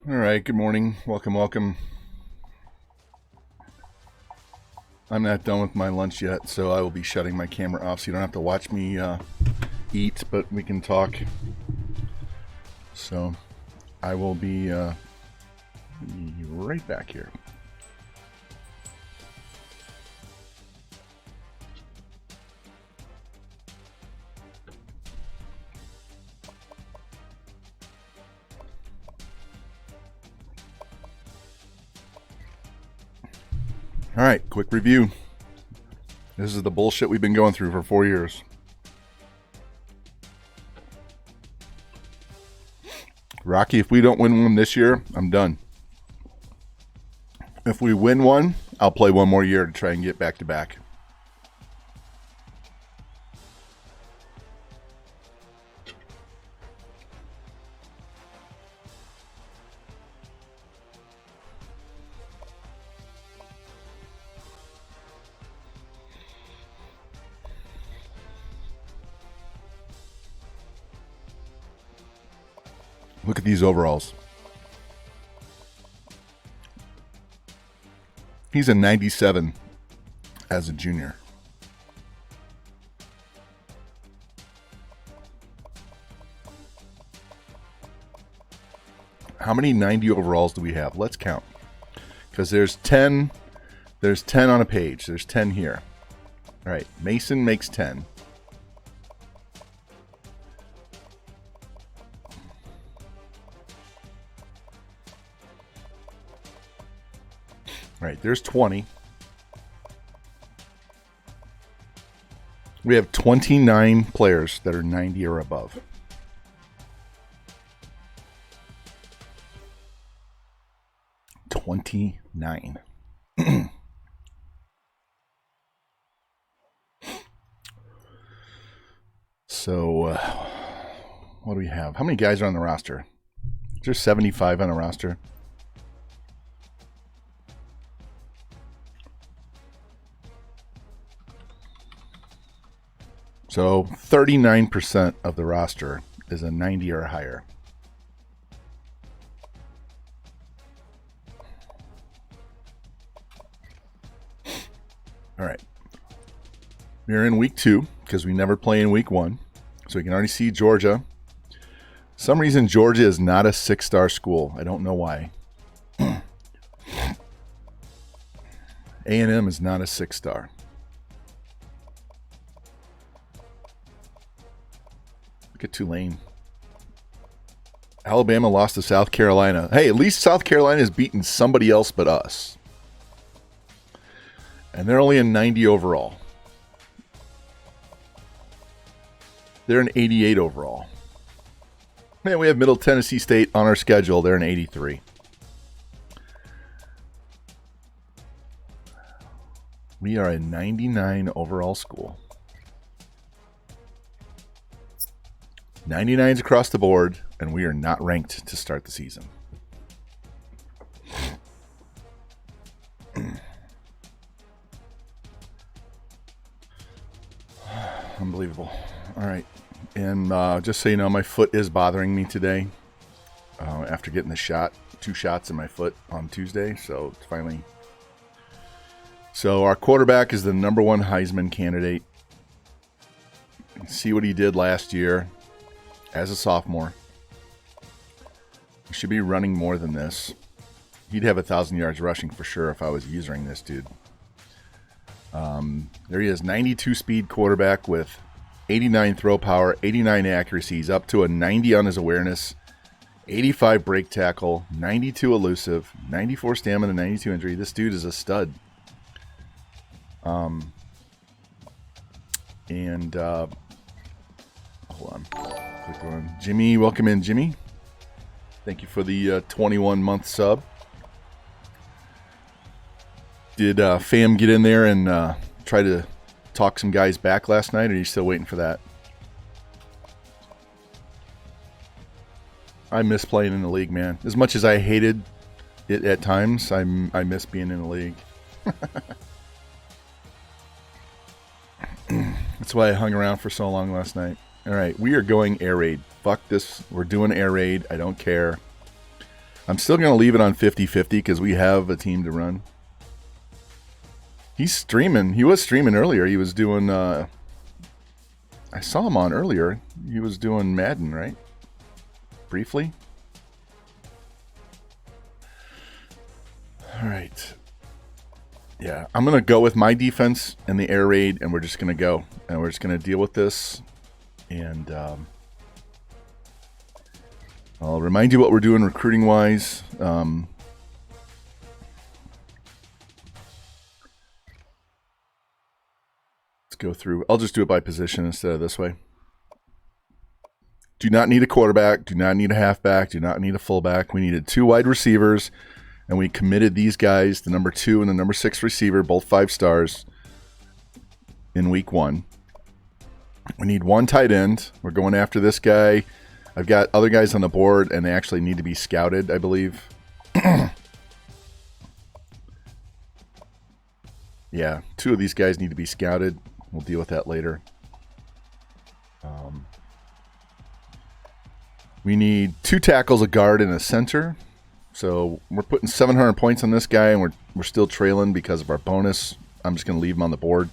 All right, good morning. Welcome. I'm not done with my lunch yet, so I will be shutting my camera off so you don't have to watch me eat, but we can talk. So I will be right back here. All right, quick review. This is the bullshit we've been going through for 4 years. Rocky, if we don't win one this year, I'm done. If we win one, I'll play one more year to try and get back to back. Look at these overalls. He's a 97 as a junior. How many 90 overalls do we have? Let's count. Because there's 10 on a page. There's 10 here. All right, Mason makes 10. All right, there's 20. We have 29 players that are 90 or above. $29. So, what do we have? How many guys are on the roster? There's 75 on the roster. So 39% of the roster is a 90 or higher. All right. We're in week 2 because we never play in week 1. So we can already see Georgia. For some reason, Georgia is not a 6-star school. I don't know why. A&M is not a 6-star. Look at Tulane. Alabama lost to South Carolina. Hey, at least South Carolina has beaten somebody else but us. And they're only a 90 overall. They're an 88 overall. Man, we have Middle Tennessee State on our schedule. They're an 83. We are a 99 overall school. 99s across the board, and we are not ranked to start the season. Unbelievable. All right. And just so you know, my foot is bothering me today after getting the shot, 2 shots in my foot on Tuesday. So it's finally. So our quarterback is the number 1 Heisman candidate. See what he did last year as a sophomore. He should be running more than this. He'd have 1,000 yards rushing for sure if I was using this dude. There he is, 92 speed quarterback with 89 throw power, 89 accuracy. He's up to a 90 on his awareness, 85 break tackle, 92 elusive, 94 stamina, 92 injury. This dude is a stud. Hold on. Click on Jimmy. Welcome in, Jimmy. Thank you for the 21-month sub. Did Fam get in there and try to talk some guys back last night, or are you still waiting for that? I miss playing in the league, man. As much as I hated it at times, I miss being in the league. That's why I hung around for so long last night. All right, we are going air raid. Fuck this. We're doing air raid. I don't care. I'm still going to leave it on 50-50 because we have a team to run. He's streaming. He was streaming earlier. He was doing... I saw him on earlier. He was doing Madden, right? Briefly. All right. Yeah, I'm going to go with my defense and the air raid, and we're just going to go. And we're just going to deal with this. And I'll remind you what we're doing recruiting-wise. Let's go through. I'll just do it by position instead of this way. Do not need a quarterback. Do not need a halfback. Do not need a fullback. We needed 2 wide receivers, and we committed these guys, the number 2 and the number 6 receiver, both 5 stars, in week 1. We need 1 tight end. We're going after this guy. I've got other guys on the board, and they actually need to be scouted, I believe. Yeah, 2 of these guys need to be scouted. We'll deal with that later. We need 2 tackles, a guard, and a center. So we're putting 700 points on this guy, and we're still trailing because of our bonus. I'm just going to leave him on the board.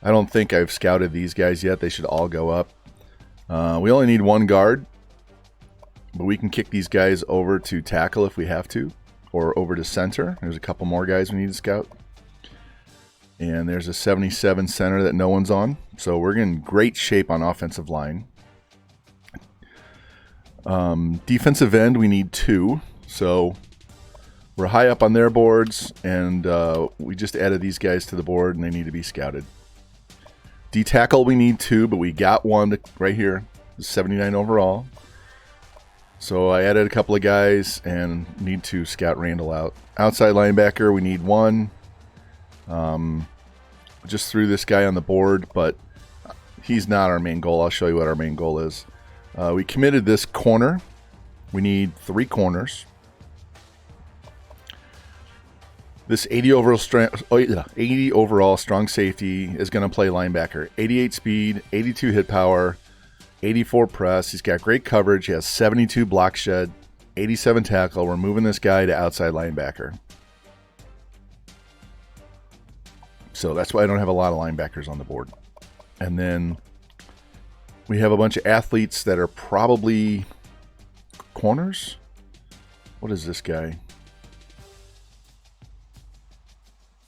I don't think I've scouted these guys yet. They should all go up. We only need 1 guard, but we can kick these guys over to tackle if we have to, or over to center. There's a couple more guys we need to scout. And there's a 77 center that no one's on. So we're in great shape on offensive line. Defensive end, we need 2. So we're high up on their boards, and we just added these guys to the board, and they need to be scouted. D-tackle, we need 2, but we got 1 right here. 79 overall. So I added a couple of guys and need to scout Randall out. Outside linebacker, we need 1. Just threw this guy on the board, but he's not our main goal. I'll show you what our main goal is. We committed this corner. We need 3 corners. This 80 overall strong safety is going to play linebacker. 88 speed, 82 hit power, 84 press. He's got great coverage. He has 72 block shed, 87 tackle. We're moving this guy to outside linebacker. So that's why I don't have a lot of linebackers on the board. And then we have a bunch of athletes that are probably corners. What is this guy?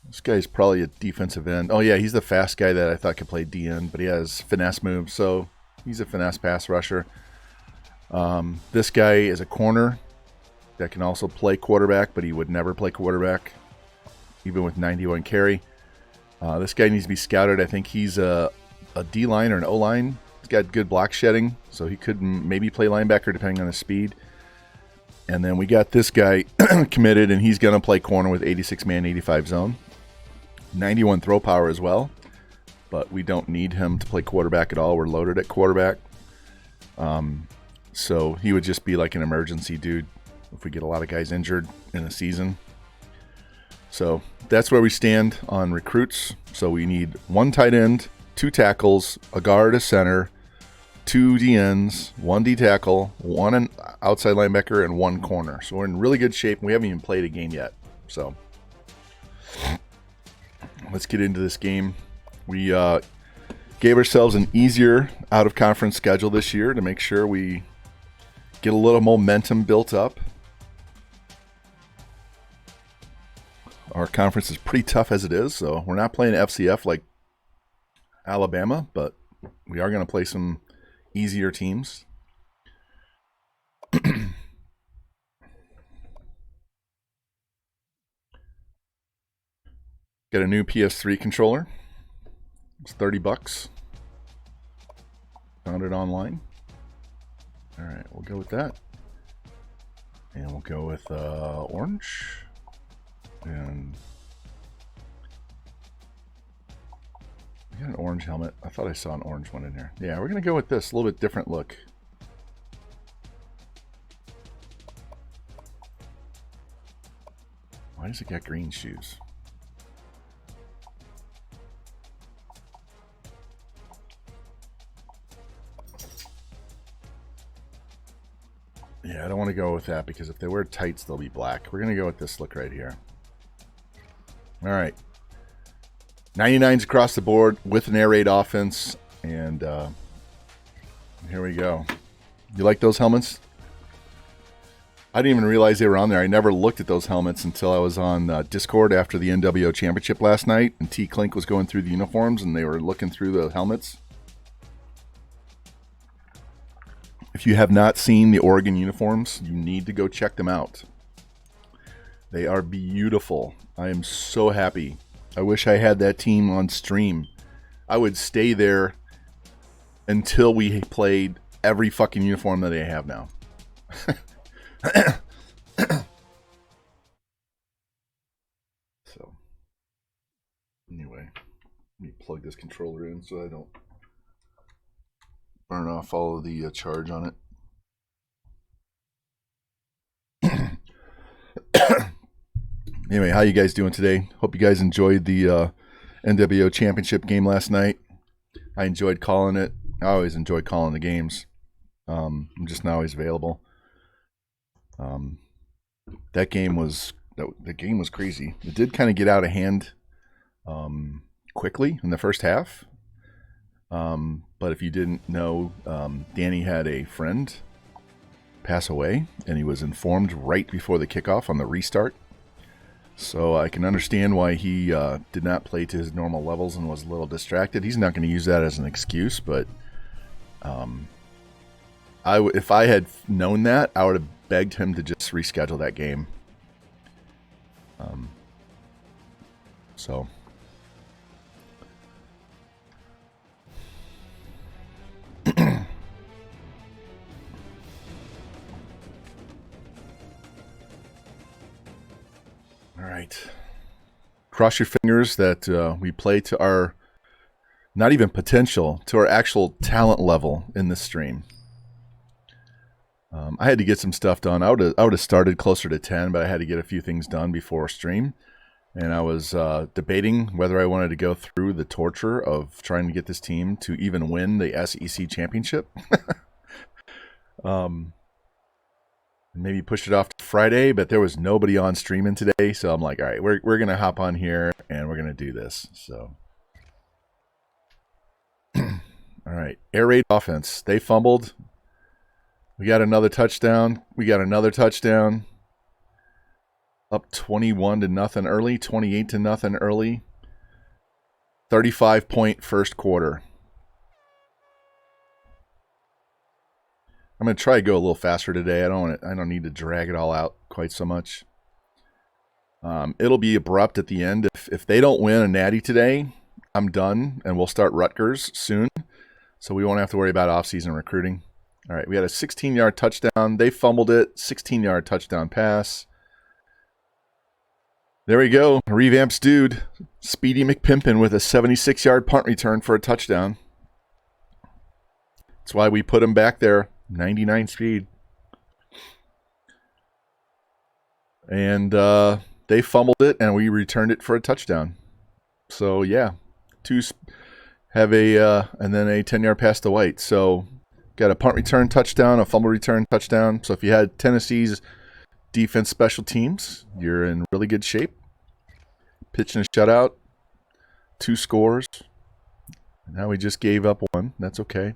This guy's probably a defensive end. Oh, yeah, he's the fast guy that I thought could play D-end, but he has finesse moves, so he's a finesse pass rusher. This guy is a corner that can also play quarterback, but he would never play quarterback, even with 91 carry. This guy needs to be scouted. I think he's a D-line or an O-line. He's got good block shedding, so he could maybe play linebacker depending on his speed. And then we got this guy committed, and he's going to play corner with 86-man, 85 zone. 91 throw power as well, but we don't need him to play quarterback at all. We're loaded at quarterback. So he would just be like an emergency dude if we get a lot of guys injured in a season. So that's where we stand on recruits. So we need 1 tight end, 2 tackles, a guard, a center, 2 DNs, 1 D tackle, 1 outside linebacker, and 1 corner. So we're in really good shape. We haven't even played a game yet. So let's get into this game. We gave ourselves an easier out-of-conference schedule this year to make sure we get a little momentum built up. Our conference is pretty tough as it is, so we're not playing FCF like Alabama, but we are going to play some easier teams. Get a new PS3 controller. It's $30. Found it online. All right, we'll go with that. And we'll go with orange. And we got an orange helmet. I thought I saw an orange one in here. Yeah, we're going to go with this. A little bit different look. Why does it got green shoes? Yeah, Yeah, I don't want to go with that because if they wear tights, they'll be black. We're going to go with this look right here. All right. 99s across the board with an air raid offense. And here we go. You like those helmets? I didn't even realize they were on there. I never looked at those helmets until I was on Discord after the NWO Championship last night. And T Clink was going through the uniforms and they were looking through the helmets. If you have not seen the Oregon uniforms, you need to go check them out. They are beautiful. I am so happy. I wish I had that team on stream. I would stay there until we played every fucking uniform that they have now. So, anyway, let me plug this controller in so I don't burn off all of the charge on it. Anyway, how you guys doing today? Hope you guys enjoyed the NWO Championship game last night. I enjoyed calling it. I always enjoy calling the games. I'm just not always available. That game was crazy. It did kind of get out of hand quickly in the first half. But if you didn't know, Danny had a friend pass away, and he was informed right before the kickoff on the restart. So I can understand why he did not play to his normal levels and was a little distracted. He's not going to use that as an excuse, but if I had known that, I would have begged him to just reschedule that game. So... All right. Cross your fingers that we play to our, not even potential, to our actual talent level in this stream. I had to get some stuff done. I would have started closer to 10, but I had to get a few things done before stream. And I was debating whether I wanted to go through the torture of trying to get this team to even win the SEC championship. Maybe push it off to Friday, but there was nobody on streaming today, so I'm like, all right, we're gonna hop on here and we're gonna do this. So, all right, air raid offense. They fumbled. We got another touchdown. Up 21-0 early, 28-0 early. 35-point first quarter. I'm going to try to go a little faster today. I don't need to drag it all out quite so much. It'll be abrupt at the end. If they don't win a Natty today, I'm done, and we'll start Rutgers soon. So we won't have to worry about off-season recruiting. All right, we had a 16-yard touchdown. They fumbled it. 16-yard touchdown pass. There we go. Revamps dude. Speedy McPimpin with a 76-yard punt return for a touchdown. That's why we put him back there. 99 speed. And they fumbled it, and we returned it for a touchdown. So, yeah. And then a 10-yard pass to White. So, got a punt return touchdown, a fumble return touchdown. So, if you had Tennessee's defense special teams, you're in really good shape. Pitching a shutout. 2 scores. Now we just gave up 1. That's okay.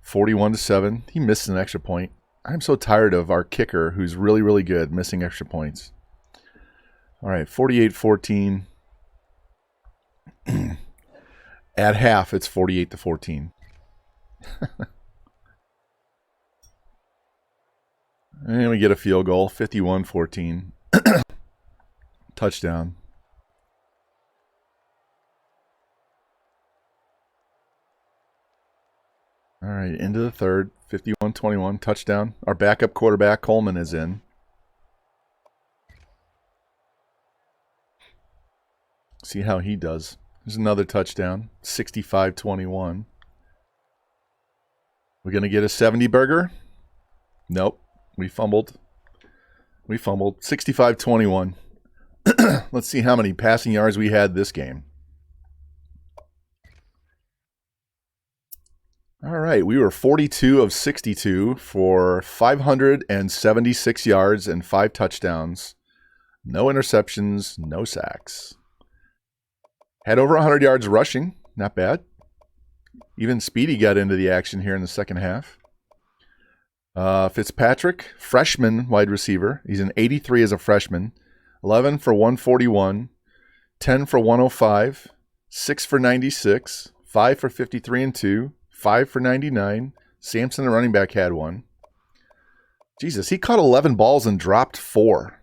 41-7. He missed an extra point. I'm so tired of our kicker, who's really, really good, missing extra points. All right, 48-14. At half, it's 48-14. And we get a field goal, 51-14. Touchdown. All right, into the third, 51-21, touchdown. Our backup quarterback, Coleman, is in. See how he does. There's another touchdown, 65-21. We're going to get a 70 burger? Nope, we fumbled. 65-21. Let's see how many passing yards we had this game. All right, we were 42 of 62 for 576 yards and 5 touchdowns. No interceptions, no sacks. Had over 100 yards rushing. Not bad. Even Speedy got into the action here in the second half. Fitzpatrick, freshman wide receiver. He's an 83 as a freshman. 11 for 141. 10 for 105. 6 for 96. 5 for 53 and 2. 5 for 99. Sampson, the running back, had one. Jesus, he caught 11 balls and dropped 4.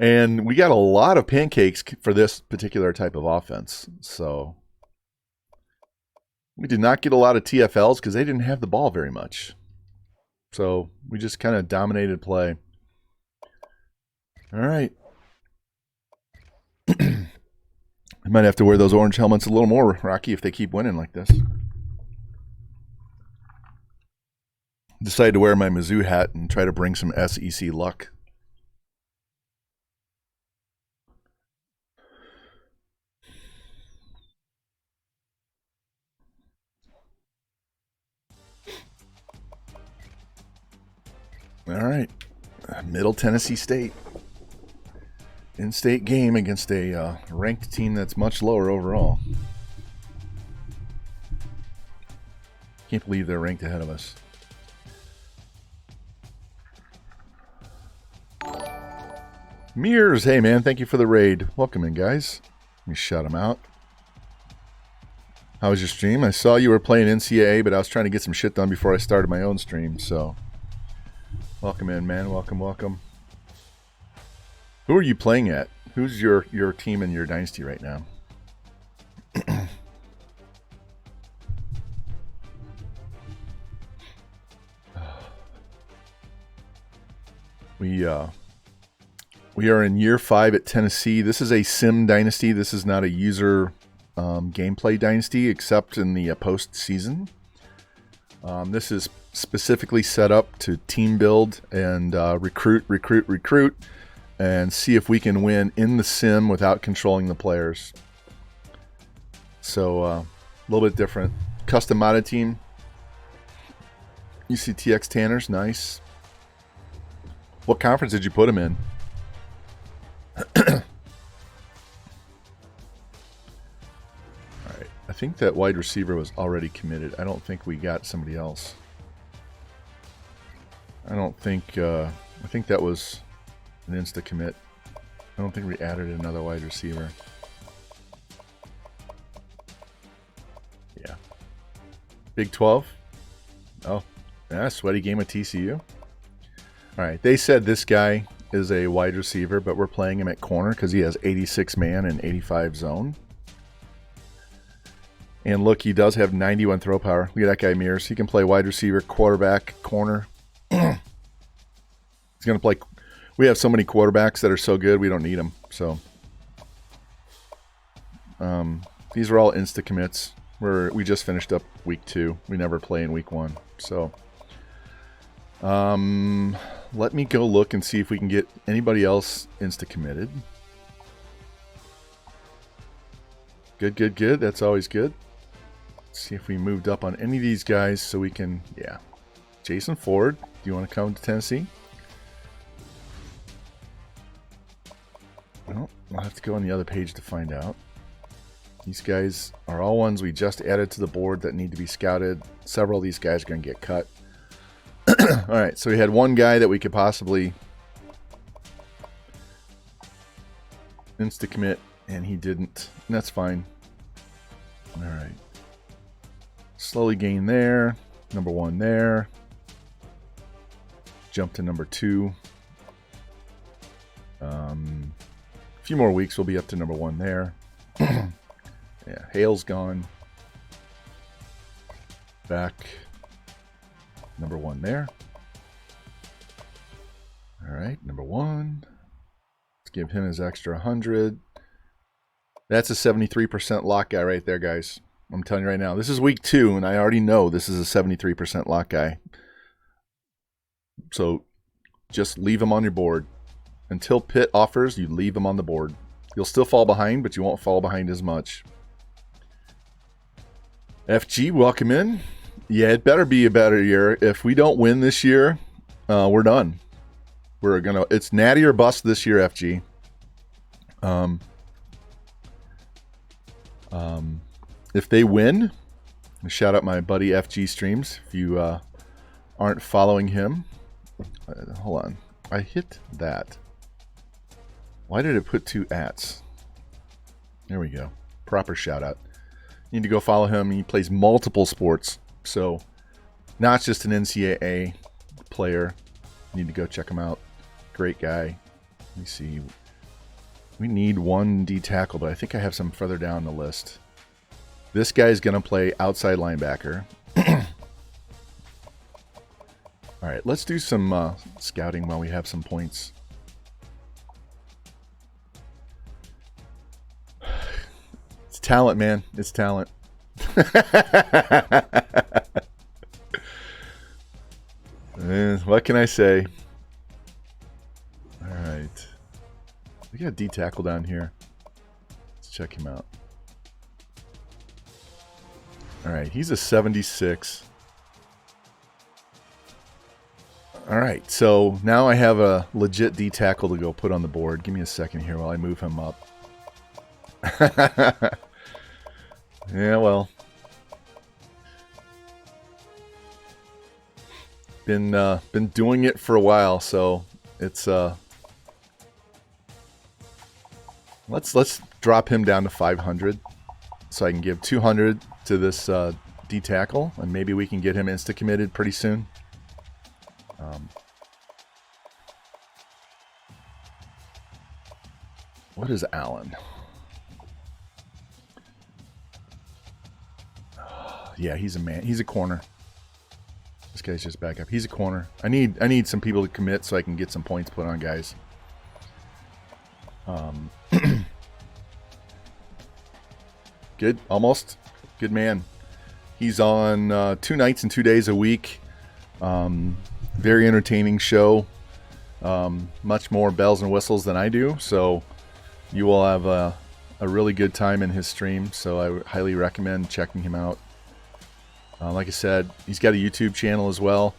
And we got a lot of pancakes for this particular type of offense. So we did not get a lot of TFLs because they didn't have the ball very much. So we just kind of dominated play. All right. I might have to wear those orange helmets a little more, Rocky, if they keep winning like this. Decided to wear my Mizzou hat and try to bring some SEC luck. All right. Middle Tennessee State. In-state game against a ranked team that's much lower overall. Can't believe they're ranked ahead of us. Mears, hey man, thank you for the raid. Welcome in, guys. Let me shout him out. How was your stream? I saw you were playing NCAA, but I was trying to get some shit done before I started my own stream, so welcome in, man. Welcome, welcome. Who are you playing at? Who's your team in your Dynasty right now? We are in year 5 at Tennessee. This is a sim Dynasty. This is not a user gameplay Dynasty, except in the postseason. This is specifically set up to team build and recruit, and see if we can win in the sim without controlling the players. So a little bit different. Custom modded team. You see TX Tanners, nice. What conference did you put him in? Alright, I think that wide receiver was already committed. I don't think we got somebody else. I think that was an insta commit. I don't think we added another wide receiver. Yeah. Big 12? Oh, yeah, sweaty game with TCU. Alright, they said this guy is a wide receiver, but we're playing him at corner because he has 86 man and 85 zone. And look, he does have 91 throw power. Look at that guy, Mears. He can play wide receiver, quarterback, corner. He's going to play. We have so many quarterbacks that are so good, we don't need them. So these are all insta commits. We just finished up week 2. We never play in week 1. So let me go look and see if we can get anybody else insta committed. Good. That's always good. Let's see if we moved up on any of these guys so we can, yeah. Jason Ford, do you want to come to Tennessee? Well, I'll have to go on the other page to find out. These guys are all ones we just added to the board that need to be scouted. Several of these guys are going to get cut. Alright, so we had one guy that we could possibly insta-commit, and he didn't. And that's fine. Alright. Slowly gain there. Number 1 there. Jump to number 2. A few more weeks, we'll be up to number 1 there. Yeah, Hale's gone. Back. Number 1 there. Alright, number 1. Let's give him his extra 100. That's a 73% lock guy right there, guys. I'm telling you right now. This is week 2, and I already know this is a 73% lock guy. So just leave him on your board. Until Pitt offers, you leave him on the board. You'll still fall behind, but you won't fall behind as much. FG, welcome in. Yeah, it better be a better year. If we don't win this year, we're done. It's Natty or bust this year, FG. If they win, shout out my buddy FG Streams. If you aren't following him, hold on. I hit that. Why did it put 2 ats? There we go. Proper shout out. You need to go follow him. He plays multiple sports, so not just an NCAA player. You need to go check him out. Great guy. Let me see. We need 1 D tackle, but I think I have some further down the list. This guy's going to play outside linebacker. All right, let's do some scouting while we have some points. It's talent, man. It's talent. What can I say? All right. We got a D tackle down here. Let's check him out. All right, he's a 76. All right, so now I have a legit D tackle to go put on the board. Give me a second here while I move him up. Yeah, well. Been doing it for a while, so it's let's drop him down to 500 so I can give 200 to this D tackle, and maybe we can get him insta committed pretty soon. What is Allen? Yeah, he's a man. He's a corner. This guy's just back up. He's a corner. I need some people to commit so I can get some points put on guys. Good. Almost. Good man. He's on 2 nights and 2 days a week. Very entertaining show. Much more bells and whistles than I do. So you will have a really good time in his stream. So I highly recommend checking him out. Like I said, he's got a YouTube channel as well.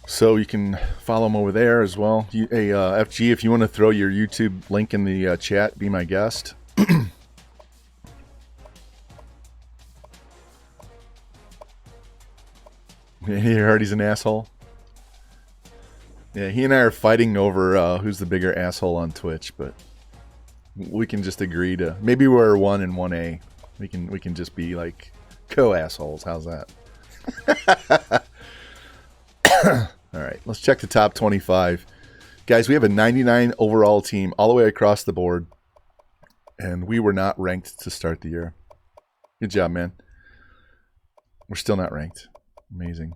So you can follow him over there as well. Hey, FG, if you want to throw your YouTube link in the chat, be my guest. You heard he's an asshole? Yeah, he and I are fighting over who's the bigger asshole on Twitch, but we can just agree to... Maybe we're 1 and 1A. We can just be like co-assholes. How's that? All right, let's check the top 25. Guys, we have a 99 overall team all the way across the board, and we were not ranked to start the year. Good job, man. We're still not ranked. Amazing.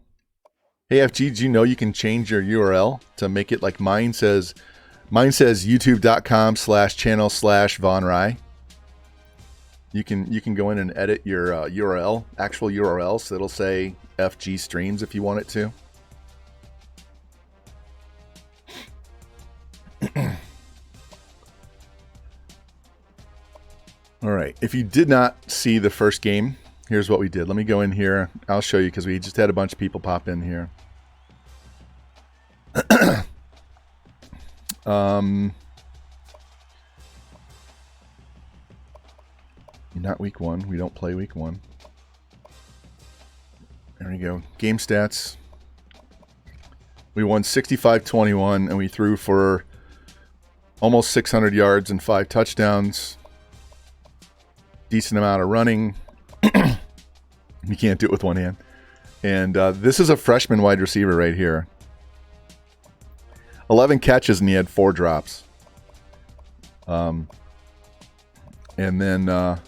Hey, FG, did you know you can change your URL to make it like mine says? Mine says youtube.com/channel/Von Rye. You can go in and edit your URL, actual URL, so it'll say FG Streams if you want it to. All right. If you did not see the first game, here's what we did. Let me go in here. I'll show you because we just had a bunch of people pop in here. Not week 1. We don't play week 1. There we go. Game stats. We won 65-21, and we threw for almost 600 yards and 5 touchdowns. Decent amount of running. You can't do it with one hand. And this is a freshman wide receiver right here. 11 catches, and he had 4 drops. And then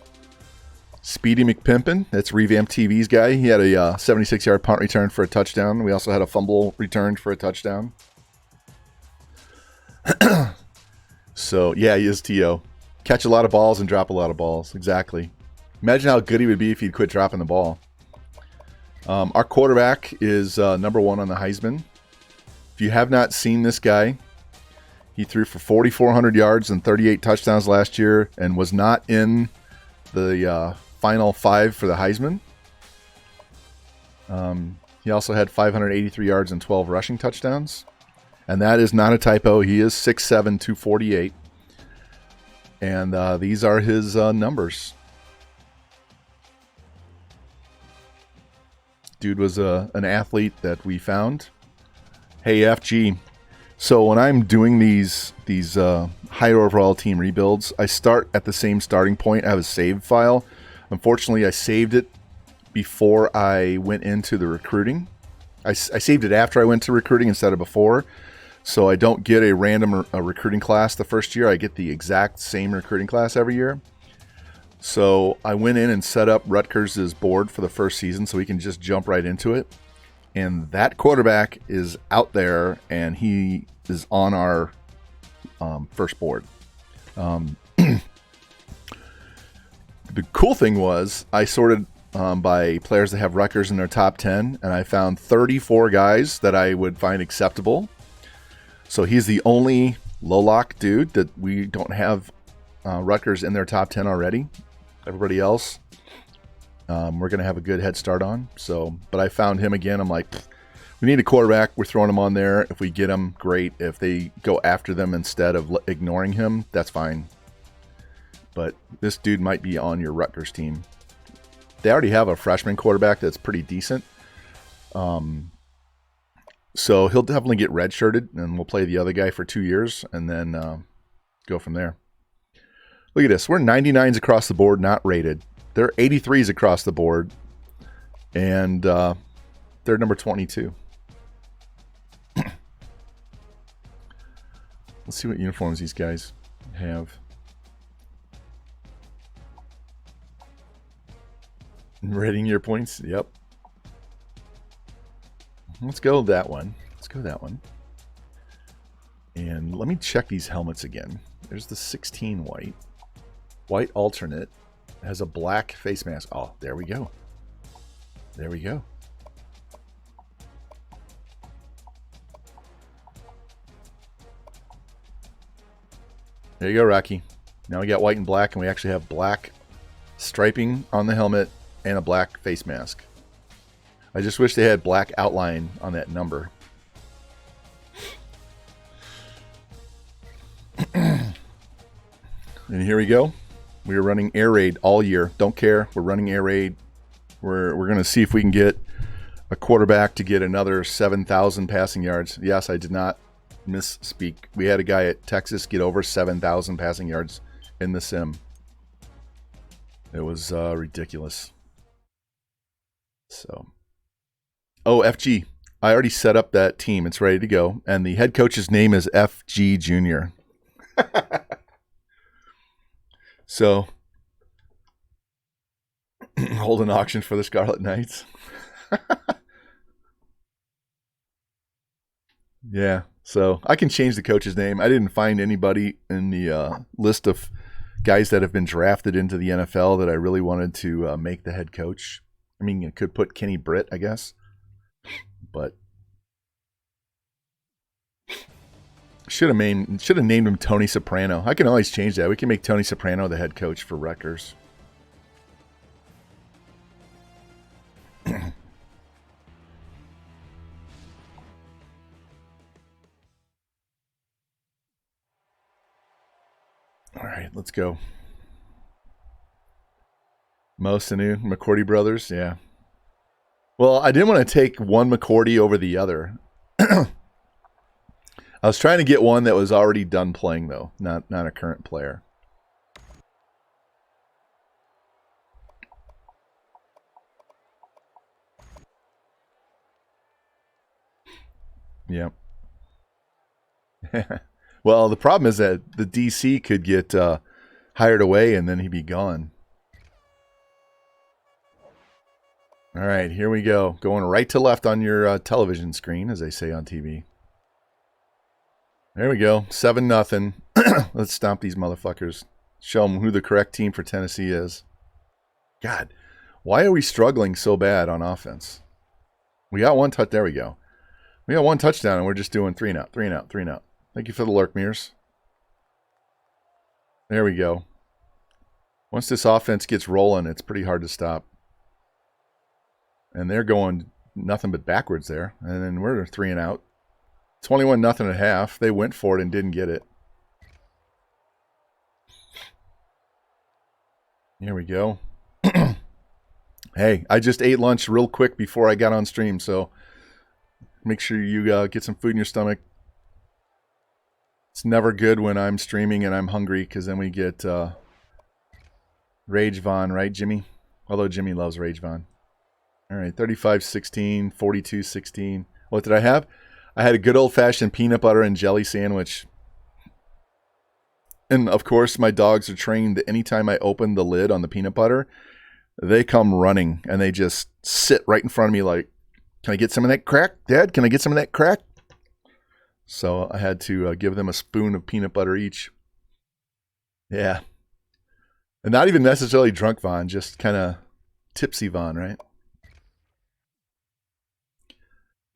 Speedy McPimpin, that's Revamp TV's guy. He had a 76-yard punt return for a touchdown. We also had a fumble returned for a touchdown. So, yeah, he is T.O. Catch a lot of balls and drop a lot of balls. Exactly. Imagine how good he would be if he'd quit dropping the ball. Our quarterback is number 1 on the Heisman. If you have not seen this guy, he threw for 4,400 yards and 38 touchdowns last year and was not in the final 5 for the Heisman. He also had 583 yards and 12 rushing touchdowns. And that is not a typo. He is 6'7", 248. And these are his numbers. Dude was an athlete that we found. Hey, FG. So when I'm doing these higher overall team rebuilds, I start at the same starting point. I have a saved file. Unfortunately, I saved it before I went into the recruiting. I saved it after I went to recruiting instead of before. So I don't get a random recruiting class the first year. I get the exact same recruiting class every year. So I went in and set up Rutgers' board for the first season so we can just jump right into it. And that quarterback is out there, and he is on our first board. The cool thing was I sorted by players that have Rutgers in their top 10, and I found 34 guys that I would find acceptable. So he's the only low-lock dude that we don't have Rutgers in their top 10 already. Everybody else, we're going to have a good head start on. So, but I found him again. I'm like, we need a quarterback. We're throwing him on there. If we get him, great. If they go after them instead of ignoring him, that's fine. But this dude might be on your Rutgers team. They already have a freshman quarterback that's pretty decent. So he'll definitely get redshirted, and we'll play the other guy for 2 years, and then go from there. Look at this. We're 99s across the board, not rated. They're 83s across the board, and they're number 22. Let's see what uniforms these guys have. Rating your points? Yep. Let's go that one. Let's go that one. And let me check these helmets again. There's the 16 white. White alternate. Has a black face mask. Oh, there we go. There we go. There you go, Rocky. Now we got white and black, and we actually have black striping on the helmet and a black face mask. I just wish they had black outline on that number. And here we go. We are running air raid all year. Don't care. We're running air raid. We're going to see if we can get a quarterback to get another 7,000 passing yards. Yes, I did not misspeak. We had a guy at Texas get over 7,000 passing yards in the sim. It was ridiculous. So, oh, FG. I already set up that team. It's ready to go. And the head coach's name is FG Jr. So, hold an auction for the Scarlet Knights. Yeah, so I can change the coach's name. I didn't find anybody in the list of guys that have been drafted into the NFL that I really wanted to make the head coach. I mean, you could put Kenny Britt, I guess, but should have named him Tony Soprano. I can always change that. We can make Tony Soprano the head coach for Rutgers. All right, let's go. Mo Sanu, McCourty brothers, yeah. Well, I didn't want to take one McCourty over the other. I was trying to get one that was already done playing, though, not a current player. Yep. Well, the problem is that the DC could get hired away and then he'd be gone. All right, here we go. Going right to left on your television screen, as they say on TV. There we go. 7-0. Let's stomp these motherfuckers. Show them who the correct team for Tennessee is. God, why are we struggling so bad on offense? We got one touch. There we go. We got one touchdown, and we're just doing 3 and out, 3 and out, 3 and out. Thank you for the lurk, Mears. There we go. Once this offense gets rolling, it's pretty hard to stop. And they're going nothing but backwards there. And then we're 3 and out. 21-0 at half. They went for it and didn't get it. Here we go. Hey, I just ate lunch real quick before I got on stream, so make sure you get some food in your stomach. It's never good when I'm streaming and I'm hungry, because then we get Rage Von, right, Jimmy? Although Jimmy loves Rage Von. All right, 35-16, 42-16. What did I have? I had a good old-fashioned peanut butter and jelly sandwich. And, of course, my dogs are trained that anytime I open the lid on the peanut butter, they come running, and they just sit right in front of me like, can I get some of that crack, Dad? Can I get some of that crack? So I had to give them a spoon of peanut butter each. Yeah. And not even necessarily drunk Von, just kind of tipsy Von, right?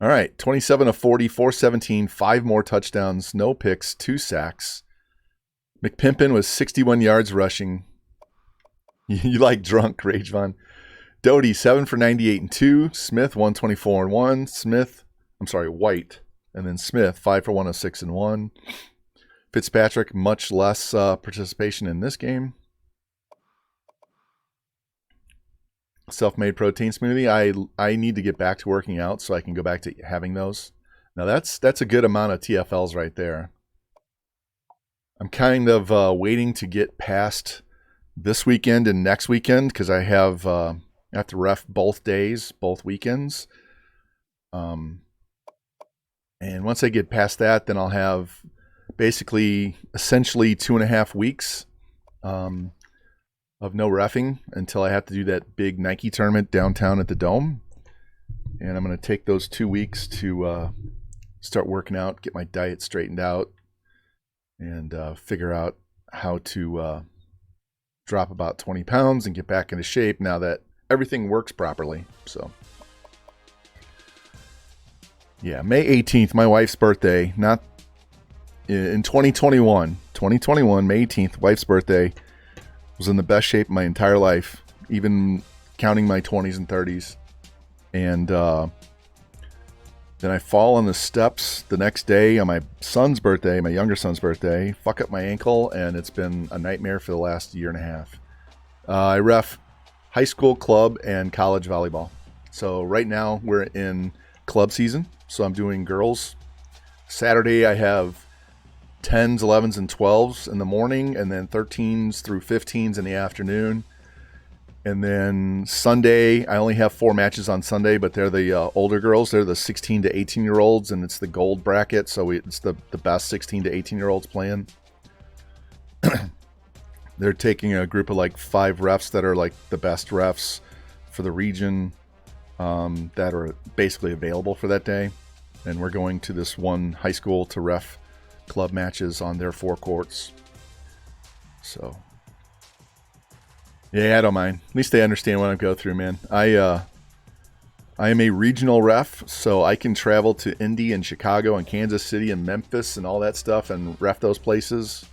All right, 27-40, 417, 5 more touchdowns, no picks, 2 sacks. McPimpin was 61 yards rushing. You like drunk, Rage Von. Doty, 7 for 98 and 2. Smith, 124 and 1. White. And then Smith, 5 for 106 and 1. Fitzpatrick, much less participation in this game. Self-made protein smoothie. I need to get back to working out so I can go back to having those. Now that's a good amount of TFLs right there. I'm kind of waiting to get past this weekend and next weekend, because I have to ref both days, both weekends. And once I get past that, then I'll have basically essentially 2.5 weeks of no reffing until I have to do that big Nike tournament downtown at the Dome. And I'm going to take those 2 weeks to start working out, get my diet straightened out, and figure out how to drop about 20 pounds and get back into shape now that everything works properly. So, yeah, May 18th, my wife's birthday, not in 2021, May 18th, wife's birthday, was in the best shape of my entire life, even counting my 20s and 30s. And then I fall on the steps the next day on my son's birthday, my younger son's birthday, fuck up my ankle, and it's been a nightmare for the last 1.5 years. I ref high school, club, and college volleyball. So right now we're in club season, so I'm doing girls. Saturday I have 10s, 11s, and 12s in the morning, and then 13s through 15s in the afternoon. And then Sunday, I only have 4 matches on Sunday, but they're the older girls. They're the 16 to 18-year-olds, and it's the gold bracket, so it's the best 16 to 18-year-olds playing. They're taking a group of like 5 refs that are like the best refs for the region that are basically available for that day. And we're going to this one high school to ref club matches on their 4 courts. So... yeah, I don't mind. At least they understand what I go through, man. I am a regional ref, so I can travel to Indy and Chicago and Kansas City and Memphis and all that stuff and ref those places.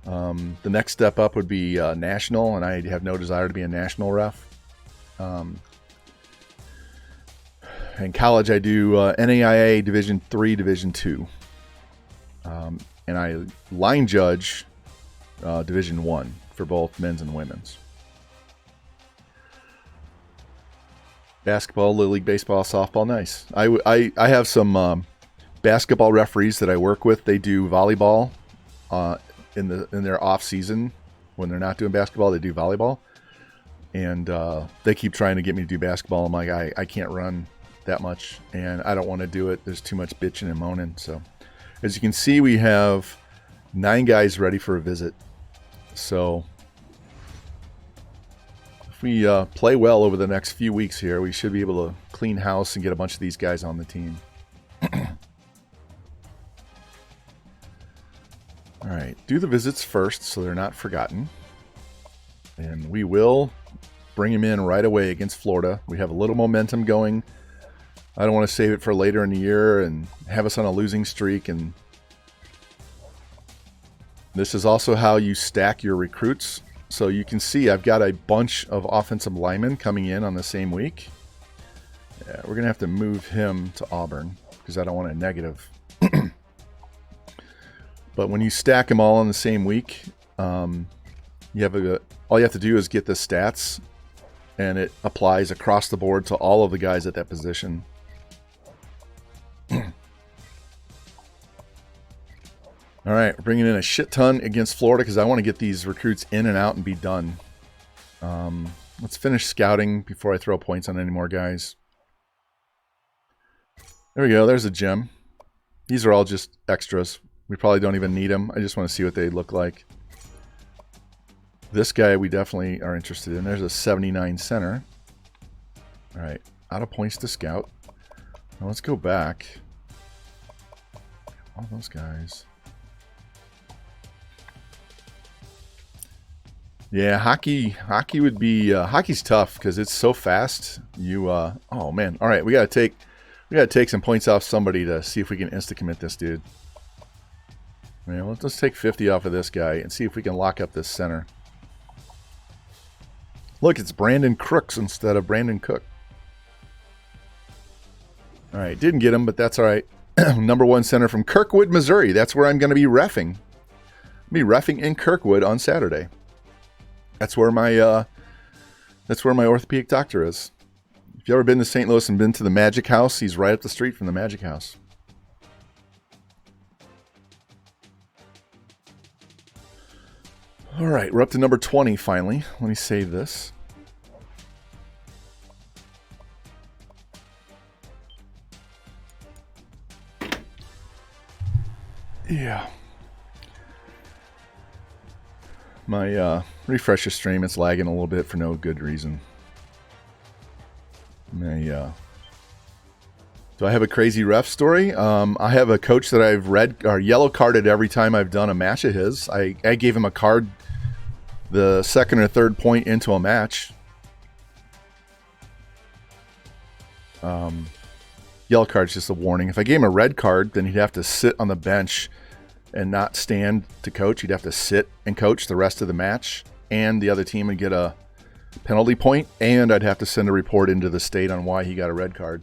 The next step up would be national, and I have no desire to be a national ref. In college, I do NAIA Division III, Division II. And I line judge Division I for both men's and women's. Basketball, Little League Baseball, softball, nice. I have some basketball referees that I work with. They do volleyball in their off season. When they're not doing basketball, they do volleyball. And they keep trying to get me to do basketball. I'm like, I can't run that much, and I don't want to do it. There's too much bitching and moaning. So, as you can see, we have 9 guys ready for a visit. So if we play well over the next few weeks here, we should be able to clean house and get a bunch of these guys on the team. All right, do the visits first so they're not forgotten. And we will bring him in right away against Florida. We have a little momentum going. I don't want to save it for later in the year and have us on a losing streak. And this is also how you stack your recruits. So you can see I've got a bunch of offensive linemen coming in on the same week. Yeah, we're going to have to move him to Auburn because I don't want a negative. But when you stack them all on the same week, all you have to do is get the stats, and it applies across the board to all of the guys at that position. All right, we're bringing in a shit ton against Florida because I want to get these recruits in and out and be done. Let's finish scouting before I throw points on any more guys. There we go. There's a gem. These are all just extras. We probably don't even need them. I just want to see what they look like. This guy we definitely are interested in. There's a 79 center. All right, out of points to scout. Now let's go back. All those guys. Yeah, hockey would be hockey's tough because it's so fast. Oh man. All right, we gotta take some points off somebody to see if we can insta commit this dude. Man, let's take 50 off of this guy and see if we can lock up this center. Look, it's Brandon Crooks instead of Brandon Cook. All right, didn't get him, but that's all right. Number 1 center from Kirkwood, Missouri. That's where I'm going to be reffing. I'll be reffing in Kirkwood on Saturday. That's where my orthopedic doctor is. If you've ever been to St. Louis and been to the Magic House, he's right up the street from the Magic House. All right, we're up to number 20 finally. Let me save this. Yeah. My refresher stream, it's lagging a little bit for no good reason. Do I have a crazy ref story? I have a coach that I've yellow carded every time I've done a match of his. I gave him a card the second or third point into a match. Yellow card's just a warning. If I gave him a red card, then he'd have to sit on the bench and not stand to coach. He'd have to sit and coach the rest of the match, and the other team would get a penalty point, and I'd have to send a report into the state on why he got a red card.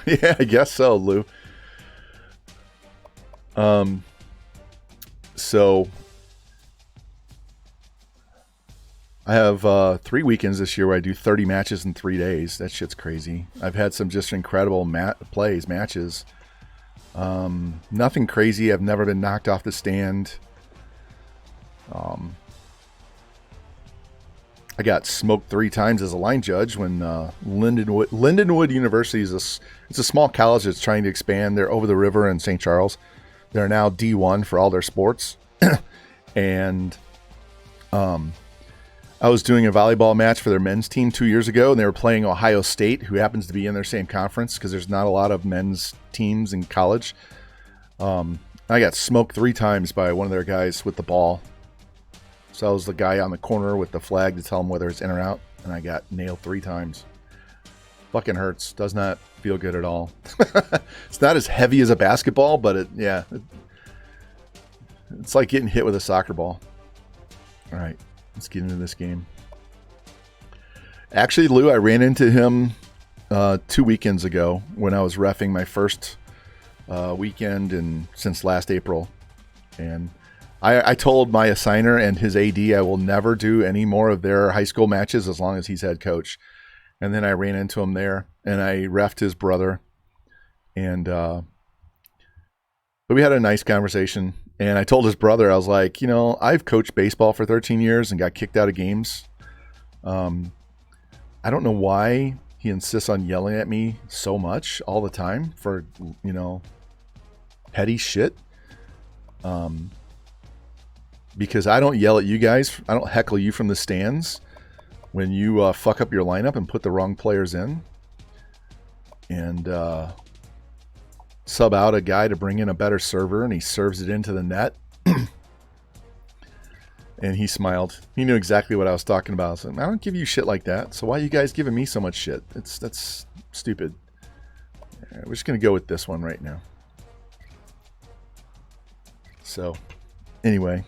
Yeah, I guess so, Lou. So I have 3 weekends this year where I do 30 matches in 3 days. That shit's crazy. I've had some just incredible matches. Nothing crazy. I've never been knocked off the stand. I got smoked 3 times as a line judge when Lindenwood University it's a small college that's trying to expand. They're over the river in St. Charles. They're now D1 for all their sports. And I was doing a volleyball match for their men's team 2 years ago, and they were playing Ohio State, who happens to be in their same conference because there's not a lot of men's teams in college. I got smoked 3 times by one of their guys with the ball. So I was the guy on the corner with the flag to tell them whether it's in or out, and I got nailed 3 times. Fucking hurts. Does not feel good at all. It's not as heavy as a basketball, but it's like getting hit with a soccer ball. All right, let's get into this game. Actually, Lou, I ran into him 2 weekends ago when I was reffing my first weekend since last April, and I told my assigner and his AD I will never do any more of their high school matches as long as he's head coach. And then I ran into him there, and I reffed his brother. And but we had a nice conversation. And I told his brother, I was like, I've coached baseball for 13 years and got kicked out of games. I don't know why he insists on yelling at me so much all the time for, petty shit. Because I don't yell at you guys. I don't heckle you from the stands when you fuck up your lineup and put the wrong players in. And sub out a guy to bring in a better server, and he serves it into the net. And he smiled. He knew exactly what I was talking about. So I don't give you shit like that. So why are you guys giving me so much shit? That's stupid. Right, we're just going to go with this one right now. So, anyway.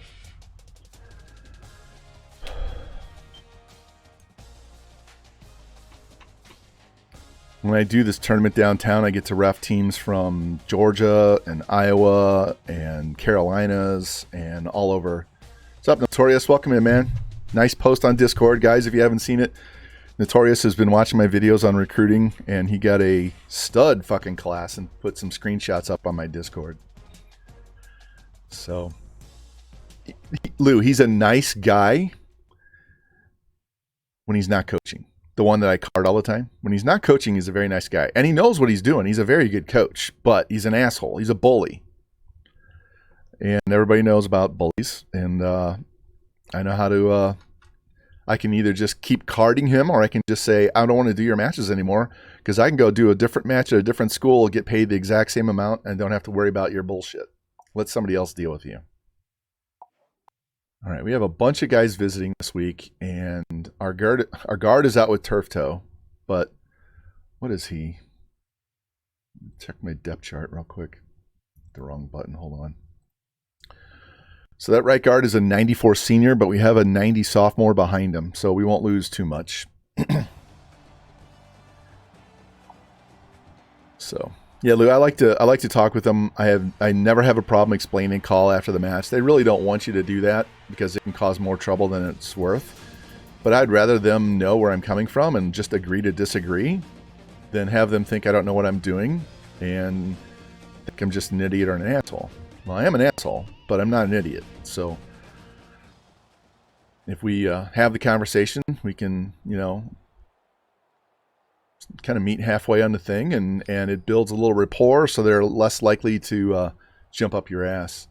when I do this tournament downtown, I get to ref teams from Georgia and Iowa and Carolinas and all over. What's up, Notorious? Welcome in, man. Nice post on Discord, guys, if you haven't seen it. Notorious has been watching my videos on recruiting, and he got a stud fucking class and put some screenshots up on my Discord. So, Lou, he's a nice guy when he's not coaching. The one that I card all the time. When he's not coaching, he's a very nice guy. And he knows what he's doing. He's a very good coach, but he's an asshole. He's a bully. And everybody knows about bullies. And I know how to... I can either just keep carding him, or I can just say, I don't want to do your matches anymore, because I can go do a different match at a different school, get paid the exact same amount, and don't have to worry about your bullshit. Let somebody else deal with you. All right, we have a bunch of guys visiting this week, and our guard is out with turf toe, but what is he? Check my depth chart real quick. The wrong button, hold on. So that right guard is a 94 senior, but we have a 90 sophomore behind him, so we won't lose too much. So, yeah, Lou, I like to talk with them. I never have a problem explaining call after the match. They really don't want you to do that because it can cause more trouble than it's worth. But I'd rather them know where I'm coming from and just agree to disagree than have them think I don't know what I'm doing and think I'm just an idiot or an asshole. Well, I am an asshole, but I'm not an idiot. So if we have the conversation, we can, kind of meet halfway on the thing, and it builds a little rapport, so they're less likely to jump up your ass.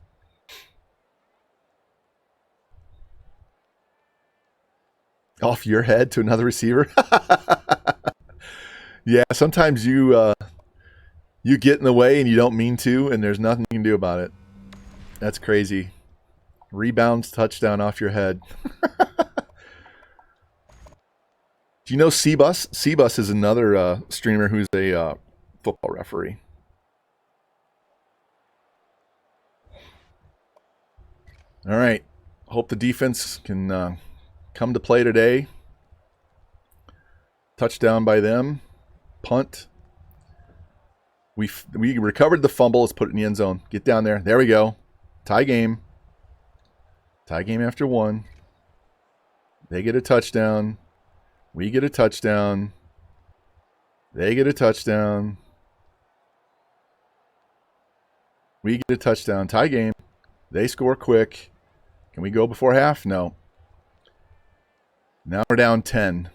Off your head to another receiver? Yeah, sometimes you get in the way and you don't mean to, and there's nothing you can do about it. That's crazy. Rebounds, touchdown off your head. Do you know C-Bus? C-Bus is another streamer who's a football referee. All right. Hope the defense can come to play today. Touchdown by them. Punt. We recovered the fumble. Let's put it in the end zone. Get down there. There we go. Tie game. Tie game after one. They get a touchdown. We get a touchdown. They get a touchdown. We get a touchdown. Tie game. They score quick. Can we go before half? No. Now we're down 10.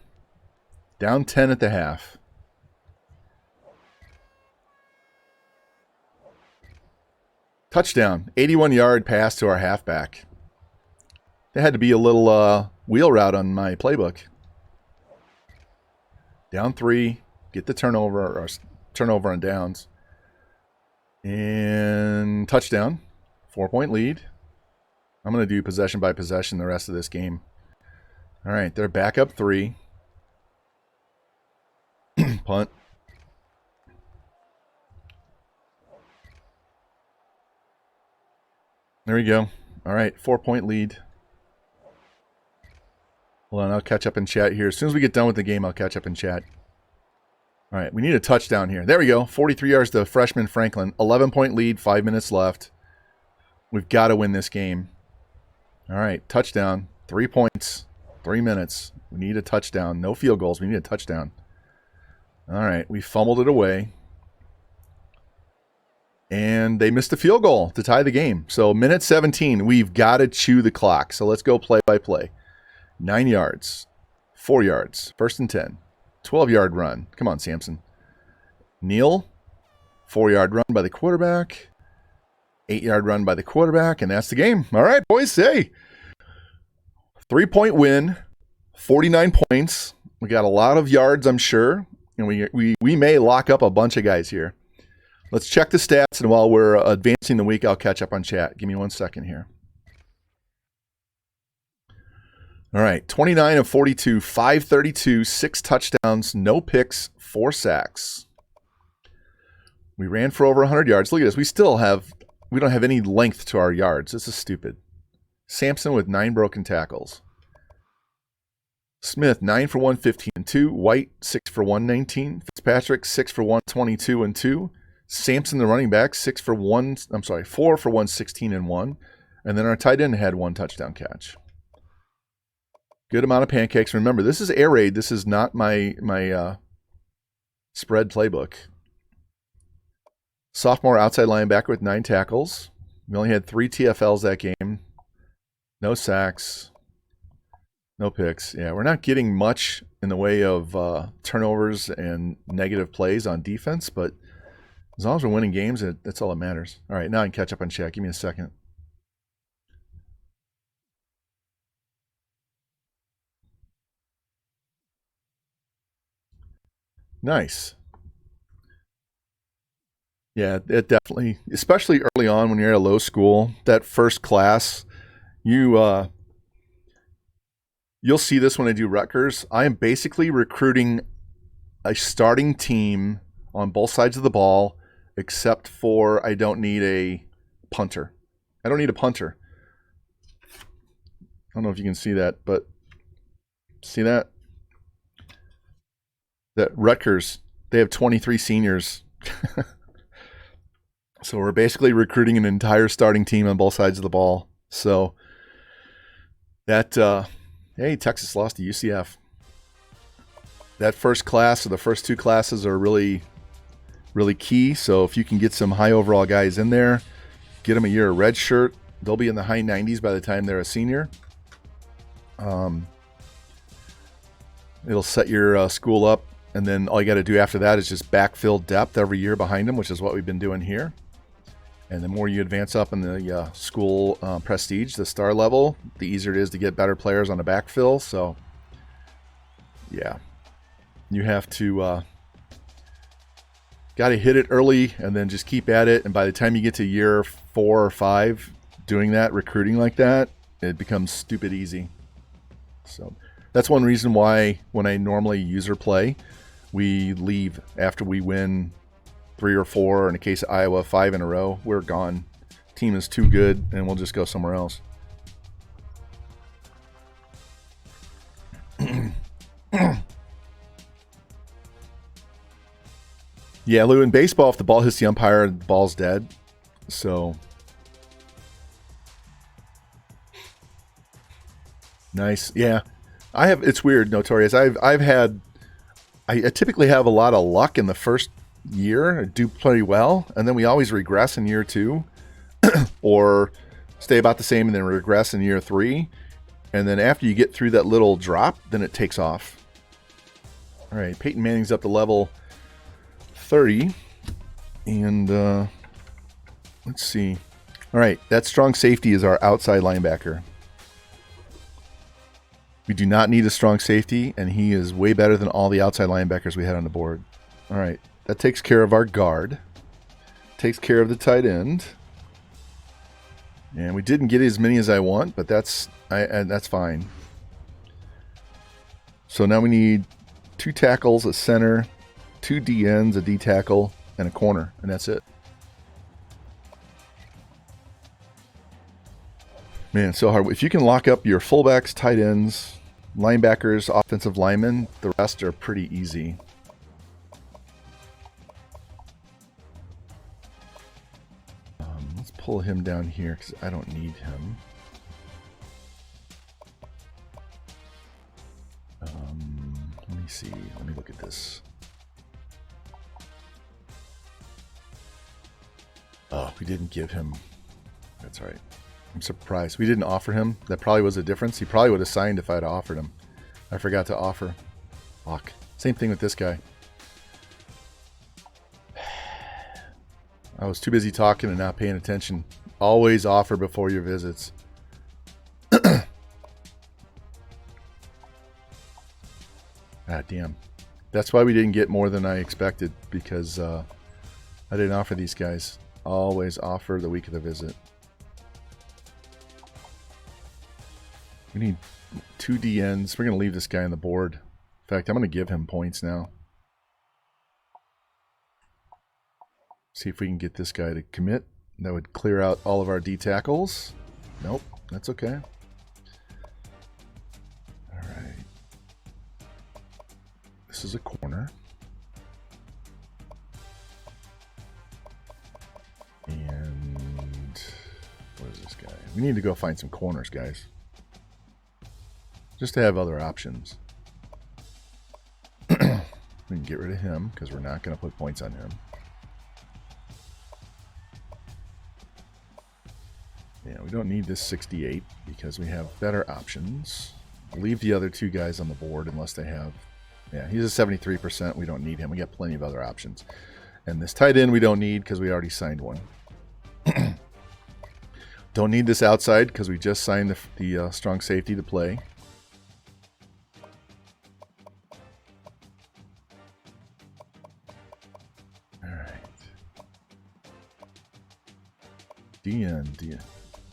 Down 10 at the half. Touchdown. 81-yard pass to our halfback. There had to be a little wheel route on my playbook. Down 3. Get the turnover, or turnover on downs. And touchdown. 4-point lead. I'm going to do possession by possession the rest of this game. All right, they're back up 3. Punt. There we go. All right, 4-point lead. Hold on, I'll catch up in chat here. As soon as we get done with the game, I'll catch up in chat. All right, we need a touchdown here. There we go. 43 yards to freshman Franklin. 11-point lead, 5 minutes left. We've got to win this game. All right, touchdown. 3 points, 3 minutes. We need a touchdown. No field goals. We need a touchdown. All right, we fumbled it away. And they missed a field goal to tie the game. So minute 17, we've got to chew the clock. So let's go play by play. 9 yards, 4 yards, 1st and 10, 12-yard run. Come on, Samson. Neal, 4-yard run by the quarterback, 8-yard run by the quarterback, and that's the game. All right, boys, hey. 3-point win, 49 points. We got a lot of yards, I'm sure, and we may lock up a bunch of guys here. Let's check the stats, and while we're advancing the week, I'll catch up on chat. Give me 1 second here. All right, 29 of 42, 532, 6 touchdowns, no picks, 4 sacks. We ran for over 100 yards. Look at this. We don't have any length to our yards. This is stupid. Sampson with 9 broken tackles. Smith, 9 for 115 and 2. White, 6 for 119. Fitzpatrick, 6 for 122 and 2. Sampson, the running back, 4 for 116 and 1. And then our tight end had 1 touchdown catch. Good amount of pancakes. Remember, this is air raid. This is not my spread playbook. Sophomore outside linebacker with 9 tackles. We only had 3 TFLs that game. No sacks. No picks. Yeah, we're not getting much in the way of turnovers and negative plays on defense, but as long as we're winning games, that's all that matters. All right, now I can catch up on chat. Give me a second. Nice. Yeah, it definitely, especially early on when you're at a low school, that first class, you'll see this when I do Rutgers. I am basically recruiting a starting team on both sides of the ball, except for I don't need a punter. I don't need a punter. I don't know if you can see that, but see that? That Rutgers, they have 23 seniors. So we're basically recruiting an entire starting team on both sides of the ball. So that, hey, Texas lost to UCF. That first class or the first 2 classes are really, really key. So if you can get some high overall guys in there, get them a year of red shirt, they'll be in the high 90s by the time they're a senior. It'll set your school up, and then all you got to do after that is just backfill depth every year behind them, which is what we've been doing here. And the more you advance up in the school prestige, the star level, the easier it is to get better players on the backfill. So, yeah, you have to got to hit it early and then just keep at it. And by the time you get to year 4 or 5, doing that, recruiting like that, it becomes stupid easy. So that's one reason why when I normally user play, we leave after we win 3 or 4, in the case of Iowa, 5 in a row. We're gone. Team is too good, and we'll just go somewhere else. Yeah, Lou, in baseball, if the ball hits the umpire, the ball's dead. So nice. Yeah. It's weird, Notorious. I typically have a lot of luck in the first year. I do pretty well, and then we always regress in year 2 or stay about the same and then regress in year 3. And then after you get through that little drop, then it takes off. All right, Peyton Manning's up to level 30. And let's see. All right, that strong safety is our outside linebacker. We do not need a strong safety, and he is way better than all the outside linebackers we had on the board. All right, that takes care of our guard. Takes care of the tight end. And we didn't get as many as I want, but that's fine. So now we need 2 tackles, a center, 2 DNs, a D tackle, and a corner, and that's it. Man, so hard. If you can lock up your fullbacks, tight ends, linebackers, offensive linemen, the rest are pretty easy. Let's pull him down here because I don't need him. Let me see. Let me look at this. Oh, we didn't give him. That's all right. I'm surprised. We didn't offer him. That probably was a difference. He probably would have signed if I had offered him. I forgot to offer. Fuck. Same thing with this guy. I was too busy talking and not paying attention. Always offer before your visits. Ah, damn. That's why we didn't get more than I expected, because I didn't offer these guys. Always offer the week of the visit. We need 2 DNs. We're going to leave this guy on the board. In fact, I'm going to give him points now. See if we can get this guy to commit. That would clear out all of our D tackles. Nope, that's okay. All right. This is a corner. And what is this guy? We need to go find some corners, guys. Just to have other options. We can get rid of him because we're not going to put points on him. Yeah, we don't need this 68 because we have better options. Leave the other two guys on the board unless they have... Yeah, he's a 73%. We don't need him. We got plenty of other options. And this tight end we don't need because we already signed one. Don't need this outside because we just signed the strong safety to play. All right. DN.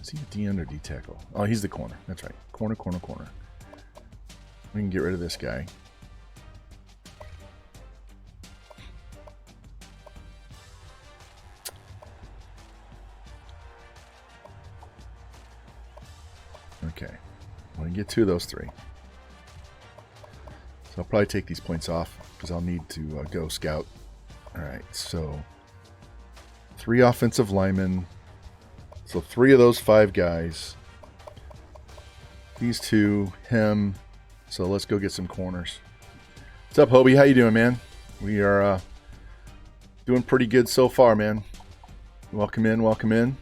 Is he a DN or D tackle? Oh, he's the corner. That's right. Corner. We can get rid of this guy. Okay. I'm going to get two of those three. So I'll probably take these points off because I'll need to go scout. All right. So 3 offensive linemen. So 3 of those 5 guys. These 2, him. So let's go get some corners. What's up, Hobie? How you doing, man? We are doing pretty good so far, man. Welcome in.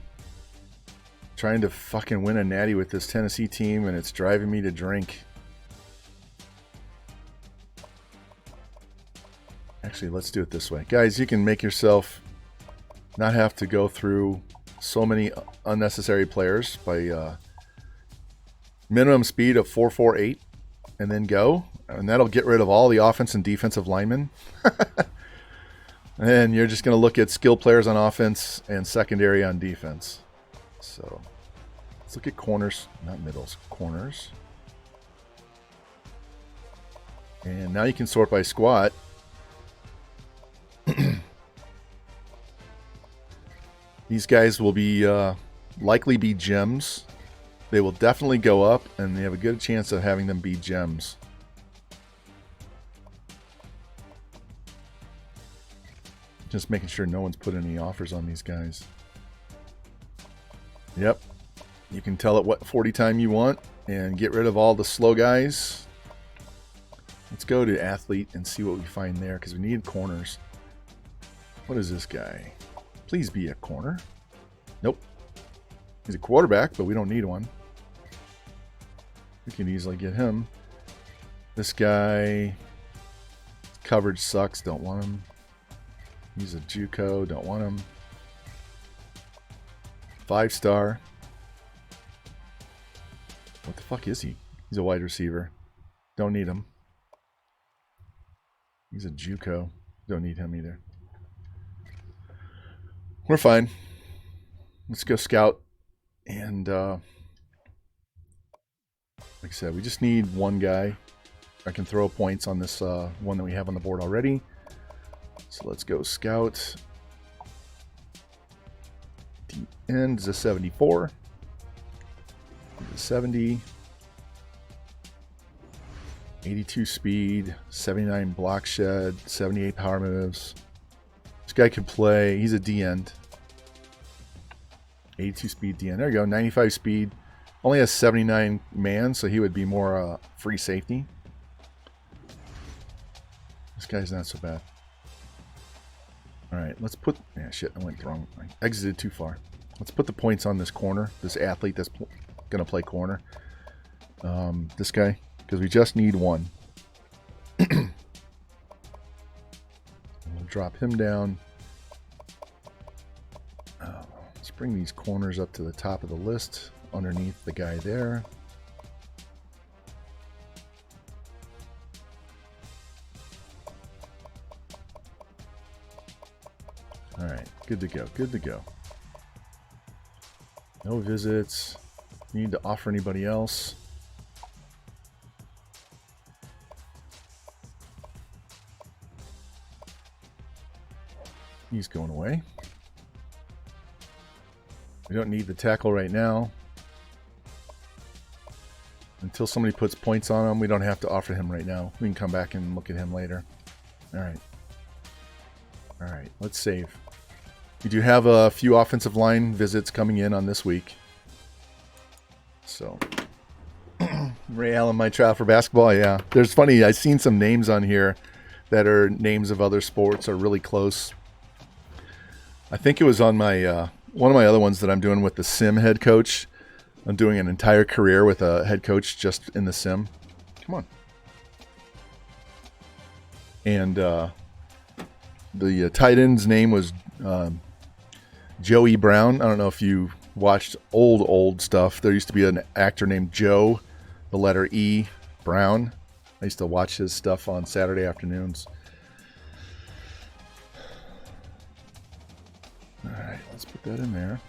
Trying to fucking win a natty with this Tennessee team, and it's driving me to drink. Actually, let's do it this way. Guys, you can make yourself not have to go through so many unnecessary players by minimum speed of 448 and then go, and that'll get rid of all the offense and defensive linemen. And you're just going to look at skill players on offense and secondary on defense. So let's look at corners, not middles, corners. And now you can sort by squat. These guys will be likely be gems. They will definitely go up, and they have a good chance of having them be gems. Just making sure no one's put any offers on these guys. Yep. You can tell it what 40 time you want and get rid of all the slow guys. Let's go to athlete and see what we find there because we need corners. What is this guy? Please be a corner. Nope. He's a quarterback, but we don't need one. We can easily get him. This guy, coverage sucks. Don't want him. He's a JUCO. Don't want him. 5-star. What the fuck is he? He's a wide receiver. Don't need him. He's a JUCO. Don't need him either. We're fine. Let's go scout. And like I said, we just need one guy. I can throw points on this one that we have on the board already. So let's go scout. The end is a 74. A 70. 82 speed. 79 block shed. 78 power moves. This guy could play. He's a D-end. 82 speed D-end. There you go. 95 speed. Only has 79 man, so he would be more free safety. This guy's not so bad. Alright, let's put... Yeah, shit, I went wrong. I exited too far. Let's put the points on this corner. This athlete that's going to play corner. This guy. Because we just need one. We'll drop him down. Let's bring these corners up to the top of the list. Underneath the guy there. Alright, good to go, good to go. No visits. Need to offer anybody else. He's going away. We don't need the tackle right now. Until somebody puts points on him, we don't have to offer him right now. We can come back and look at him later. All right. All right, let's save. We do have a few offensive line visits coming in on this week. So, Ray Allen might try out for basketball. Yeah, there's funny. I've seen some names on here that are names of other sports are really close. I think it was on my one of my other ones that I'm doing with the Sim head coach. I'm doing an entire career with a head coach just in the Sim. Come on. And the tight end's name was Joey Brown. I don't know if you watched old stuff. There used to be an actor named Joe, the letter E, Brown. I used to watch his stuff on Saturday afternoons. All right, let's put that in there.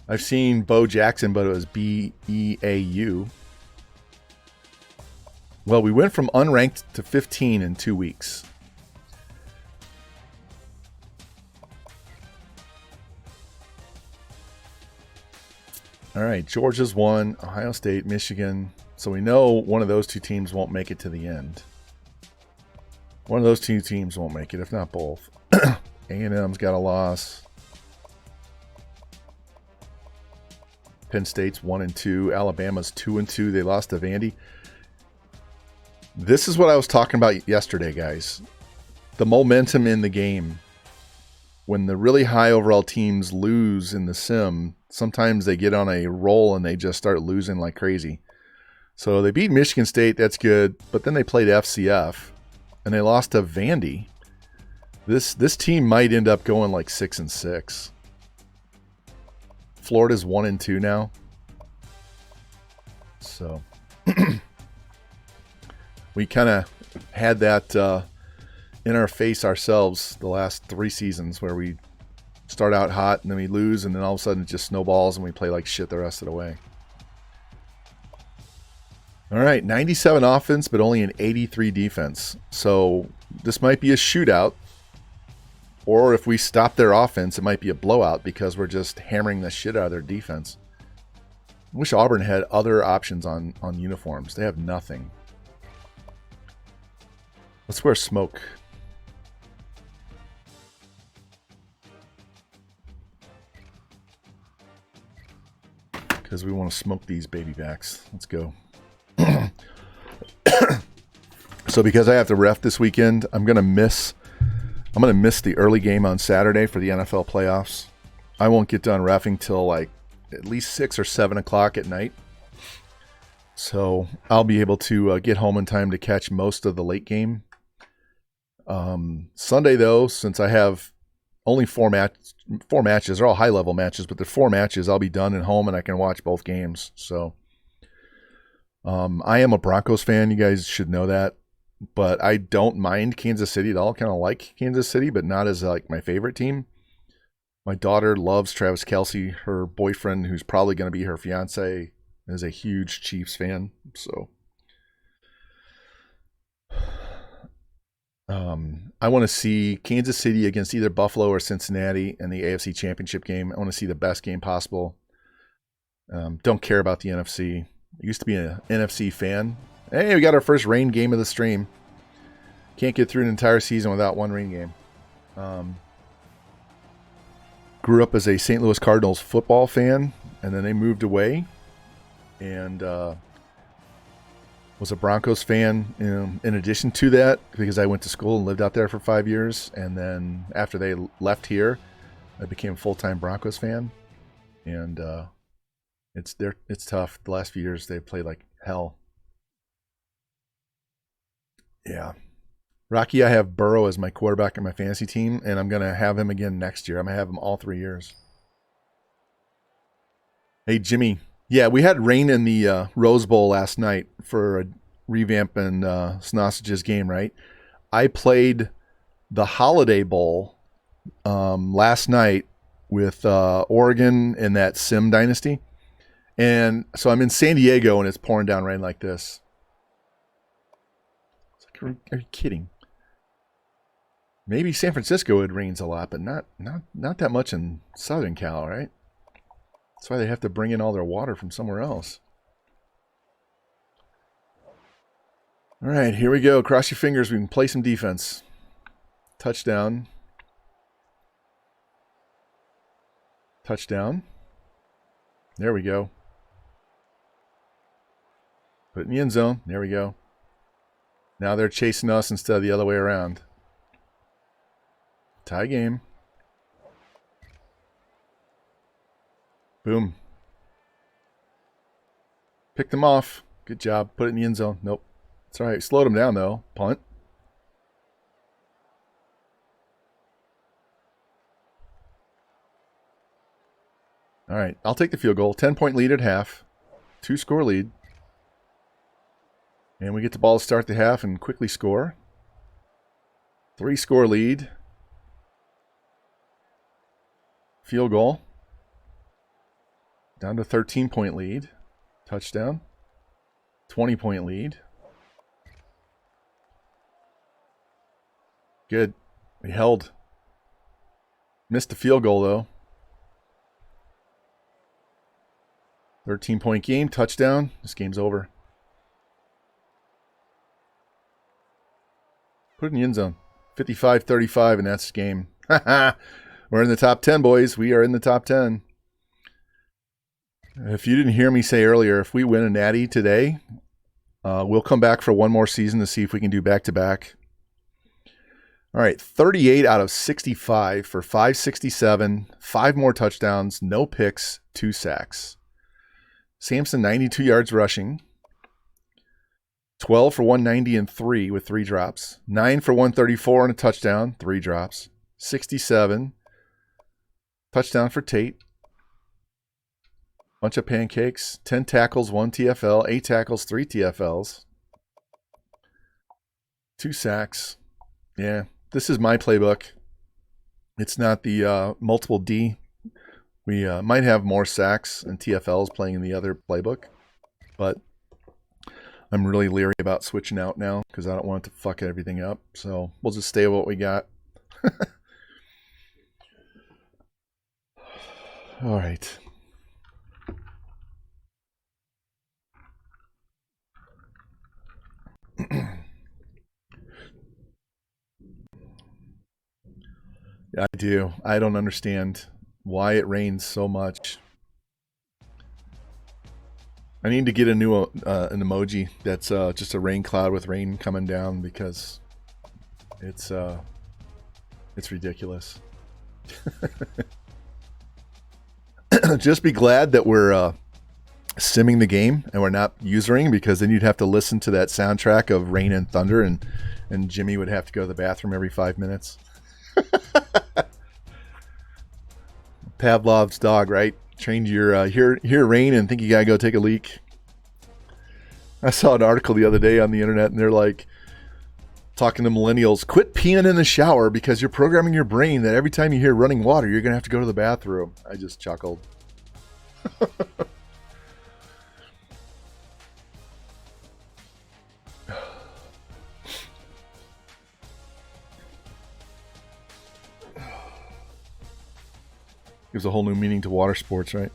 I've seen Bo Jackson, but it was B-E-A-U. Well, we went from unranked to 15 in 2 weeks. All right, Georgia's won, Ohio State, Michigan. So we know one of those two teams won't make it to the end. One of those two teams won't make it, if not both. A&M's got a loss. Penn State's 1-2. Alabama's 2-2. They lost to Vandy. This is what I was talking about yesterday, guys. The momentum in the game. When the really high overall teams lose in the sim, sometimes they get on a roll and they just start losing like crazy. So they beat Michigan State, that's good, but then they played FCF and they lost to Vandy. This team might end up going like 6-6. Florida's 1-2 now. So we kind of had that in our face ourselves the last 3 seasons where we start out hot and then we lose and then all of a sudden it just snowballs and we play like shit the rest of the way. All right, 97 offense, but only an 83 defense. So this might be a shootout. Or if we stop their offense, it might be a blowout because we're just hammering the shit out of their defense. I wish Auburn had other options on uniforms. They have nothing. Let's wear smoke. Because we want to smoke these baby backs. Let's go. So because I have to ref this weekend, I'm gonna miss the early game on Saturday for the NFL playoffs. I won't get done reffing till like at least 6 or 7 o'clock at night. So I'll be able to get home in time to catch most of the late game. Sunday though, since I have only four matches, they're all high level matches, but they're 4 matches, I'll be done at home and I can watch both games. So I am a Broncos fan. You guys should know that. But I don't mind Kansas City at all. Kind of like Kansas City, but not as like my favorite team. My daughter loves Travis Kelce. Her boyfriend, who's probably going to be her fiance, is a huge Chiefs fan. So I want to see Kansas City against either Buffalo or Cincinnati in the AFC Championship game. I want to see the best game possible. Don't care about the NFC. I used to be an NFC fan. Hey, we got our first rain game of the stream. Can't get through an entire season without one rain game. Grew up as a St. Louis Cardinals football fan, and then they moved away. And was a Broncos fan in addition to that, because I went to school and lived out there for 5 years. And then after they left here, I became a full-time Broncos fan. And it's tough. The last few years, they've played like hell. Yeah. Rocky, I have Burrow as my quarterback in my fantasy team, and I'm going to have him again next year. I'm going to have him all 3 years. Hey, Jimmy. Yeah, we had rain in the Rose Bowl last night for a revamp and Sausage's game, right? I played the Holiday Bowl last night with Oregon in that Sim Dynasty. And so I'm in San Diego, and it's pouring down rain like this. Are you kidding? Maybe San Francisco it rains a lot, but not that much in Southern Cal, right? That's why they have to bring in all their water from somewhere else. All right, here we go. Cross your fingers. We can play some defense. Touchdown. Touchdown. There we go. Put it in the end zone. There we go. Now they're chasing us instead of the other way around. Tie game. Boom. Pick them off. Good job. Put it in the end zone. Nope. It's all right. Slowed them down, though. Punt. All right. I'll take the field goal. 10-point lead at half. 2-score lead. And we get the ball to start the half and quickly score. 3-score lead. Field goal. Down to 13-point lead. Touchdown. 20-point lead. Good. We held. Missed the field goal, though. 13-point game. Touchdown. This game's over. Put it in the end zone. 55-35, and that's the game. We're in the top 10, boys. We are in the top 10. If you didn't hear me say earlier, if we win a Natty today, we'll come back for one more season to see if we can do back-to-back. All right, 38 out of 65 for 567, 5 more touchdowns, no picks, 2 sacks. Sampson, 92 yards rushing. 12 for 190 and 3 with 3 drops. 9 for 134 and a touchdown, 3 drops. 67. Touchdown for Tate. Bunch of pancakes. 10 tackles, 1 TFL. 8 tackles, 3 TFLs. 2 sacks. Yeah, this is my playbook. It's not the multiple D. We might have more sacks and TFLs playing in the other playbook. But I'm really leery about switching out now because I don't want it to fuck everything up. So we'll just stay with what we got. All right. Yeah, I do. I don't understand why it rains so much. I need to get a new an emoji that's just a rain cloud with rain coming down because it's ridiculous. Just be glad that we're simming the game and we're not usering, because then you'd have to listen to that soundtrack of rain and thunder, and Jimmy would have to go to the bathroom every 5 minutes. Pavlov's dog, right? Trained your hear rain and think you gotta go take a leak. I saw an article the other day on the internet, and they're like talking to millennials, quit peeing in the shower because you're programming your brain that every time you hear running water, you're gonna have to go to the bathroom. I just chuckled. Gives a whole new meaning to water sports, right?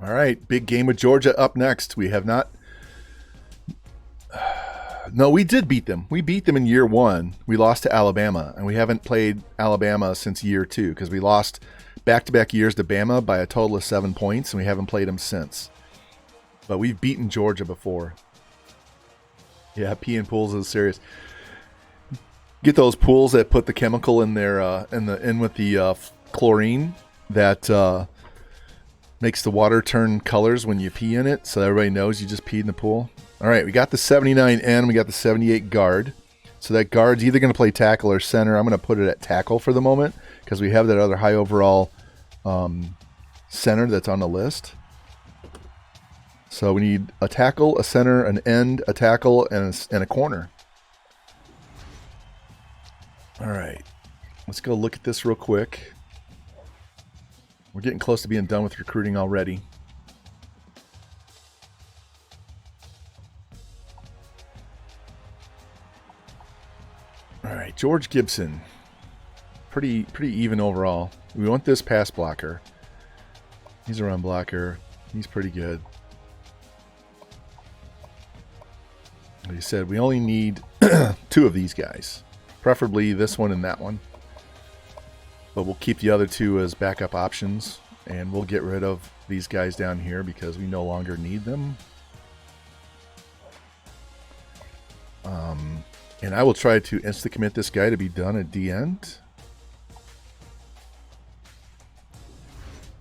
All right, big game with Georgia up next. We have not... No, we did beat them. We beat them in year 1. We lost to Alabama, and we haven't played Alabama since year 2 because we lost back-to-back years to Bama by a total of 7 points, and we haven't played them since. But we've beaten Georgia before. Yeah, peeing pools is serious. Get those pools that put the chemical in their in with the chlorine that makes the water turn colors when you pee in it, so everybody knows you just peed in the pool. All right, we got the 79 end, we got the 78 guard. So that guard's either going to play tackle or center. I'm going to put it at tackle for the moment because we have that other high overall center that's on the list. So we need a tackle, a center, an end, a tackle, and a corner. All right. Let's go look at this real quick. We're getting close to being done with recruiting already. George Gibson. Pretty even overall. We want this pass blocker. He's a run blocker. He's pretty good. Like I said, we only need 2 of these guys. Preferably this one and that one. But we'll keep the other 2 as backup options. And we'll get rid of these guys down here because we no longer need them. And I will try to insta-commit this guy to be done at the end.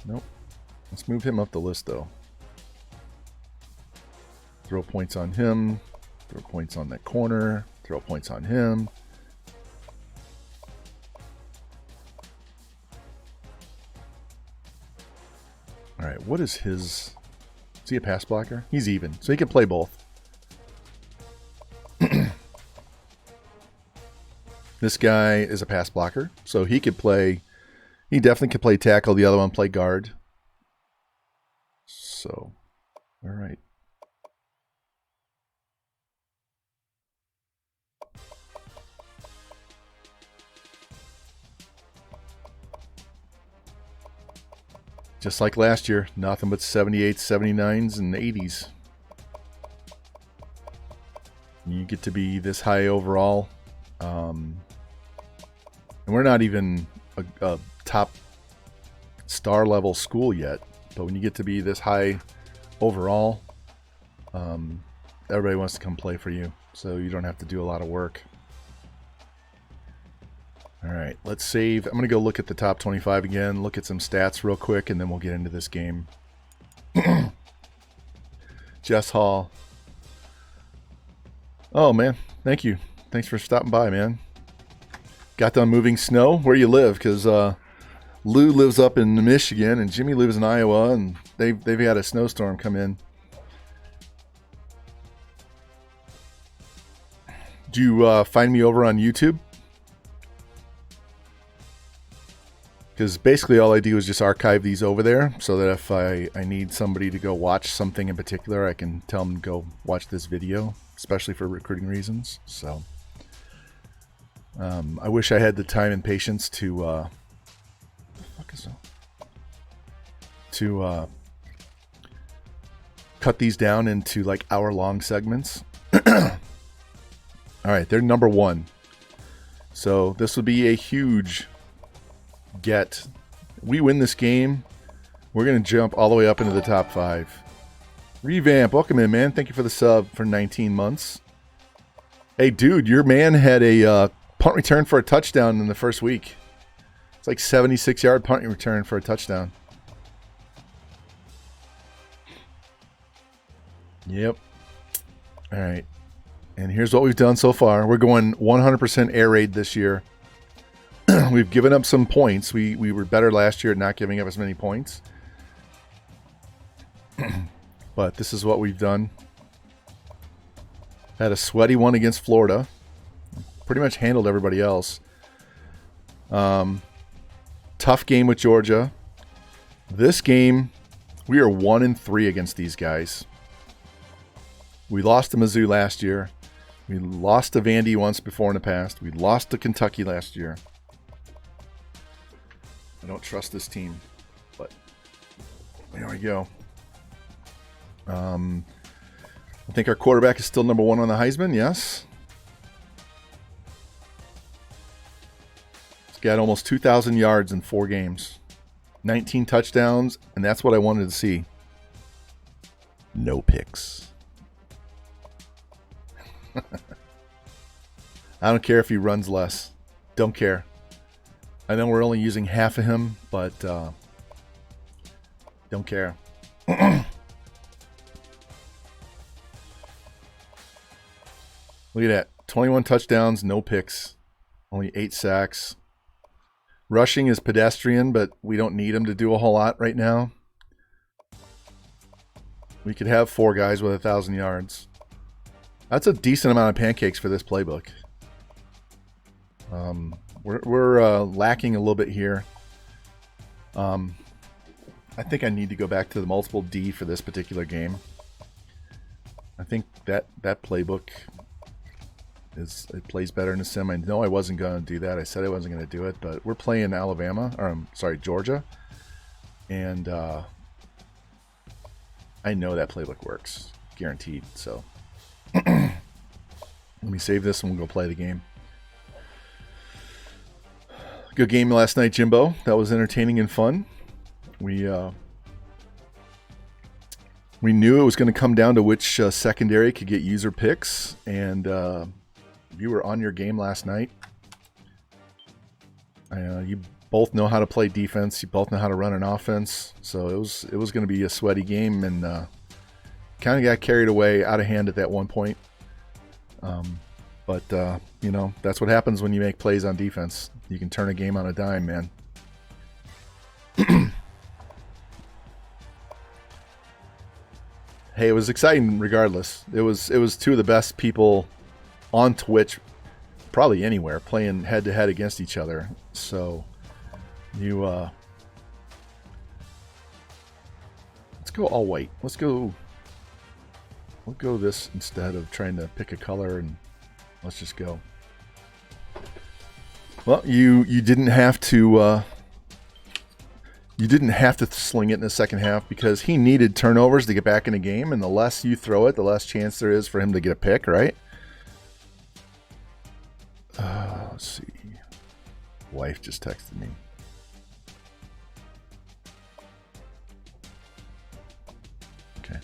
Nope. Let's move him up the list, though. Throw points on him. Throw points on that corner. Throw points on him. All right, what is his... Is he a pass blocker? He's even, so he can play both. This guy is a pass blocker, so he could play... He definitely could play tackle. The other one play guard. So, all right. Just like last year, nothing but 78s, 79s, and 80s. You get to be this high overall. And we're not even a top star level school yet. But when you get to be this high overall, everybody wants to come play for you. So you don't have to do a lot of work. All right, let's save. I'm going to go look at the top 25 again, look at some stats real quick, and then we'll get into this game. Jess Hall. Oh, man. Thank you. Thanks for stopping by, man. Got done moving snow. Where you live? Because Lou lives up in Michigan, and Jimmy lives in Iowa, and they've had a snowstorm come in. Do you find me over on YouTube? Because basically all I do is just archive these over there so that if I need somebody to go watch something in particular, I can tell them to go watch this video, especially for recruiting reasons. So I wish I had the time and patience to cut these down into like hour-long segments. All right, they're number 1. So this would be a huge get. We win this game, we're going to jump all the way up into the top 5. Revamp, welcome in, man. Thank you for the sub for 19 months. Hey, dude, your man had a punt return for a touchdown in the first week. It's like 76-yard punt return for a touchdown. Yep. All right. And here's what we've done so far. We're going 100% air raid this year. We've given up some points. We were better last year at not giving up as many points. But this is what we've done. Had a sweaty one against Florida. Pretty much handled everybody else. Tough game with Georgia. This game, we are 1-3 against these guys. We lost to Mizzou last year. We lost to Vandy once before in the past. We lost to Kentucky last year. I don't trust this team, but there we go. I think our quarterback is still number 1 on the Heisman. Yes. He's got almost 2,000 yards in 4 games, 19 touchdowns, and that's what I wanted to see. No picks. I don't care if he runs less. Don't care. I know we're only using half of him, but don't care. Look at that. 21 touchdowns, no picks. Only 8 sacks. Rushing is pedestrian, but we don't need him to do a whole lot right now. We could have 4 guys with 1,000 yards. That's a decent amount of pancakes for this playbook. We're lacking a little bit here. I think I need to go back to the multiple D for this particular game. I think that playbook It plays better in the sim. I know I wasn't going to do that. I said I wasn't going to do it, but we're playing Alabama, or I'm sorry, Georgia, and I know that playbook works, guaranteed. So let me save this and we'll go play the game. Good game last night, Jimbo. That was entertaining and fun. We knew it was going to come down to which secondary could get user picks, and you were on your game last night. You both know how to play defense. You both know how to run an offense. So it was going to be a sweaty game, and kind of got carried away, out of hand at that one point. But you know, that's what happens when you make plays on defense. You can turn a game on a dime, man. Hey, it was exciting regardless. It was two of the best people on Twitch, probably anywhere, playing head to head against each other. So you let's go all white. We'll go this instead of trying to pick a color, and let's just go. Well, you didn't have to sling it in the second half because he needed turnovers to get back in the game, and the less you throw it, the less chance there is for him to get a pick, right? Let's see. Wife just texted me. Okay.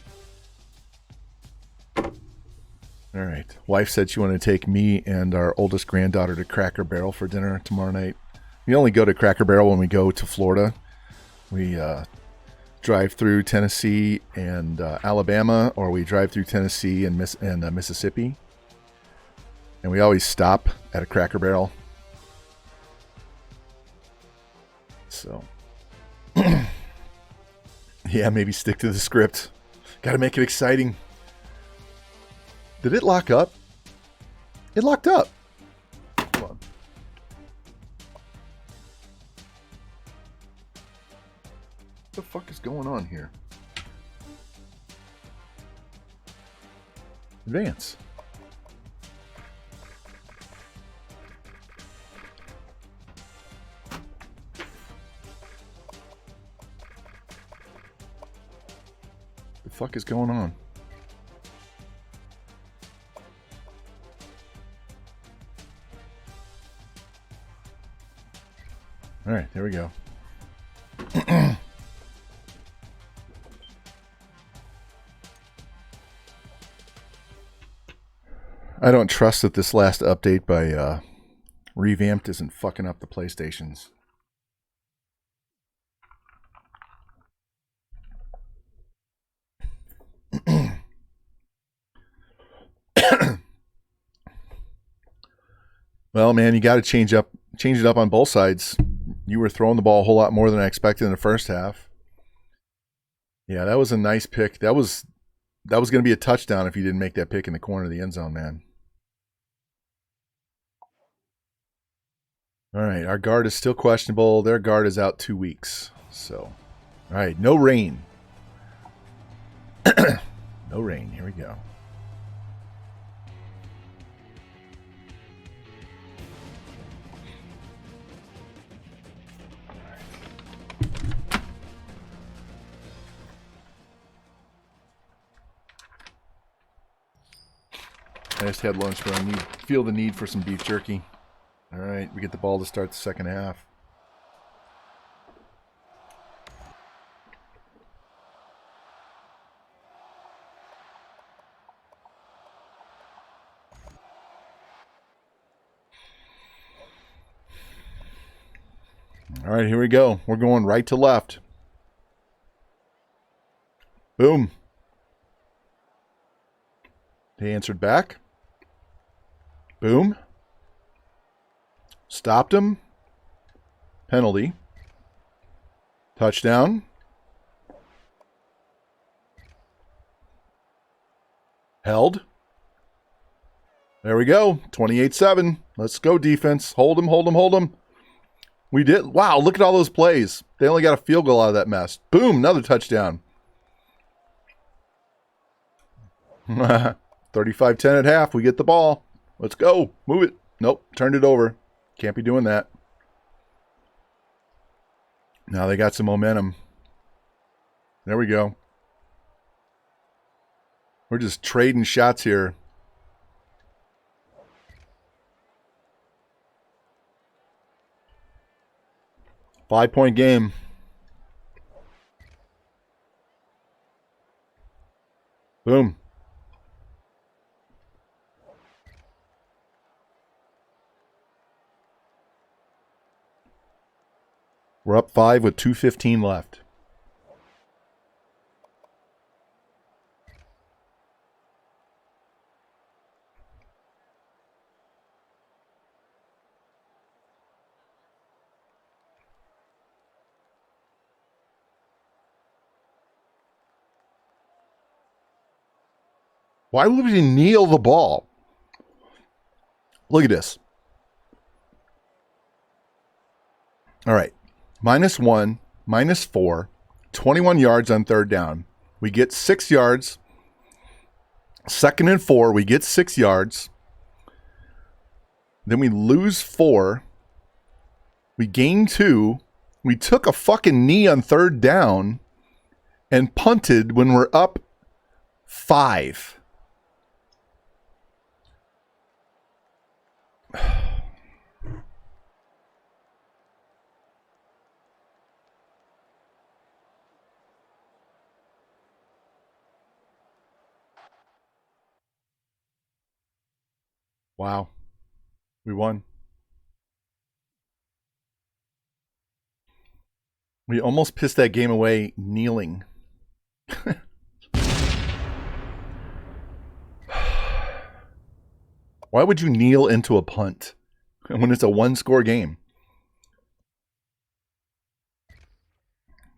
All right. Wife said she wanted to take me and our oldest granddaughter to Cracker Barrel for dinner tomorrow night. We only go to Cracker Barrel when we go to Florida. We drive through Tennessee and Alabama, or we drive through Tennessee and Mississippi. And we always stop at a Cracker Barrel. So, yeah, maybe stick to the script. Got to make it exciting. Did it lock up? It locked up. Hold on. What the fuck is going on here? Advance. The fuck is going on? All right, there we go. I don't trust that this last update by Revamped isn't fucking up the PlayStations. Well, man, you got to change it up on both sides. You were throwing the ball a whole lot more than I expected in the first half. Yeah, that was a nice pick. That was going to be a touchdown if you didn't make that pick in the corner of the end zone, man. All right, our guard is still questionable. Their guard is out 2 weeks. So, all right, no rain. No rain. Here we go. I just had lunch, but I feel the need for some beef jerky. All right, we get the ball to start the second half. All right, here we go. We're going right to left. Boom. They answered back. Boom. Stopped him. Penalty. Touchdown. Held. There we go. 28-7. Let's go, defense. Hold him, hold him, hold him. We did. Wow, look at all those plays. They only got a field goal out of that mess. Boom, another touchdown. 35-10 at half. We get the ball. Let's go. Move it. Nope. Turned it over. Can't be doing that. Now they got some momentum. There we go. We're just trading shots here. Five-point game. Boom. We're up 5 with 2:15 left. Why would he kneel the ball? Look at this. All right. -1, -4, 21 yards on third down. We get 6 yards. 2nd and 4, we get 6 yards. Then we lose 4. We gain 2. We took a fucking knee on third down and punted when we're up 5. Wow. We won. We almost pissed that game away kneeling. Why would you kneel into a punt when it's a one-score game?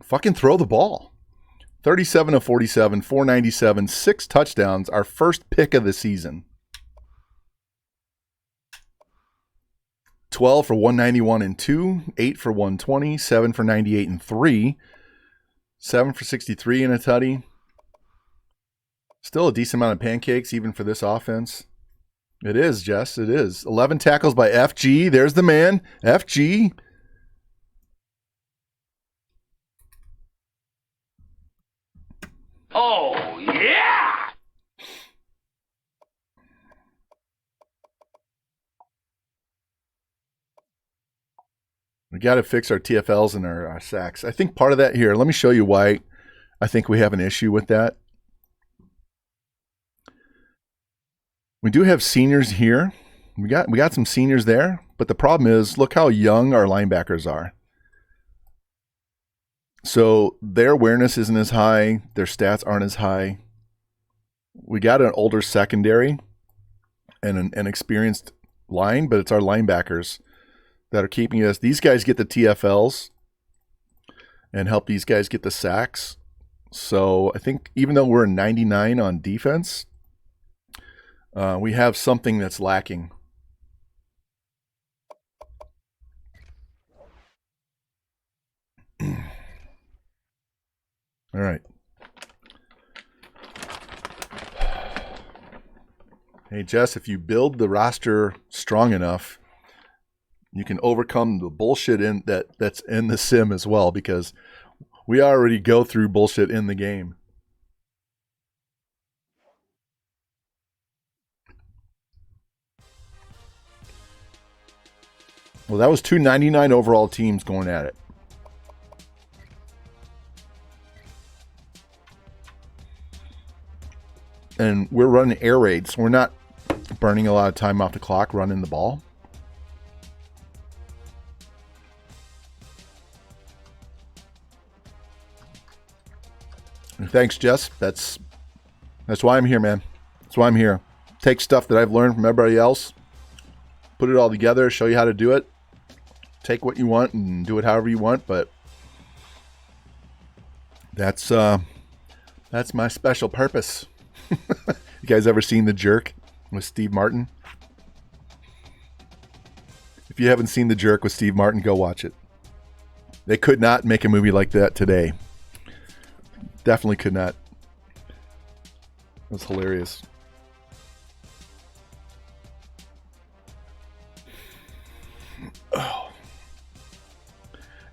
Fucking throw the ball. 37 of 47, 497, 6 touchdowns, our first pick of the season. 12 for 191 and 2, 8 for 120, 7 for 98 and 3, 7 for 63 and a tutty. Still a decent amount of pancakes even for this offense. It is, Jess, it is. 11 tackles by FG. There's the man, FG. Oh, yeah! We got to fix our TFLs and our sacks. I think part of that here, let me show you why I think we have an issue with that. We do have seniors here. We got some seniors there, but the problem is, look how young our linebackers are. So their awareness isn't as high. Their stats aren't as high. We got an older secondary and an experienced line, but it's our linebackers that are keeping us. These guys get the TFLs and help these guys get the sacks. So I think even though we're a 99 on defense, we have something that's lacking. All right. Hey, Jess, if you build the roster strong enough, you can overcome the bullshit that's in the sim as well, because we already go through bullshit in the game. Well, that was 299 overall teams going at it. And we're running air raids. We're not burning a lot of time off the clock running the ball. And thanks, Jess. That's why I'm here, man. That's why I'm here. Take stuff that I've learned from everybody else, put it all together, show you how to do it. Take what you want and do it however you want, but that's my special purpose. You guys ever seen The Jerk with Steve Martin? If you haven't seen The Jerk with Steve Martin, go watch it. They could not make a movie like that today. Definitely could not. It was hilarious.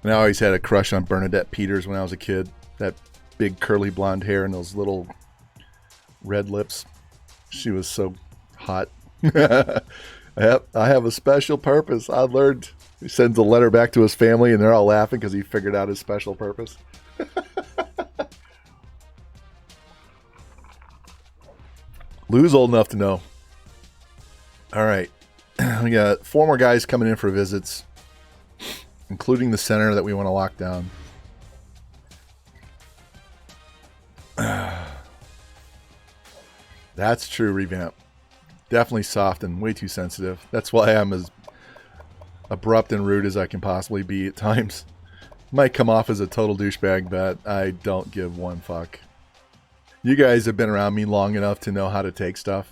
And I always had a crush on Bernadette Peters when I was a kid. That big curly blonde hair and those little red lips. She was so hot. I have a special purpose. I learned. He sends a letter back to his family and they're all laughing because he figured out his special purpose. Lou's old enough to know. All right. We got 4 more guys coming in for visits, including the center that we want to lock down. That's true, revamp. Definitely soft and way too sensitive. That's why I'm as abrupt and rude as I can possibly be at times. Might come off as a total douchebag, but I don't give one fuck. You guys have been around me long enough to know how to take stuff.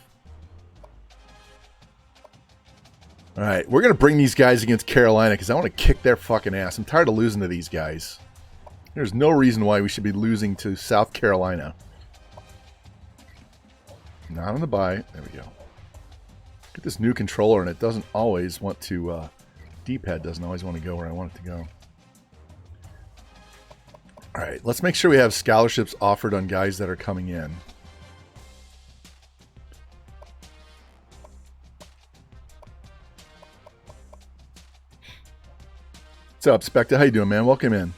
All right, we're going to bring these guys against Carolina because I want to kick their fucking ass. I'm tired of losing to these guys. There's no reason why we should be losing to South Carolina. Not on the bye. There we go. Get this new controller, and it doesn't always want to... D-pad doesn't always want to go where I want it to go. All right, let's make sure we have scholarships offered on guys that are coming in. What's up, Specta? How you doing, man? Welcome in.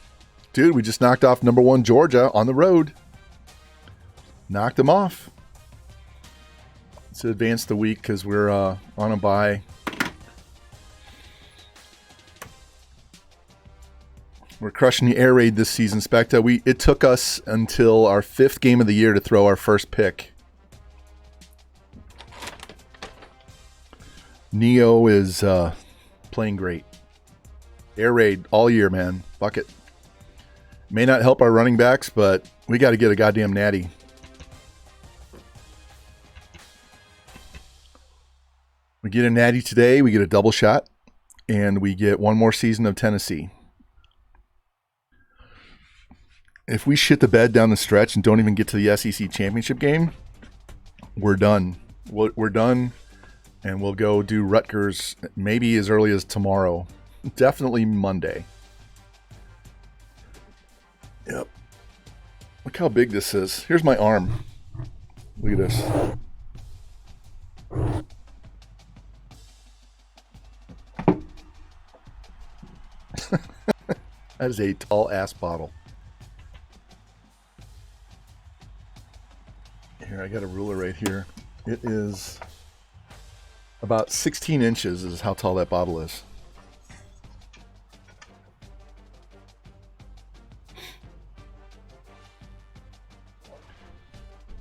Dude, we just knocked off #1 Georgia on the road. Knocked them off. Let's advance the week because we're on a bye. We're crushing the air raid this season, Specta. It took us until our 5th game of the year to throw our first pick. Neo is playing great. Air raid all year, man. Fuck it. May not help our running backs, but we got to get a goddamn Natty. We get a Natty today, we get a double shot, and we get 1 more season of Tennessee. If we shit the bed down the stretch and don't even get to the SEC championship game, we're done. We're done, and we'll go do Rutgers maybe as early as tomorrow. Definitely Monday. Yep. Look how big this is. Here's my arm. Look at this. That is a tall ass bottle. Here, I got a ruler right here. It is about 16 inches is how tall that bottle is.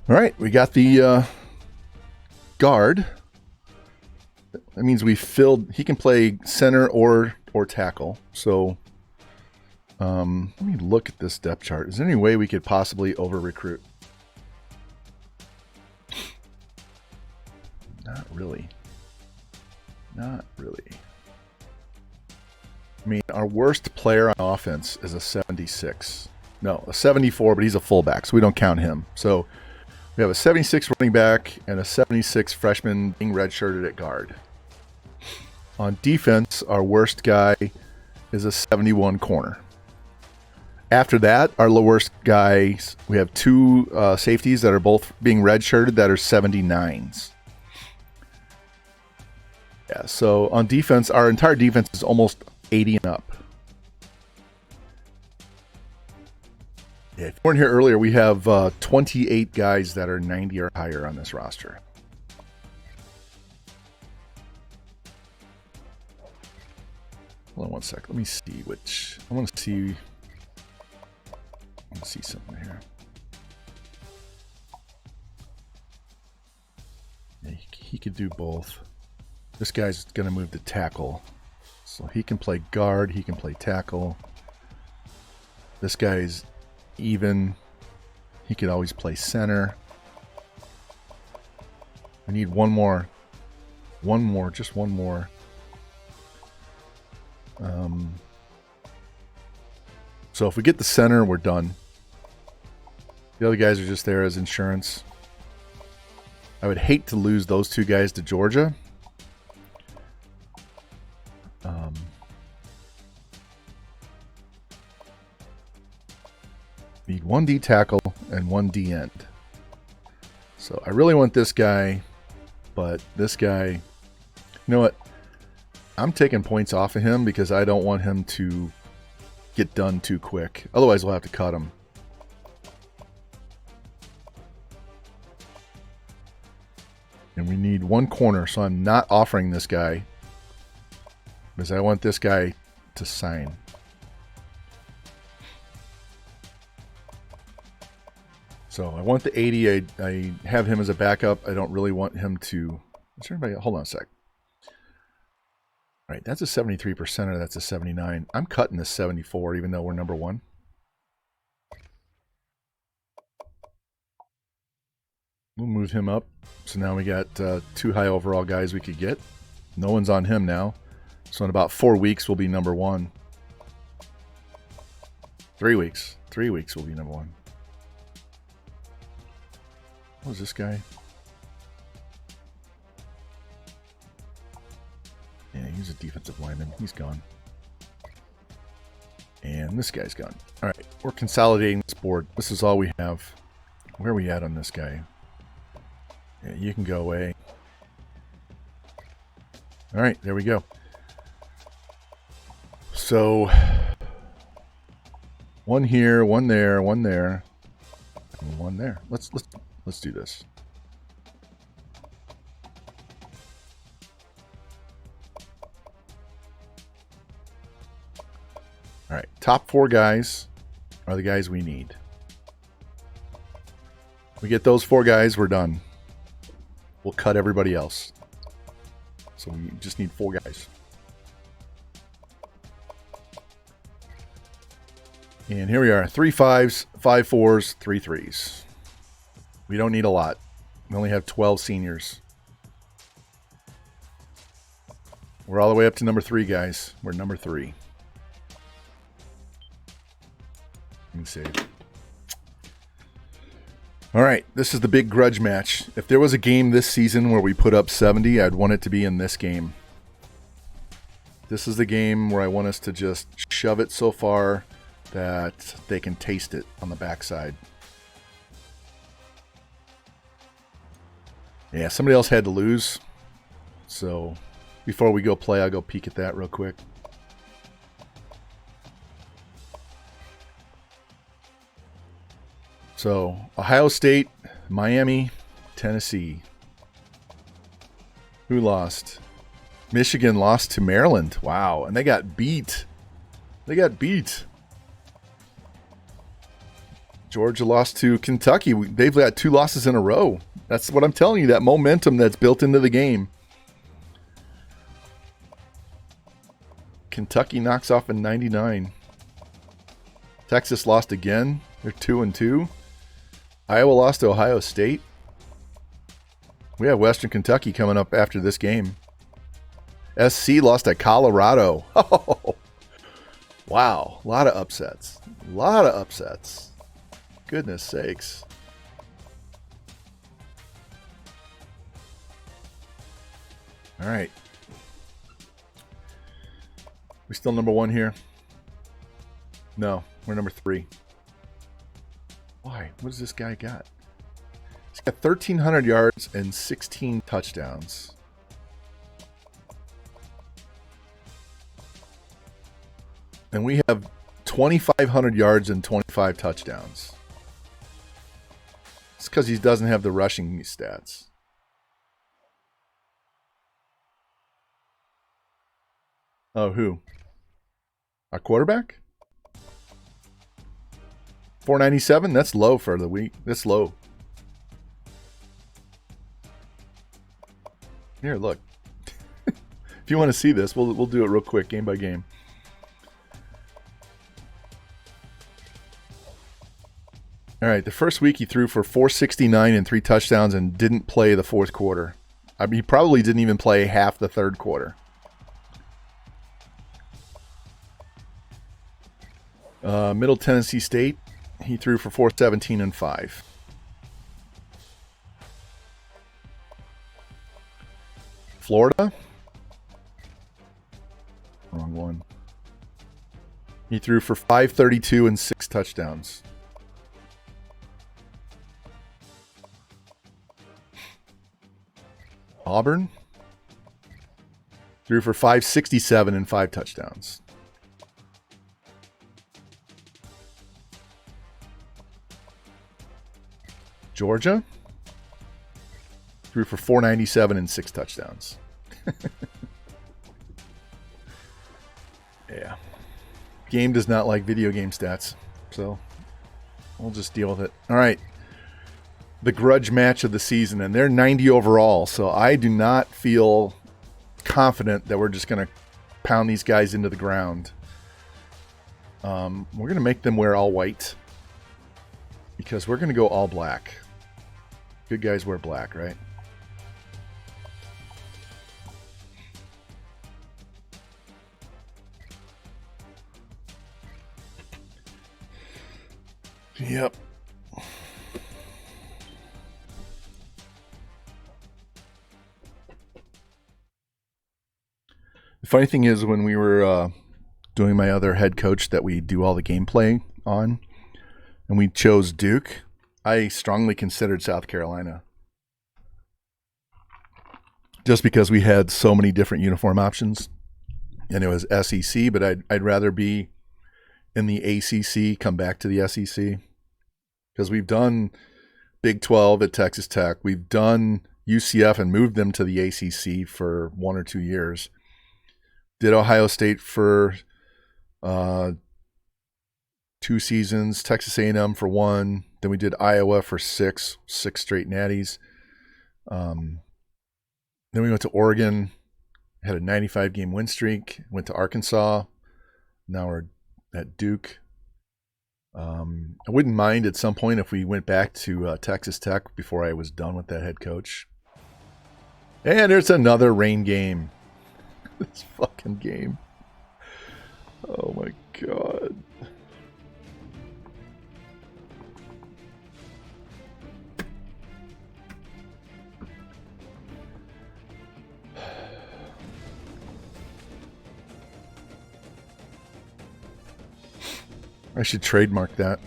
All right, we got the guard. That means we filled. He can play center or tackle. So let me look at this depth chart. Is there any way we could possibly over-recruit? Not really. Not really. I mean, our worst player on offense is a 76. No, a 74, but he's a fullback, so we don't count him. So we have a 76 running back and a 76 freshman being redshirted at guard. On defense, our worst guy is a 71 corner. After that, our worst guys, we have 2 safeties that are both being redshirted that are 79s. Yeah, so on defense, our entire defense is almost 80 and up. Yeah, if you weren't here earlier, we have 28 guys that are 90 or higher on this roster. Hold on one sec. Let me see which. I want to see something here. Yeah, he could do both. This guy's going to move to tackle. So he can play guard. He can play tackle. This guy's even. He could always play center. We need one more. Just one more. So if we get the center, we're done. The other guys are just there as insurance. I would hate to lose those 2 guys to Georgia. Need 1 D tackle and 1 D end. So I really want this guy, but this guy, you know what? I'm taking points off of him because I don't want him to get done too quick. Otherwise, we'll have to cut him. And we need 1 corner, so I'm not offering this guy because I want this guy to sign. So I want the 80. I have him as a backup. I don't really want him to... Is there anybody... Hold on a sec. All right, that's a 73%er. That's a 79. I'm cutting this 74 even though we're number 1. We'll move him up. So now we got 2 high overall guys we could get. No one's on him now. So in about 4 weeks, we'll be number 1. 3 weeks. 3 weeks, we'll be number 1. What was this guy? Yeah, he's a defensive lineman. He's gone. And this guy's gone. All right, we're consolidating this board. This is all we have. Where are we at on this guy? Yeah, you can go away. All right, there we go. So 1 here, 1 there, 1 there, and 1 there. Let's do this. All right, top 4 guys are the guys we need. We get those 4 guys, we're done. We'll cut everybody else. So we just need 4 guys. And here we are, 3 5s, 5 4s, 3 3s. We don't need a lot. We only have 12 seniors. We're all the way up to number 3, guys. We're number 3. Let me save. All right, this is the big grudge match. If there was a game this season where we put up 70, I'd want it to be in this game. This is the game where I want us to just shove it so far that they can taste it on the backside. Yeah, somebody else had to lose. So before we go play, I'll go peek at that real quick. So Ohio State, Miami, Tennessee. Who lost? Michigan lost to Maryland. Wow, and they got beat. They got beat. Georgia lost to Kentucky. They've got 2 losses in a row. That's what I'm telling you, that momentum that's built into the game. Kentucky knocks off a 99. Texas lost again. They're 2-2. Iowa lost to Ohio State. We have Western Kentucky coming up after this game. SC lost to Colorado. Oh, wow. A lot of upsets. A lot of upsets. Goodness sakes. All right. We still number 1 here? No, we're number 3. Why? What does this guy got? He's got 1,300 yards and 16 touchdowns. And we have 2,500 yards and 25 touchdowns. It's because he doesn't have the rushing stats. Oh, who? Our quarterback? 497? That's low for the week. That's low. Here, look. If you want to see this, we'll do it real quick, game by game. All right, the first week he threw for 469 and 3 touchdowns and didn't play the 4th quarter. I mean, he probably didn't even play half the 3rd quarter. Middle Tennessee State, he threw for 417 and 5. Florida, wrong one. He threw for 532 and 6 touchdowns. Auburn threw for 567 and 5 touchdowns. Georgia threw for 497 and 6 touchdowns. Yeah. Game does not like video game stats, so we'll just deal with it. All right. The grudge match of the season, and they're 90 overall, so I do not feel confident that we're just going to pound these guys into the ground. We're going to make them wear all white because we're going to go all black. Good guys wear black, right? Yep. The funny thing is, when we were doing my other head coach that we do all the gameplay on, and we chose Duke, I strongly considered South Carolina. Just because we had so many different uniform options, and it was SEC, but I'd rather be in the ACC, come back to the SEC, because we've done Big 12 at Texas Tech. We've done UCF and moved them to the ACC for 1 or 2 years. Did Ohio State for 2 seasons, Texas A&M for 1. Then we did Iowa for 6 straight natties. Then we went to Oregon, had a 95-game win streak. Went to Arkansas. Now we're at Duke. I wouldn't mind at some point if we went back to Texas Tech before I was done with that head coach. And there's another rain game. This fucking game. Oh my god. I should trademark that.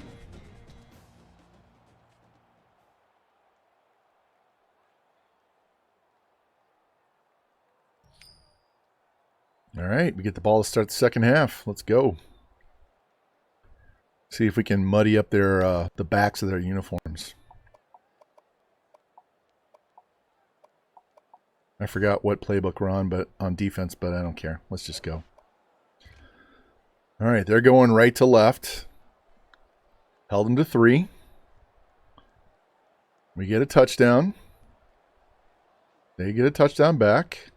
All right, we get the ball to start the second half. Let's go. See if we can muddy up their the backs of their uniforms. I forgot what playbook we're on defense, but I don't care. Let's just go. All right, they're going right to left. Held them to 3. We get a touchdown. They get a touchdown back.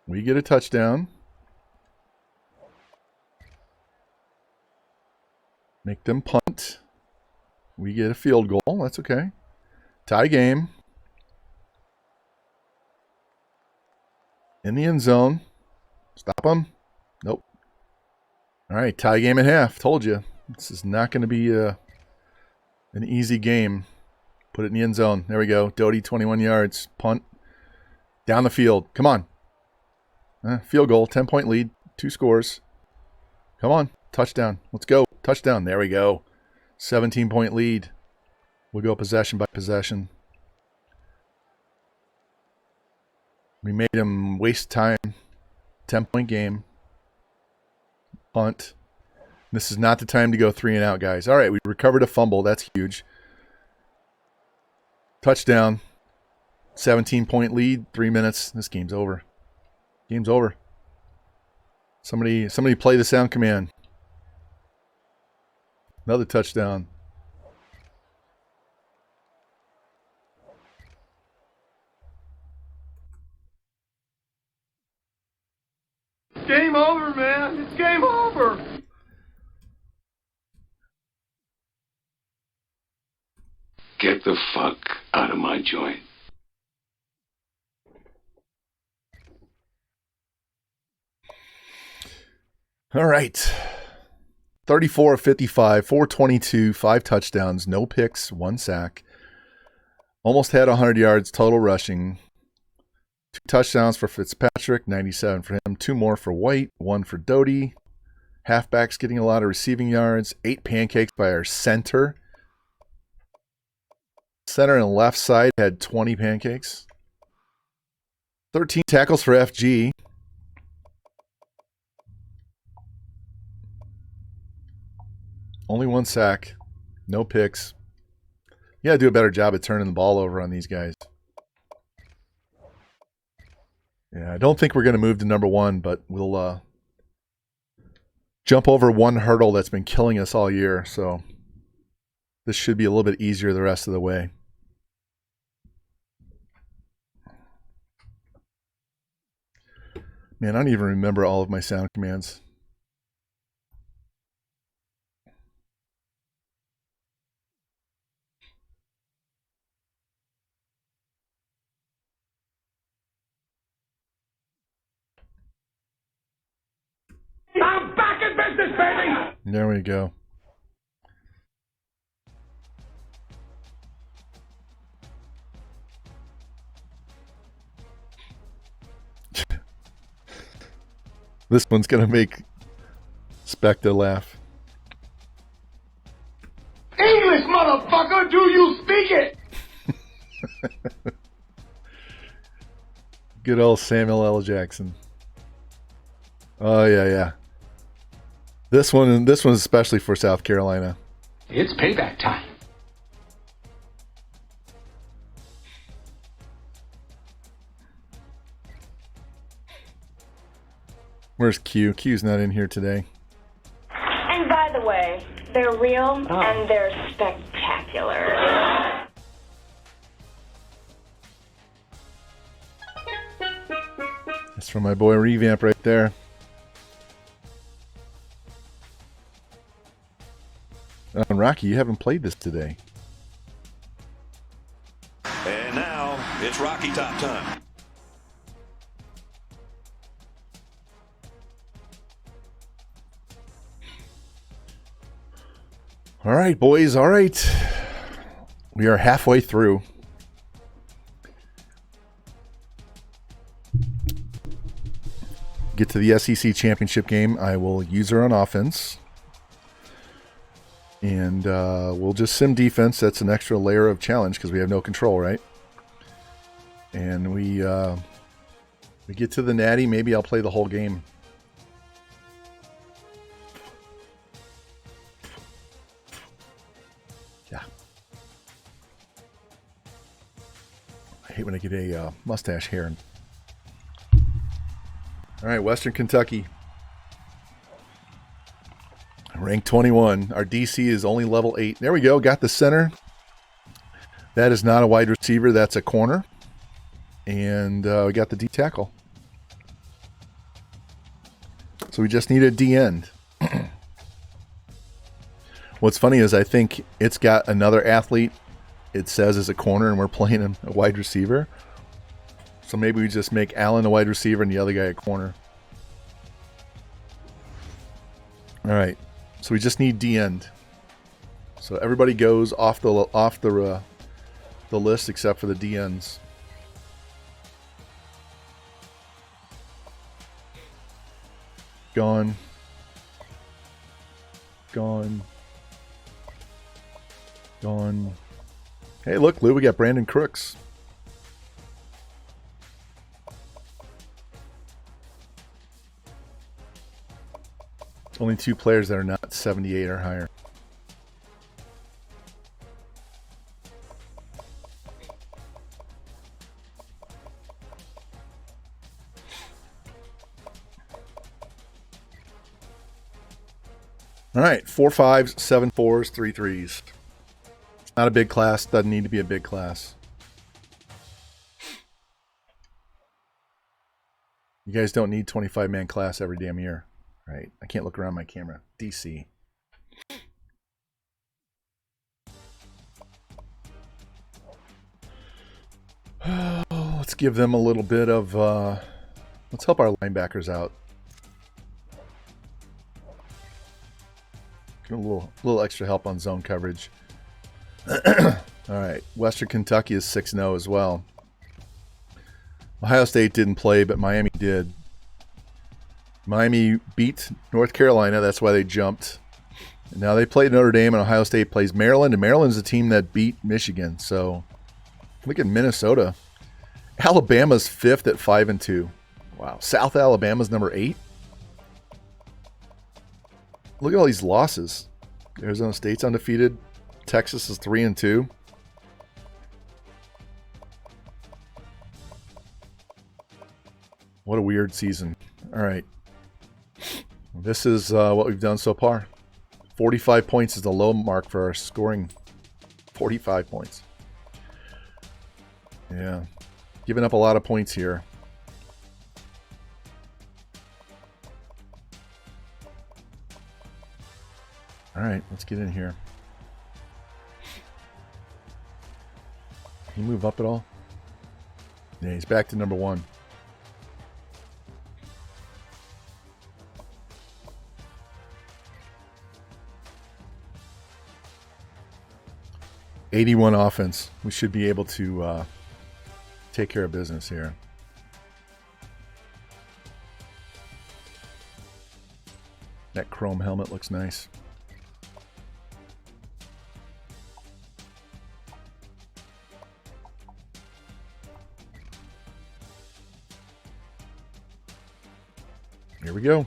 We get a touchdown. Make them punt. We get a field goal. That's okay. Tie game. In the end zone. Stop them. Nope. All right, tie game at half. Told you. This is not going to be an easy game. Put it in the end zone. There we go. Doty, 21 yards. Punt. Down the field. Come on. Field goal. 10-point lead. 2 scores. Come on. Touchdown. Let's go. Touchdown. There we go. 17-point lead. We'll go possession by possession. We made him waste time. 10-point game. Punt. This is not the time to go 3 and out, guys. All right, we recovered a fumble. That's huge. Touchdown. 17-point lead. 3 minutes. This game's over. Game's over. Somebody play the sound command. Another touchdown. Game over, man. It's game over. Get the fuck out of my joint. All right. 34 of 55, 422, 5 touchdowns, no picks, 1 sack. Almost had 100 yards total rushing. 2 touchdowns for Fitzpatrick, 97 for him. 2 more for White, 1 for Doty. Halfbacks getting a lot of receiving yards. 8 pancakes by our center. Center and left side had 20 pancakes. 13 tackles for FG. Only 1 sack. No picks. You gotta do a better job at turning the ball over on these guys. Yeah, I don't think we're going to move to number 1, but we'll jump over one hurdle that's been killing us all year. So this should be a little bit easier the rest of the way. Man, I don't even remember all of my sound commands. I'm back in business, baby! There we go. This one's going to make Specta laugh. English, motherfucker! Do you speak it? Good old Samuel L. Jackson. Oh, yeah. This one is especially for South Carolina. It's payback time. Where's Q? Q's not in here today. And by the way, they're real and they're spectacular. That's from my boy Revamp right there. Rocky, you haven't played this today. And now it's Rocky Top time. All right, boys. All right. We are halfway through. Get to the SEC championship game. I will use her on offense. And we'll just sim defense. That's an extra layer of challenge because we have no control, right? And we get to the Natty. Maybe I'll play the whole game. Yeah. I hate when I get a mustache hair. All right, Western Kentucky. Rank 21. Our DC is only level 8. There we go. Got the center. That is not a wide receiver. That's a corner. And we got the D tackle. So we just need a D end. What's funny is I think it's got another athlete. It says as a corner and we're playing a wide receiver. So maybe we just make Allen a wide receiver and the other guy a corner. All right. So we just need D end. So everybody goes off the list except for the D ends. Gone. Gone. Gone. Hey, look, Lou, we got Brandon Crooks. Only 2 players that are not 78 or higher. All right, 4 5s, 7 4s, 3 3s. Not a big class. Doesn't need to be a big class. You guys don't need 25-man class every damn year. Right, I can't look around my camera. DC. Let's give them a little bit of... let's help our linebackers out. Get a little extra help on zone coverage. All right, Western Kentucky is 6-0 as well. Ohio State didn't play, but Miami did. Miami beat North Carolina. That's why they jumped. And now they played Notre Dame, and Ohio State plays Maryland. And Maryland's a team that beat Michigan. So look at Minnesota. Alabama's 5th at 5-2. Wow. South Alabama's number 8. Look at all these losses. Arizona State's undefeated. Texas is 3-2. What a weird season. All right. This is what we've done so far. 45 points is the low mark for our scoring. 45 points. Yeah. Giving up a lot of points here. All right, let's get in here. Can you move up at all? Yeah, he's back to number 1. '81 offense. We should be able to take care of business here. That chrome helmet looks nice. Here we go.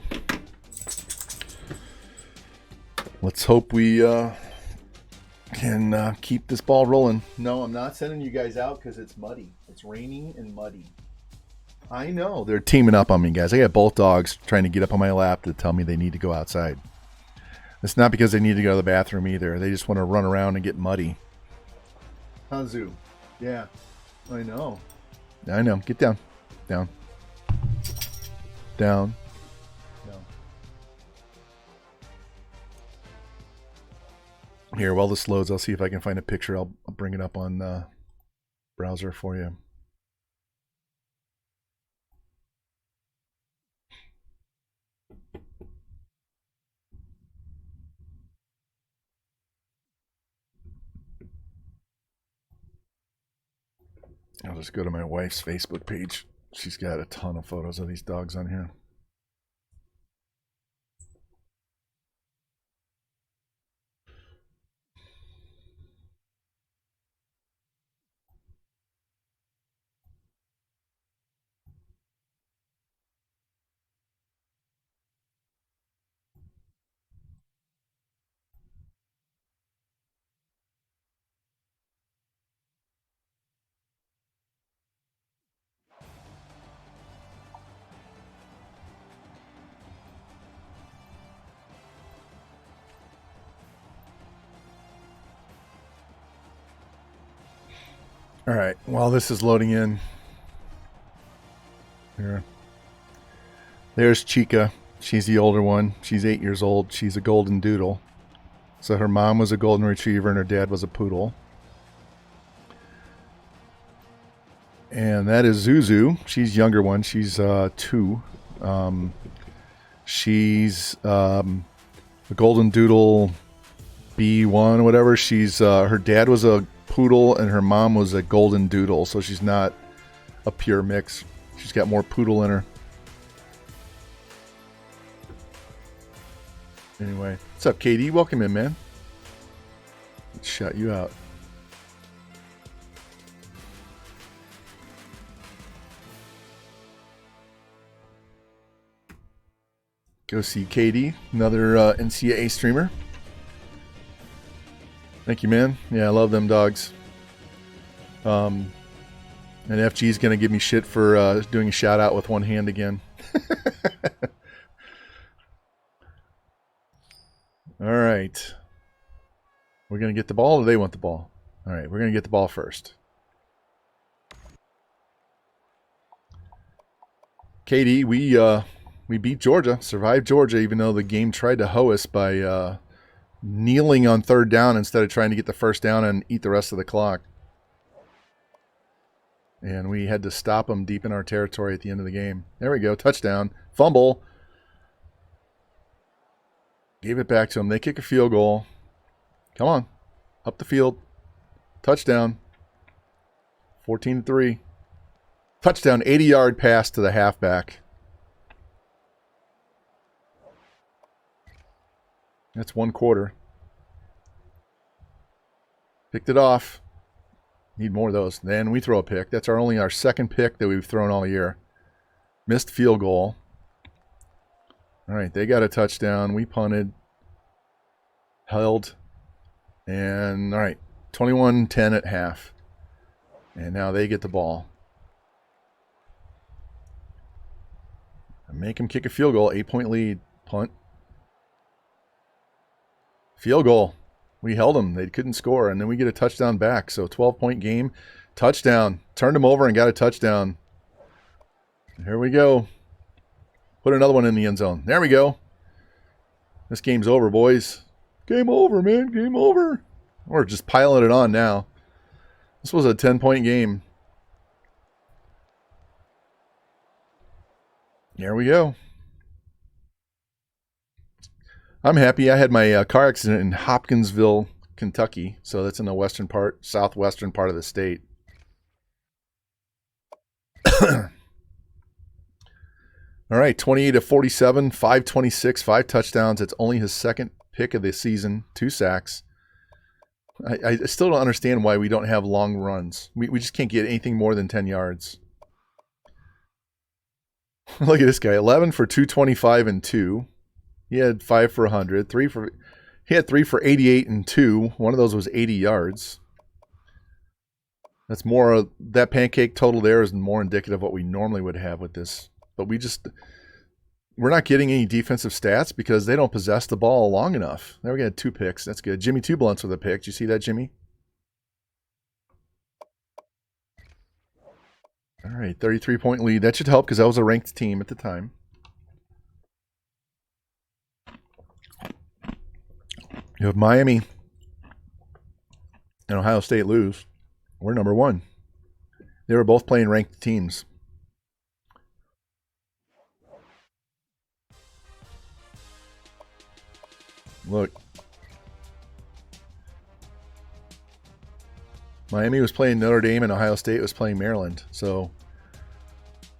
Let's hope we can keep this ball rolling. No, I'm not sending you guys out because it's muddy. It's raining and muddy. I know. They're teaming up on me, guys. I got both dogs trying to get up on my lap to tell me they need to go outside. It's not because they need to go to the bathroom either. They just want to run around and get muddy. Hanzu. Yeah. I know. I know. Get down. Down. Down. Here, while this loads, I'll see if I can find a picture. I'll bring it up on browser for you. I'll just go to my wife's Facebook page. She's got a ton of photos of these dogs on here. All right, while this is loading in, here, there's Chica. She's the older one. She's 8 years old. She's a golden doodle. So her mom was a golden retriever and her dad was a poodle. And that is Zuzu. She's younger one. She's 2. She's a golden doodle B1 or whatever. She's her dad was a poodle and her mom was a golden doodle, so she's not a pure mix. She's got more poodle in her. Anyway, what's up, Katie? Welcome in, man. Let's shout you out. Go see Katie, another NCAA streamer. Thank you, man. Yeah, I love them dogs. And FG's going to give me shit for doing a shout out with one hand again. All right. We're going to get the ball or they want the ball? All right, we're going to get the ball first. Katie, we beat Georgia, survived Georgia, even though the game tried to hoe us by kneeling on third down instead of trying to get the first down and eat the rest of the clock. And we had to stop them deep in our territory at the end of the game. There we go, touchdown, fumble. Gave it back to them. They kick a field goal. Come on, up the field. Touchdown. 14-3. Touchdown, 80-yard pass to the halfback. That's one quarter. Picked it off. Need more of those. Then we throw a pick. That's our second pick that we've thrown all year. Missed field goal. All right, they got a touchdown. We punted. Held. And, all right, 21-10 at half. And now they get the ball. Make them kick a field goal. 8-point lead. Punt. Field goal. We held them. They couldn't score. And then we get a touchdown back. So 12-point game. Touchdown. Turned them over and got a touchdown. Here we go. Put another one in the end zone. There we go. This game's over, boys. Game over, man. Game over. We're just piling it on now. This was a 10-point game. There we go. I'm happy. I had my car accident in Hopkinsville, Kentucky. So that's in the southwestern part of the state. All right, 28-47, 526, 5 touchdowns. It's only his second pick of the season, 2 sacks. I still don't understand why we don't have long runs. We just can't get anything more than 10 yards. Look at this guy, 11 for 225 and 2. He had 5 for 100, he had 3 for 88 and 2. One of those was 80 yards. That's more, that pancake total there is more indicative of what we normally would have with this. But we're not getting any defensive stats because they don't possess the ball long enough. There we got 2 picks. That's good. Jimmy Two Blunts with a pick. Did you see that, Jimmy? All right, 33-point lead. That should help because that was a ranked team at the time. You have Miami and Ohio State lose. We're number 1. They were both playing ranked teams. Look. Miami was playing Notre Dame and Ohio State was playing Maryland. So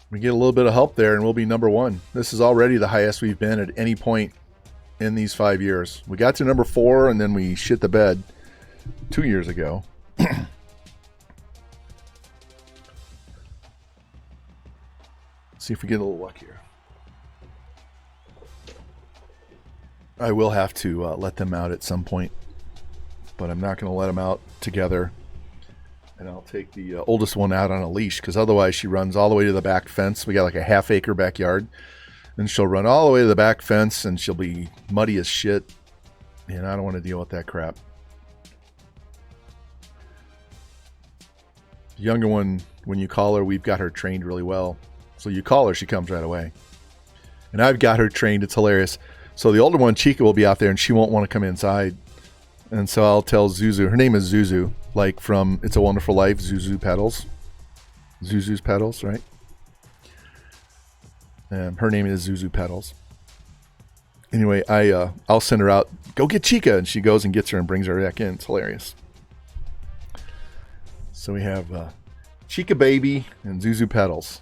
we get a little bit of help there and we'll be number 1. This is already the highest we've been at any point in these 5 years. We got to number 4 and then we shit the bed 2 years ago. See if we get a little luck here. I will have to let them out at some point, but I'm not going to let them out together. And I'll take the oldest one out on a leash because otherwise she runs all the way to the back fence. We got like a half-acre backyard. And she'll run all the way to the back fence and she'll be muddy as shit. And I don't want to deal with that crap. The younger one, when you call her, we've got her trained really well. So you call her, she comes right away. And I've got her trained. It's hilarious. So the older one, Chica, will be out there and she won't want to come inside. And so I'll tell Zuzu. Her name is Zuzu, like from It's a Wonderful Life, Zuzu Pedals. Zuzu's Pedals, right? Her name is Zuzu Pedals. Anyway, I'll send her out. Go get Chica. And she goes and gets her and brings her back in. It's hilarious. So we have Chica Baby and Zuzu Pedals.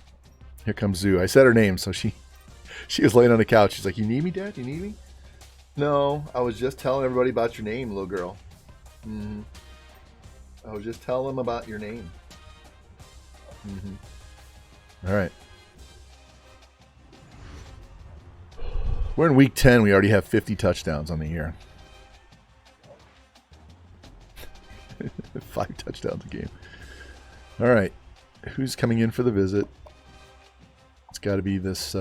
Here comes Zoo. I said her name, so she was laying on the couch. She's like, "You need me, Dad? You need me?" "No, I was just telling everybody about your name, little girl." Mm-hmm. "I was just telling them about your name." Mm-hmm. All right. We're in week 10. We already have 50 touchdowns on the year. 5 touchdowns a game. All right. Who's coming in for the visit? It's got to be this.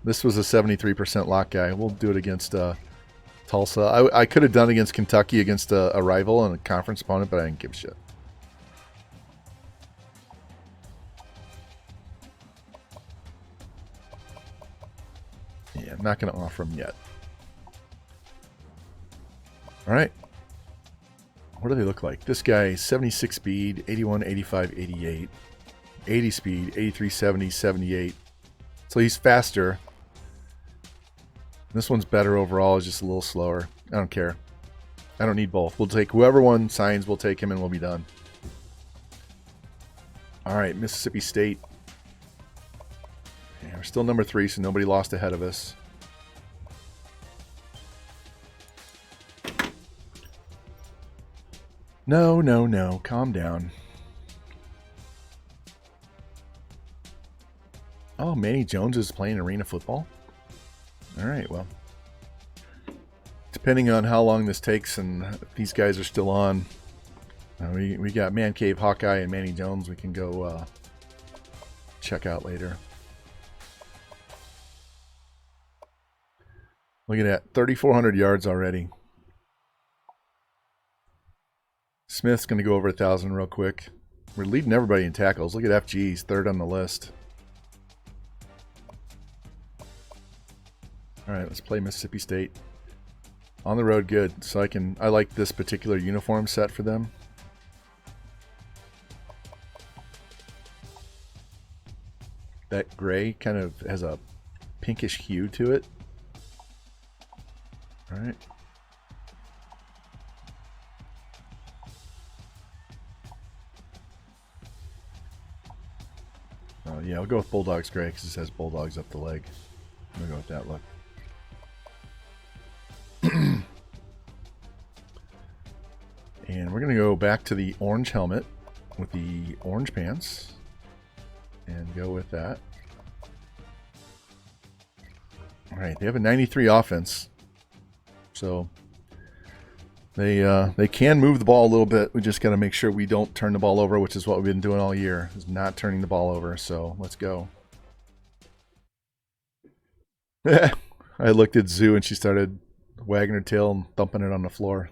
This was a 73% lock guy. We'll do it against Tulsa. I could have done it against Kentucky, against a rival and a conference opponent, but I didn't give a shit. Yeah, I'm not going to offer them yet. All right. What do they look like? This guy, 76 speed, 81, 85, 88. 80 speed, 83, 70, 78. So he's faster. This one's better overall. It's just a little slower. I don't care. I don't need both. We'll take whoever one signs, we'll take him and we'll be done. All right, Mississippi State. Yeah, we're still number 3, so nobody lost ahead of us. No. Calm down. Oh, Manny Jones is playing arena football? All right, well. Depending on how long this takes and if these guys are still on, we got Man Cave, Hawkeye, and Manny Jones we can go check out later. Look at that, 3,400 yards already. Smith's going to go over 1,000 real quick. We're leading everybody in tackles. Look at FG, he's third on the list. All right, let's play Mississippi State. On the road, good. So I like this particular uniform set for them. That gray kind of has a pinkish hue to it. All right. Oh yeah, I'll go with Bulldogs gray because it says Bulldogs up the leg. I'm gonna go with that look. And we're going to go back to the orange helmet with the orange pants and go with that. All right, they have a 93 offense. So they can move the ball a little bit. We just got to make sure we don't turn the ball over, which is what we've been doing all year, is not turning the ball over. So let's go. I looked at Zoo and she started wagging her tail and thumping it on the floor.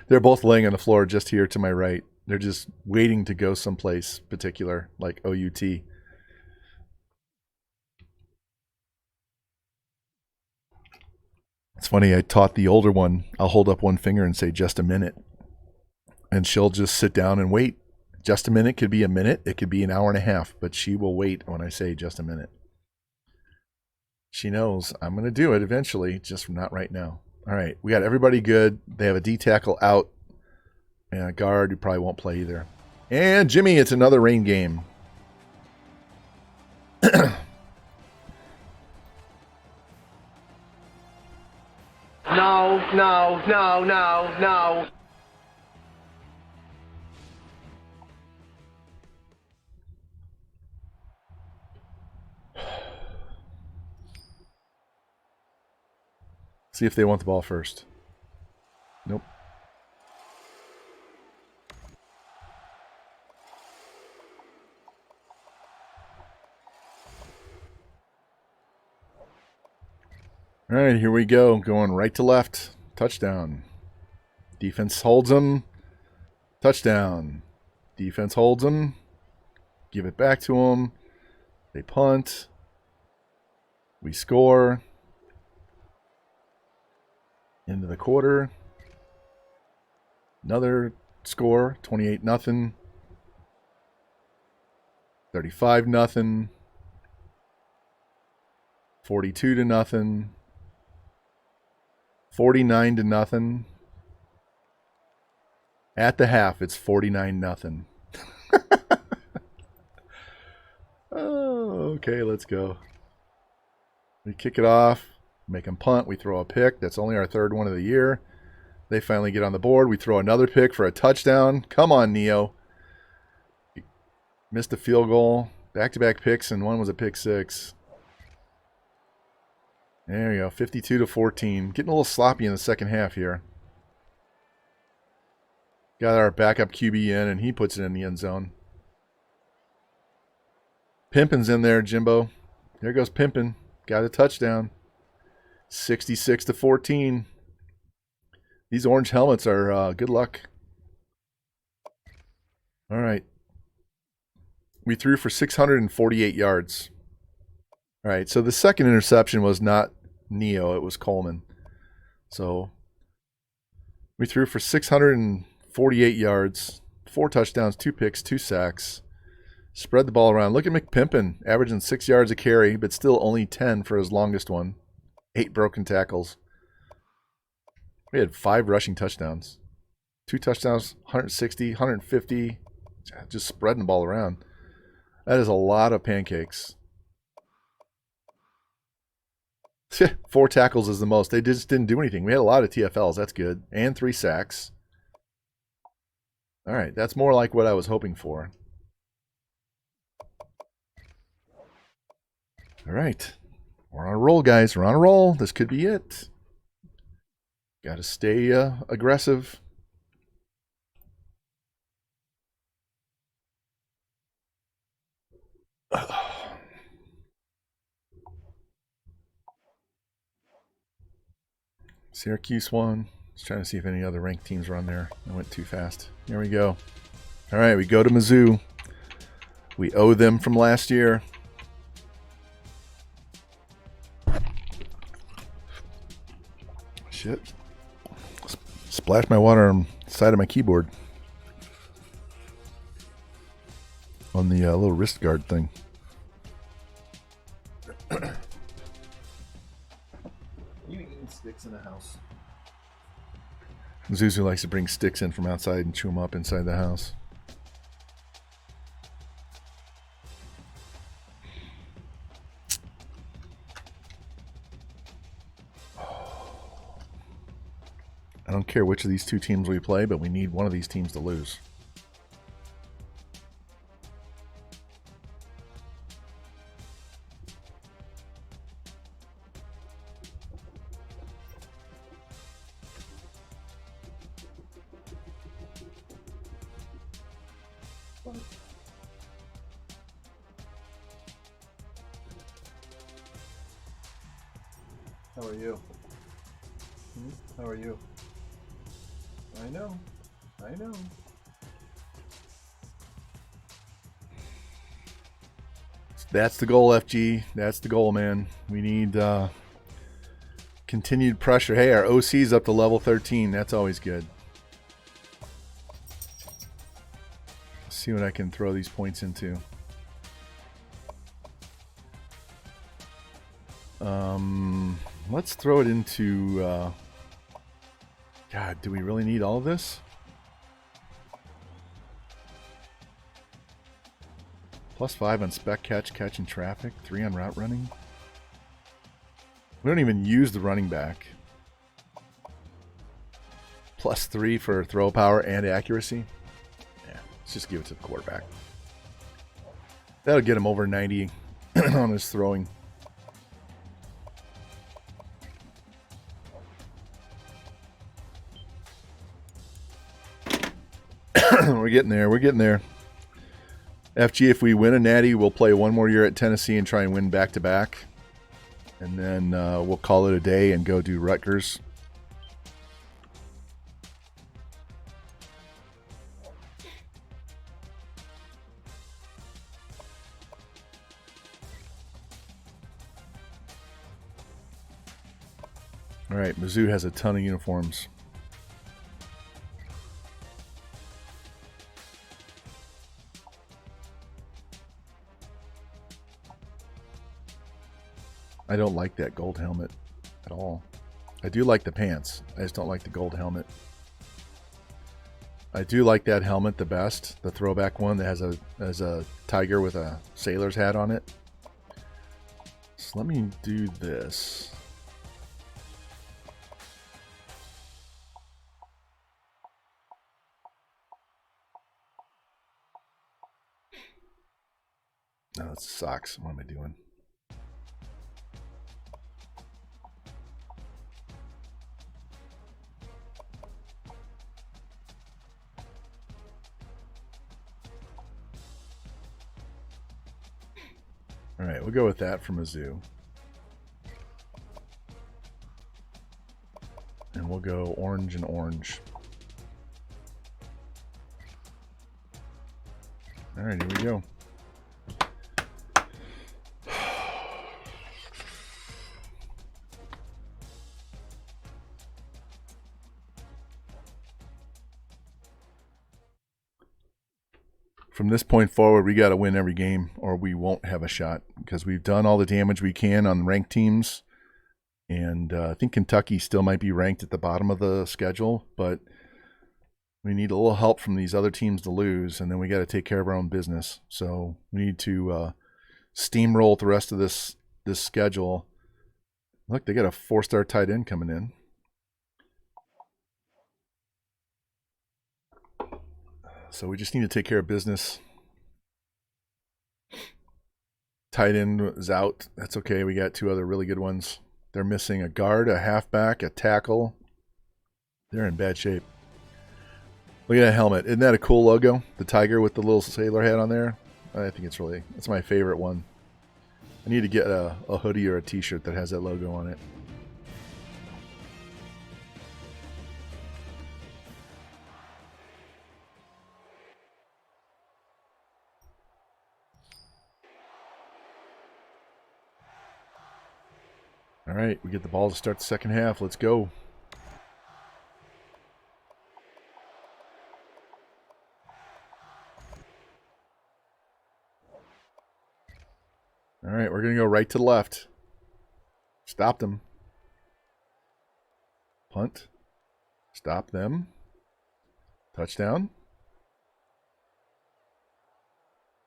They're both laying on the floor just here to my right. They're just waiting to go someplace particular, like OUT. It's funny, I taught the older one, I'll hold up one finger and say, just a minute. And she'll just sit down and wait. Just a minute could be a minute, it could be an hour and a half, but she will wait when I say just a minute. She knows I'm going to do it eventually, just not right now. All right, we got everybody good. They have a D tackle out and a guard who probably won't play either. And Jimmy, it's another rain game. No. See if they want the ball first. Nope. All right, here we go. Going right to left. Touchdown. Defense holds them. Touchdown. Defense holds them. Give it back to them. They punt. We score. Into the quarter. Another score. 28-0. 35-0. 42-0. 49-0. At the half, it's 49-0. Oh, okay, let's go. We kick it off. Make them punt. We throw a pick. That's only our third one of the year. They finally get on the board. We throw another pick for a touchdown. Come on, Neo. Missed a field goal. Back-to-back picks, and one was a pick six. There you go. 52-14. Getting a little sloppy in the second half here. Got our backup QB in, and he puts it in the end zone. Pimpin's in there, Jimbo. There goes Pimpin. Got a touchdown. 66-14. These orange helmets are good luck. All right. We threw for 648 yards. All right, so the second interception was not Neo, it was Coleman. So we threw for 648 yards, 4 touchdowns, 2 picks, 2 sacks. Spread the ball around. Look at McPimpin, averaging 6 yards a carry, but still only 10 for his longest one. 8 broken tackles. We had 5 rushing touchdowns. 2 touchdowns, 160, 150. Just spreading the ball around. That is a lot of pancakes. 4 tackles is the most. They just didn't do anything. We had a lot of TFLs. That's good. And 3 sacks. All right. That's more like what I was hoping for. All right. We're on a roll, guys. We're on a roll. This could be it. Got to stay aggressive. Syracuse won. Just trying to see if any other ranked teams are on there. I went too fast. Here we go. All right, we go to Mizzou. We owe them from last year. Shit. Splashed my water on the side of my keyboard. On the little wrist guard thing. You eating sticks in the house? Zuzu likes to bring sticks in from outside and chew them up inside the house. I don't care which of these two teams we play, but we need one of these teams to lose. How are you? How are you? I know. I know. That's the goal, FG. That's the goal, man. We need continued pressure. Hey, our OC's up to level 13. That's always good. Let's see what I can throw these points into. Let's throw it into... God, do we really need all of this? +5 on spec catch and traffic. 3 on route running. We don't even use the running back. +3 for throw power and accuracy. Yeah, let's just give it to the quarterback. That'll get him over 90 on his throwing. We're getting there. We're getting there. FG, if we win a Natty, we'll play one more year at Tennessee and try and win back-to-back. And then we'll call it a day and go do Rutgers. All right, Mizzou has a ton of uniforms. I don't like that gold helmet at all. I do like the pants. I just don't like the gold helmet. I do like that helmet the best. The throwback one that has a tiger with a sailor's hat on it. So let me do this. No, it's socks. What am I doing? All right, we'll go with that from Mizzou. And we'll go orange and orange. All right, here we go. From this point forward, we got to win every game or we won't have a shot because we've done all the damage we can on ranked teams. And I think Kentucky still might be ranked at the bottom of the schedule, but we need a little help from these other teams to lose, and then we got to take care of our own business. So we need to steamroll the rest of this schedule. Look, they got a 4-star tight end coming in. So we just need to take care of business Tight end is out. That's okay. We got 2 other really good ones. They're missing a guard, a halfback, a tackle. They're in bad shape. Look at that helmet. Isn't that a cool logo? The tiger with the little sailor hat on there. I think it's my favorite one. I need to get a hoodie or a t-shirt that has that logo on it. All right, we get the ball to start the second half. Let's go. All right, we're going to go right to left. Stop them. Punt. Stop them. Touchdown.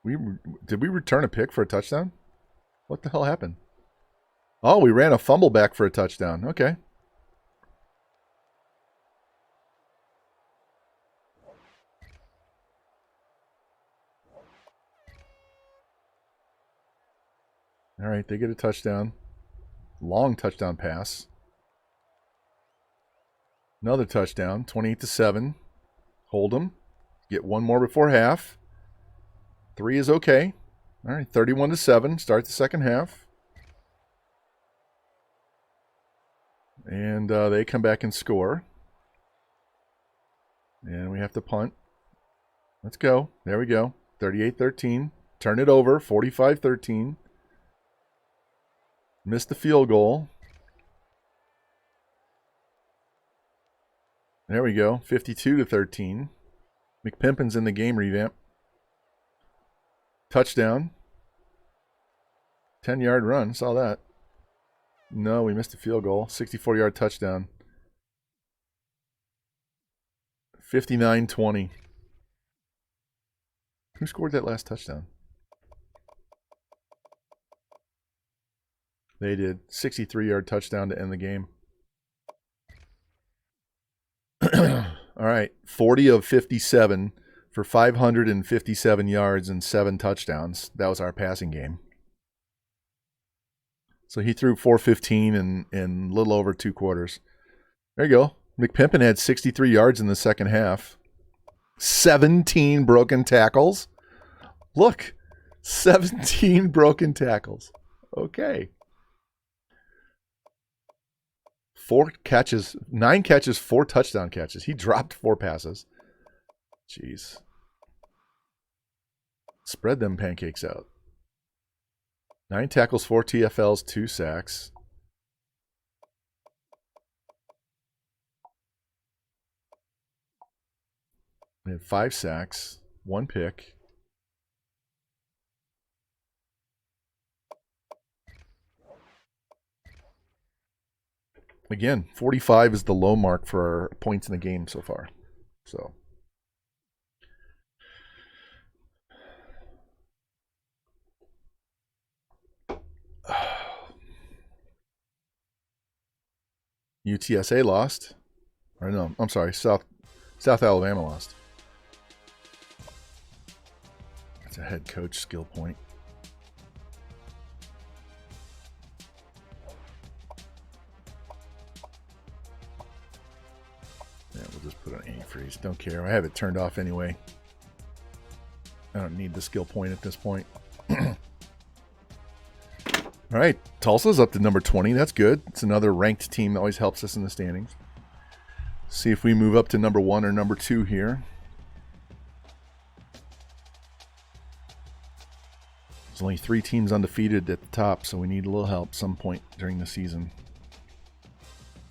Did we return a pick for a touchdown? What the hell happened? Oh, we ran a fumble back for a touchdown. Okay. All right, they get a touchdown. Long touchdown pass. Another touchdown, 28-7. Hold them. Get one more before half. 3 is okay. All right, 31-7. Start the second half. And they come back and score. And we have to punt. Let's go. There we go. 38-13. Turn it over. 45-13. Missed the field goal. There we go. 52-13. McPimpin's in the game revamp. Touchdown. 10-yard run. Saw that. No, we missed a field goal. 64-yard touchdown. 59-20. Who scored that last touchdown? They did. 63-yard touchdown to end the game. All right. 40 of 57 for 557 yards and 7 touchdowns. That was our passing game. So he threw 415 in a little over 2 quarters. There you go. McPimpin had 63 yards in the second half. 17 broken tackles. Look, 17 broken tackles. Okay. 4 catches, 9 catches, 4 touchdown catches. He dropped 4 passes. Jeez. Spread them pancakes out. 9 tackles, 4 TFLs, 2 sacks. We had 5 sacks, 1 pick. Again, 45 is the low mark for our points in the game so far. So. UTSA lost. Or no, I'm sorry, South Alabama lost. That's a head coach skill point. Yeah, we'll just put on antifreeze. Don't care. I have it turned off anyway. I don't need the skill point at this point. All right, Tulsa's up to number 20. That's good. It's another ranked team that always helps us in the standings. See if we move up to number 1 or number 2 here. There's only 3 teams undefeated at the top, so we need a little help some point during the season.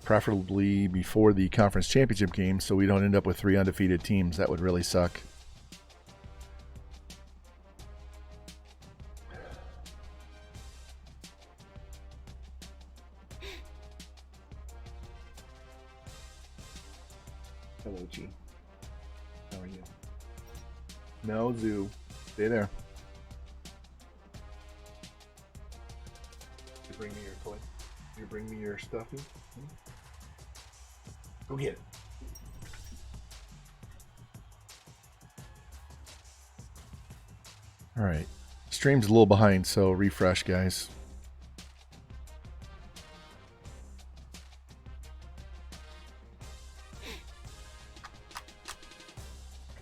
Preferably before the conference championship game, so we don't end up with 3 undefeated teams. That would really suck. Hello, G. How are you? No, Zoo. Stay there. You bring me your toy? You bring me your stuffy? Go get it. All right. Stream's a little behind, so refresh, guys.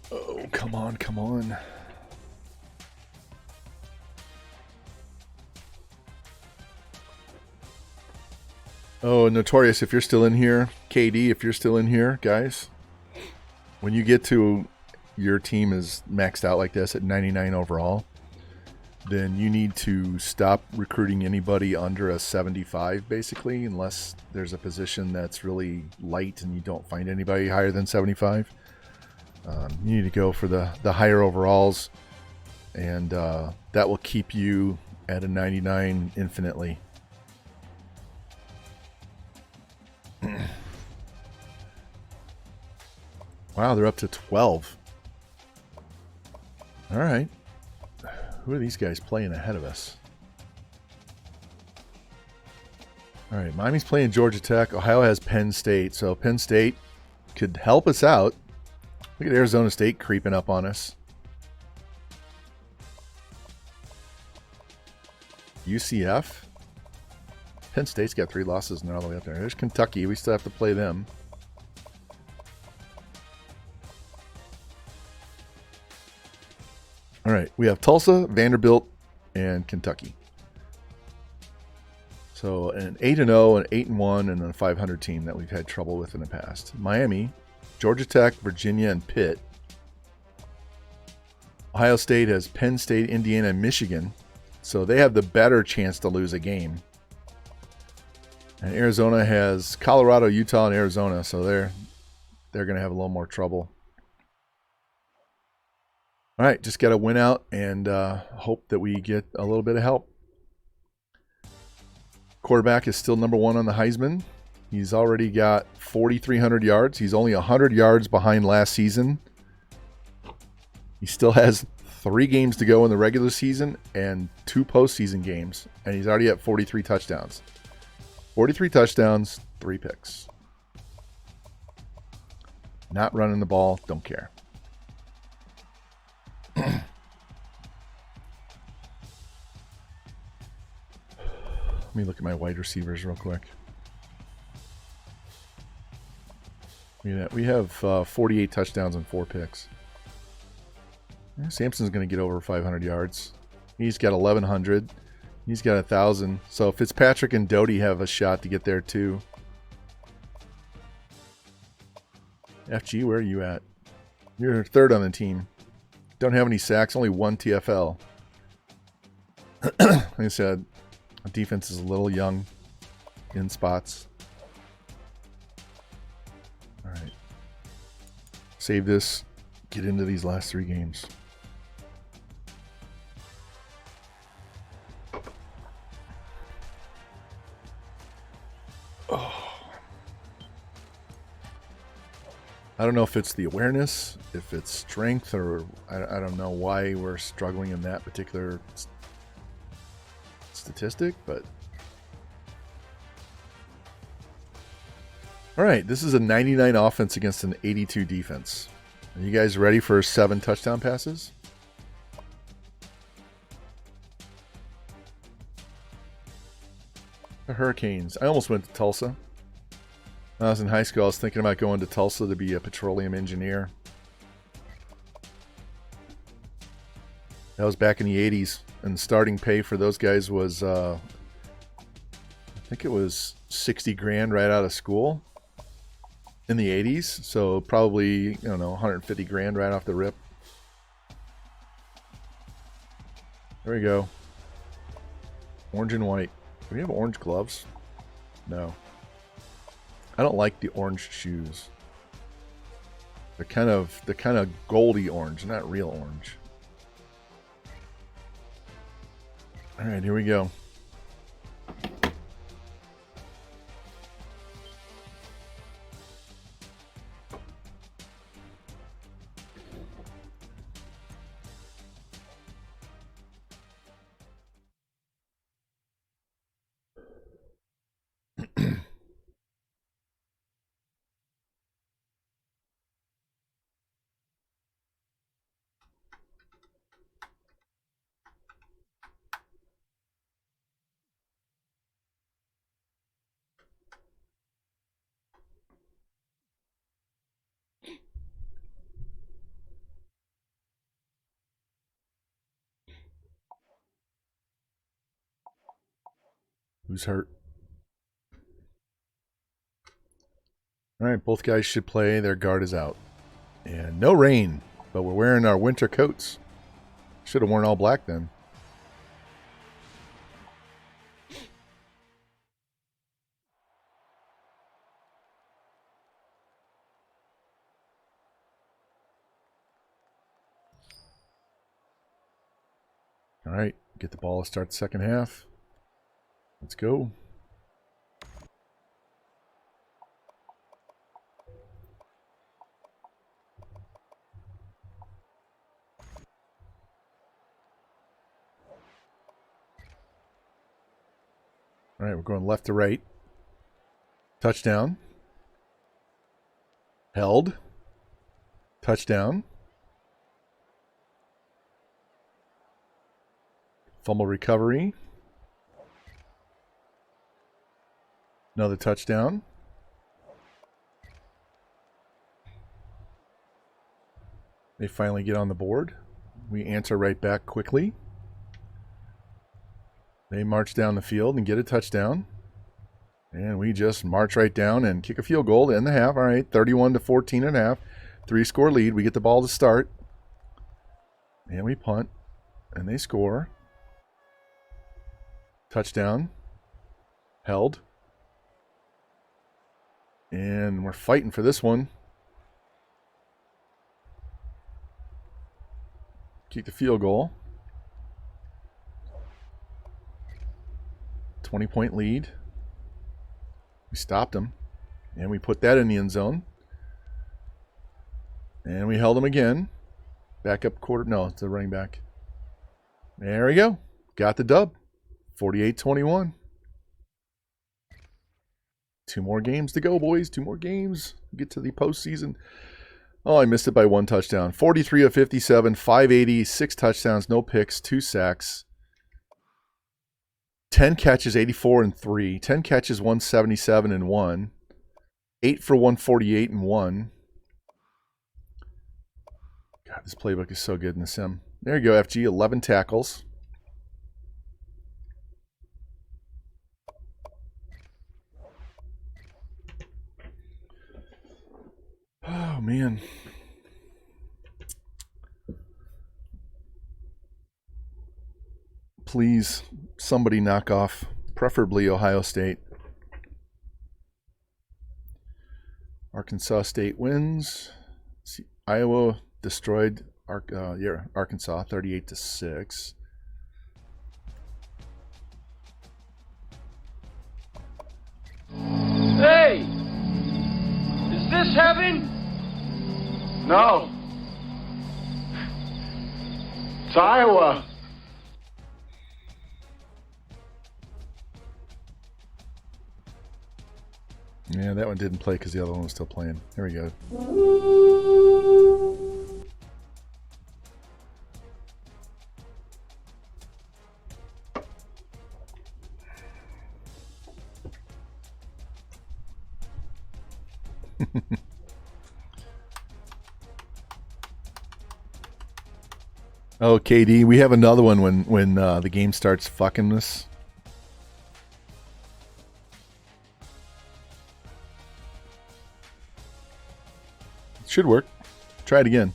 Oh, come on, come on. Oh, Notorious, if you're still in here. KD, if you're still in here, guys. When you get to your team is maxed out like this at 99 overall, then you need to stop recruiting anybody under a 75, basically, unless there's a position that's really light and you don't find anybody higher than 75. You need to go for the higher overalls, and that will keep you at a 99 infinitely. Wow, they're up to 12. All right. Who are these guys playing ahead of us? All right, Miami's playing Georgia Tech. Ohio has Penn State, so Penn State could help us out. Look at Arizona State creeping up on us. UCF. Penn State's got 3 losses and they're all the way up there. There's Kentucky. We still have to play them. All right, we have Tulsa, Vanderbilt, and Kentucky. So an 8-0, an 8-1, and a 500 team that we've had trouble with in the past. Miami, Georgia Tech, Virginia, and Pitt. Ohio State has Penn State, Indiana, and Michigan. So they have the better chance to lose a game. And Arizona has Colorado, Utah, and Arizona. So they're going to have a little more trouble. All right, just got to win out and hope that we get a little bit of help. Quarterback is still number 1 on the Heisman. He's already got 4,300 yards. He's only 100 yards behind last season. He still has 3 games to go in the regular season and 2 postseason games, and he's already at 43 touchdowns. 43 touchdowns, 3 picks. Not running the ball, don't care. Let me look at my wide receivers real quick. We have 48 touchdowns and 4 picks. Sampson's going to get over 500 yards. He's got 1,100. He's got 1,000. So Fitzpatrick and Doty have a shot to get there too. FG, where are you at? You're 3rd on the team. Don't have any sacks, only 1 TFL. Like I said, defense is a little young in spots. All right. Save this. Get into these last 3 games. Oh. I don't know if it's the awareness, if it's strength, or I don't know why we're struggling in that particular statistic, but all right, this is a 99 offense against an 82 defense. Are you guys ready for 7 touchdown passes? The Hurricanes. I almost went to Tulsa. When I was in high school, I was thinking about going to Tulsa to be a petroleum engineer. That was back in the 80s, and the starting pay for those guys was, I think it was 60 grand right out of school in the 80s. So probably, I don't know, 150 grand right off the rip. There we go. Orange and white. Do we have orange gloves? No. I don't like the orange shoes. They're kind of goldy orange, not real orange. All right, here we go. Who's hurt? All right, both guys should play. Their guard is out. And no rain, but we're wearing our winter coats. Should have worn all black then. All right, get the ball to start the second half. Let's go. All right, we're going left to right. Touchdown. Held. Touchdown. Fumble recovery. Another touchdown. They finally get on the board. We answer right back quickly. They march down the field and get a touchdown. And we just march right down and kick a field goal to end the half. All right, 31-14 and a half. 3-score lead. We get the ball to start. And we punt. And they score. Touchdown. Held. And we're fighting for this one. Kick the field goal. 20-point lead. We stopped them. And we put that in the end zone. And we held them again. Back up quarter. No, it's the running back. There we go. Got the dub. 48-21. 2 more games to go, boys. 2 more games. Get to the postseason. Oh, I missed it by 1 touchdown. 43 of 57, 580, 6 touchdowns, no picks, 2 sacks. 10 catches, 84 and 3. 10 catches, 177 and 1. 8 for 148 and 1. God, this playbook is so good in the sim. There you go, FG. 11 tackles. Oh, man. Please, somebody knock off, preferably Ohio State. Arkansas State wins. See, Iowa destroyed Arkansas 38-6. Hey! Is this heaven? No. It's Iowa. Yeah, that one didn't play because the other one was still playing. Here we go. Oh, KD, we have another one when the game starts fucking us. Should work. Try it again.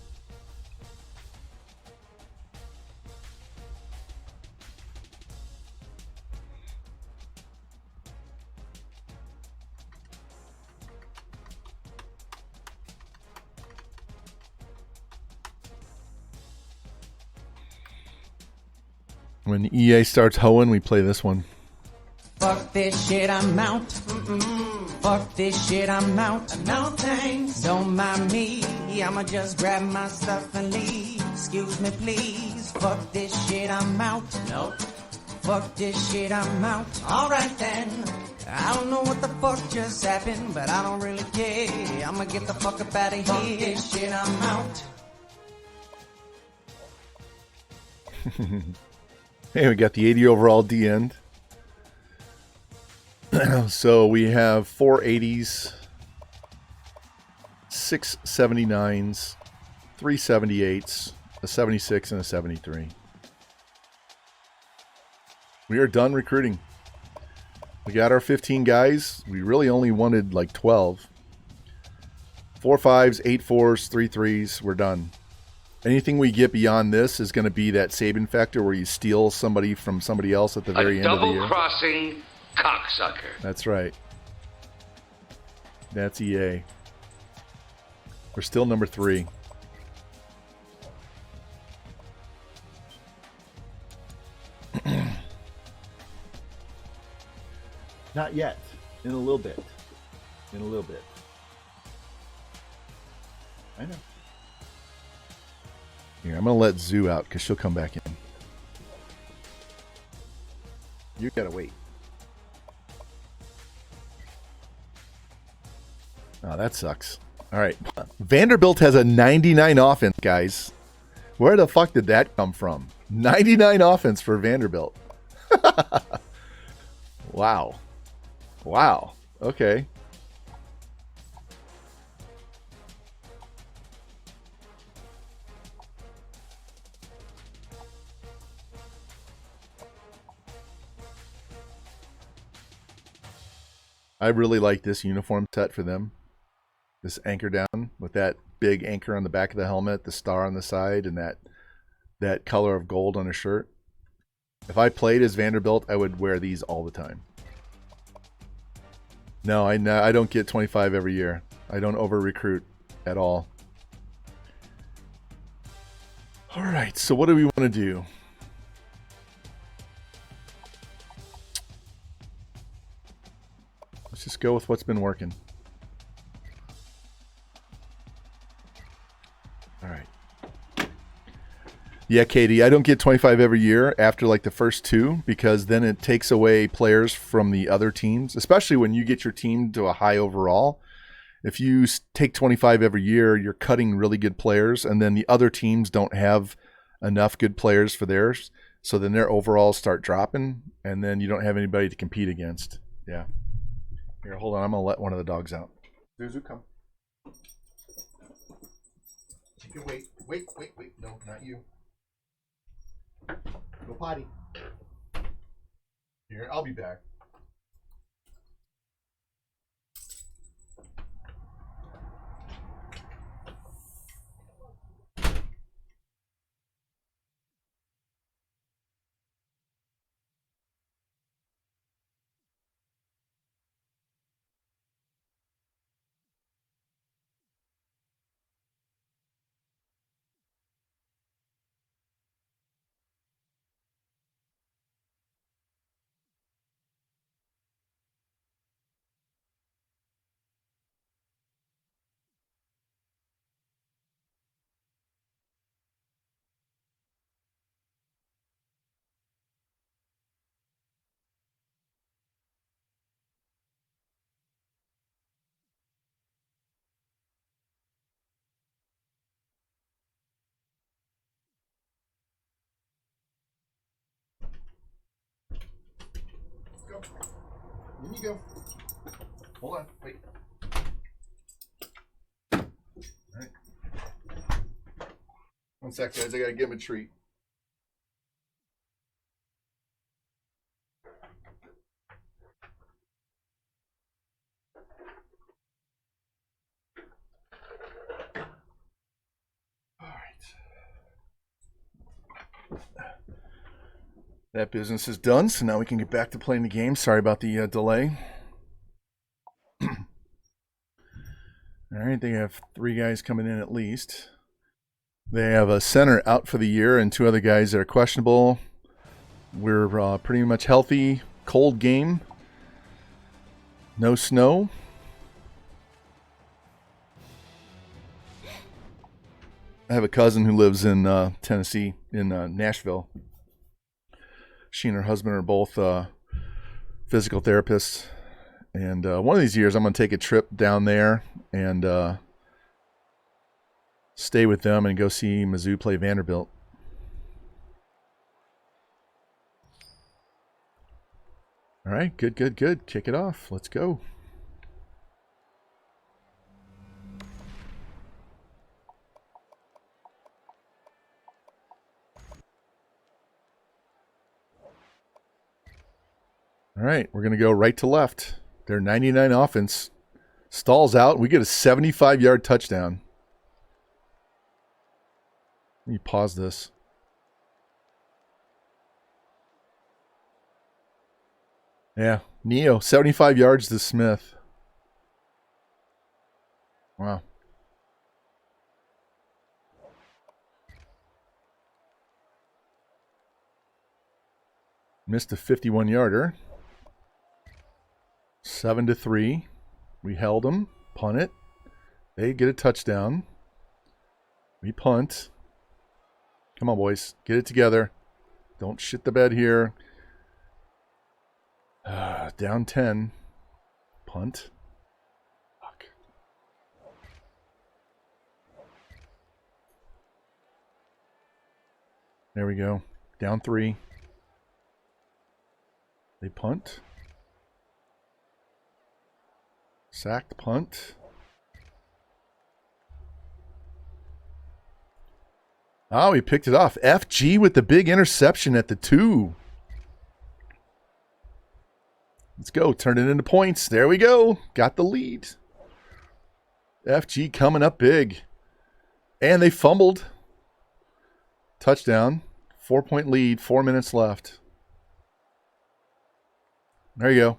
When EA starts hoeing, we play this one. Fuck this shit, I'm out. Fuck this shit, I'm out. No thanks, don't mind me. I'ma just grab my stuff and leave. Excuse me, please. Fuck this shit, I'm out. Nope. Fuck this shit, I'm out. Alright then. I don't know what the fuck just happened, but I don't really care. I'ma get the fuck up out of here. Fuck this shit, I'm out. Hey, we got the 80 overall D end. So we have 4 80s, 6 79s, 3 78s, a 76, and a 73. We are done recruiting. We got our 15 guys. We really only wanted like 12. 4 5s, 8 4s, 3 3s. We're done. Anything we get beyond this is going to be that Saban factor where you steal somebody from somebody else at the very end of the year. Double-crossing cocksucker. That's right. That's EA. We're still number 3. Not yet. In a little bit. In a little bit. I know. Here, I'm going to let Zoo out because she'll come back in. You got to wait. Oh, that sucks. All right. Vanderbilt has a 99 offense, guys. Where the fuck did that come from? 99 offense for Vanderbilt. Wow. Wow. Okay. I really like this uniform set for them. This anchor down with that big anchor on the back of the helmet, the star on the side, and that color of gold on a shirt. If I played as Vanderbilt, I would wear these all the time. No, I don't get 25 every year. I don't over-recruit at all. All right, so what do we want to do? Let's just go with what's been working. All right. Yeah, Katie, I don't get 25 every year after like the first 2 because then it takes away players from the other teams, especially when you get your team to a high overall. If you take 25 every year, you're cutting really good players, and then the other teams don't have enough good players for theirs, so then their overalls start dropping, and then you don't have anybody to compete against. Yeah. Here, hold on. I'm going to let one of the dogs out. Zuzu, come. You can wait. Wait. No, not you. Go potty. Here, I'll be back. Go. In you go. Hold on. Wait. All right. 1 sec, guys. I gotta give him a treat. All right. That business is done, so now we can get back to playing the game. Sorry about the delay. All right, they have 3 guys coming in at least. They have a center out for the year and 2 other guys that are questionable. We're pretty much healthy. Cold game. No snow. I have a cousin who lives in Tennessee, in Nashville. She and her husband are both physical therapists. And one of these years, I'm going to take a trip down there and stay with them and go see Mizzou play Vanderbilt. All right, good. Kick it off. Let's go. All right, we're going to go right to left. Their 99 offense stalls out. We get a 75-yard touchdown. Let me pause this. Yeah, Neo, 75 yards to Smith. Wow. Missed a 51-yarder. 7-3. We held them. Punt it. They get a touchdown. We punt. Come on, boys. Get it together. Don't shit the bed here. Down 10. Punt. Fuck. There we go. Down 3. They punt. Sacked punt. Oh, he picked it off. FG with the big interception at the 2. Let's go. Turn it into points. There we go. Got the lead. FG coming up big. And they fumbled. Touchdown. 4-point lead. 4 minutes left. There you go.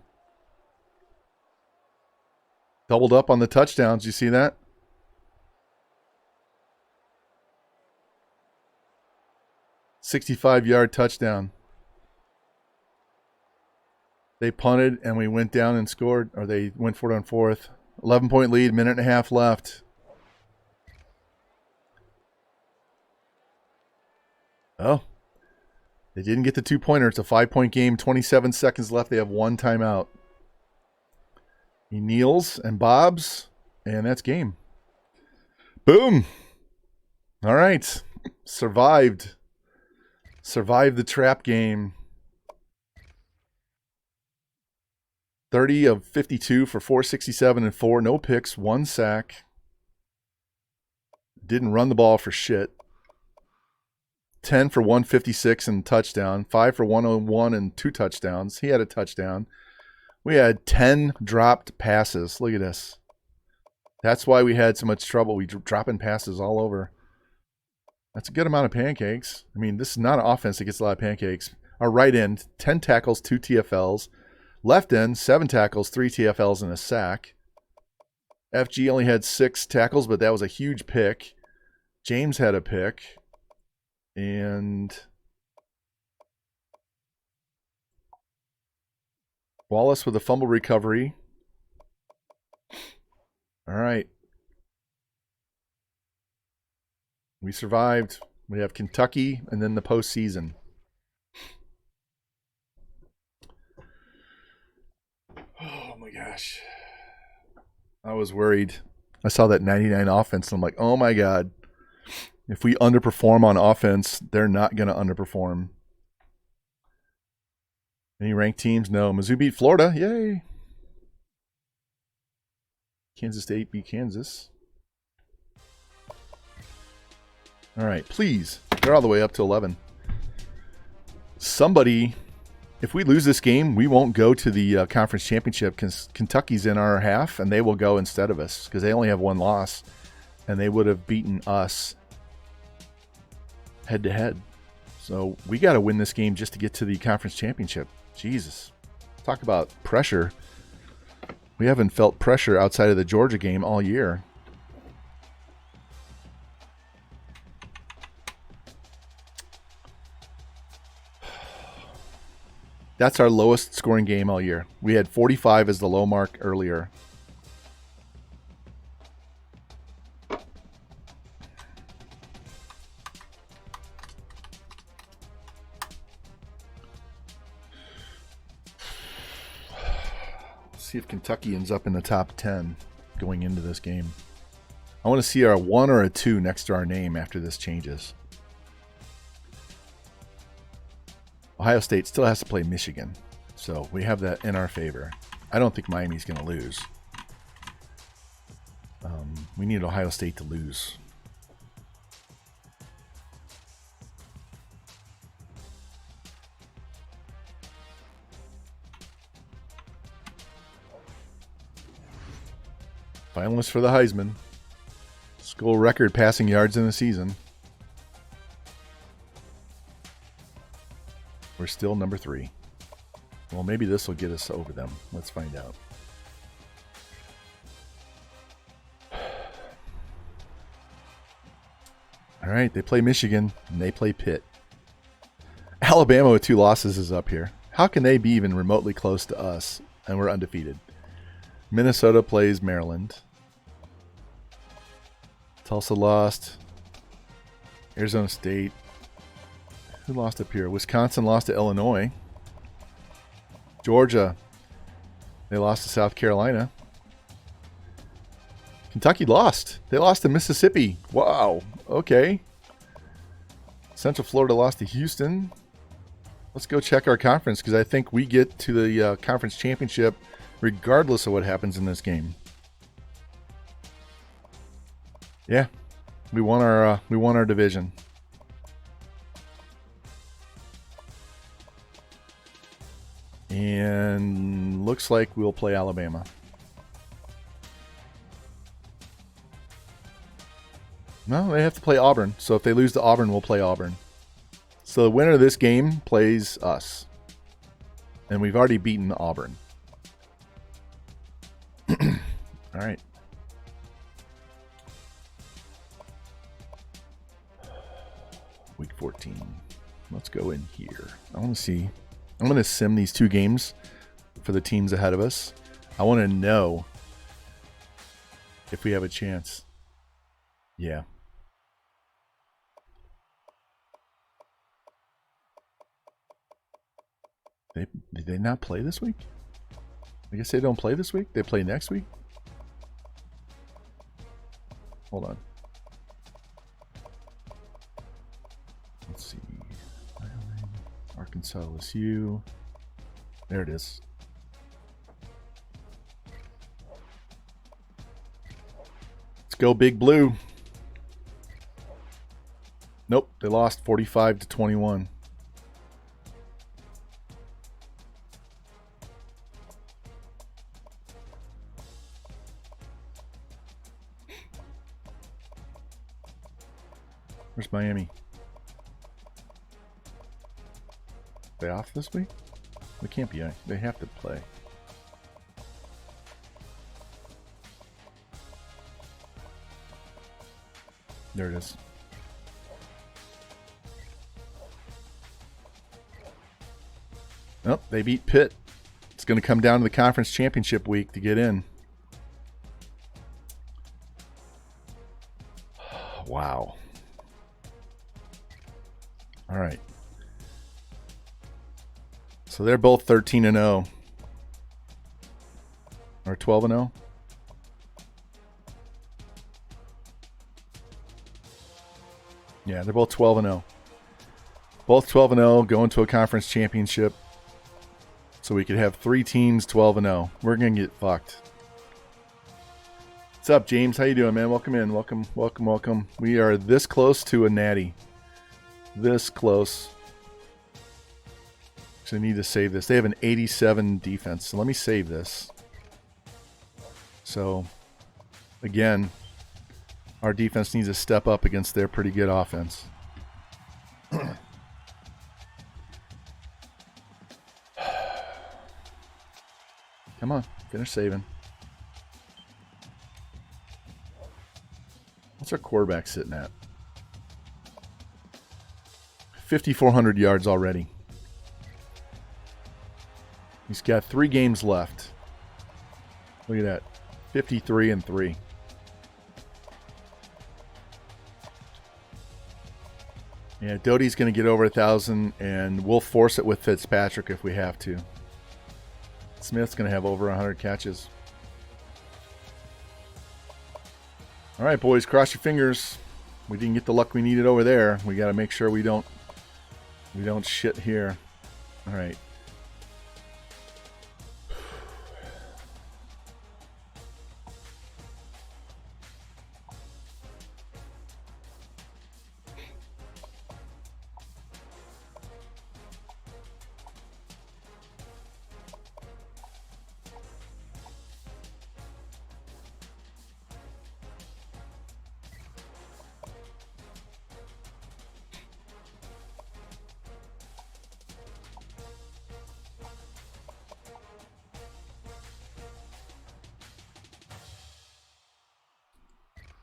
Doubled up on the touchdowns. You see that? "65-yard touchdown. They punted and we went down and scored, or they went for it on 4th. 11-point lead, minute and a half left. Oh. They didn't get the 2-pointer. It's a 5-point game. 27 seconds left. They have 1 timeout. He kneels and bobs, and that's game. Boom. All right. Survived. Survived the trap game. 30 of 52 for 467 and 4. No picks, 1 sack. Didn't run the ball for shit. 10 for 156 and touchdown. 5 for 101 and 2 touchdowns. He had a touchdown. We had 10 dropped passes. Look at this. That's why we had so much trouble. We dropping passes all over. That's a good amount of pancakes. I mean, this is not an offense that gets a lot of pancakes. Our right end, 10 tackles, 2 TFLs. Left end, 7 tackles, 3 TFLs, and a sack. FG only had 6 tackles, but that was a huge pick. James had a pick. And Wallace with a fumble recovery. All right. We survived. We have Kentucky and then the postseason. Oh my gosh. I was worried. I saw that 99 offense and I'm like, oh my God. If we underperform on offense, they're not going to underperform. Any ranked teams? No. Mizzou beat Florida. Yay. Kansas State beat Kansas. All right, please. They're all the way up to 11. Somebody, if we lose this game, we won't go to the conference championship because Kentucky's in our half, and they will go instead of us because they only have 1 loss, and they would have beaten us head-to-head. So we got to win this game just to get to the conference championship. Jesus. Talk about pressure. We haven't felt pressure outside of the Georgia game all year. That's our lowest scoring game all year. We had 45 as the low mark earlier. See if Kentucky ends up in the top 10 going into this game. I want to see a 1 or a 2 next to our name after this changes. Ohio State still has to play Michigan, so we have that in our favor. I don't think Miami's going to lose. We need Ohio State to lose. Finalist for the Heisman. School record passing yards in the season. We're still number 3. Well, maybe this will get us over them. Let's find out. All right, they play Michigan, and they play Pitt. Alabama with 2 losses is up here. How can they be even remotely close to us, and we're undefeated? Minnesota plays Maryland. Tulsa lost. Arizona State. Who lost up here? Wisconsin lost to Illinois. Georgia, they lost to South Carolina. Kentucky lost. They lost to Mississippi. Wow. Okay. Central Florida lost to Houston. Let's go check our conference because I think we get to the conference championship regardless of what happens in this game. Yeah, we won our division. And looks like we'll play Alabama. No, they have to play Auburn. So if they lose to Auburn, we'll play Auburn. So the winner of this game plays us. And we've already beaten Auburn. All right. Week 14. Let's go in here. I want to see. I'm going to sim these 2 games for the teams ahead of us. I want to know if we have a chance. Yeah. Did they not play this week? I guess they don't play this week. They play next week. Hold on. Let's see. Arkansas LSU. There it is. Let's go Big Blue. Nope, they lost 45-21. Where's Miami? They off this week? They can't be. They have to play. There it is. Nope, they beat Pitt. It's going to come down to the conference championship week to get in. Wow. All right. So they're both 13-0. Or 12-0. Yeah, they're both 12-0. Both 12-0 going to a conference championship. So we could have 3 teams 12-0. We're going to get fucked. What's up, James? How you doing, man? Welcome in. Welcome, welcome, welcome. We are this close to a natty. This close. So I need to save this. They have an 87 defense. So let me save this. So, again, our defense needs to step up against their pretty good offense. Come on, finish saving. What's our quarterback sitting at? 5,400 yards already. He's got 3 games left. Look at that. 53-3. Yeah, Doty's going to get over 1,000, and we'll force it with Fitzpatrick if we have to. Smith's going to have over 100 catches. All right, boys, cross your fingers. We didn't get the luck we needed over there. We got to make sure we don't shit here. All right.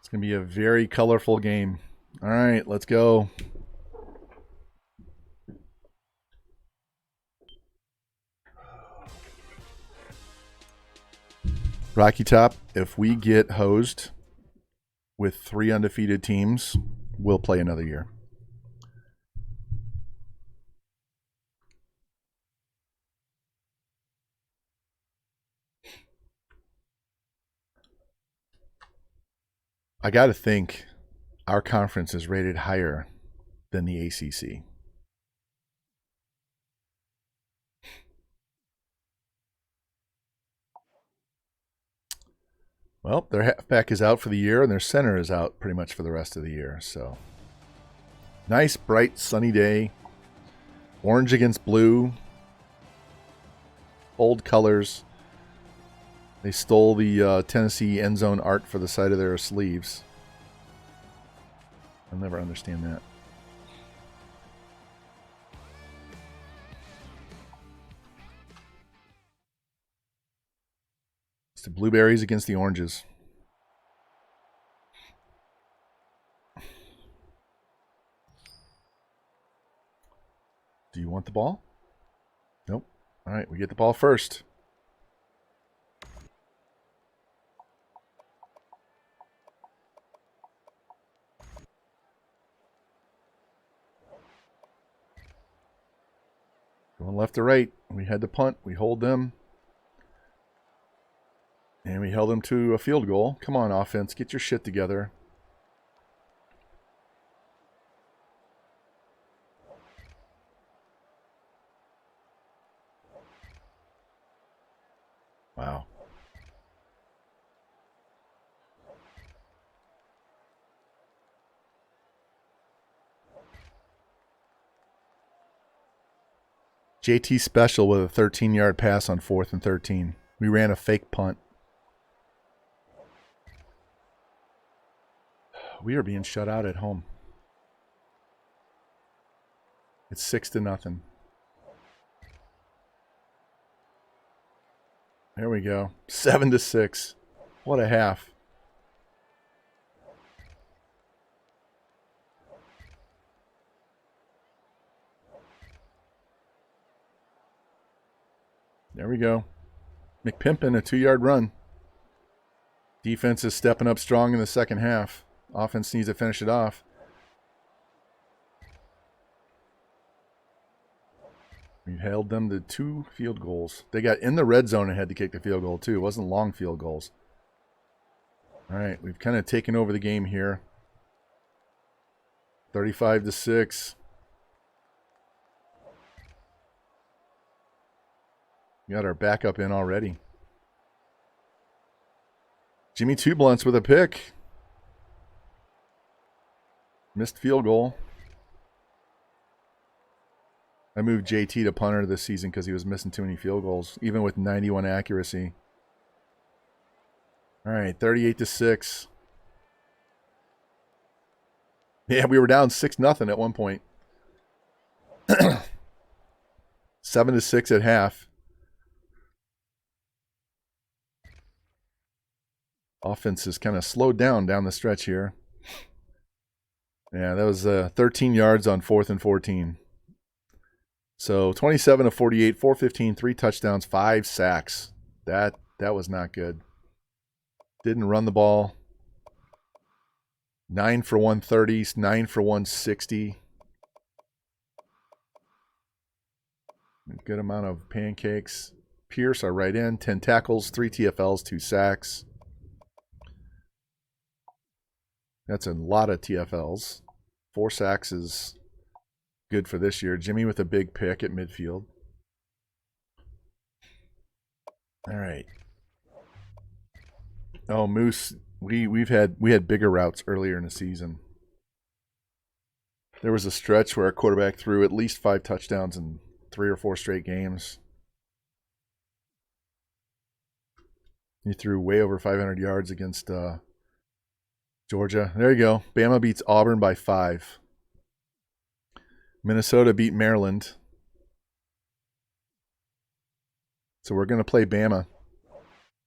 It's going to be a very colorful game. All right, let's go. Rocky Top, if we get hosed with 3 undefeated teams, we'll play another year. I got to think our conference is rated higher than the ACC. Well, their halfback is out for the year, and their center is out pretty much for the rest of the year. So, nice, bright, sunny day. Orange against blue. Old colors. They stole the Tennessee end zone art for the side of their sleeves. I'll never understand that. It's the blueberries against the oranges. Do you want the ball? Nope. All right, we get the ball first. Going left to right. We had to punt. We hold them. And we held them to a field goal. Come on, offense. Get your shit together. Wow. JT special with a 13-yard pass on 4th and 13. We ran a fake punt. We are being shut out at home. It's 6-0. There we go. 7-6. What a half. There we go. McPimpin, a 2-yard run. Defense is stepping up strong in the second half. Offense needs to finish it off. We held them to 2 field goals. They got in the red zone and had to kick the field goal too. It wasn't long field goals. All right, we've kind of taken over the game here. 35-6. We got our backup in already. Jimmy Two Blunts with a pick. Missed field goal. I moved JT to punter this season because he was missing too many field goals, even with 91 accuracy. All right, 38-6. Yeah, we were down 6-0 at one point. 7-6 at half. Offense is kind of slowed down the stretch here. Yeah, that was 13 yards on 4th and 14. So 27 of 48, 415, 3 touchdowns, 5 sacks. That was not good. Didn't run the ball. 9 for 130, 9 for 160. Good amount of pancakes. Pierce, our right end, 10 tackles, 3 TFLs, 2 sacks. That's a lot of TFLs. 4 sacks is good for this year. Jimmy with a big pick at midfield. All right. Oh, Moose, we had bigger routes earlier in the season. There was a stretch where our quarterback threw at least 5 touchdowns in 3 or 4 straight games. He threw way over 500 yards against Georgia. There you go. Bama beats Auburn by 5. Minnesota beat Maryland. So we're going to play Bama.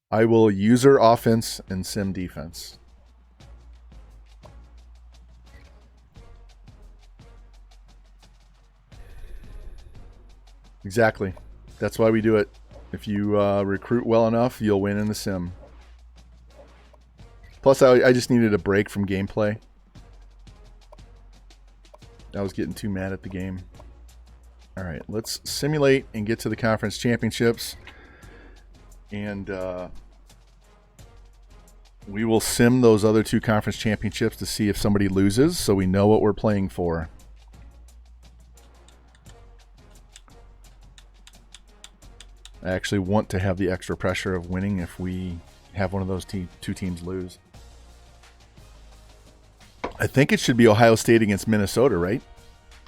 I will user offense and sim defense. Exactly. That's why we do it. If you recruit well enough, you'll win in the sim. Plus, I just needed a break from gameplay. I was getting too mad at the game. All right, let's simulate and get to the conference championships. And we will sim those other 2 conference championships to see if somebody loses, so we know what we're playing for. I actually want to have the extra pressure of winning if we have one of those 2 teams lose. I think it should be Ohio State against Minnesota, right?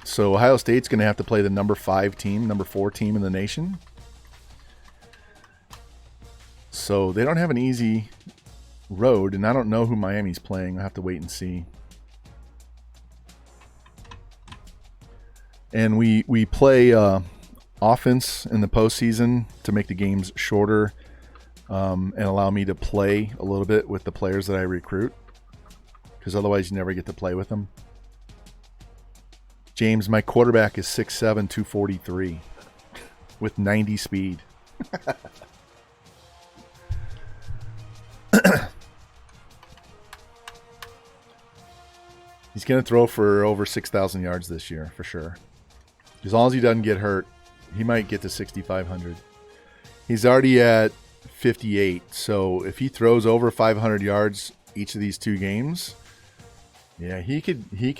So Ohio State's going to have to play the number 5 team, number 4 team in the nation. So they don't have an easy road, and I don't know who Miami's playing. I'll have to wait and see. And we play offense in the postseason to make the games shorter and allow me to play a little bit with the players that I recruit, because otherwise you never get to play with them. James, my quarterback is 6'7", 243 with 90 speed. He's going to throw for over 6,000 yards this year, for sure. As long as he doesn't get hurt, he might get to 6,500. He's already at 58, so if he throws over 500 yards each of these 2 games, yeah, he could get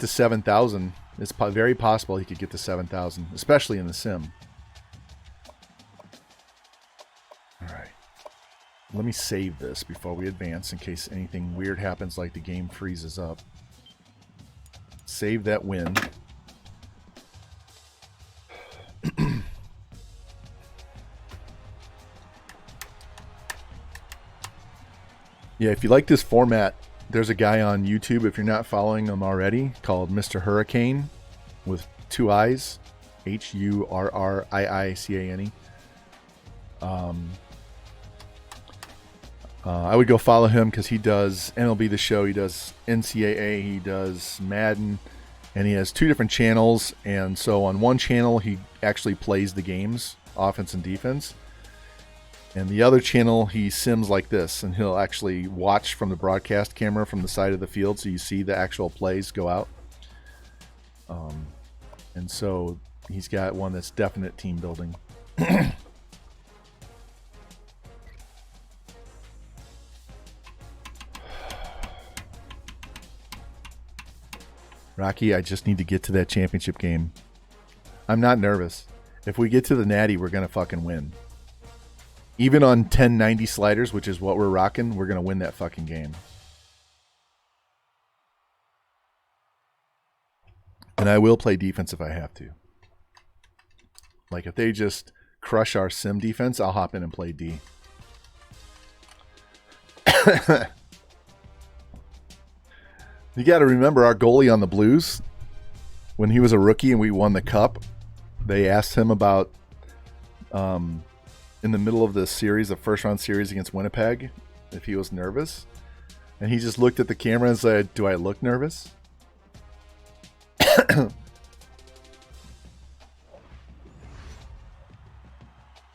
to 7,000. It's very possible he could get to 7,000, especially in the sim. All right. Let me save this before we advance in case anything weird happens like the game freezes up. Save that win. Yeah, if you like this format, there's a guy on YouTube, if you're not following him already, called Mr. Hurricane with 2 I's, Hurriicane. I would go follow him because he does MLB The Show, he does NCAA, he does Madden, and he has 2 different channels. And so on one channel, he actually plays the games, offense and defense. And the other channel, he sims like this, and he'll actually watch from the broadcast camera from the side of the field, so you see the actual plays go out. And so he's got one that's definite team building. Rocky, I just need to get to that championship game. I'm not nervous. If we get to the Natty, we're going to fucking win. Even on 1090 sliders, which is what we're rocking, we're going to win that fucking game. And I will play defense if I have to. Like, if they just crush our sim defense, I'll hop in and play D. You got to remember, our goalie on the Blues, when he was a rookie and we won the cup, they asked him about, in the middle of the series, the first round series against Winnipeg, if he was nervous. And he just looked at the camera and said, "Do I look nervous?"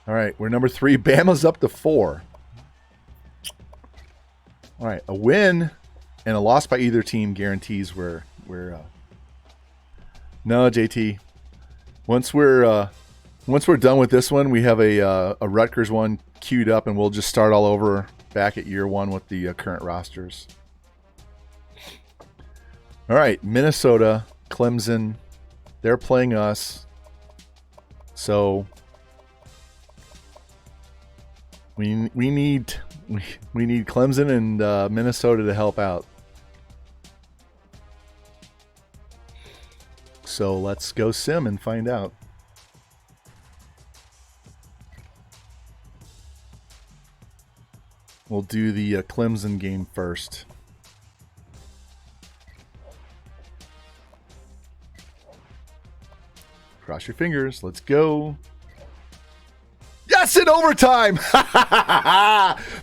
All right, we're number 3. Bama's up to 4. All right, a win and a loss by either team guarantees we're no, JT. Once we're done with this one, we have a Rutgers one queued up, and we'll just start all over back at year 1 with the current rosters. All right, Minnesota, Clemson, they're playing us. So we need Clemson and Minnesota to help out. So let's go sim and find out. We'll do the Clemson game first. Cross your fingers. Let's go. Yes, in overtime!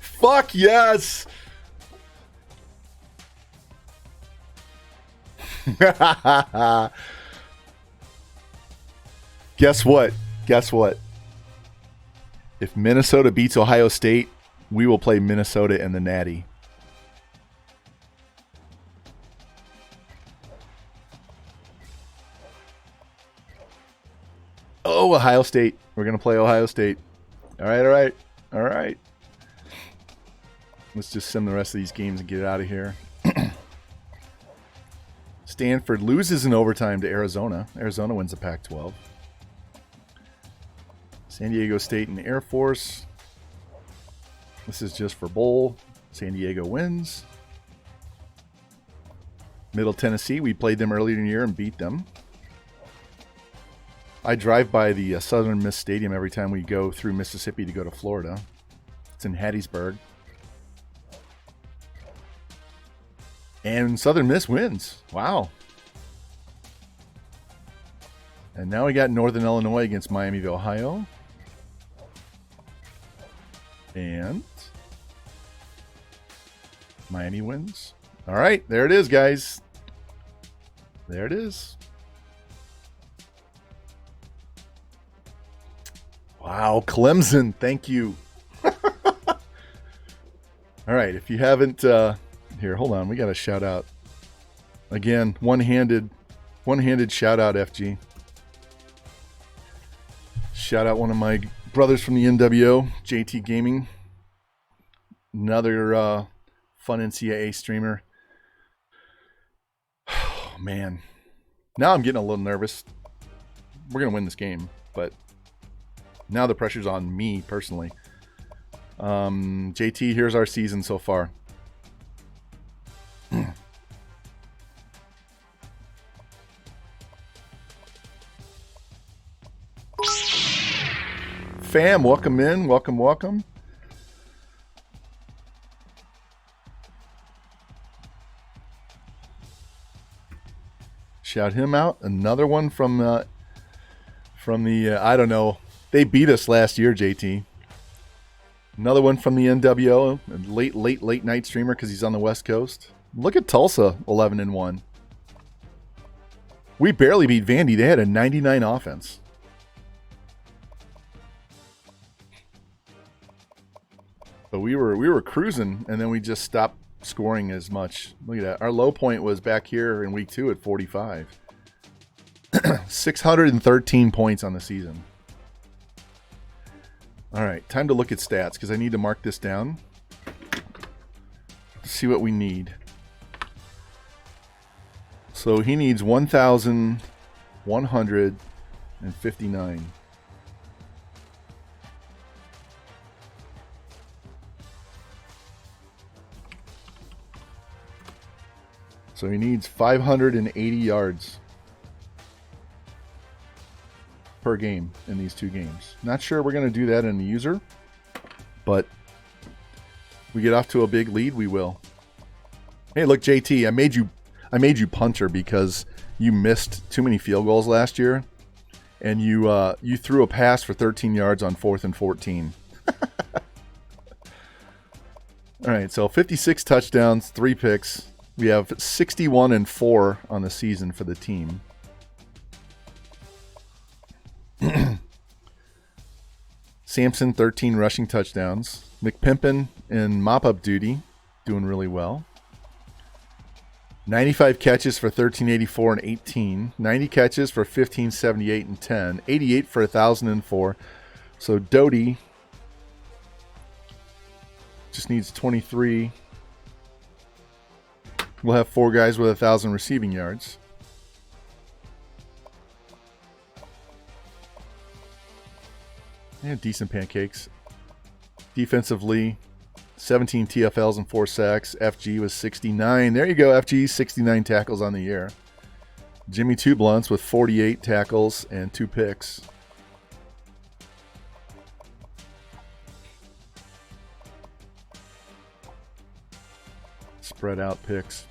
Fuck yes! Guess what? Guess what? If Minnesota beats Ohio State, we will play Minnesota in the Natty. Oh, Ohio State. We're going to play Ohio State. All right, all right, all right. Let's just sim the rest of these games and get out of here. Stanford loses in overtime to Arizona. Arizona wins the Pac-12. San Diego State and Air Force. This is just for bowl. San Diego wins. Middle Tennessee, we played them earlier in the year and beat them. I drive by the Southern Miss Stadium every time we go through Mississippi to go to Florida. It's in Hattiesburg. And Southern Miss wins. Wow. And now we got Northern Illinois against Miami of Ohio. And Miami wins. All right, there it is, guys. There it is. Wow, Clemson, thank you. All right, if you haven't, here, hold on, we got a shout out. Again, one-handed shout out, FG. Shout out one of my brothers from the NWO, JT Gaming. Another fun NCAA streamer. Oh, man. Now I'm getting a little nervous. We're going to win this game, but now the pressure's on me personally. JT, here's our season so far. Fam, welcome in. Welcome, welcome. Shout him out. Another one from the I don't know. They beat us last year, JT. Another one from the NWO, a late night streamer because he's on the West Coast. Look at Tulsa, 11-1. We barely beat Vandy. They had a 99 offense. But we were cruising, and then we just stopped scoring as much. Look at that. Our low point was back here in week 2 at 45. 613 points on the season. All right, time to look at stats because I need to mark this down. See what we need. So he needs 1,159. So he needs 580 yards per game in these 2 games. Not sure we're going to do that in the user, but we get off to a big lead, we will. Hey, look, JT, I made you punter because you missed too many field goals last year, and you threw a pass for 13 yards on 4th and 14. All right, so 56 touchdowns, 3 picks. We have 61-4 on the season for the team. Sampson, 13 rushing touchdowns. McPimpin in mop-up duty, doing really well. 95 catches for 1,384 and 18. 90 catches for 1,578 and 10. 88 for 1,004. So Doty just needs 23. We'll have 4 guys with 1,000 receiving yards. Yeah, decent pancakes. Defensively, 17 TFLs and 4 sacks. FG was 69. There you go, FG, 69 tackles on the year. Jimmy Two Blunts with 48 tackles and 2 picks. Spread out picks.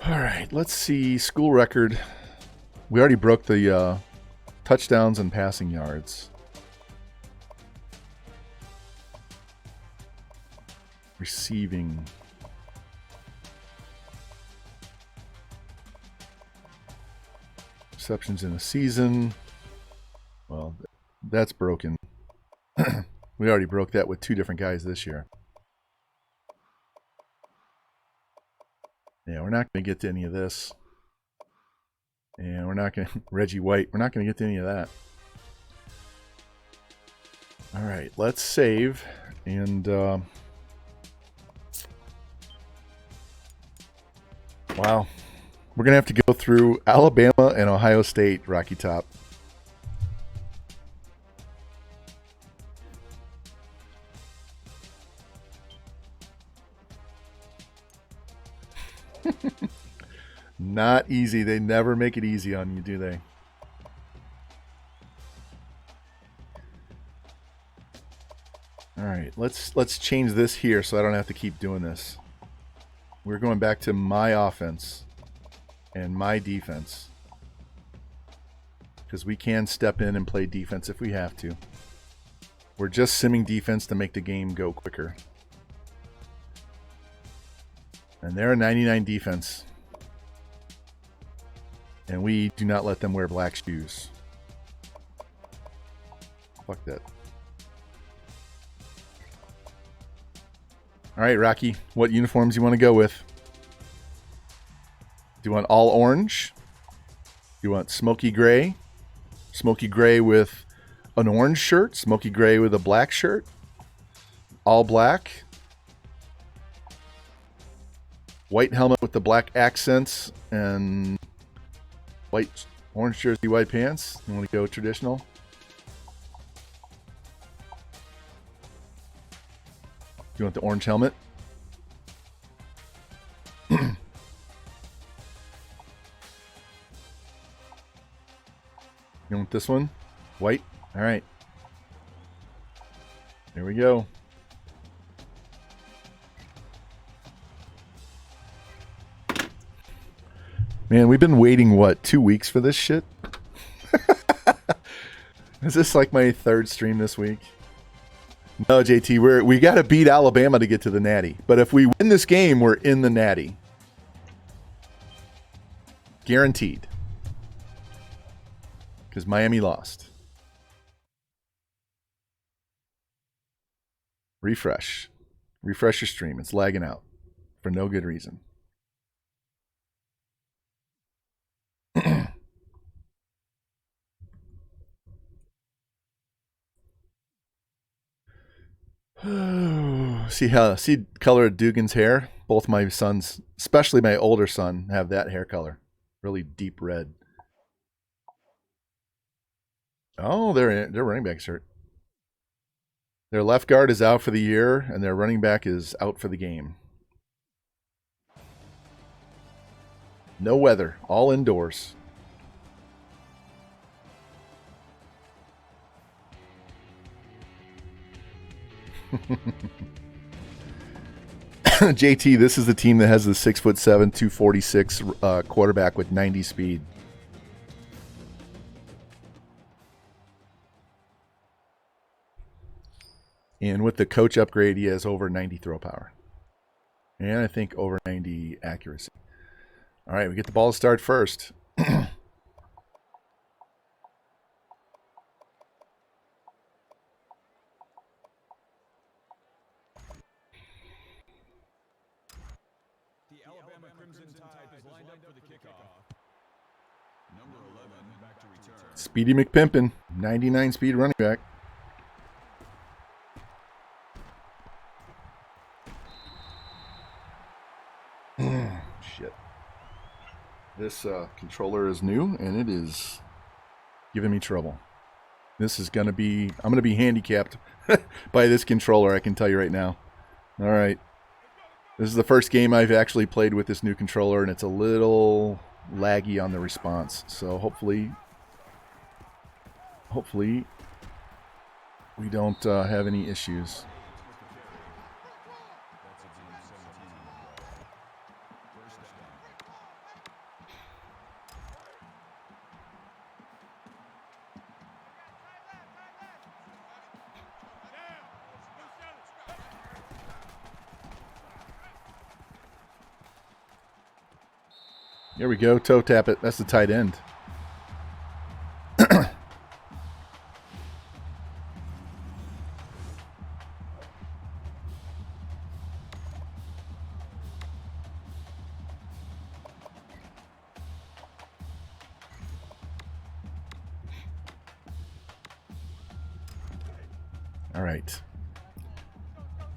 All right, let's see. School record. We already broke the touchdowns and passing yards. Receiving. interceptions in a season. Well, that's broken. We already broke that with 2 different guys this year. Yeah, we're not going to get to any of this. And we're not going to... Reggie White, we're not going to get to any of that. All right, let's save. And... wow. We're going to have to go through Alabama and Ohio State, Rocky Top. Not easy. They never make it easy on you, do they? All right, let's change this here so I don't have to keep doing this. We're going back to my offense and my defense, because we can step in and play defense if we have to. We're just simming defense to make the game go quicker. And they're a 99 defense. And we do not let them wear black shoes. Fuck that. All right, Rocky, what uniforms you want to go with? Do you want all orange? Do you want smoky gray? Smoky gray with an orange shirt? Smoky gray with a black shirt? All black? White helmet with the black accents and white, orange jersey, white pants. You want to go traditional? Do you want the orange helmet? You want this one? White? All right. There we go. Man, we've been waiting, what, 2 weeks for this shit? Is this like my 3rd stream this week? No, JT, we got to beat Alabama to get to the Natty. But if we win this game, we're in the Natty. Guaranteed. Because Miami lost. Refresh. Refresh your stream. It's lagging out for no good reason. See color of Dugan's hair? Both my sons, especially my older son, have that hair color. Really deep red. Oh, their running back's hurt. Their left guard is out for the year, and their running back is out for the game. No weather, all indoors. JT, this is the team that has the 6'7", 246 quarterback with 90 speed. And with the coach upgrade, he has over 90 throw power. And I think over 90 accuracy. All right, we get the ball to start first. Speedy McPimpin, 99 speed running back. Shit. This controller is new, and it is giving me trouble. This is going to be... I'm going to be handicapped by this controller, I can tell you right now. All right. This is the first game I've actually played with this new controller, and it's a little laggy on the response. So hopefully we don't have any issues. Here we go. Toe tap it. That's the tight end. All right.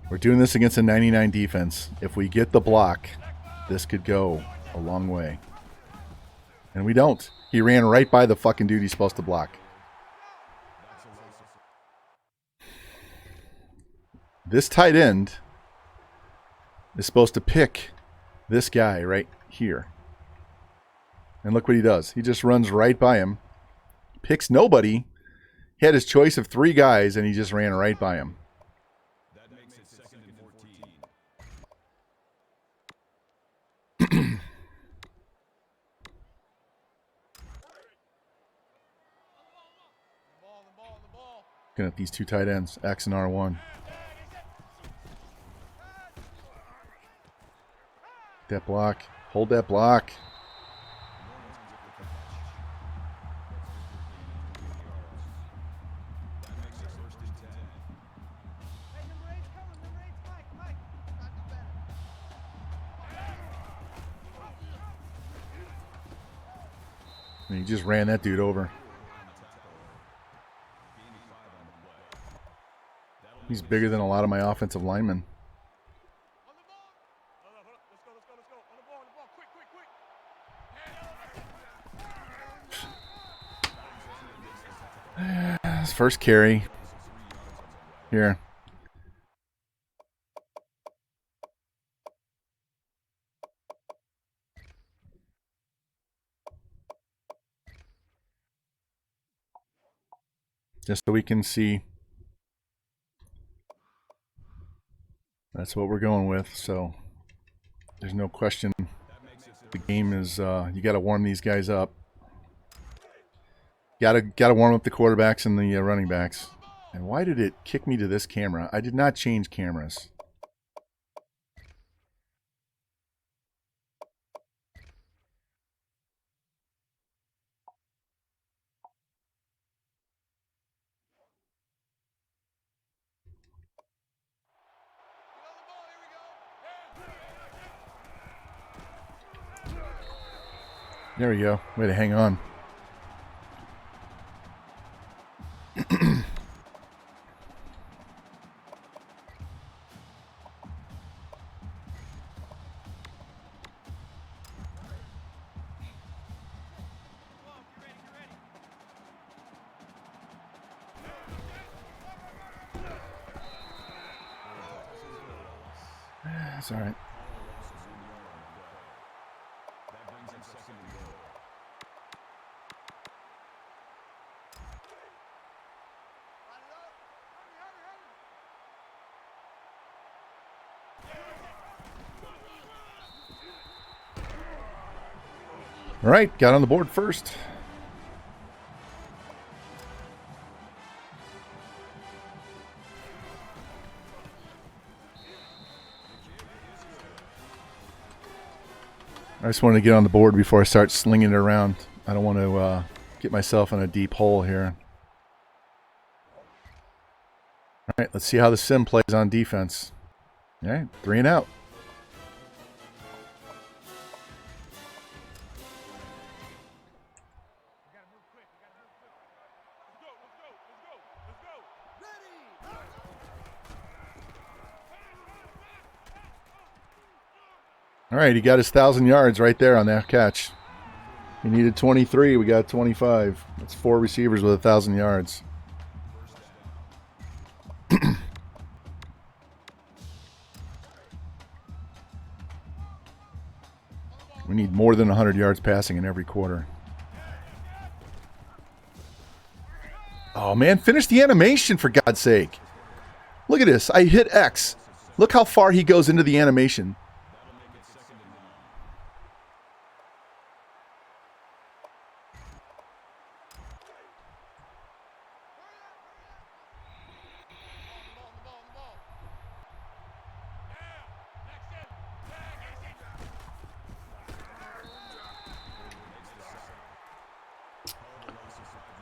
We're doing this against a 99 defense. If we get the block, this could go a long way. And we don't. He ran right by the fucking dude he's supposed to block. This tight end is supposed to pick this guy right here. And look what he does. He just runs right by him. Picks nobody. He had his choice of 3 guys, and he just ran right by him. That makes it 2nd and 14. Looking at these 2 tight ends, X and R1. That block. Hold that block. And he just ran that dude over. He's bigger than a lot of my offensive linemen. His first carry. Here. Just so we can see. That's what we're going with. So there's no question. The game is you got to warm these guys up. Got to warm up the quarterbacks and the running backs. And why did it kick me to this camera? I did not change cameras. There we go. Way to hang on. That's all right. All right, got on the board first. I just wanted to get on the board before I start slinging it around. I don't want to get myself in a deep hole here. All right, let's see how the sim plays on defense. All right, 3 and out. All right, he got his 1,000 yards right there on that catch. He needed 23. We got 25. That's 4 receivers with 1,000 yards. We need more than 100 yards passing in every quarter. Oh, man, finish the animation, for God's sake. Look at this. I hit X. Look how far he goes into the animation.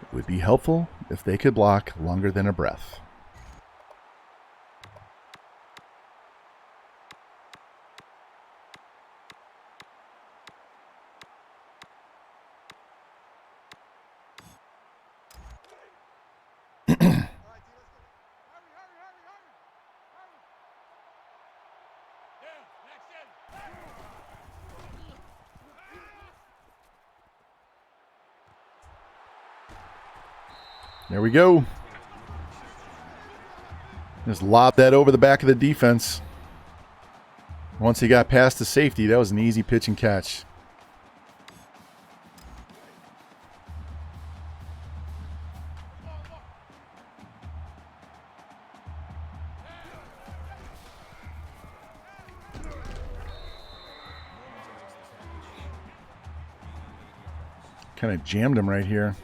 It would be helpful if they could block longer than a breath. There we go. Just lobbed that over the back of the defense. Once he got past the safety, that was an easy pitch and catch. Kind of jammed him right here.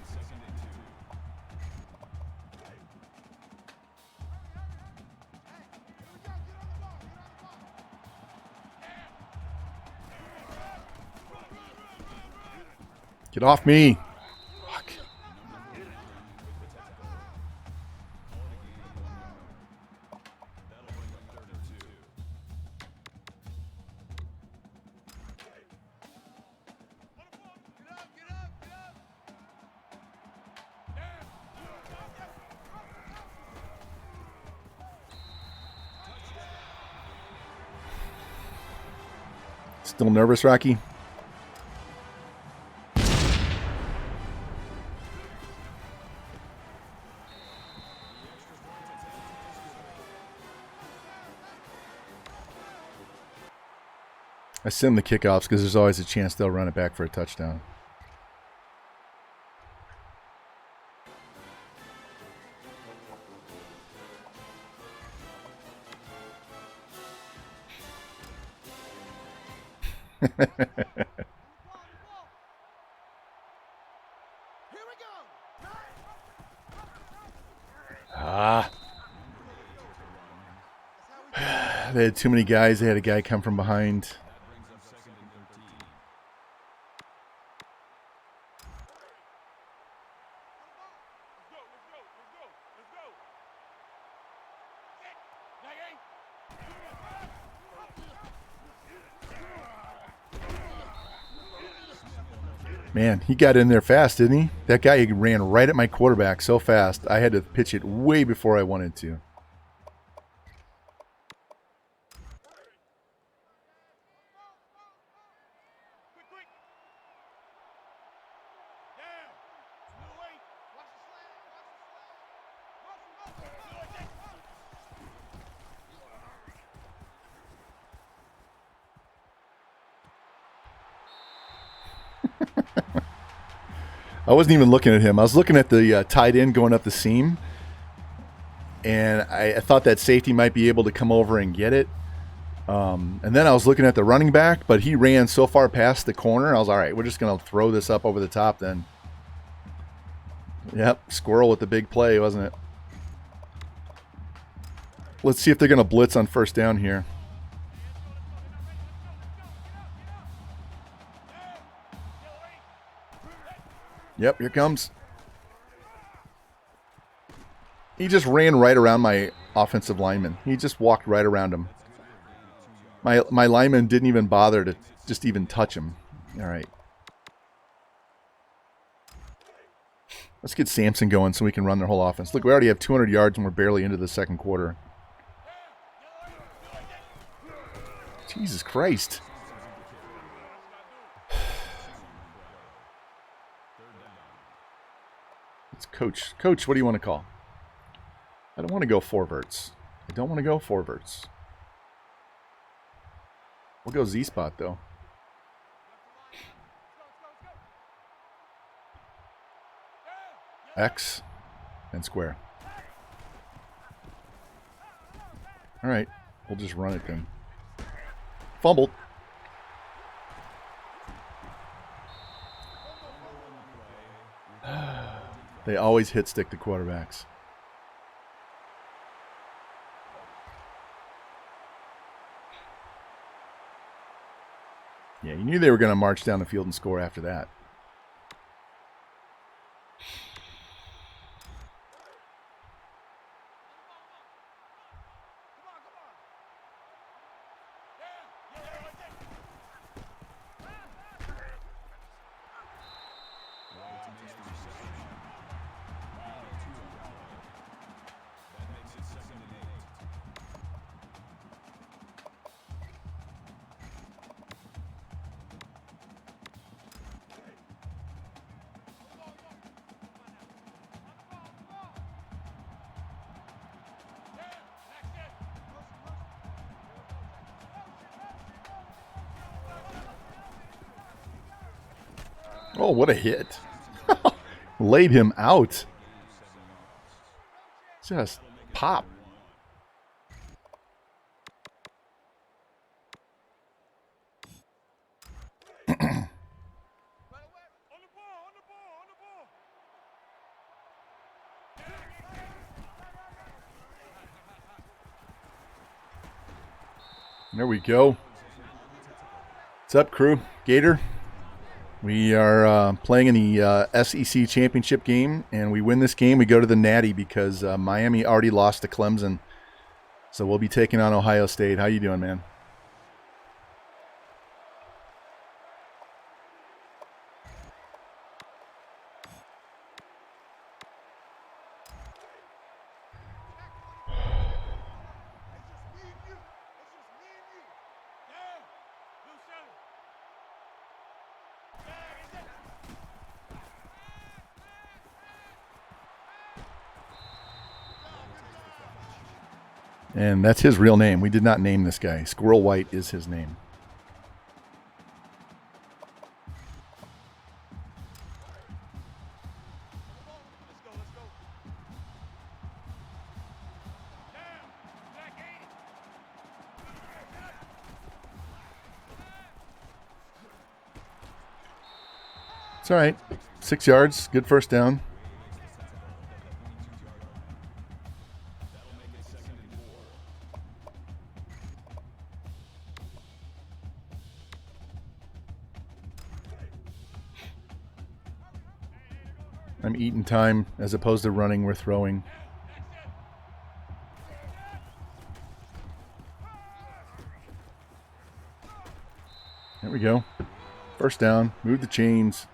Get off me. Fuck. Still nervous, Rocky? I sim the kickoffs because there's always a chance they'll run it back for a touchdown. They had too many guys. They had a guy come from behind. Man, he got in there fast, didn't he? That guy ran right at my quarterback so fast, I had to pitch it way before I wanted to. I wasn't even looking at him. I was looking at the tight end going up the seam. And I thought that safety might be able to come over and get it. And then I was looking at the running back, but he ran so far past the corner. I was all right, we're just going to throw this up over the top then. Yep, squirrel with the big play, wasn't it? Let's see if they're going to blitz on first down here. Yep, here comes. He just ran right around my offensive lineman. He just walked right around him. My lineman didn't even bother to just even touch him. All right. Let's get Samson going so we can run their whole offense. Look, we already have 200 yards and we're barely into the second quarter. Jesus Christ. It's Coach. Coach, what do you want to call? I don't want to go forwards. I don't want to go forwards. We'll go Z-spot, though. X and square. All right. We'll just run it then. Fumbled. They always hit stick the quarterbacks. Yeah, you knew they were going to march down the field and score after that. Oh, what a hit. Laid him out. Just pop. There we go. What's up, crew? Gator. We are playing in the SEC championship game, and we win this game. We go to the Natty because Miami already lost to Clemson. So we'll be taking on Ohio State. How you doing, man? And that's his real name. We did not name this guy. Squirrel White is his name. It's all right. 6 yards. Good first down. I'm eating time as opposed to running, we're throwing. There we go. First down. Move the chains.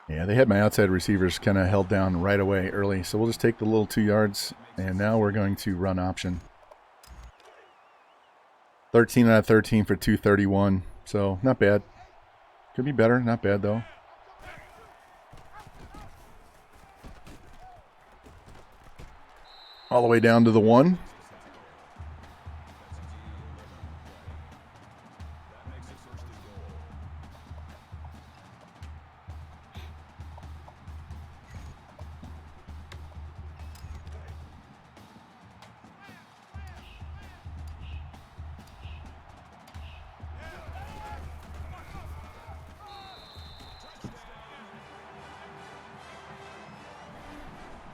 Yeah, they had my outside receivers kind of held down right away early. So we'll just take the little 2 yards, and now we're going to run option. 13 out of 13 for 231. So not bad. Could be better. Not bad, though. All the way down to the 1.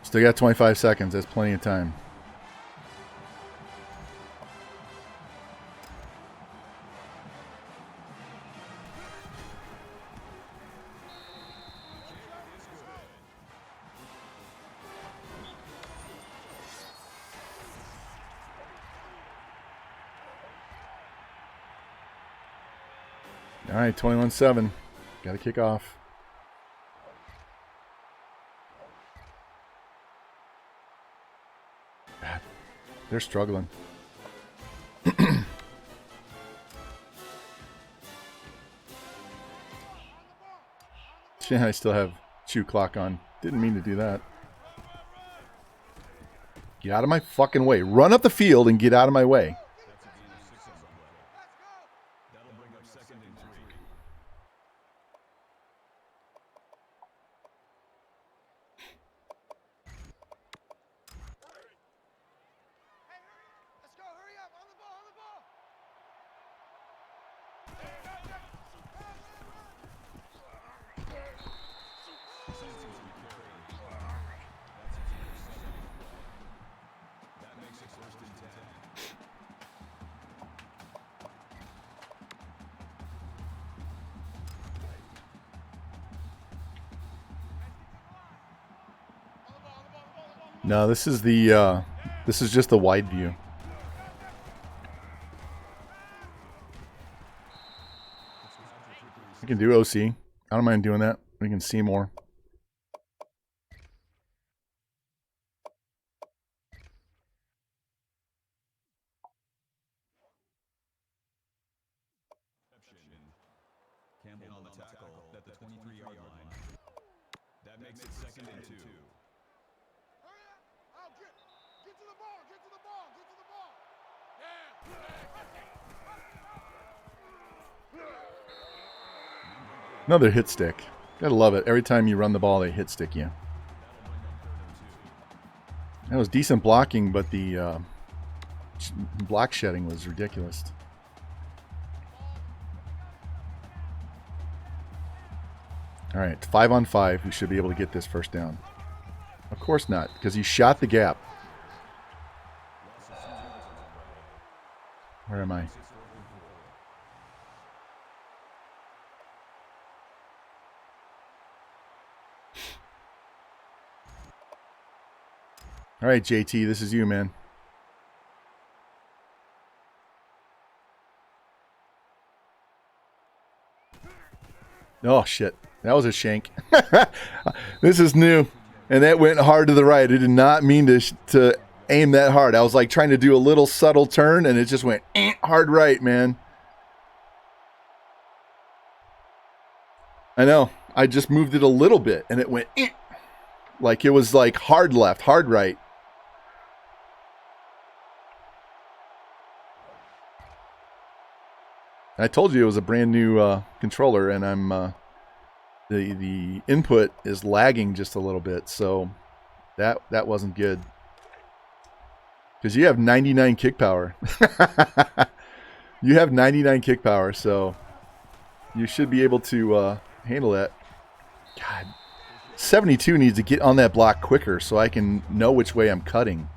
Still got 25 seconds. That's plenty of time. All right, 21-7. Got to kick off. They're struggling. Yeah, I still have chew clock on. Didn't mean to do that. Get out of my fucking way. Run up the field and get out of my way. No, this is the this is just the wide view. I can do OC. I don't mind doing that. We can see more. the 23-yard line. That makes it 2nd and 2. Another hit stick. Gotta love it. Every time you run the ball, they hit stick you. That was decent blocking, but the block shedding was ridiculous. All right, 5 on 5. We should be able to get this first down. Of course not, because he shot the gap. Where am I? All right, JT, this is you, man. Oh, shit. That was a shank. This is new. And that went hard to the right. I did not mean to aim that hard. I was like trying to do a little subtle turn, and it just went hard right, man. I know. I just moved it a little bit, and it went like it was like hard left, hard right. I told you it was a brand new controller, and I'm the input is lagging just a little bit, so that wasn't good. Because you have 99 kick power. You have 99 kick power, so you should be able to handle that. God, 72 needs to get on that block quicker so I can know which way I'm cutting.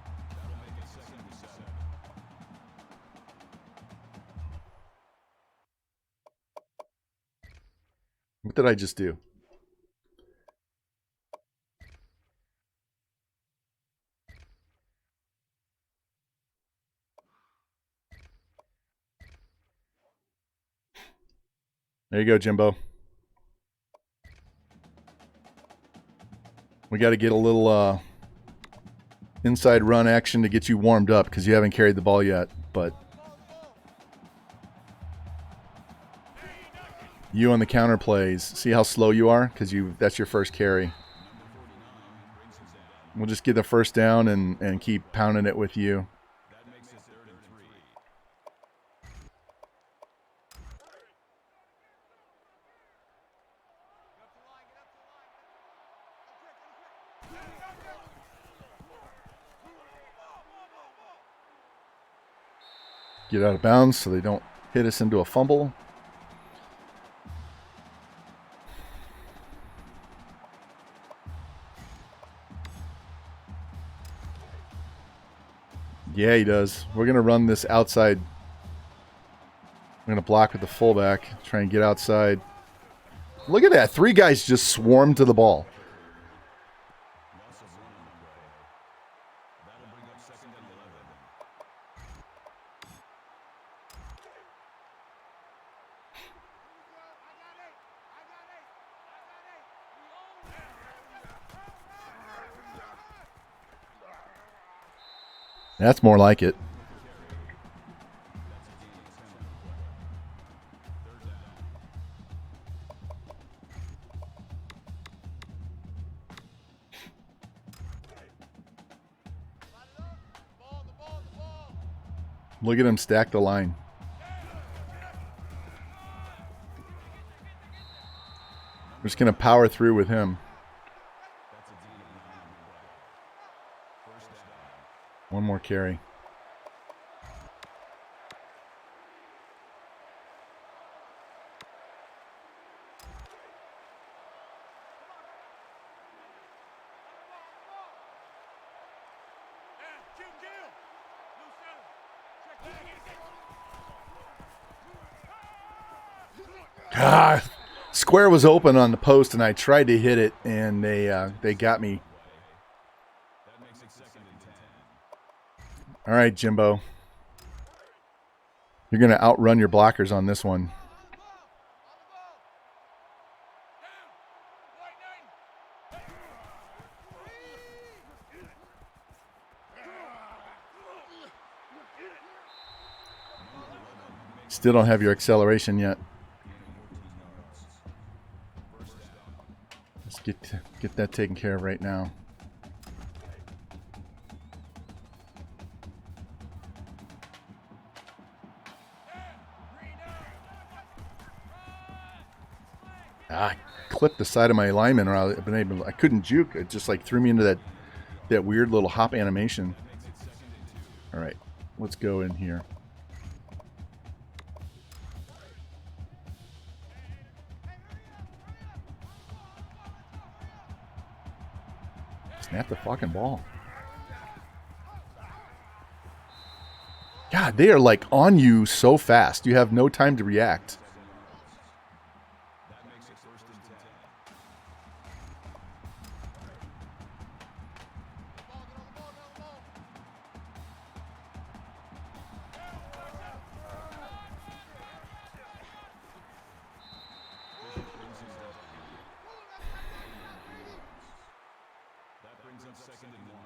What did I just do? There you go, Jimbo. We got to get a little inside run action to get you warmed up because you haven't carried the ball yet, but you on the counter plays. See how slow you are? Because that's your first carry. We'll just get the first down and keep pounding it with you. Get out of bounds so they don't hit us into a fumble. Yeah, he does. We're going to run this outside. We're going to block with the fullback. Try and get outside. Look at that. 3 guys just swarmed to the ball. That's more like it. Look at him stack the line. We're just going to power through with him. One more carry. God, square was open on the post, and I tried to hit it, and they got me. All right, Jimbo. You're going to outrun your blockers on this one. Still don't have your acceleration yet. Get that taken care of right now. I clipped the side of my alignment, or I couldn't juke. It just like threw me into that weird little hop animation. All right, let's go in here. Snap the fucking ball. God, they are like on you so fast. You have no time to react. That makes it 1st and 10. That brings up 2nd and 1.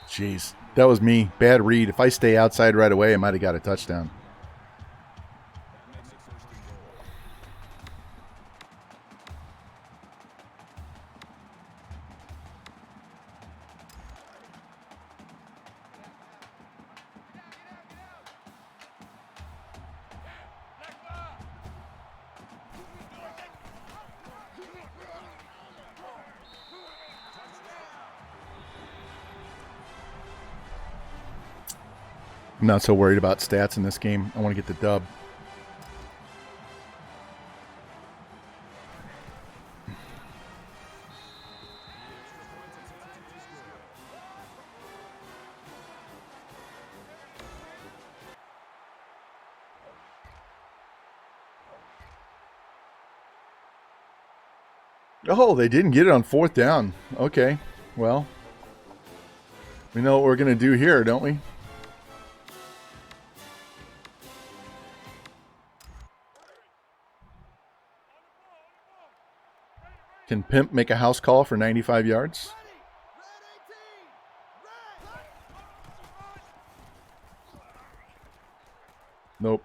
Jeez, that was me. Bad read. If I stay outside right away, I might have got a touchdown. That makes it 1st and goal. I'm not so worried about stats in this game. I want to get the dub. Oh, they didn't get it on 4th down. Okay, well, we know what we're going to do here, don't we? Can Pimp make a house call for 95 yards? Nope.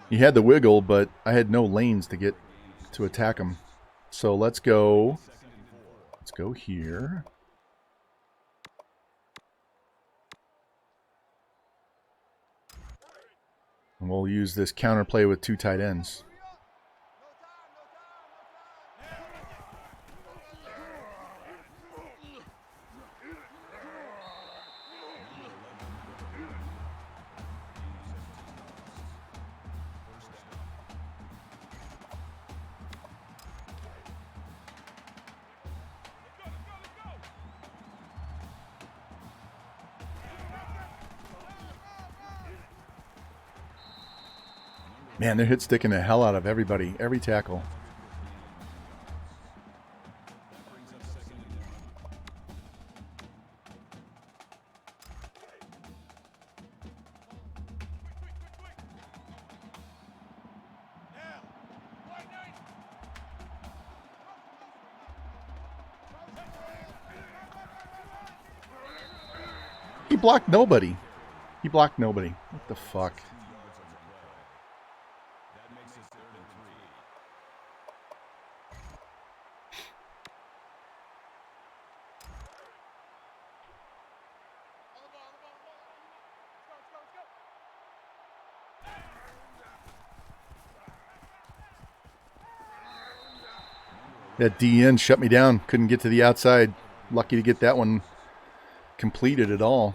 He had the wiggle, but I had no lanes to get to attack him. So let's go. Let's go here. And we'll use this counterplay with 2 tight ends. Man, they're hit sticking the hell out of everybody, every tackle. That brings up 2nd and 1. He blocked nobody. He blocked nobody. What the fuck? That makes it 3rd and 3. That DN shut me down. Couldn't get to the outside. Lucky to get that one completed at all.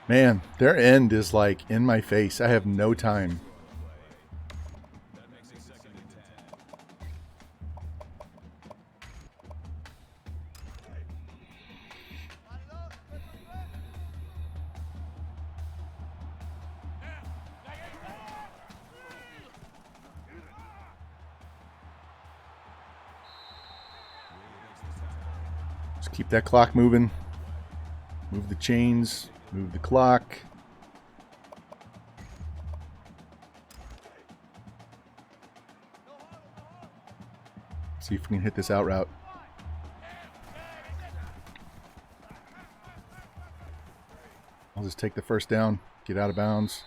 Man, their end is like in my face. I have no time. That makes it 2nd and 10. Just keep that clock moving. Move the chains. Move the clock. See if we can hit this out route. I'll just take the first down. Get out of bounds.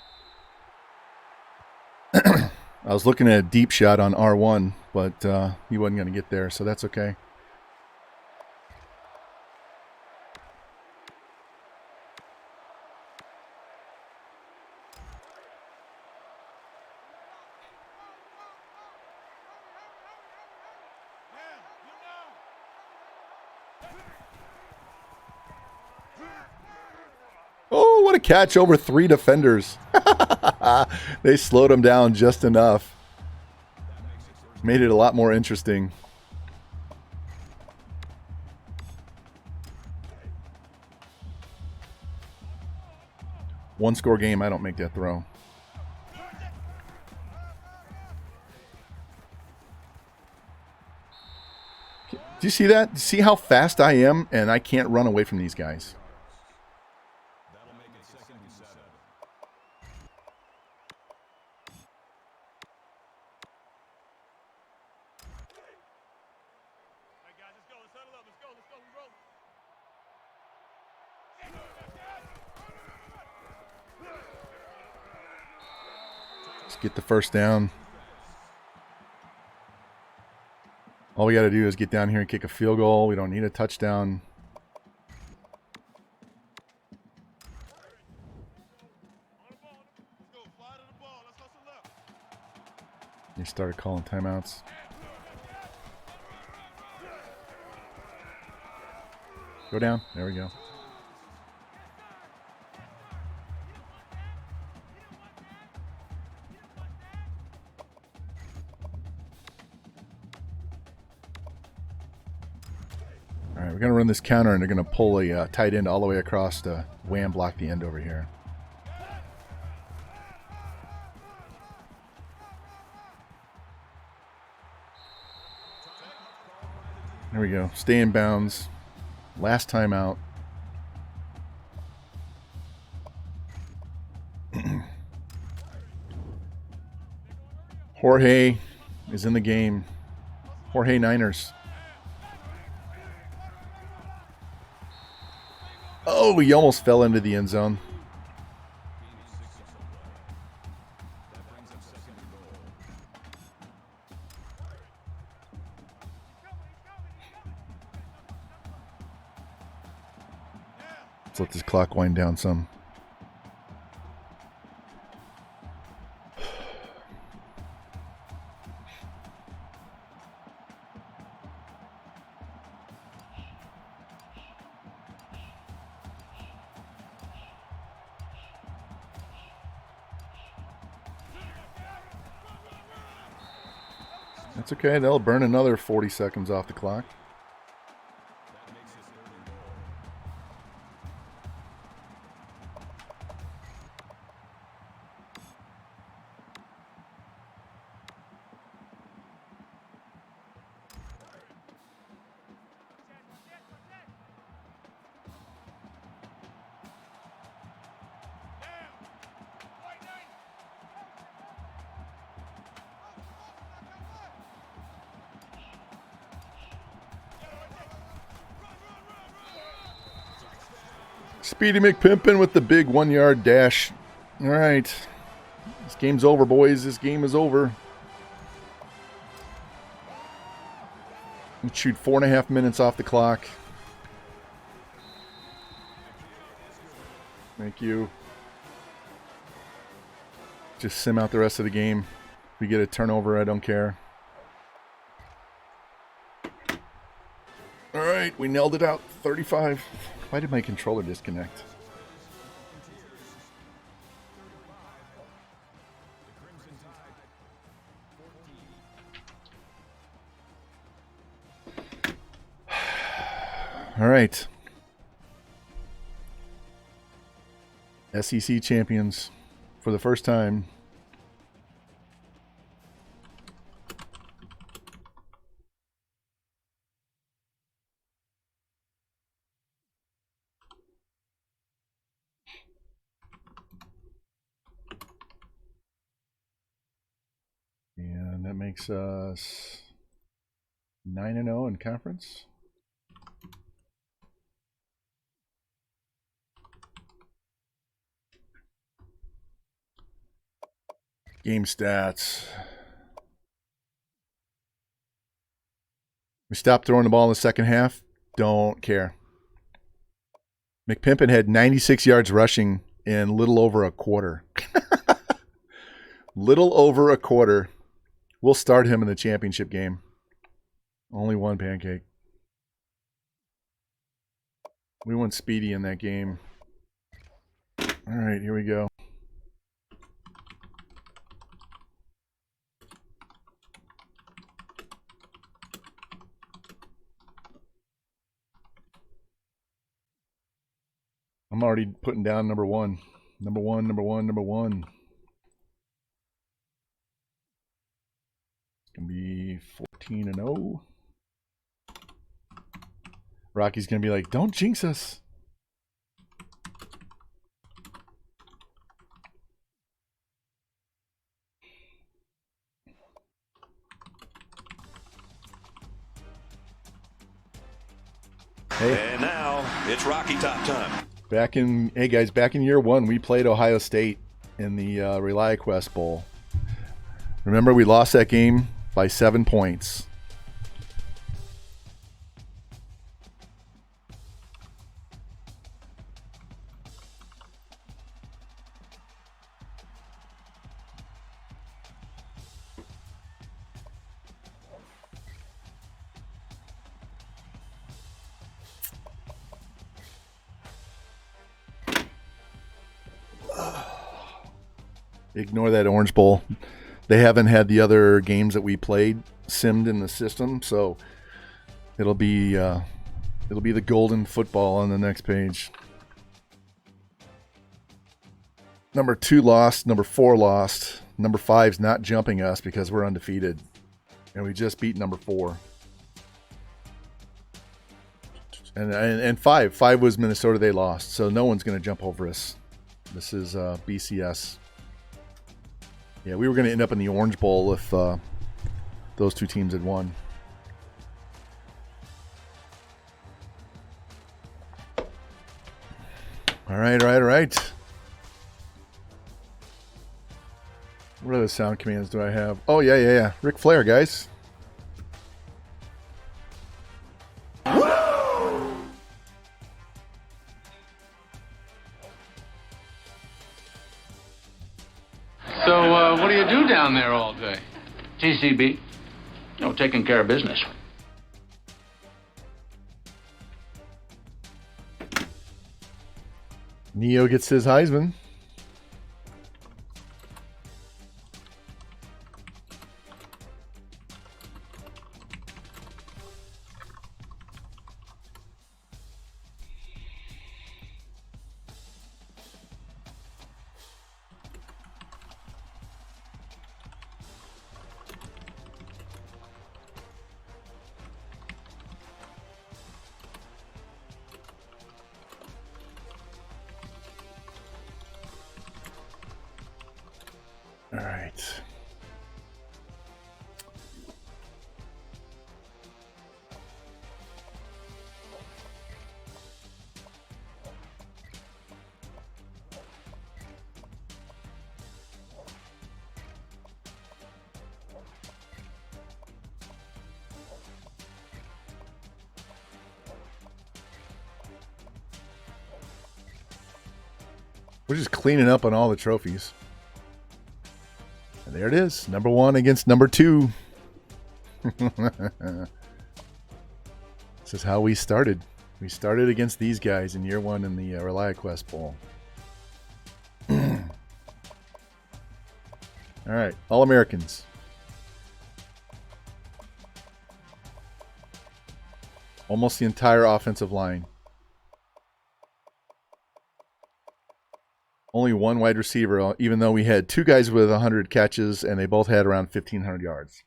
I was looking at a deep shot on R1, but he wasn't going to get there, so that's okay. Oh, what a catch over 3 defenders. They slowed him down just enough. Made it a lot more interesting. One score game, I don't make that throw. Do you see that? See how fast I am, and I can't run away from these guys. Let's get the first down. All we got to do is get down here and kick a field goal. We don't need a touchdown. They started calling timeouts. Go down. There we go. All right, we're going to run this counter, and they're going to pull a tight end all the way across to wham block the end over here. There we go. Stay in bounds. Last time out. Jorge is in the game. Jorge Niners. Oh, he almost fell into the end zone. Let's let this clock wind down some. That's okay. They'll burn another 40 seconds off the clock. Speedy McPimpin with the big 1-yard dash. All right. This game's over, boys. This game is over. Let's shoot 4.5 minutes off the clock. Thank you. Just sim out the rest of the game. If we get a turnover, I don't care. All right, we nailed it out. 35. Why did my controller disconnect? All right. SEC champions for the first time. that makes us 9-0 in conference. Game stats. We stopped throwing the ball in the second half. Don't care. McPimpin had 96 yards rushing in little over a quarter. Little over a quarter. We'll start him in the championship game. Only one pancake. We went speedy in that game. All right, here we go. I'm already putting down number one. Number one. It's going to be 14-0. Rocky's going to be like, don't jinx us. Hey. And now it's Rocky Top time. Hey guys, back in year one, we played Ohio State in the ReliaQuest Bowl. Remember, we lost that game by 7 points. Ignore that Orange Bowl. They haven't had the other games that we played simmed in the system, so it'll be the golden football on the next page. Number 2 lost, number 4 lost, number 5's not jumping us because we're undefeated, and we just beat number 4. And 5 was Minnesota. They lost, so no one's going to jump over us. This is BCS. Yeah, we were going to end up in the Orange Bowl if those two teams had won. All right. What other sound commands do I have? Oh, yeah. Ric Flair, guys. So, what do you do down there all day? TCB. Taking care of business. Neo gets his Heisman. All right. We're just cleaning up on all the trophies. And there it is. Number 1 against number 2. This is how we started. We started against these guys in year 1 in the ReliaQuest Bowl. All right. All-Americans. Almost the entire offensive line. Only one wide receiver, even though we had 2 guys with 100 catches, and they both had around 1,500 yards.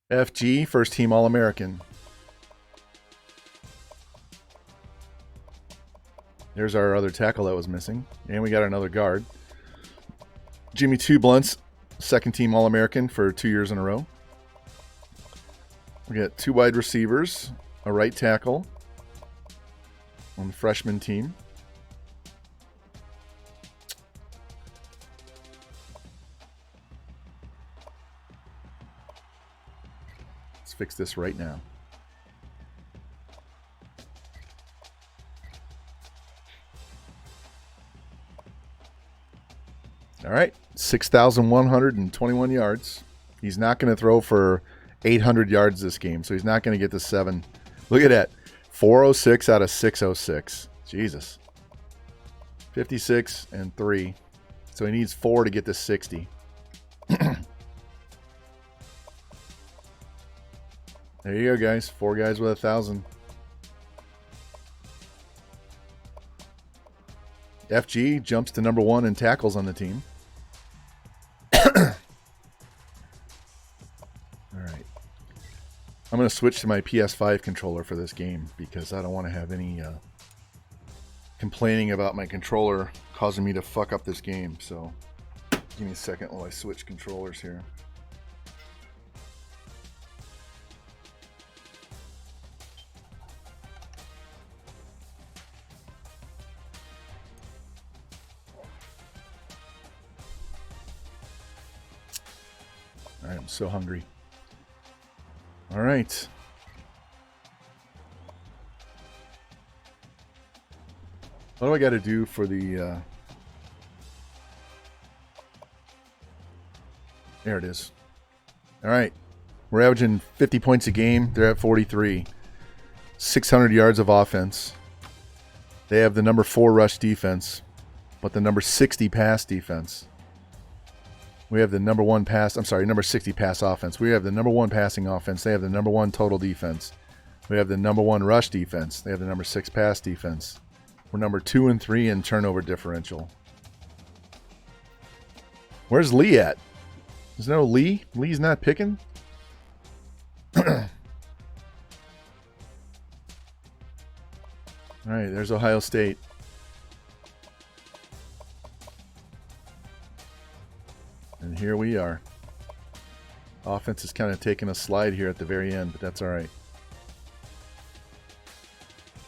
FG, first team All-American. There's our other tackle that was missing. And we got another guard. Jimmy Two Blunts, second team All-American for 2 years in a row. We got 2 wide receivers, a right tackle on the freshman team. Let's fix this right now. All right, 6,121 yards. He's not going to throw for 800 yards this game, so he's not going to get to 7. Look at that. 406 out of 606. Jesus. 56 and 3. So he needs 4 to get to 60. There you go, guys. 4 guys with 1,000. FG jumps to number 1 in tackles on the team. Alright. I'm going to switch to my PS5 controller for this game because I don't want to have any complaining about my controller causing me to fuck up this game. So give me a second while I switch controllers here. All right, I'm so hungry. All right. What do I got to do for the... There it is. All right. We're averaging 50 points a game. They're at 43. 600 yards of offense. They have the number 4 rush defense, but the number 60 pass defense. We have the number 60 pass offense. We have the number 1 passing offense. They have the number 1 total defense. We have the number 1 rush defense. They have the number 6 pass defense. We're number 2 and 3 in turnover differential. Where's Lee at? There's no Lee? Lee's not picking? Alright, there's Ohio State. And here we are. Offense is kind of taking a slide here at the very end, but that's all right.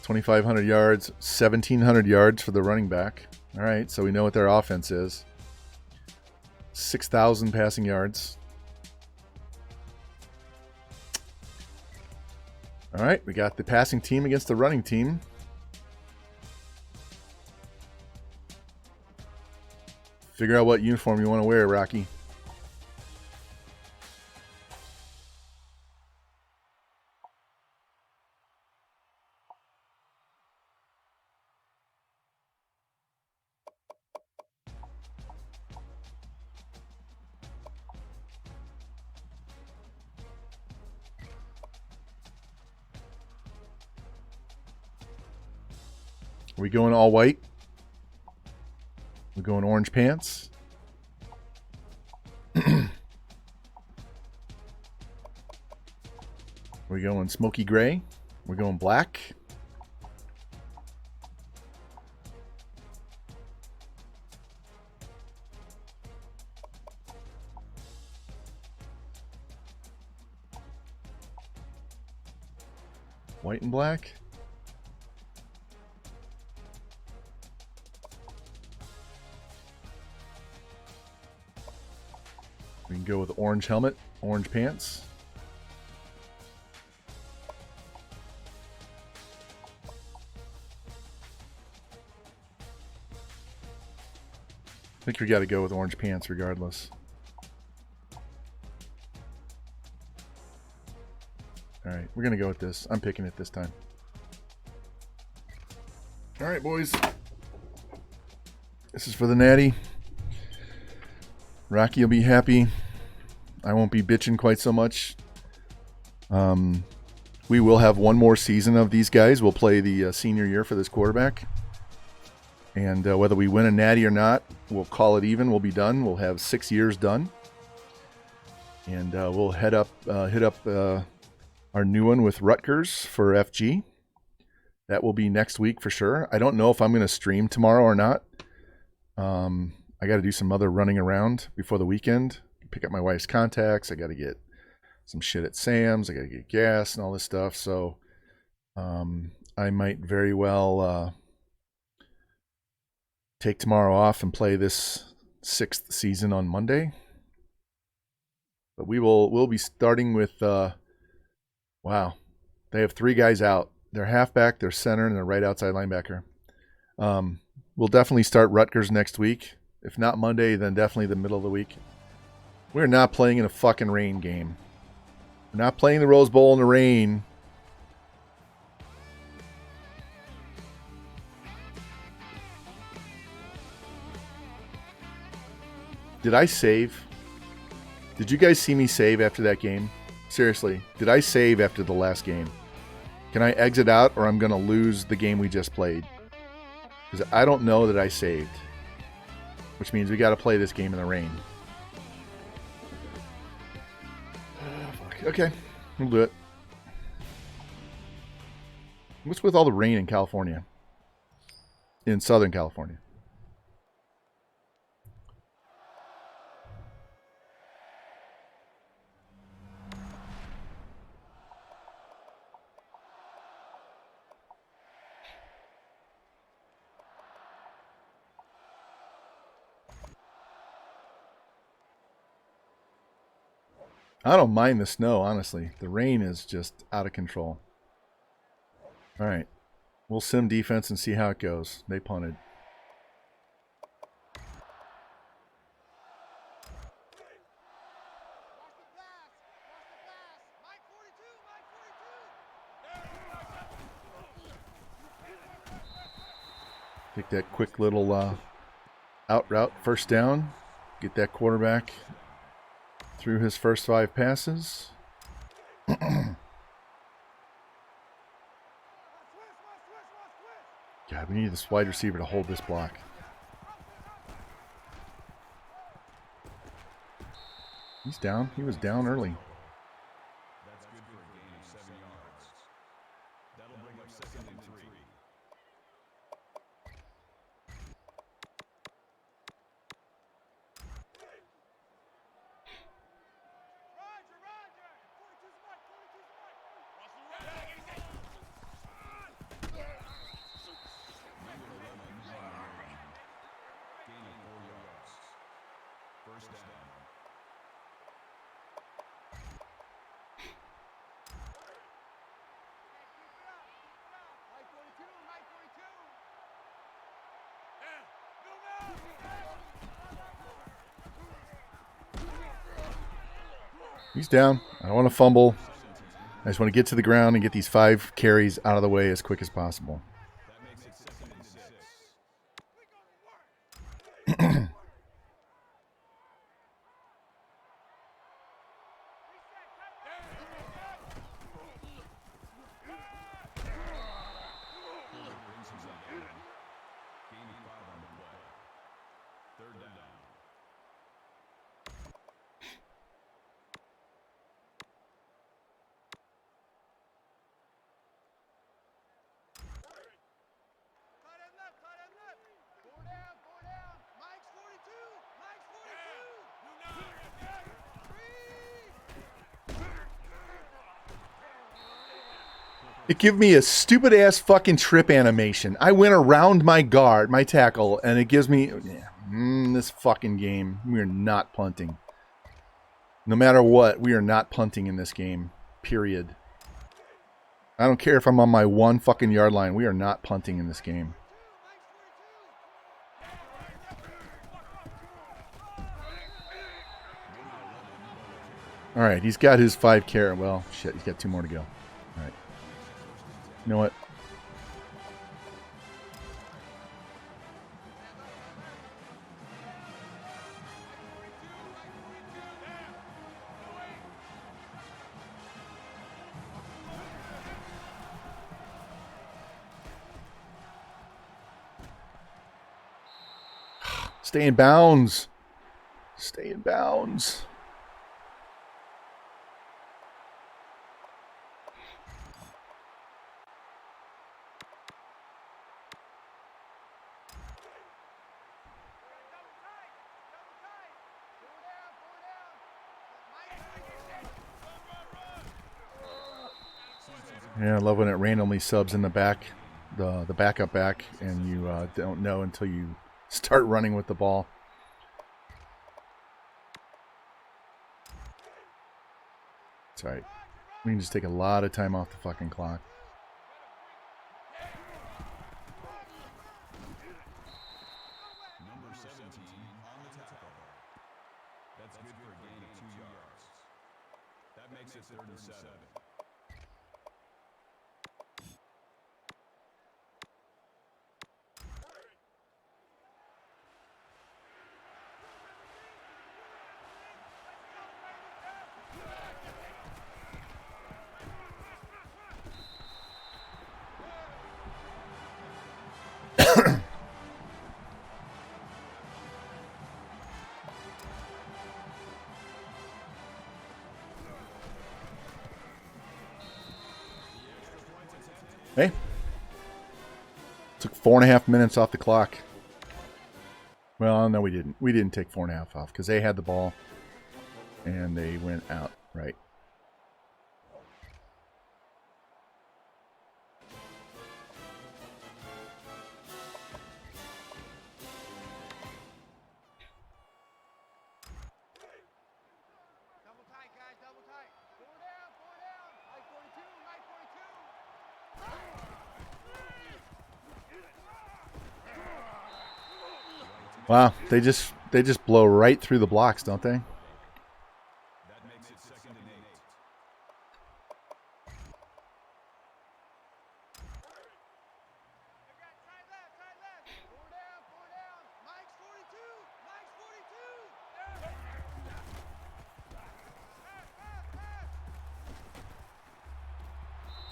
2,500 yards, 1,700 yards for the running back. All right, so we know what their offense is. 6,000 passing yards. All right, we got the passing team against the running team. Figure out what uniform you want to wear, Rocky. Are we going all white? We're going orange pants. We're going smoky gray. We're going black. White and black. We can go with orange helmet, orange pants. I think we got to go with orange pants regardless. All right, we're going to go with this. I'm picking it this time. All right, boys. This is for the Natty. Rocky will be happy. I won't be bitching quite so much. We will have one more season of these guys. We'll play the senior year for this quarterback. And whether we win a Natty or not, we'll call it even. We'll be done. We'll have 6 years done. And we'll hit up our new one with Rutgers for FG. That will be next week for sure. I don't know if I'm going to stream tomorrow or not. I got to do some other running around before the weekend. Pick up my wife's contacts. I got to get some shit at Sam's. I got to get gas and all this stuff. So I might very well take tomorrow off and play this 6th season on Monday. But we'll be starting with wow. They have 3 guys out. They're halfback, they're center, and they're right outside linebacker. We'll definitely start Rutgers next week. If not Monday, then definitely the middle of the week. We're not playing in a fucking rain game. We're not playing the Rose Bowl in the rain. Did I save? Did you guys see me save after that game? Seriously, did I save after the last game? Can I exit out or I'm going to lose the game we just played? Because I don't know that I saved. Which means we got to play this game in the rain. Okay, we'll do it. What's with all the rain in California? In Southern California. I don't mind the snow, honestly. The rain is just out of control. All right. We'll sim defense and see how it goes. They punted. Take that quick little out route, first down. Get that quarterback through his first 5 passes. God, we need this wide receiver to hold this block. He's down. He was down early. That's good for a gain of 7 yards. That'll bring up 2nd and 3. Gain of 4 yards. First down. He's down. I don't want to fumble. I just want to get to the ground and get these 5 carries out of the way as quick as possible. That makes it 2nd and 6. Brings his up again. Gain of 5 on the play. 3rd down. It gave me a stupid ass fucking trip animation. I went around my guard, my tackle, and it gives me this fucking game. We are not punting. No matter what, we are not punting in this game. Period. I don't care if I'm on my 1 fucking yard line. We are not punting in this game. All right, he's got his 5 carry. Well, shit, he's got 2 more to go. All right. You know what? Stay in bounds. Stay in bounds. Yeah, I love when it randomly subs in the back, the backup back, and you don't know until you start running with the ball. It's alright. We can just take a lot of time off the fucking clock. Number 17 on the tackle. That's good for a gain of 2 yards. That makes it 3rd and 7. Hey. Took 4.5 minutes off the clock. Well, no, we didn't. We didn't take 4.5 off because they had the ball and they went out, right? Double tight, guys, double tight. Four down, like 42, like 42. Wow, they just blow right through the blocks, don't they? That makes it 2nd and 8. Try left. Four down. Mike's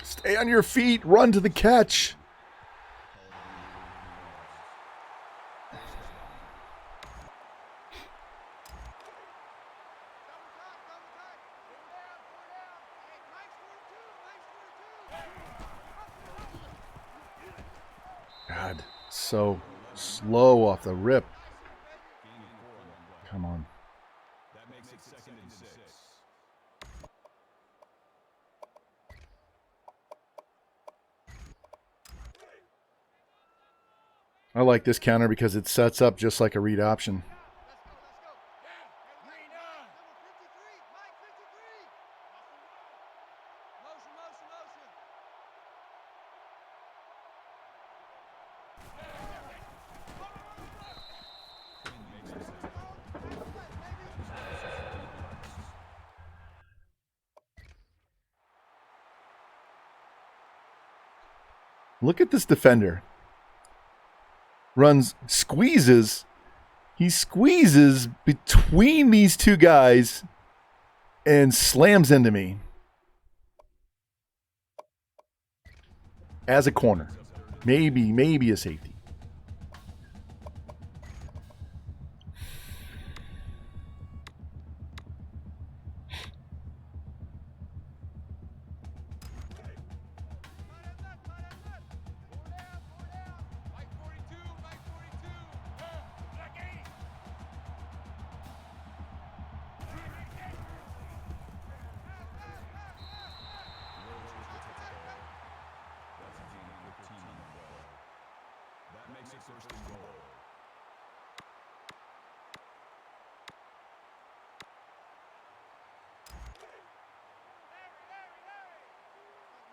42. Stay on your feet, run to the catch. God, so slow off the rip. Come on. That makes it 2nd and 6. I like this counter because it sets up just like a read option. Look at this defender. Squeezes. He squeezes between these two guys and slams into me. As a corner. Maybe a safety. That makes it 1st and goal.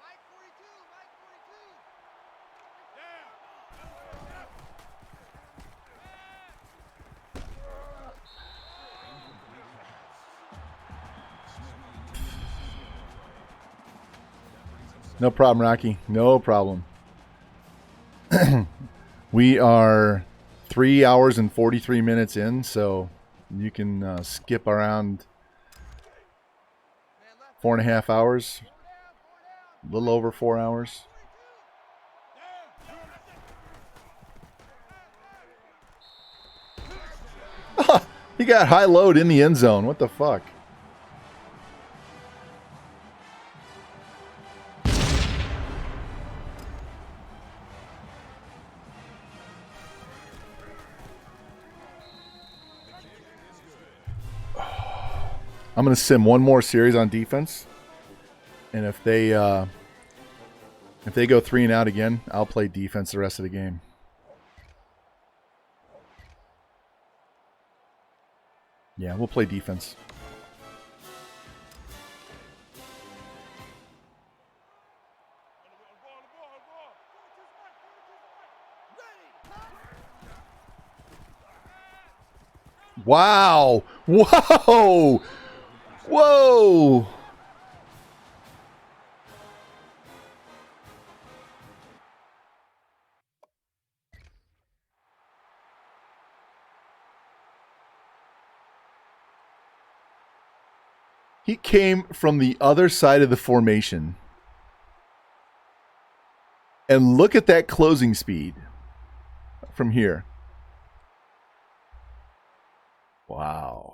Mike 42. No problem, Rocky. No problem. We are 3 hours and 43 minutes in, so you can skip around 4.5 hours. A little over 4 hours. He got high load in the end zone. What the fuck? I'm going to sim one more series on defense. And if they If they go 3 and out again, I'll play defense the rest of the game. Yeah, we'll play defense. Wow! Whoa! Whoa! He came from the other side of the formation. And look at that closing speed from here. Wow.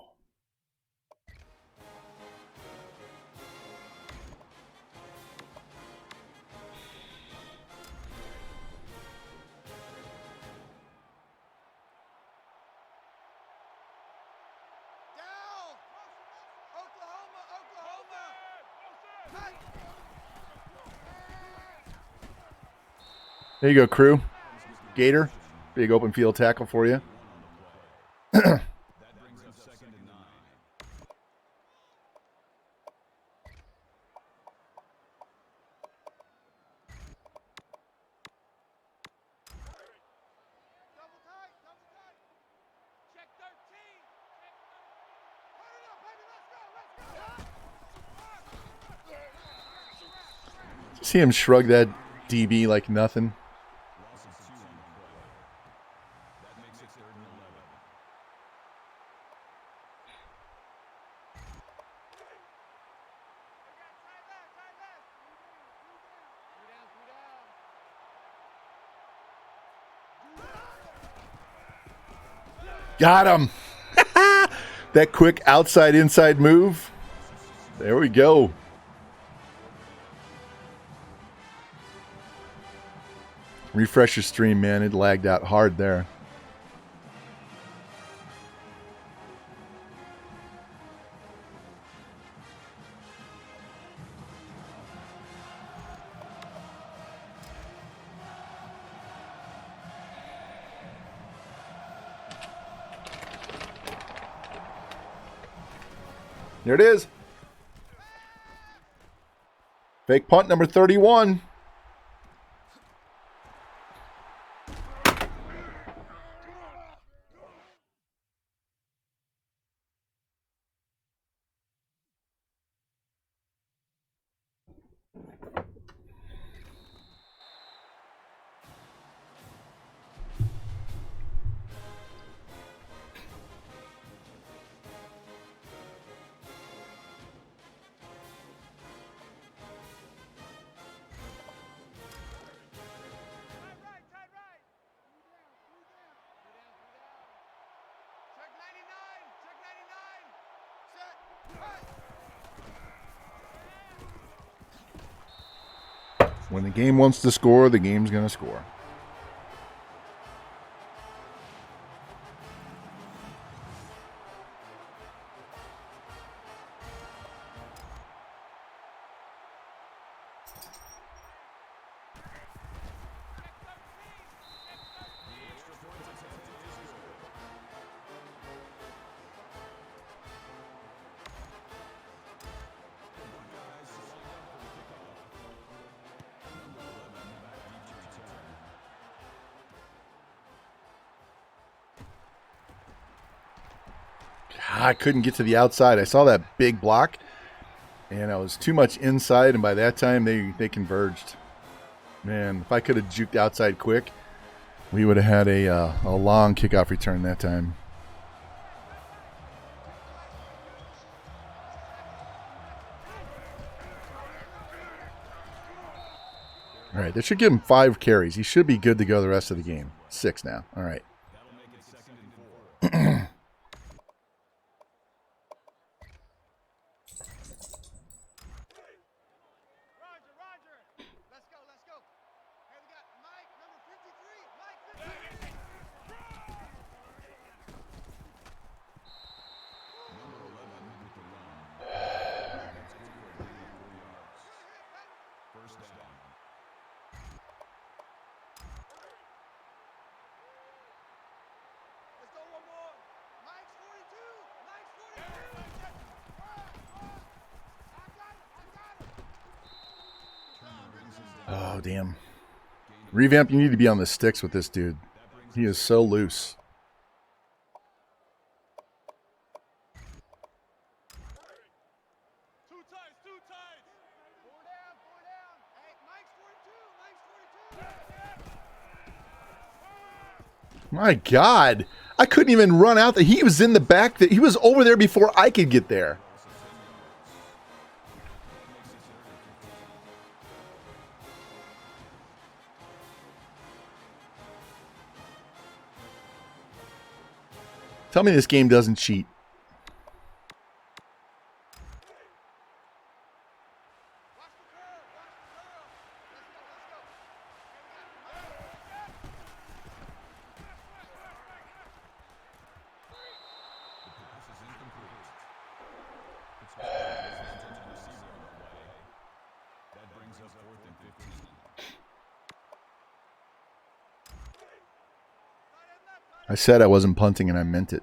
There you go, crew. Gator, big open field tackle for you. That brings up 2nd and 9. See him shrug that DB like nothing. Loss of 2 on the play. That makes it 3rd and 11. Got him. That quick outside inside move. There we go. Refresh your stream, man. It lagged out hard there. There it is. Fake punt number 31. When the game wants to score, the game's going to score. I couldn't get to the outside. I saw that big block, and I was too much inside, and by that time, they converged. Man, if I could have juked outside quick, we would have had a long kickoff return that time. All right, that should give him 5 carries. He should be good to go the rest of the game. 6 now. All right. That'll make it 2nd and 4. First down. Oh, damn. Revamp, you need to be on the sticks with this dude. He is so loose. My God. I couldn't even run out there. He was in the back. He was over there before I could get there. Tell me this game doesn't cheat. I said I wasn't punting and I meant it.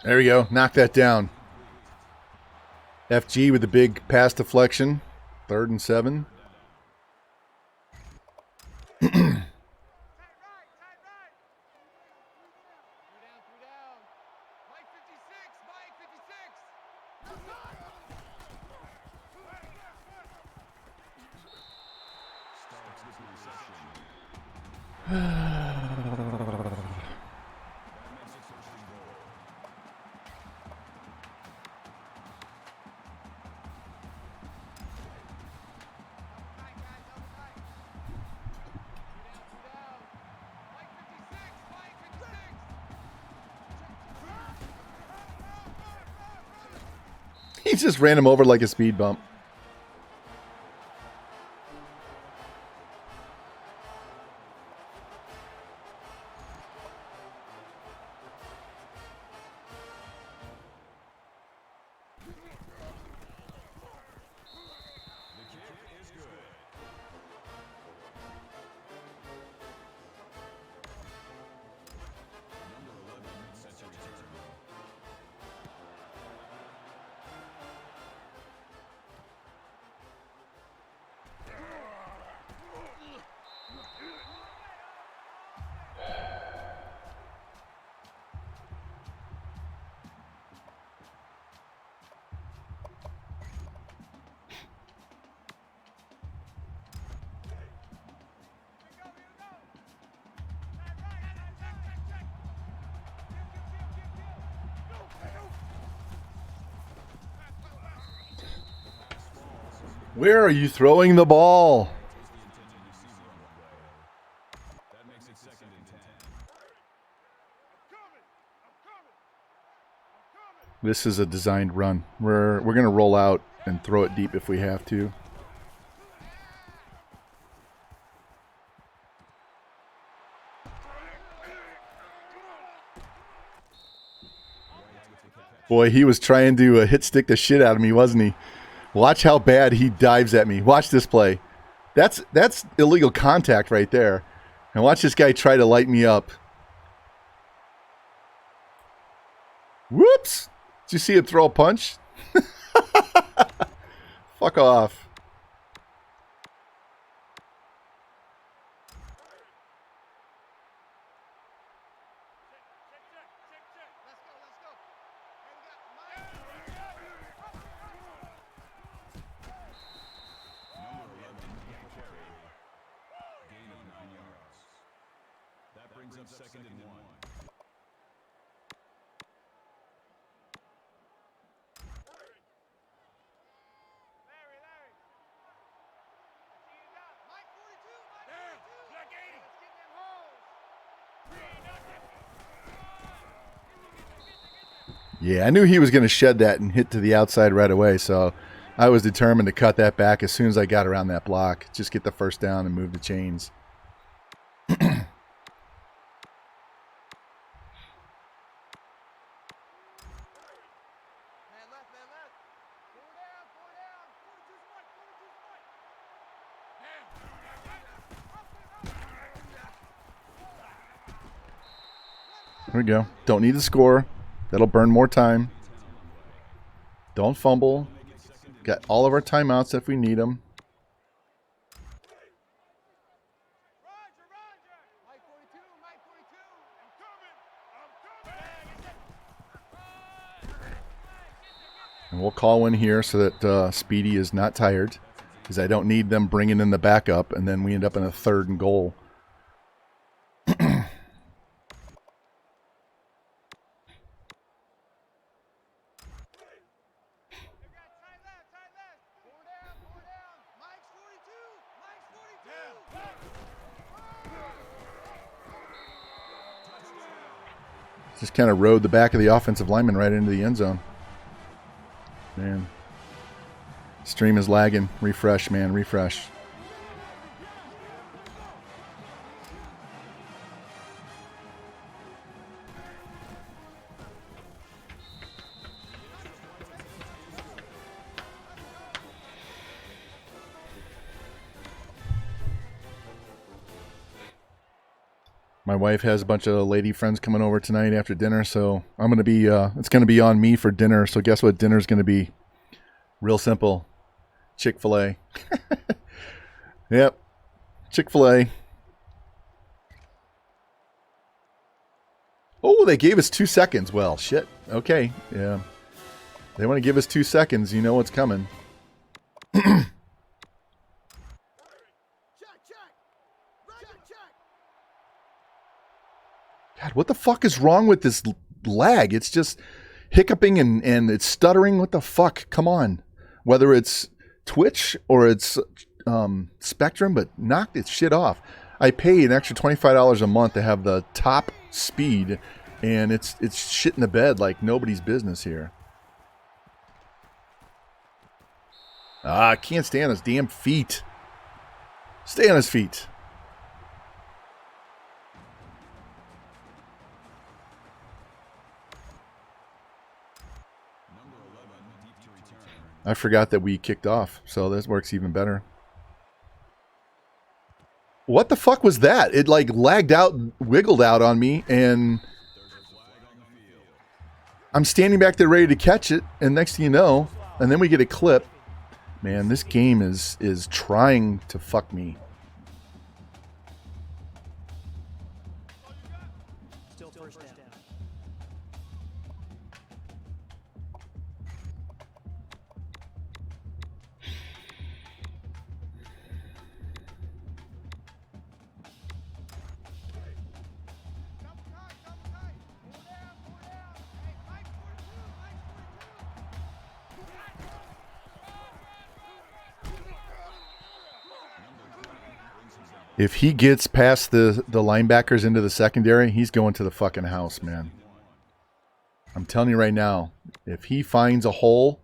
There we go. Knock that down. FG with the big pass deflection. 3rd and 7. He just ran him over like a speed bump. Where are you throwing the ball? This is a designed run. We're going to roll out and throw it deep if we have to. Boy, he was trying to hit stick the shit out of me, wasn't he? Watch how bad he dives at me. Watch this play. That's illegal contact right there. And watch this guy try to light me up. Whoops! Did you see him throw a punch? Fuck off. Yeah, I knew he was going to shed that and hit to the outside right away, so I was determined to cut that back as soon as I got around that block. Just get the first down and move the chains. There we go. Don't need to score. That'll burn more time. Don't fumble. Got all of our timeouts if we need them. And we'll call one here so that Speedy is not tired, because I don't need them bringing in the backup, and then we end up in a 3rd and goal. Just kind of rode the back of the offensive lineman right into the end zone. Man. Stream is lagging. Refresh, man. Refresh. My wife has a bunch of lady friends coming over tonight after dinner, so I'm going to be, it's going to be on me for dinner. So guess what dinner's going to be? Real simple. Chick-fil-A. Yep. Chick-fil-A. Oh, they gave us 2 seconds. Well, shit. Okay. Yeah. They want to give us 2 seconds. You know what's coming. God, what the fuck is wrong with this lag? It's just hiccuping and it's stuttering. What the fuck? Come on. Whether it's Twitch or it's Spectrum, but knock this shit off. I pay an extra $25 a month to have the top speed, and it's shit in the bed like nobody's business here. I can't stay on his damn feet. Stay on his feet. I forgot that we kicked off, so this works even better. What the fuck was that? It like lagged out, wiggled out on me, and I'm standing back there ready to catch it, and next thing you know, and then we get a clip. Man, this game is trying to fuck me. Still first down. If he gets past the linebackers into the secondary, he's going to the fucking house, man. I'm telling you right now, if he finds a hole,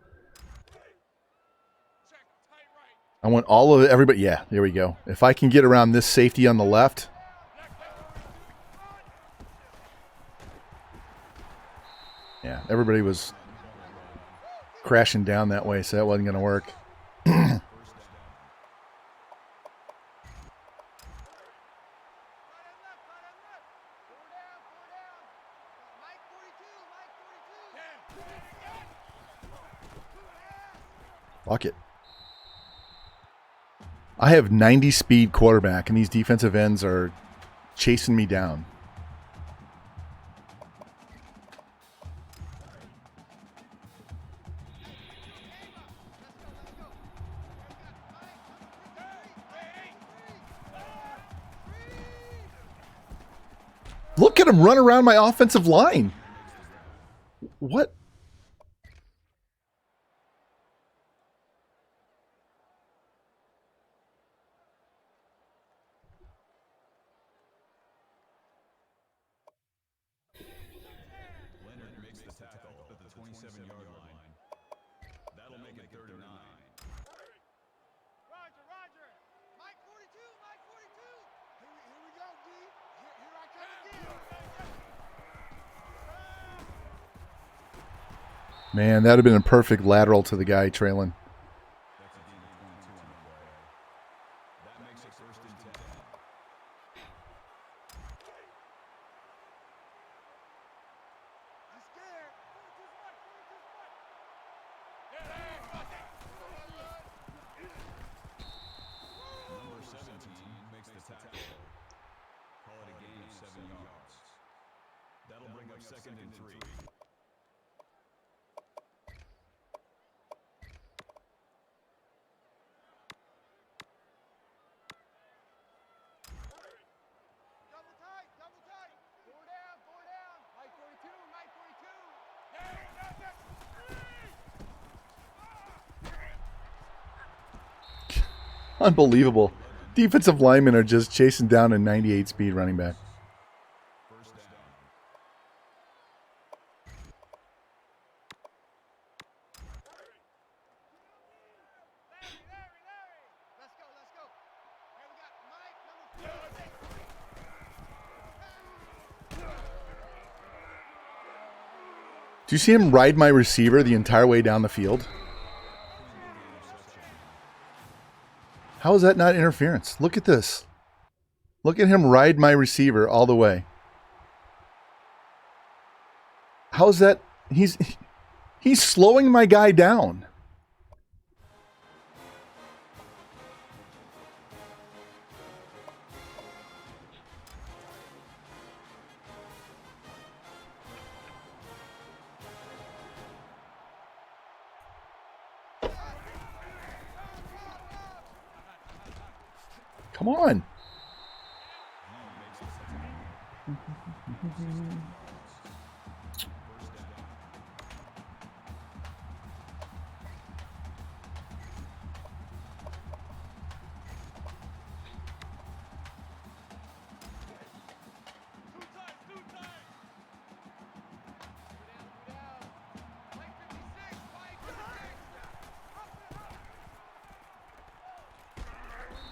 I want all of everybody. Yeah, there we go. If I can get around this safety on the left. Yeah, everybody was crashing down that way, so that wasn't going to work. Fuck it. I have 90 speed quarterback, and these defensive ends are chasing me down. Look at him run around my offensive line. What? 27-yard line. That'll make it 3rd and 9. Roger, Roger. Mike 42, Mike 42. Here we go, D. Here I come again. Man, that would have been a perfect lateral to the guy trailing. That's a gain of 22 on the play. That makes it 1st and 10. I'm scared. 42 smart, 42 smart. Number 17 makes the tackle. Call it a gain of 7 yards. That'll bring up 2nd and 3. Double tight, double tight. 4 down, 4 down. Mike 42, Mike 42. Unbelievable. Defensive linemen are just chasing down a 98 speed running back. 1st down. Larry. Let's go, let's go. Here we got Mike number 46. Do you see him ride my receiver the entire way down the field? How is that not interference? Look at this. Look at him ride my receiver all the way. How is that? He's slowing my guy down. Come on.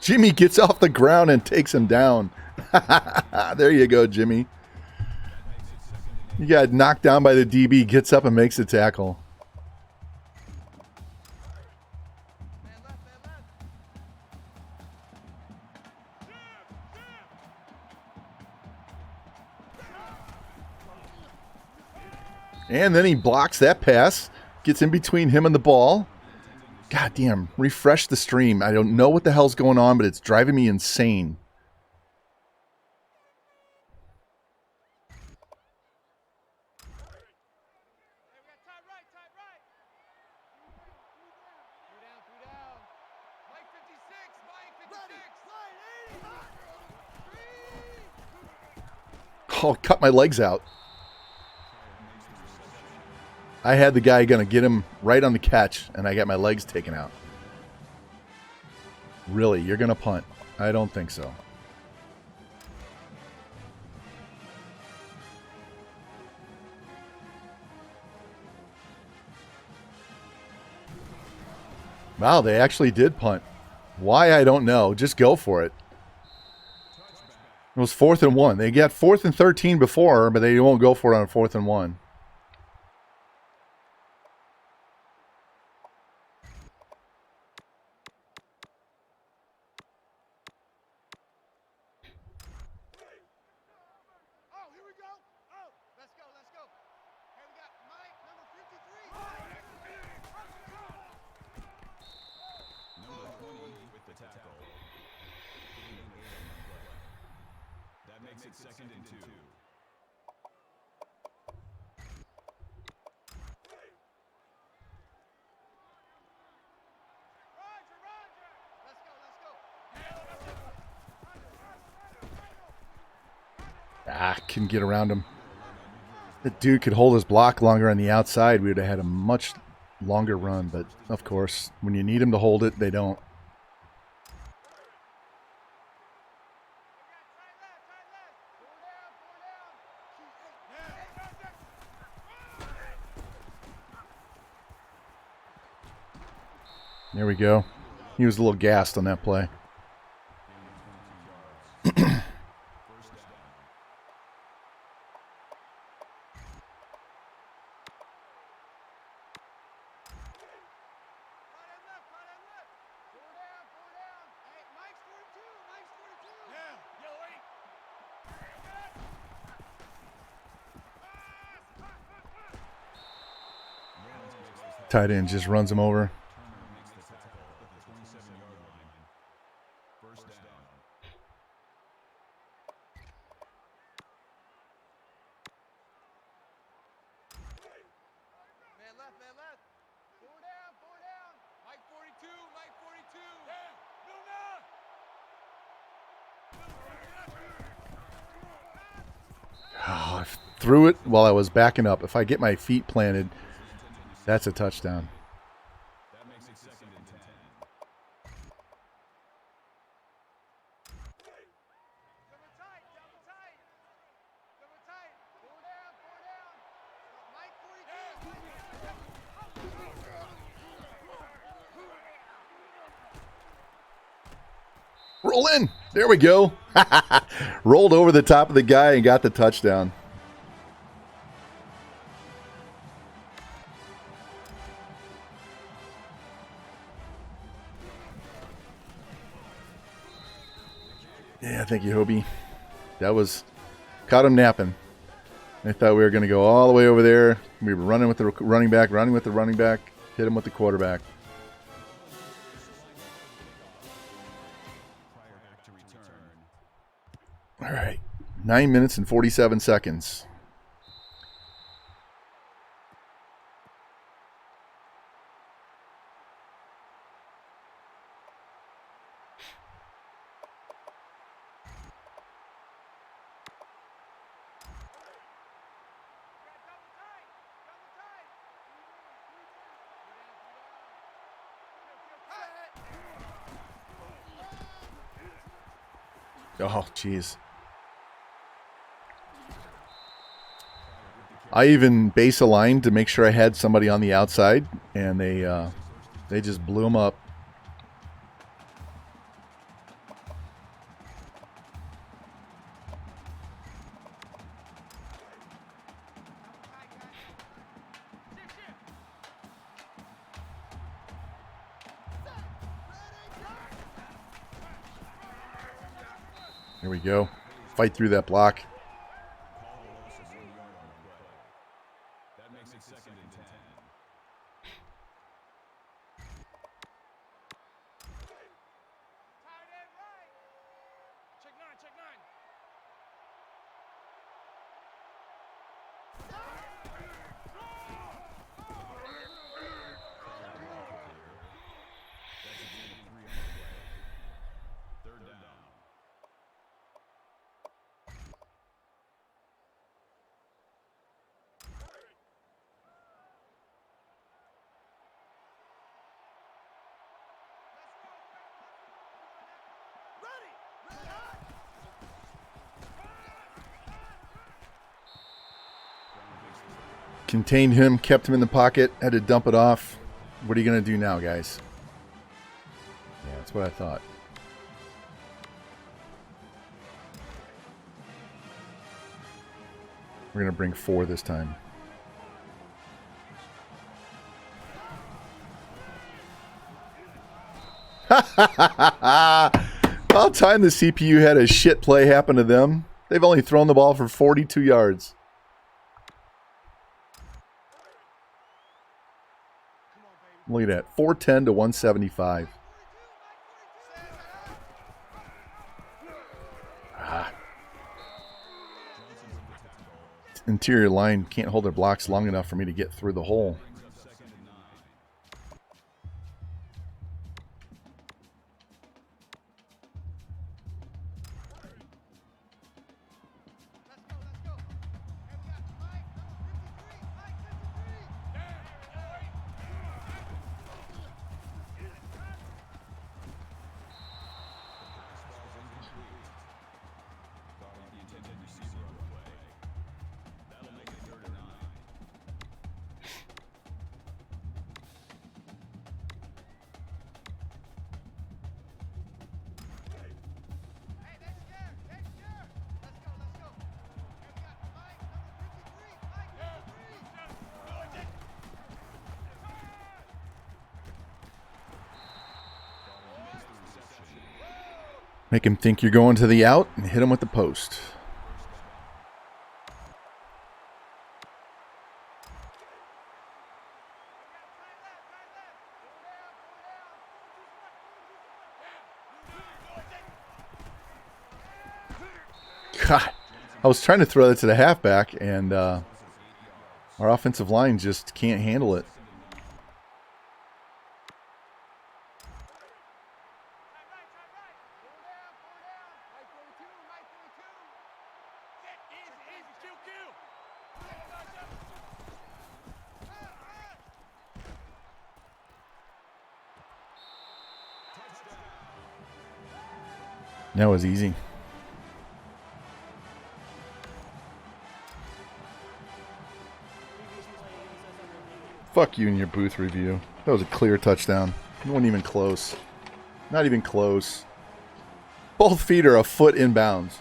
Jimmy gets off the ground and takes him down. There you go, Jimmy. You got knocked down by the DB, gets up and makes the tackle. And then he blocks that pass, gets in between him and the ball. God damn, refresh the stream. I don't know what the hell's going on, but it's driving me insane. Oh, cut my legs out. I had the guy going to get him right on the catch, and I got my legs taken out. Really? You're going to punt? I don't think so. Wow, they actually did punt. Why, I don't know. Just go for it. It was 4th and 1. They got 4th and 13 before, but they won't go for it on 4th and 1. Couldn't get around him. The dude could hold his block longer on the outside. We would have had a much longer run, but of course, when you need him to hold it, they don't. There we go. He was a little gassed on that play. Tight end just runs him over. Man left. Four down. Mike 42, Mike 42. Yeah, Oh, I threw it while I was backing up. If I get my feet planted, that's a touchdown. That makes it 2nd and 10. Double tight. Double tight. Four down. Mike 42. Roll in. There we go. Rolled over the top of the guy and got the touchdown. Yeah, thank you, Hobie. That was... Caught him napping. I thought we were going to go all the way over there. We were running with the running back, hit him with the quarterback. All right. 9 minutes and 47 seconds. Oh, jeez. I even base aligned to make sure I had somebody on the outside, and they just blew him up. Here we go. Fight through that block. That makes it 2nd and 10. Tight end right. Check nine. Third down. Contained him, kept him in the pocket, had to dump it off. What are you going to do now, guys? Yeah, that's what I thought. We're going to bring 4 this time. About time the CPU had a shit play happen to them. They've only thrown the ball for 42 yards. Look at that. 410 to 175. Interior line can't hold their blocks long enough for me to get through the hole. Make him think you're going to the out and hit him with the post. God, I was trying to throw that to the halfback, and our offensive line just can't handle it. That was easy. Fuck you and your booth review. That was a clear touchdown. It wasn't even close. Not even close. Both feet are a foot in bounds.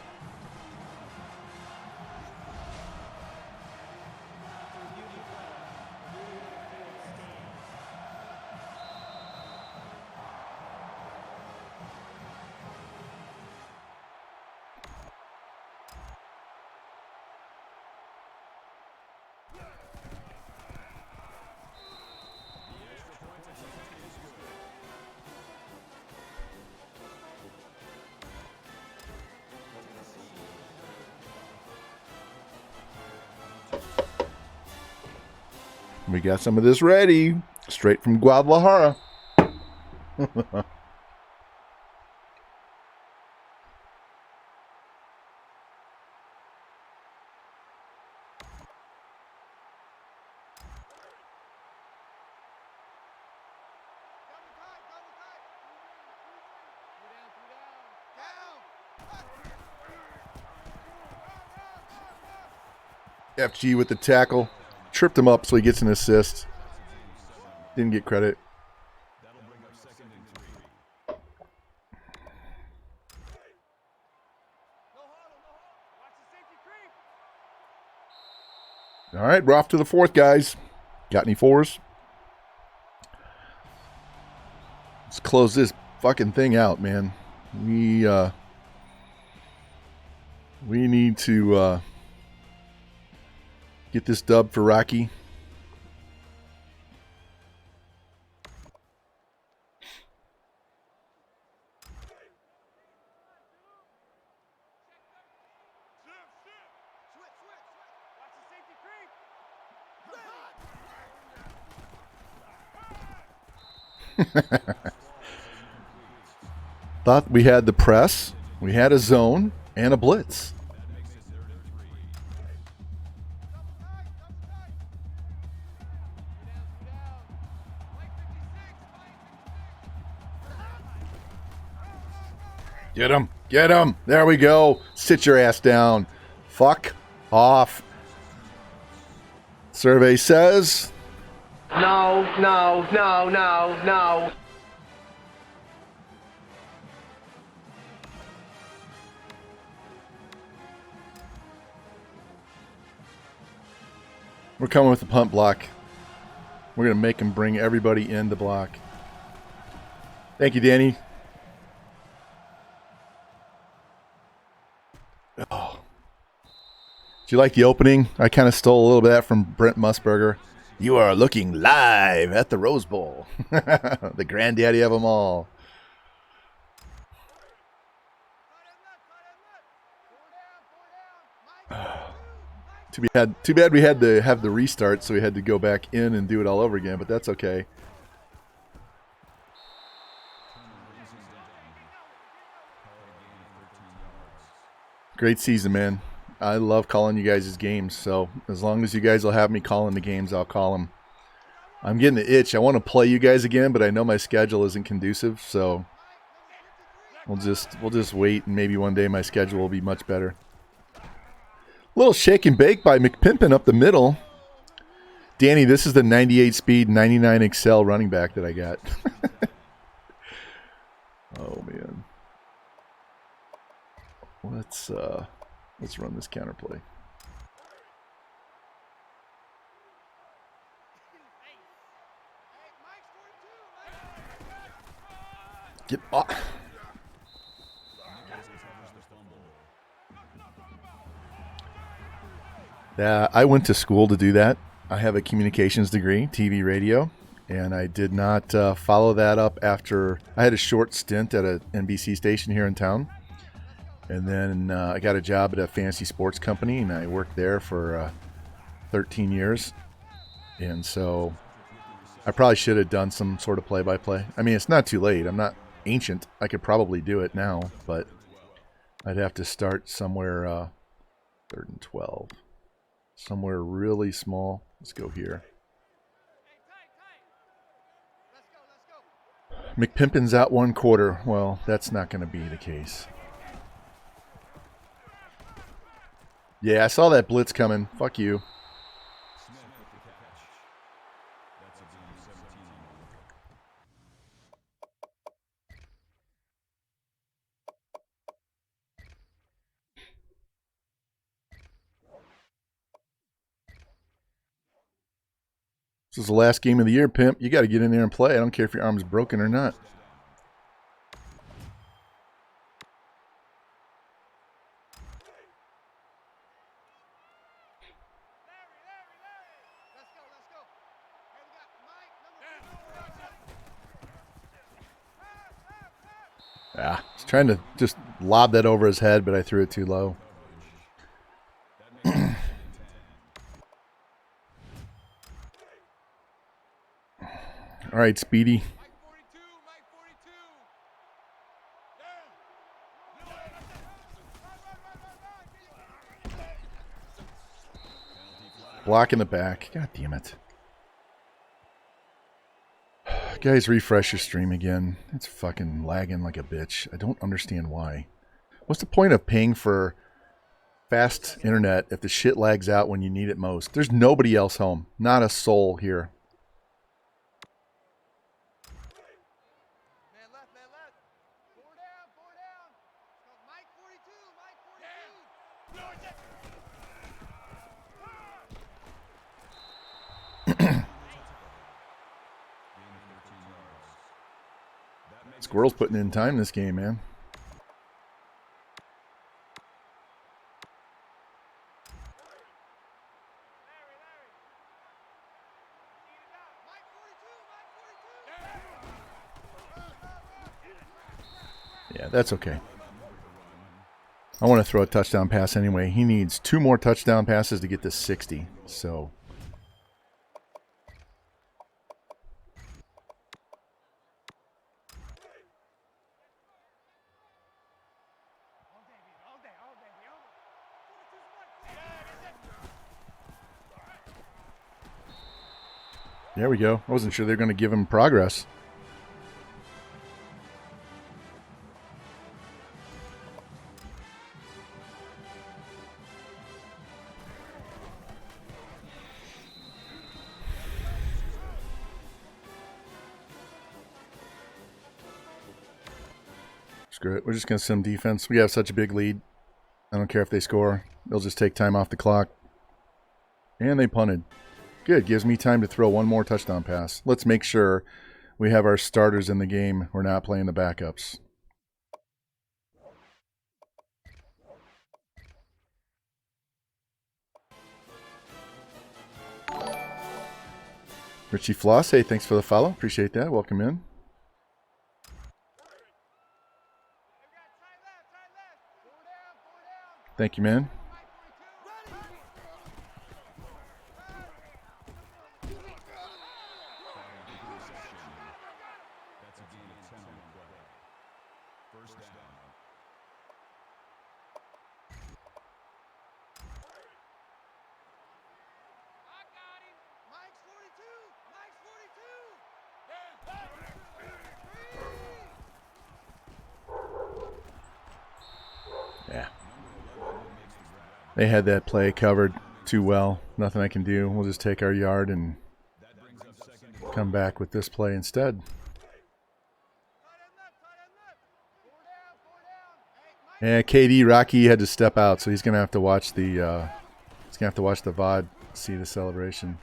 We got some of this ready, straight from Guadalajara. FG with the tackle. Tripped him up so he gets an assist. Didn't get credit. All right, we're off to the fourth, guys. Got any fours? Let's close this fucking thing out, man. We need to get this dub for Rocky. Thought we had the press, we had a zone, and a blitz. Get him. Get him. There we go. Sit your ass down. Fuck off. Survey says... No, no, no, no, no. We're coming with the punt block. We're going to make him bring everybody in the block. Thank you, Danny. Oh. Did you like the opening? I kind of stole a little bit of that from Brent Musburger. You are looking live at the Rose Bowl. The granddaddy of them all. Too bad we had to have the restart, so we had to go back in and do it all over again, but that's okay. Great season, man. I love calling you guys' games, so as long as you guys will have me calling the games, I'll call them. I'm getting the itch. I want to play you guys again, but I know my schedule isn't conducive, so we'll just wait, and maybe one day my schedule will be much better. Little shake and bake by McPimpin up the middle. Danny, this is the 98 speed, 99 Excel running back that I got. Oh man. Let's run this counterplay. Get off. I went to school to do that. I have a communications degree, TV, radio, and I did not follow that up after I had a short stint at an NBC station here in town. And then I got a job at a fantasy sports company, and I worked there for 13 years. And so I probably should have done some sort of play-by-play. I mean, it's not too late. I'm not ancient. I could probably do it now, but I'd have to start somewhere 3rd and 12. Somewhere really small. Let's go here. McPimpin's out 1 quarter. Well, that's not going to be the case. Yeah, I saw that blitz coming. Fuck you. This is the last game of the year, pimp. You got to get in there and play. I don't care if your arm's broken or not. I was trying to just lob that over his head, but I threw it too low. All right, Speedy. Block in the back. God damn it. Guys, refresh your stream again. It's fucking lagging like a bitch. I don't understand why. What's the point of paying for fast internet if the shit lags out when you need it most? There's nobody else home. Not a soul here. Squirrel's putting in time this game, man. Yeah, that's okay. I want to throw a touchdown pass anyway. He needs 2 more touchdown passes to get to 60. So... There we go. I wasn't sure they were going to give him progress. Screw it. We're just going to sim defense. We have such a big lead. I don't care if they score. They'll just take time off the clock. And they punted. Good. Gives me time to throw 1 more touchdown pass. Let's make sure we have our starters in the game. We're not playing the backups. Richie Floss, hey, thanks for the follow. Appreciate that. Welcome in. Thank you, man. Yeah. They had that play covered too well. Nothing I can do. We'll just take our yard and come back with this play instead. Yeah, KD Rocky had to step out, so he's gonna have to watch the VOD, see the celebration.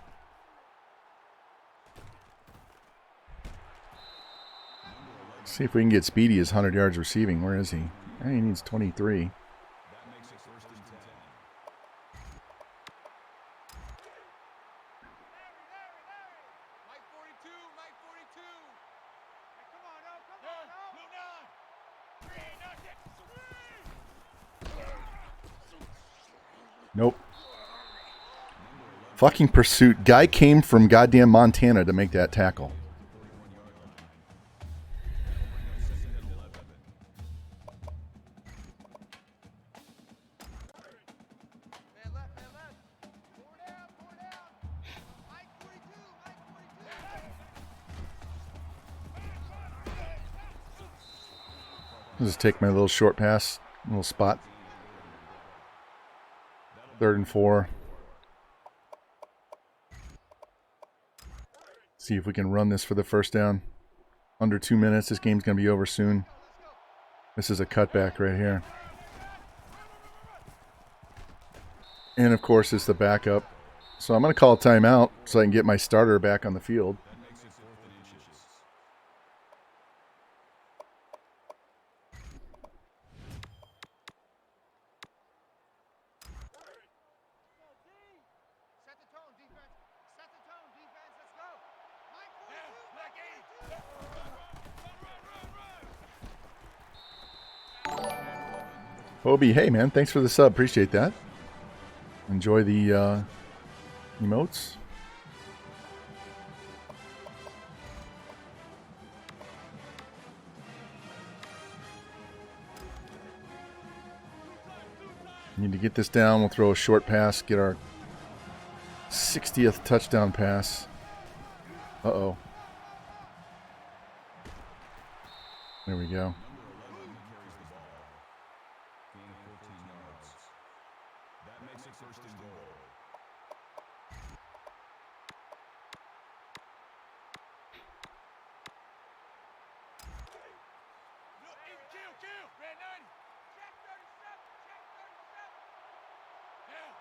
See if we can get Speedy his 100 yards receiving. Where is he? He needs 23. Nope. Fucking pursuit. Guy came from goddamn Montana to make that tackle. Man left, man left. Four down, four down. Mike 42, Mike 42. I'll just take my little short pass, little spot. 3rd and 4. See if we can run this for the first down. Under 2 minutes. This game's going to be over soon. This is a cutback right here. And of course, it's the backup. So I'm going to call a timeout so I can get my starter back on the field. Set the tone, defense. Set the tone, defense. Let's go. Mike 42, Mike 42. Hobie, hey man, thanks for the sub. Appreciate that. Enjoy the emotes. Need to get this down. We'll throw a short pass, get our 60th touchdown pass. Uh-oh. There we go. Kill. Red 90. Check 37. Check 37. Yeah.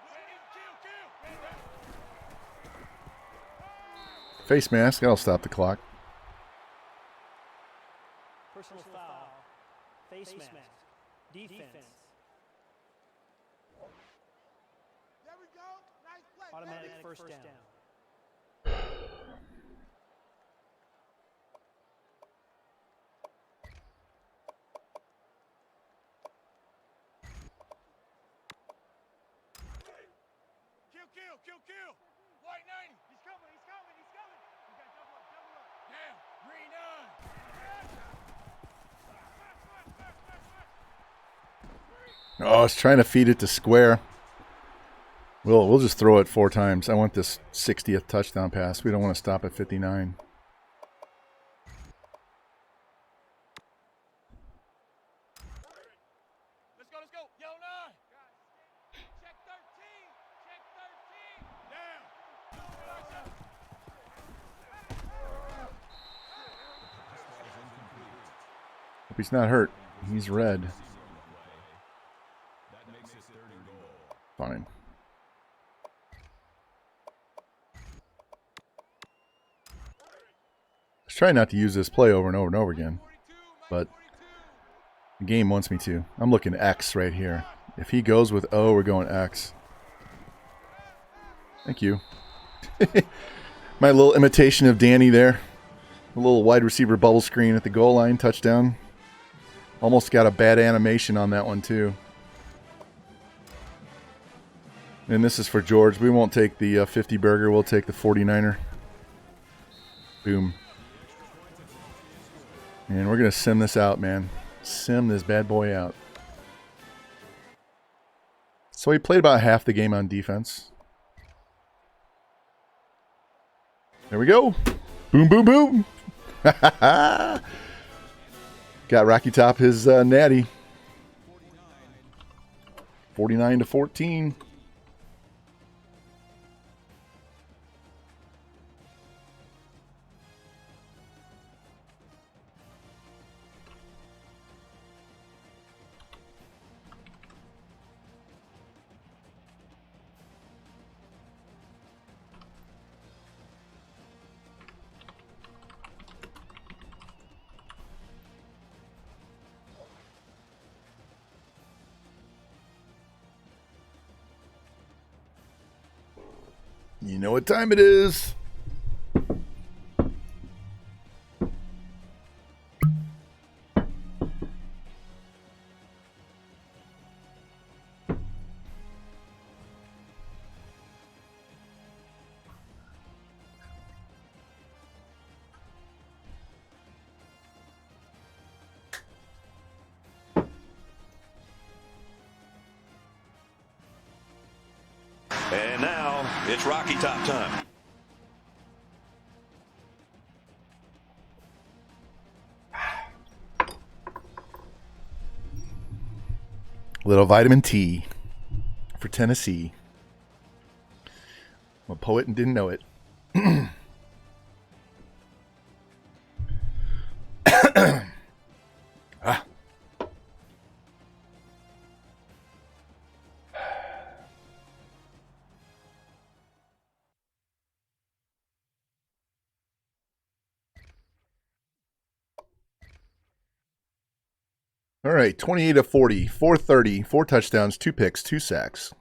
Kill. Face mask. That'll stop the clock. Personal foul. Face mask. Defense. There we go. Nice play. Automatic baby. first down. Kill. White 90. He's coming. We got double up. Damn. Green 9. Oh, I was trying to feed it to square. We'll just throw it 4 times. I want this 60th touchdown pass. We don't want to stop at 59. Let's go. Yellow 9. Check 13. Check 13. Down. Hope he's not hurt. He's red. Fine. Let's try not to use this play over and over and over again, but the game wants me to. I'm looking X right here. If he goes with O, we're going X. Thank you. My little imitation of Danny there. A little wide receiver bubble screen at the goal line, touchdown. Almost got a bad animation on that one too. And this is for George. We won't take the 50 burger. We'll take the 49er. Boom. And we're going to sim this out, man. Sim this bad boy out. So he played about half the game on defense. There we go. Boom, boom, boom. Got Rocky Top his natty. 49-14. You know what time it is. And now it's Rocky Top time. Little vitamin T for Tennessee. I'm a poet and didn't know it. Ah. All right, 28 of 40, 430, 4 touchdowns, 2 picks, 2 sacks.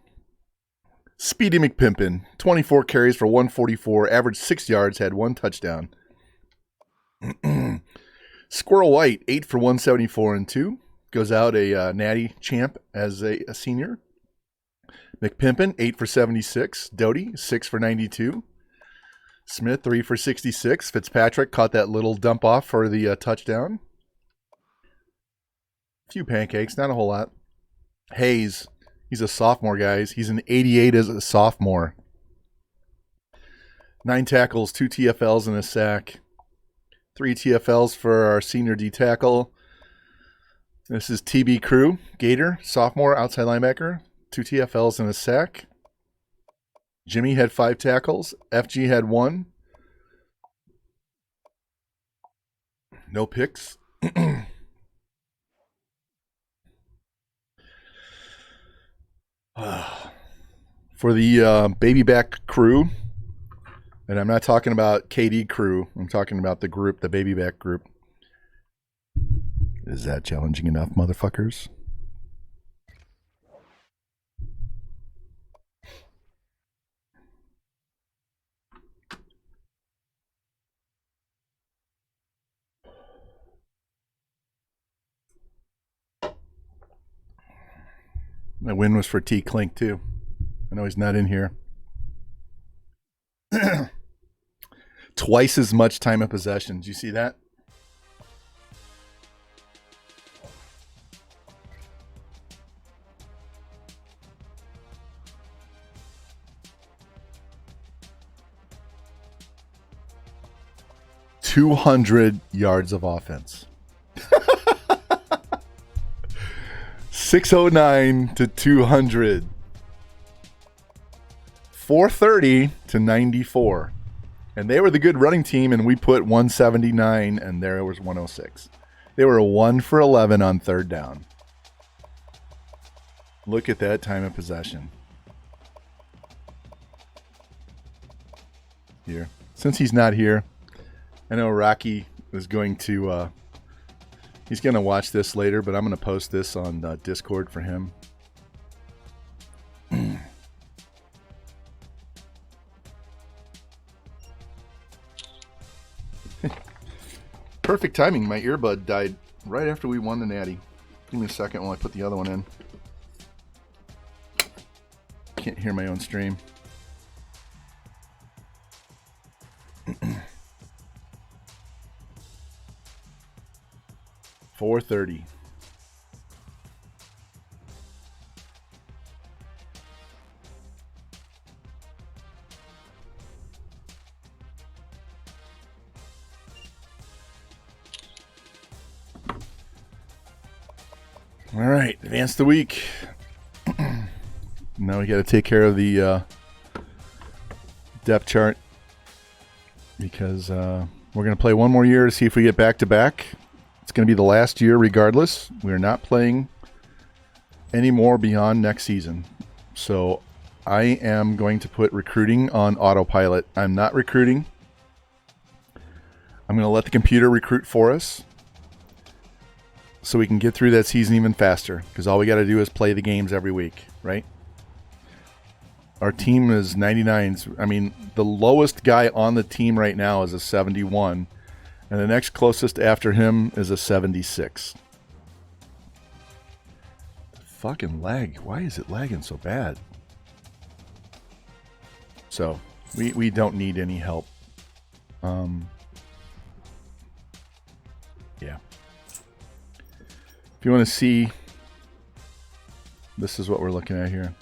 Speedy McPimpin, 24 carries for 144, averaged 6 yards, had 1 touchdown. Squirrel White, 8 for 174 and 2. Goes out a Natty champ as a senior. McPimpin, 8 for 76. Doty, 6 for 92. Smith, 3 for 66. Fitzpatrick caught that little dump off for the touchdown. Few pancakes, not a whole lot. Hayes, he's a sophomore, guys. He's an 88 as a sophomore. 9 tackles, 2 TFLs, and a sack. 3 TFLs for our senior D tackle. This is TB Crew, Gator, sophomore, outside linebacker. 2 TFLs and a sack. Jimmy had 5 tackles. FG had 1. No picks. For the baby back crew, and I'm not talking about KD crew, I'm talking about the group, the baby back group. Is that challenging enough, motherfuckers? My win was for T Clink too. I know he's not in here. Twice as much time of possession. Do you see that? $200 yards of offense. 609 to 200. 430 to 94. And they were the good running team, and we put 179, and there was 106. They were 1 for 11 on third down. Look at that time of possession. Here. Since he's not here, I know Rocky is going to... he's going to watch this later, but I'm going to post this on Discord for him. Perfect timing. My earbud died right after we won the Natty. Give me a second while I put the other one in. Can't hear my own stream. $430. All right, advance the week. Now we got to take care of the depth chart because we're going to play one more year to see if we get back to back. It's going to be the last year regardless. We're not playing any more beyond next season. So I am going to put recruiting on autopilot. I'm not recruiting. I'm going to let the computer recruit for us so we can get through that season even faster, because all we got to do is play the games every week, right? Our team is 99s. I mean, the lowest guy on the team right now is a 71. And the next closest after him is a 76. Fucking lag. Why is it lagging so bad? So, we don't need any help. Yeah. If you want to see, this is what we're looking at here.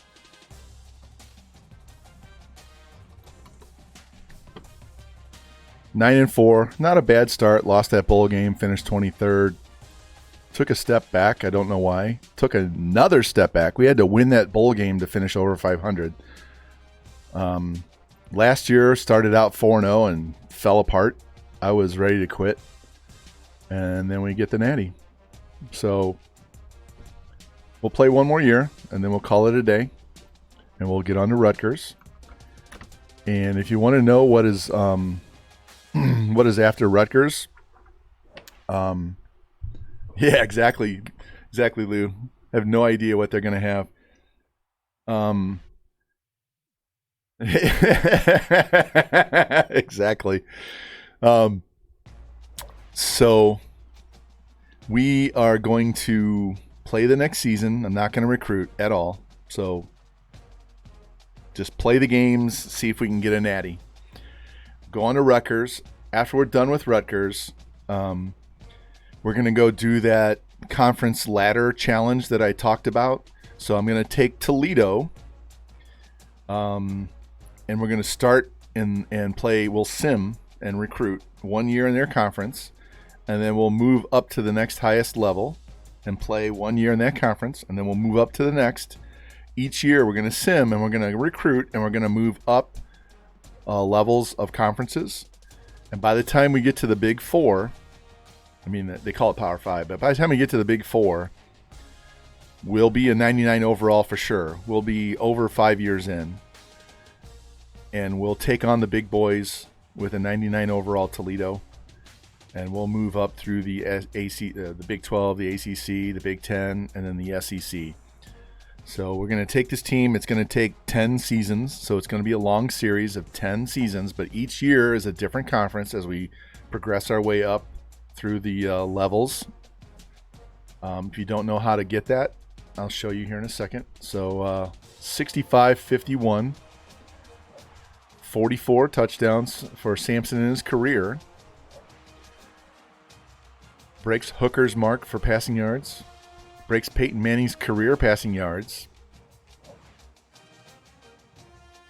9-4, not a bad start. Lost that bowl game, finished 23rd. Took a step back. I don't know why. Took another step back. We had to win that bowl game to finish over 500. Last year started out 4-0 and fell apart. I was ready to quit, and then we get the Natty. So we'll play one more year, and then we'll call it a day, and we'll get on to Rutgers. And if you want to know what is what is after Rutgers, yeah, exactly, Lou. I have no idea what they're going to have. Exactly. So we are going to play the next season. I'm not going to recruit at all. So just play the games, see if we can get a Natty. Go on to Rutgers. After we're done with Rutgers, we're going to go do that conference ladder challenge that I talked about. So I'm going to take Toledo, and we're going to start and play. We'll sim and recruit 1 year in their conference, and then we'll move up to the next highest level and play 1 year in that conference, and then we'll move up to the next. Each year we're going to sim and we're going to recruit and we're going to move up levels of conferences. And by the time we get to the Big Four, I mean, they call it Power 5, but by the time we get to the Big Four, we'll be a 99 overall for sure. We'll be over 5 years in. And we'll take on the big boys with a 99 overall Toledo. And we'll move up through the the Big 12, the ACC, the Big 10, and then the SEC. So we're going to take this team. It's going to take 10 seasons. So it's going to be a long series of 10 seasons. But each year is a different conference as we progress our way up through the levels. If you don't know how to get that, I'll show you here in a second. So 65-51, 44 touchdowns for Sampson in his career. Breaks Hooker's mark for passing yards. Breaks Peyton Manning's career passing yards.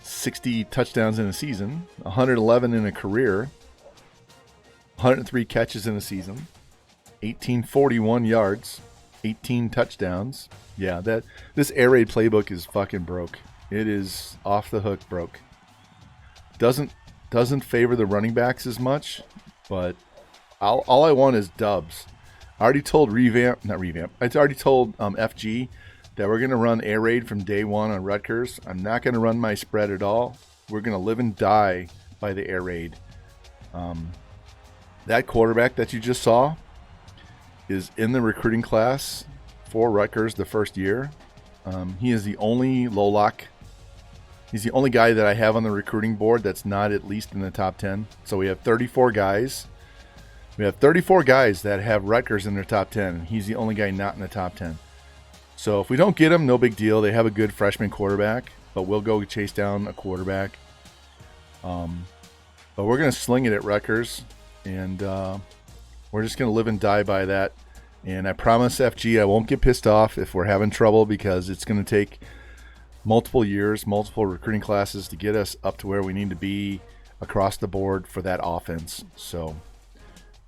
60 touchdowns in a season. 111 in a career. 103 catches in a season. 1841 yards. 18 touchdowns. Yeah, this air raid playbook is fucking broke. It is off the hook broke. Doesn't favor the running backs as much, but all I want is dubs. I already told I already told FG that we're going to run air raid from day one on Rutgers. I'm not going to run my spread at all. We're going to live and die by the air raid. That quarterback that you just saw is in the recruiting class for Rutgers the first year. He is the only low-lock. He's the only guy that I have on the recruiting board that's not at least in the top 10. So we have 34 guys. We have 34 guys that have Rutgers in their top 10. He's the only guy not in the top 10. So if we don't get him, no big deal. They have a good freshman quarterback, but we'll go chase down a quarterback. But we're going to sling it at Rutgers, and we're just going to live and die by that. And I promise FG I won't get pissed off if we're having trouble, because it's going to take multiple years, multiple recruiting classes to get us up to where we need to be across the board for that offense. So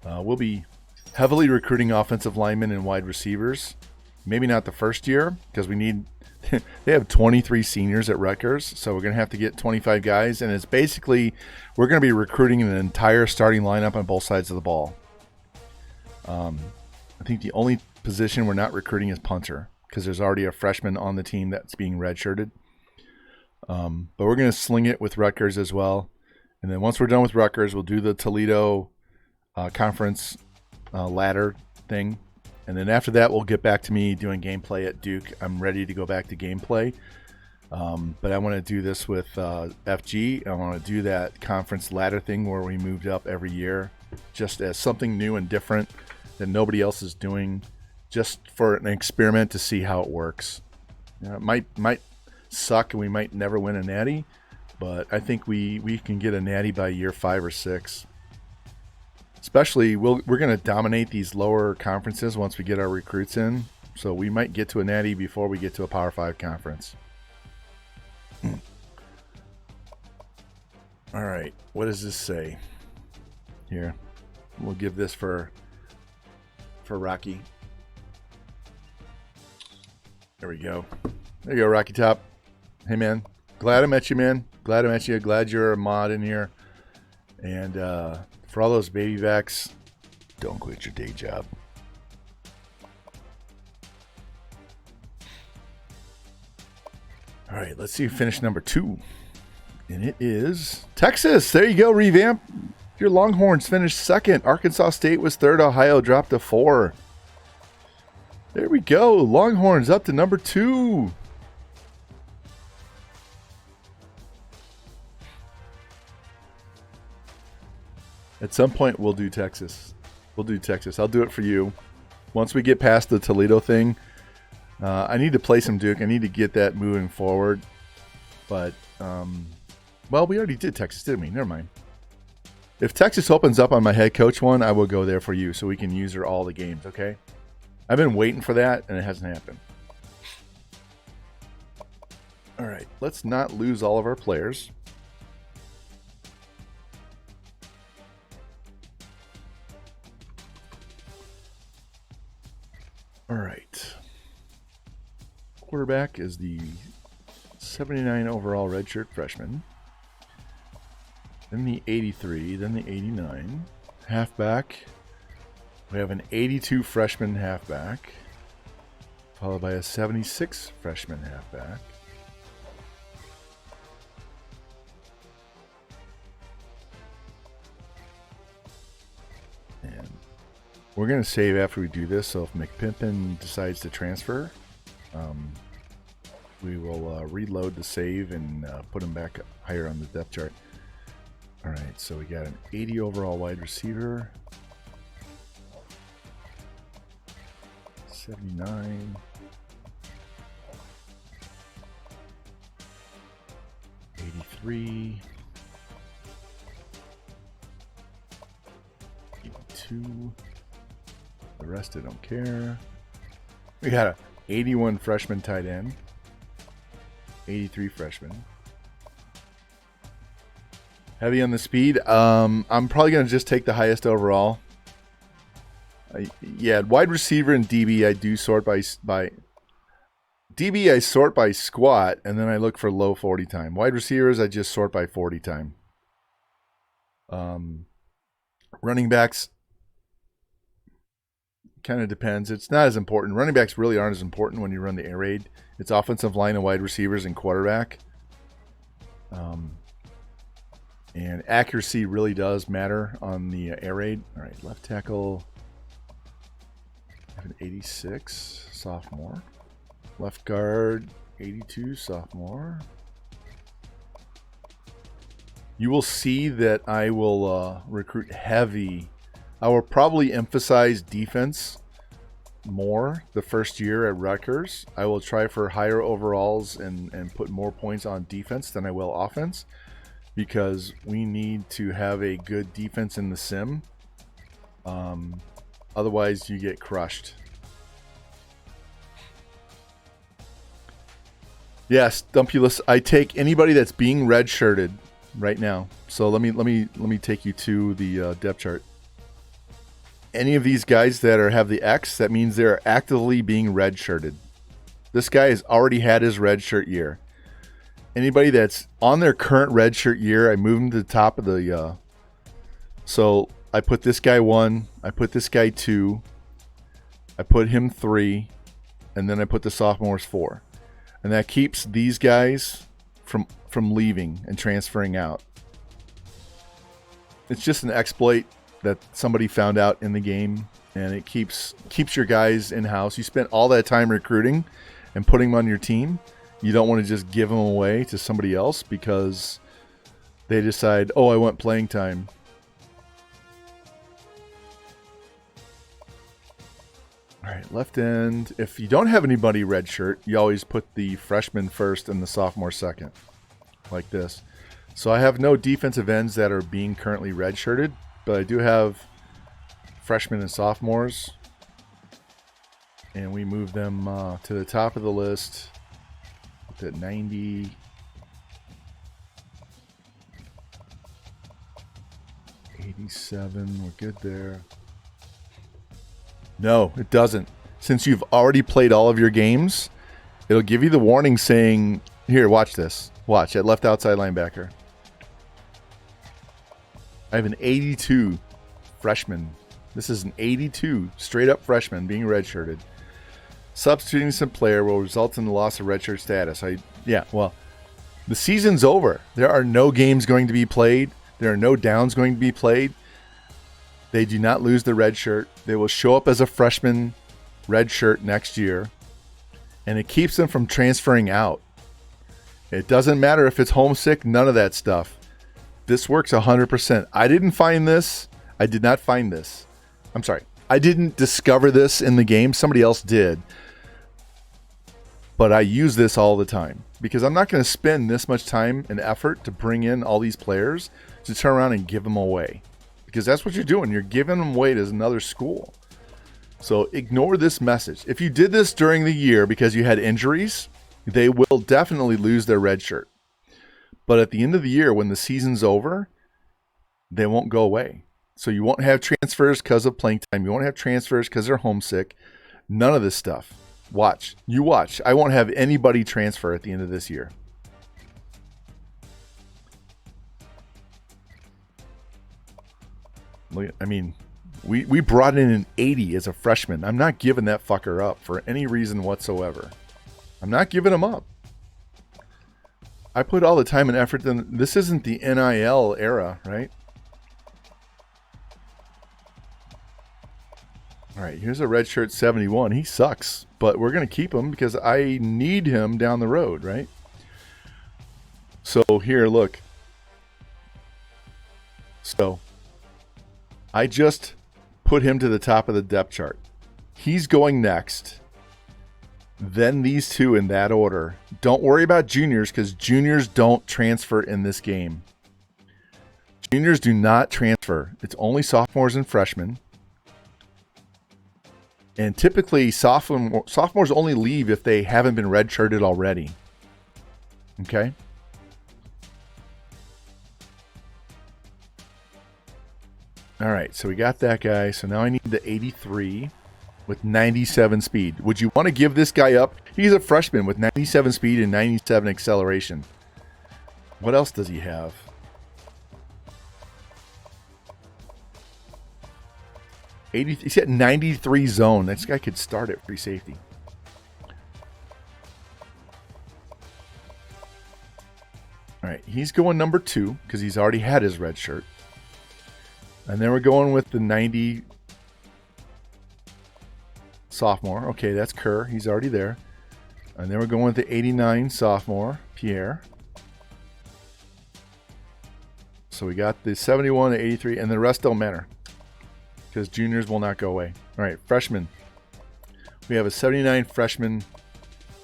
we'll be heavily recruiting offensive linemen and wide receivers. Maybe not the first year, because we need they have 23 seniors at Rutgers, so we're going to have to get 25 guys, and it's basically we're going to be recruiting an entire starting lineup on both sides of the ball. I think the only position we're not recruiting is punter, because there's already a freshman on the team that's being redshirted. But we're going to sling it with Rutgers as well. And then once we're done with Rutgers, we'll do the Toledo conference ladder thing. And then after that, we'll get back to me doing gameplay at Duke. I'm ready to go back to gameplay. But I want to do this with FG. I want to do that conference ladder thing where we moved up every year, just as something new and different that nobody else is doing, just for an experiment to see how it works. You know, it might suck and we might never win a Natty, but I think we can get a Natty by year 5 or 6. Especially, we're going to dominate these lower conferences once we get our recruits in. So we might get to a Natty before we get to a Power 5 conference. All right, what does this say? Here, we'll give this for Rocky. There we go. There you go, Rocky Top. Hey, man. Glad I met you, man. Glad I met you. Glad you're a mod in here. And for all those baby vacs, don't quit your day job. All right, let's see who finished number 2. And it is Texas. There you go, revamp. Your Longhorns finished 2nd. Arkansas State was 3rd. Ohio dropped to 4. There we go. Longhorns up to number 2. At some point, we'll do Texas. We'll do Texas. I'll do it for you. Once we get past the Toledo thing, I need to play some Duke. I need to get that moving forward. But, well, we already did Texas, didn't we? Never mind. If Texas opens up on my head coach one, I will go there for you so we can use her all the games, okay? I've been waiting for that, and it hasn't happened. All right, let's not lose all of our players. All right. Quarterback is the 79 overall redshirt freshman. Then the 83, then the 89. Halfback, we have an 82 freshman halfback, followed by a 76 freshman halfback. And we're going to save after we do this, so if McPimpin decides to transfer, we will reload the save and put him back higher on the depth chart. All right, so we got an 80 overall wide receiver, 79, 83, 82. The rest I don't care. We got a 81 freshman tight end, 83 freshman. Heavy on the speed. I'm probably going to just take the highest overall. Yeah, wide receiver and DB I do sort by DB I sort by squat, and then I look for low 40 time. Wide receivers I just sort by 40 time. Running backs kind of depends. It's not as important. Running backs really aren't as important when you run the air raid. It's offensive line and wide receivers and quarterback. And accuracy really does matter on the air raid. All right, left tackle, I have an 86, sophomore. Left guard, 82, sophomore. You will see that I will recruit heavy. I will probably emphasize defense more the first year at Rutgers. I will try for higher overalls and put more points on defense than I will offense, because we need to have a good defense in the sim. Otherwise, you get crushed. Yes, Dumpulus, I take anybody that's being redshirted right now. So let me take you to the depth chart. Any of these guys that have the X, that means they're actively being redshirted. This guy has already had his redshirt year. Anybody that's on their current redshirt year, I move them to the top of the. So I put this guy 1, I put this guy 2, I put him 3, and then I put the sophomores 4, and that keeps these guys from leaving and transferring out. It's just an exploit that somebody found out in the game, and it keeps your guys in house. You spent all that time recruiting and putting them on your team. You don't want to just give them away to somebody else because they decide, oh, I want playing time. All right, left end. If you don't have anybody redshirt, you always put the freshman first and the sophomore second, like this. So I have no defensive ends that are being currently redshirted, but I do have freshmen and sophomores, and we move them to the top of the list. At 90, 82, He's 7. We're good there. No, it doesn't. Since you've already played all of your games, it'll give you the warning saying, here, watch this. Watch, at left outside linebacker. I have an 82 freshman. This is an 82 straight up freshman being redshirted. Substituting some player will result in the loss of redshirt status. Well, the season's over. There are no games going to be played. There are no downs going to be played. They do not lose the red shirt. They will show up as a freshman red shirt next year, and it keeps them from transferring out. It doesn't matter if it's homesick, none of that stuff. This works 100%. I didn't find this. I did not find this. I'm sorry. I didn't discover this in the game. Somebody else did. But I use this all the time because I'm not going to spend this much time and effort to bring in all these players to turn around and give them away. Because that's what you're doing. You're giving them away to another school. So ignore this message. If you did this during the year because you had injuries, they will definitely lose their red shirt. But at the end of the year, when the season's over, they won't go away. So you won't have transfers because of playing time. You won't have transfers because they're homesick. None of this stuff. Watch. You watch. I won't have anybody transfer at the end of this year. I mean, we brought in an 80 as a freshman. I'm not giving that fucker up for any reason whatsoever. I'm not giving him up. I put all the time and effort in. This isn't the NIL era, right? All right, here's a redshirt 71. He sucks, but we're going to keep him because I need him down the road, right? So here, look. So I just put him to the top of the depth chart. He's going next. Then these two in that order. Don't worry about juniors because juniors don't transfer in this game. Juniors do not transfer. It's only sophomores and freshmen. And typically sophomores only leave if they haven't been redshirted already. Okay? All right, so we got that guy. So now I need the 83 with 97 speed. Would you want to give this guy up? He's a freshman with 97 speed and 97 acceleration. What else does he have? He's got 93 zone. This guy could start at free safety. All right, he's going number 2 because he's already had his red shirt. And then we're going with the 90 sophomore. Okay, that's Kerr. He's already there. And then we're going with the 89 sophomore, Pierre. So we got the 71, the 83, and the rest don't matter because juniors will not go away. All right, freshman. We have a 79 freshman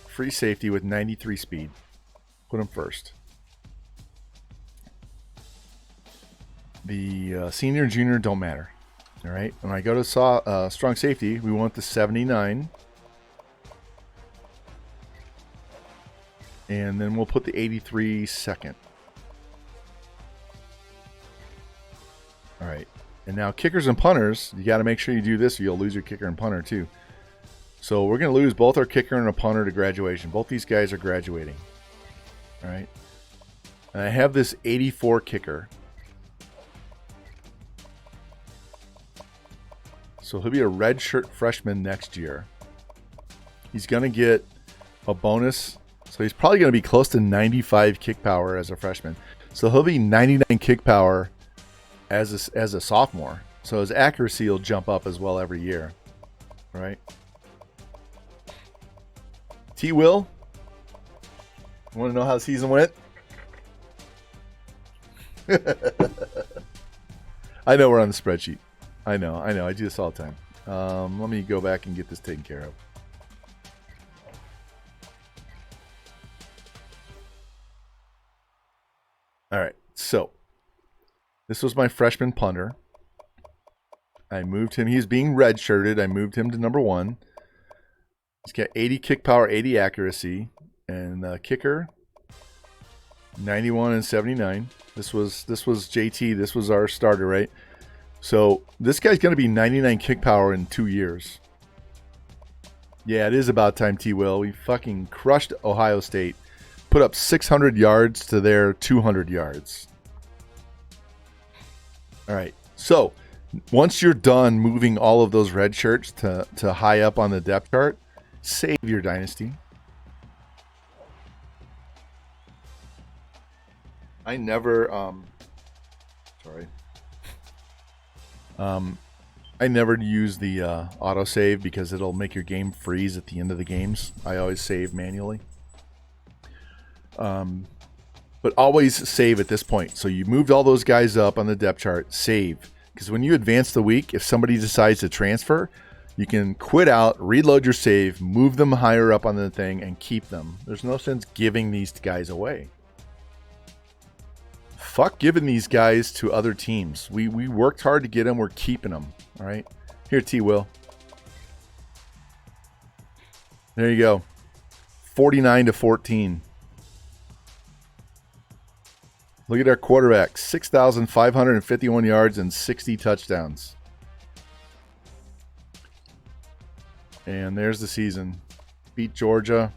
free safety with 93 speed. Put him first. The senior and junior don't matter. All right. When I go to strong safety, we want the 79. And then we'll put the 83 second. All right. And now kickers and punters, you got to make sure you do this or you'll lose your kicker and punter too. So we're going to lose both our kicker and a punter to graduation. Both these guys are graduating. All right. And I have this 84 kicker. So he'll be a redshirt freshman next year. He's going to get a bonus. So he's probably going to be close to 95 kick power as a freshman. So he'll be 99 kick power as a sophomore. So his accuracy will jump up as well every year. Right? T-Will? You want to know how the season went? I know we're on the spreadsheet. I know. I do this all the time. Let me go back and get this taken care of. All right. So, this was my freshman punter. I moved him. He's being redshirted. I moved him to number 1. He's got 80 kick power, 80 accuracy, and kicker 91 and 79. This was JT. This was our starter, right? So this guy's going to be 99 kick power in 2 years. Yeah, it is about time, T-Will. We fucking crushed Ohio State. Put up 600 yards to their 200 yards. All right. So once you're done moving all of those red shirts to high up on the depth chart, save your dynasty. I never, I never use the autosave because it'll make your game freeze at the end of the games. I always save manually. But always save at this point. So you moved all those guys up on the depth chart, save. Because when you advance the week, if somebody decides to transfer, you can quit out, reload your save, move them higher up on the thing, and keep them. There's no sense giving these guys away. Fuck giving these guys to other teams. We worked hard to get them. We're keeping them. All right. Here, T-Will. There you go. 49-14. Look at our quarterback. 6,551 yards and 60 touchdowns. And there's the season. Beat Georgia.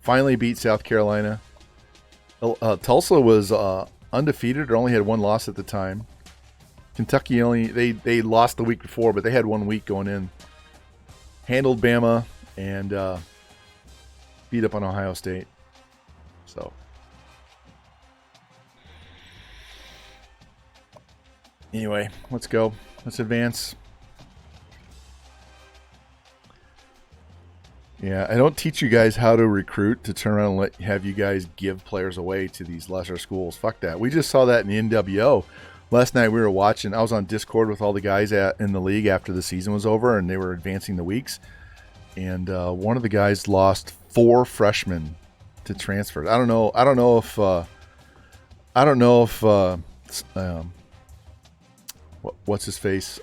Finally beat South Carolina. Tulsa was undefeated or only had one loss at the time. Kentucky they lost the week before, but they had 1 week going in. Handled Bama and beat up on Ohio State. So anyway, let's go. Let's advance. Yeah, I don't teach you guys how to recruit to turn around and have you guys give players away to these lesser schools. Fuck that. We just saw that in the NWO. Last night we were watching. I was on Discord with all the guys in the league after the season was over, and they were advancing the weeks. And one of the guys lost 4 freshmen to transfer. I don't know if what's his face?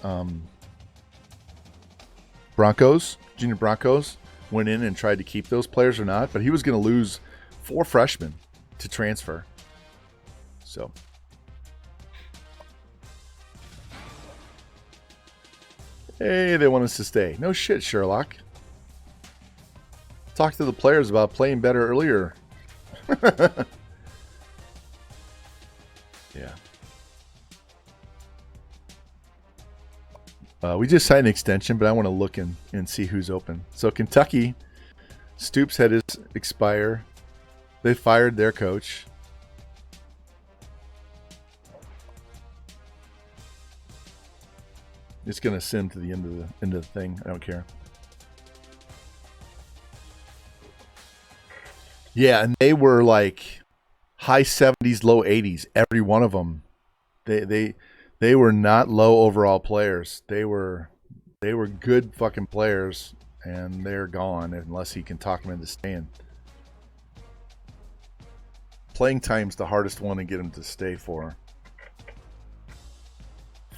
Junior Broncos went in and tried to keep those players or not, but he was going to lose 4 freshmen to transfer. So hey, they want us to stay. No shit, Sherlock. Talk to the players about playing better earlier. Yeah. We just signed an extension, but I want to look and see who's open. So Kentucky, Stoops had his expire. They fired their coach. It's going to sim to the end of the thing. I don't care. Yeah, and they were like high 70s, low 80s. Every one of them. They were not low overall players. They were good fucking players, and they're gone unless he can talk them into staying. Playing time's the hardest one to get them to stay for.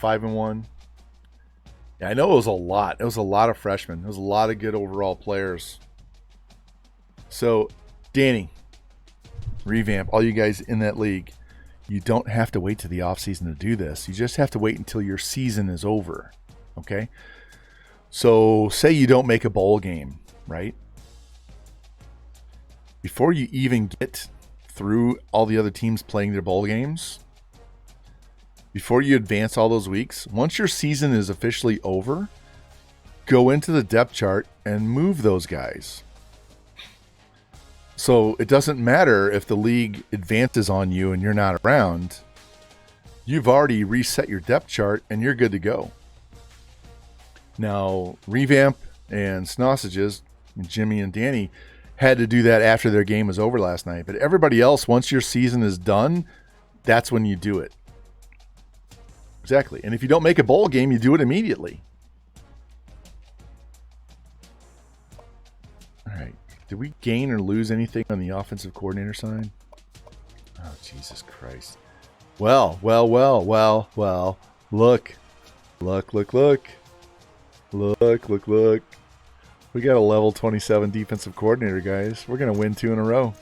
5-1. Yeah, I know it was a lot. It was a lot of freshmen. It was a lot of good overall players. So, Danny, revamp, all you guys in that league. You don't have to wait to the offseason to do this. You just have to wait until your season is over. Okay? So, say you don't make a bowl game, right? Before you even get through all the other teams playing their bowl games, before you advance all those weeks, once your season is officially over, go into the depth chart and move those guys. So it doesn't matter if the league advances on you and you're not around. You've already reset your depth chart and you're good to go. Now, Revamp and Snossages, Jimmy and Danny, had to do that after their game was over last night. But everybody else, once your season is done, that's when you do it. Exactly. And if you don't make a bowl game, you do it immediately. All right. Did we gain or lose anything on the offensive coordinator side? Oh, Jesus Christ. Well. Look. We got a level 27 defensive coordinator, guys. We're going to win 2 in a row.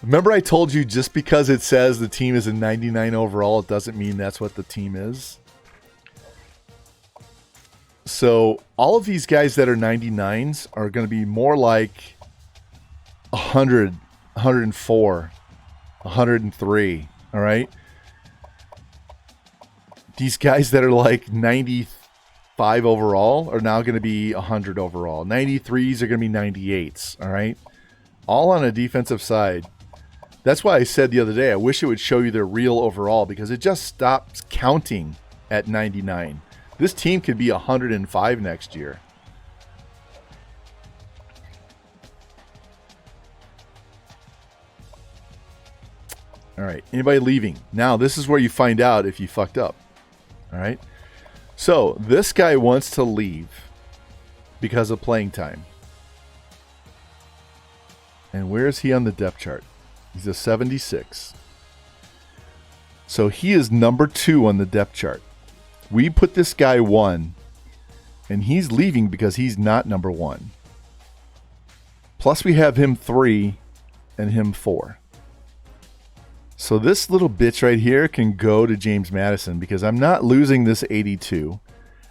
Remember I told you just because it says the team is a 99 overall, it doesn't mean that's what the team is. So all of these guys that are 99s are going to be more like 100, 104, 103, all right? These guys that are like 95 overall are now going to be 100 overall. 93s are going to be 98s, all right? All on a defensive side. That's why I said the other day, I wish it would show you their real overall because it just stops counting at 99. This team could be 105 next year. All right, anybody leaving? Now, this is where you find out if you fucked up. All right? So, this guy wants to leave because of playing time. And where is he on the depth chart? He's a 76. So, he is number 2 on the depth chart. We put this guy 1, and he's leaving because he's not number 1. Plus, we have him 3 and him 4. So this little bitch right here can go to James Madison because I'm not losing this 82.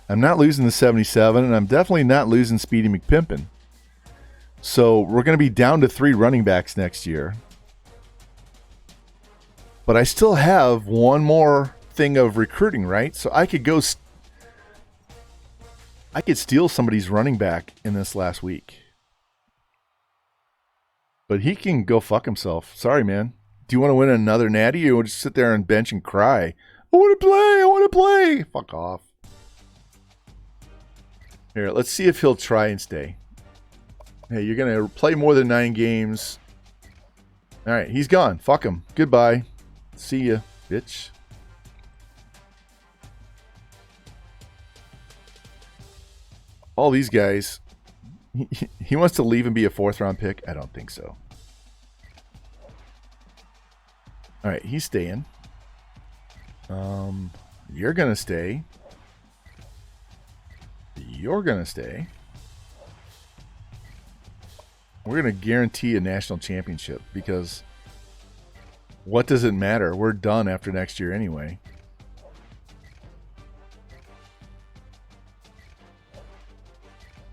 I'm not losing the 77, and I'm definitely not losing Speedy McPimpin. So we're going to be down to 3 running backs next year. But I still have one more thing of recruiting, right? So I could go... I could steal somebody's running back in this last week. But he can go fuck himself. Sorry, man. Do you want to win another natty or just sit there and bench and cry? I want to play. I want to play. Fuck off. Here, let's see if he'll try and stay. Hey, you're going to play more than 9 games. All right, he's gone. Fuck him. Goodbye. See ya, bitch. All these guys. He wants to leave and be a 4th round pick? I don't think so. All right, he's staying. You're going to stay. You're going to stay. We're going to guarantee a national championship because what does it matter? We're done after next year anyway.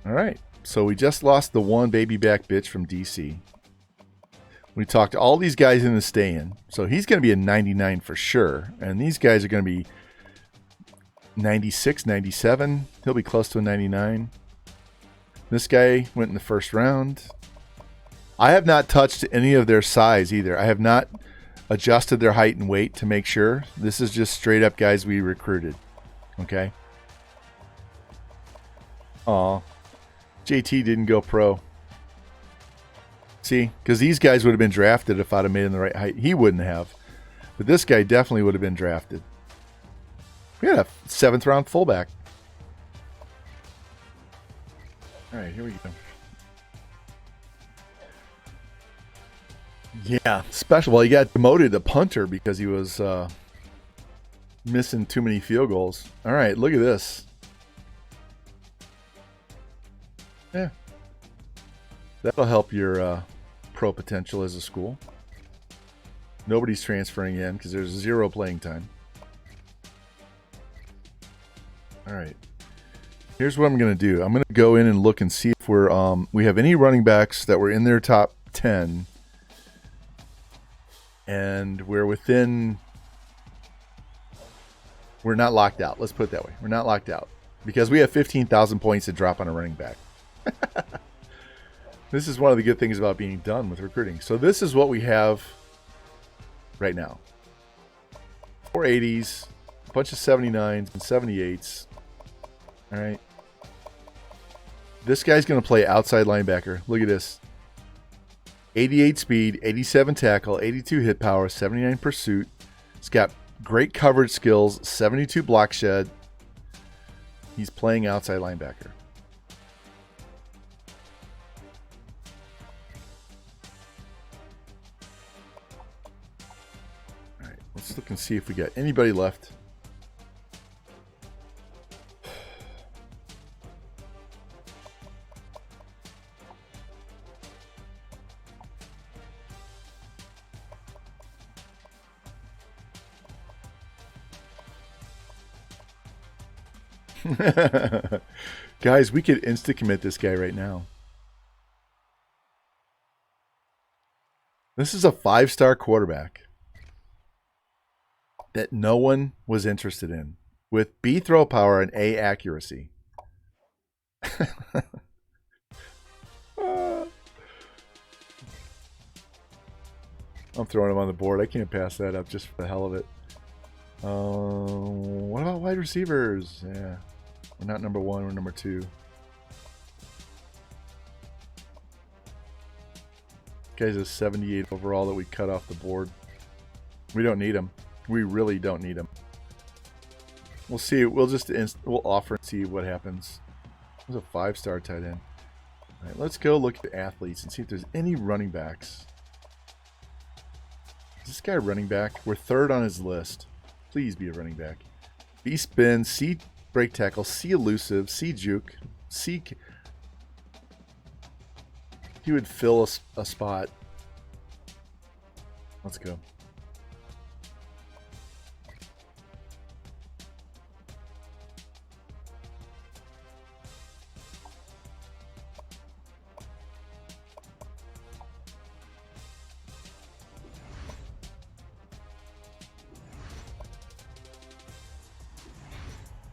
All right, so we just lost the one baby back bitch from DC. We talked all these guys into staying. So he's going to be a 99 for sure. And these guys are going to be 96, 97. He'll be close to a 99. This guy went in the first round. I have not touched any of their size either. I have not adjusted their height and weight to make sure. This is just straight up guys we recruited. Okay. Aw. JT didn't go pro. See, because these guys would have been drafted if I'd have made him the right height. He wouldn't have. But this guy definitely would have been drafted. We had a 7th round fullback. All right, here we go. Yeah, special. Well, he got demoted to punter because he was missing too many field goals. All right, look at this. Yeah. That'll help your pro potential as a school. Nobody's transferring in because there's 0 playing time. All right. Here's what I'm going to do. I'm going to go in and look and see if we have any running backs that were in their top 10. And we're not locked out. Let's put it that way. We're not locked out. Because we have 15,000 points to drop on a running back. This is one of the good things about being done with recruiting. So this is what we have right now. 4 80s, a bunch of 79s and 78s. All right. This guy's going to play outside linebacker. Look at this. 88 speed, 87 tackle, 82 hit power, 79 pursuit. He's got great coverage skills, 72 block shed. He's playing outside linebacker. All right, let's look and see if we got anybody left. Guys, we could insta-commit this guy right now. This is a 5-star quarterback that no one was interested in, with B throw power and A accuracy. I'm throwing him on the board. I can't pass that up just for the hell of it. What about wide receivers? Yeah, we're not number 1. We're number 2. Guy's a 78 overall that we cut off the board. We don't need him. We really don't need him. We'll see. We'll offer and see what happens. There's a 5-star tight end. All right, let's go look at the athletes and see if there's any running backs. Is this guy a running back? We're 3rd on his list. Please be a running back. B spin, C break tackle, C elusive, C juke, C. He would fill a spot. Let's go.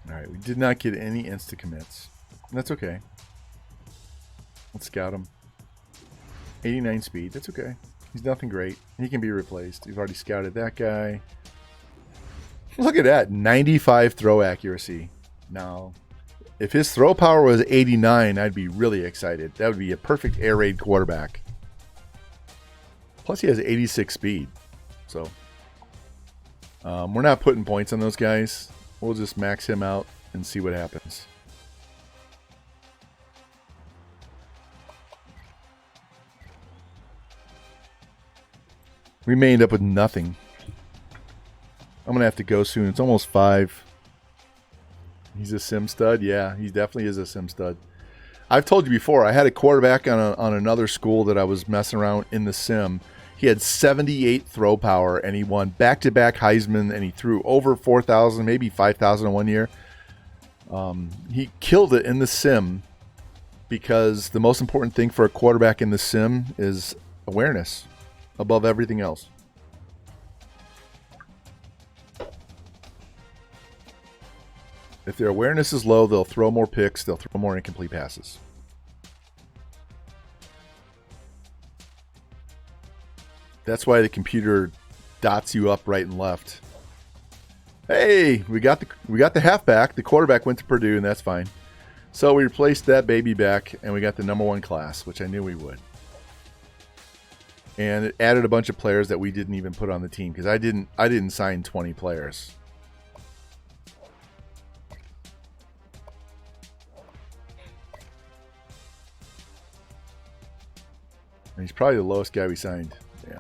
Alright, we did not get any insta-commits. That's okay. Let's scout him. 89 speed, that's okay. He's nothing great. He can be replaced. We've already scouted that guy. Look at that, 95 throw accuracy. Now, if his throw power was 89, I'd be really excited. That would be a perfect air raid quarterback. Plus he has 86 speed. So, we're not putting points on those guys. We'll just max him out and see what happens. We may end up with nothing. I'm going to have to go soon. It's almost 5. He's a sim stud. Yeah, he definitely is a sim stud. I've told you before, I had a quarterback on another school that I was messing around in the sim. He had 78 throw power, and he won back-to-back Heisman, and he threw over 4,000, maybe 5,000 in one year. He killed it in the sim because the most important thing for a quarterback in the sim is awareness above everything else. If their awareness is low, they'll throw more picks, they'll throw more incomplete passes. That's why the computer dots you up right and left. Hey, we got the halfback. The quarterback went to Purdue, and that's fine. So we replaced that baby back, and we got the number 1 class, which I knew we would. And it added a bunch of players that we didn't even put on the team because I didn't sign 20 players. And he's probably the lowest guy we signed. Yeah.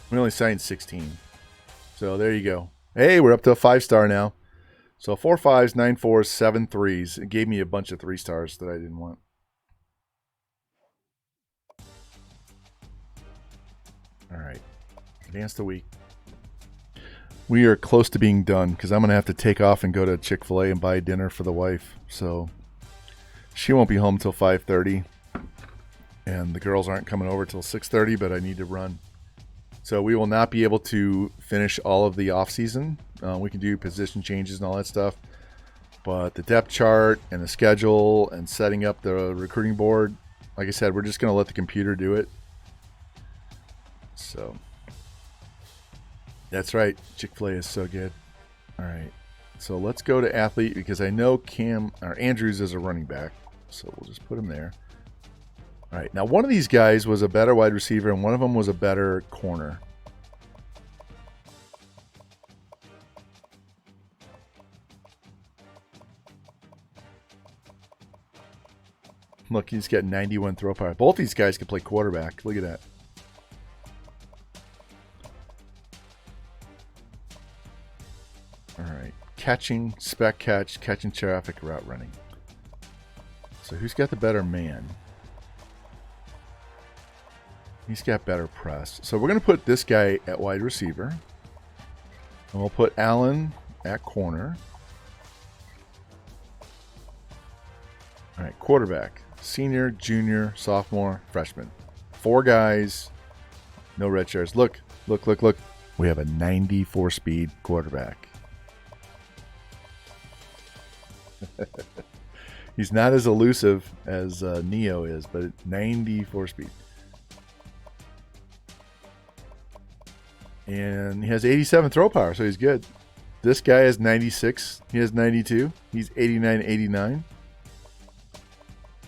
We only signed 16. So there you go. Hey, we're up to a 5-star now. So 4 5s, 9 4s, 7 3s. It gave me a bunch of 3-stars that I didn't want. All right. Advance the week. We are close to being done because I'm going to have to take off and go to Chick-fil-A and buy dinner for the wife. So she won't be home till 5:30. And the girls aren't coming over till 6:30, but I need to run. So we will not be able to finish all of the off-season. We can do position changes and all that stuff. But the depth chart and the schedule and setting up the recruiting board, like I said, we're just going to let the computer do it. So that's right. Chick-fil-A is so good. All right. So let's go to athlete because I know Andrews is a running back. So we'll just put him there. All right, now one of these guys was a better wide receiver and one of them was a better corner. Look, he's got 91 throw power. Both these guys can play quarterback. Look at that. All right, catching, spec catch, catching traffic, route running. So who's got the better man? He's got better press. So we're going to put this guy at wide receiver. And we'll put Allen at corner. All right, quarterback. Senior, junior, sophomore, freshman. 4 guys. No red shirts. Look. We have a 94 speed quarterback. He's not as elusive as Neo is, but 94 speed. And he has 87 throw power, so he's good. This guy has 96. He has 92. He's 89, 89.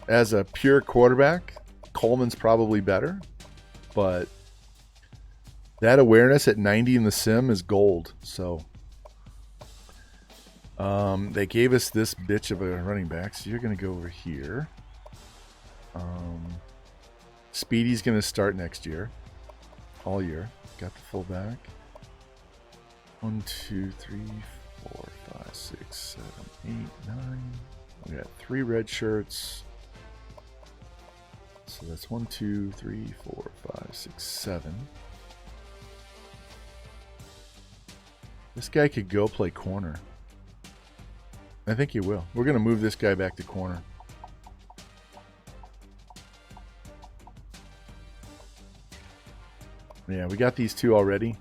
As a pure quarterback, Coleman's probably better, but that awareness at 90 in the sim is gold. So they gave us this bitch of a running back, so you're going to go over here. Speedy's going to start next year, all year. Got the fullback. 1, 2, 3, 4, 5, 6, 7, 8, 9. We got 3 red shirts. So that's 1, 2, 3, 4, 5, 6, 7. This guy could go play corner. I think he will. We're going to move this guy back to corner. Yeah, we got these 2 already,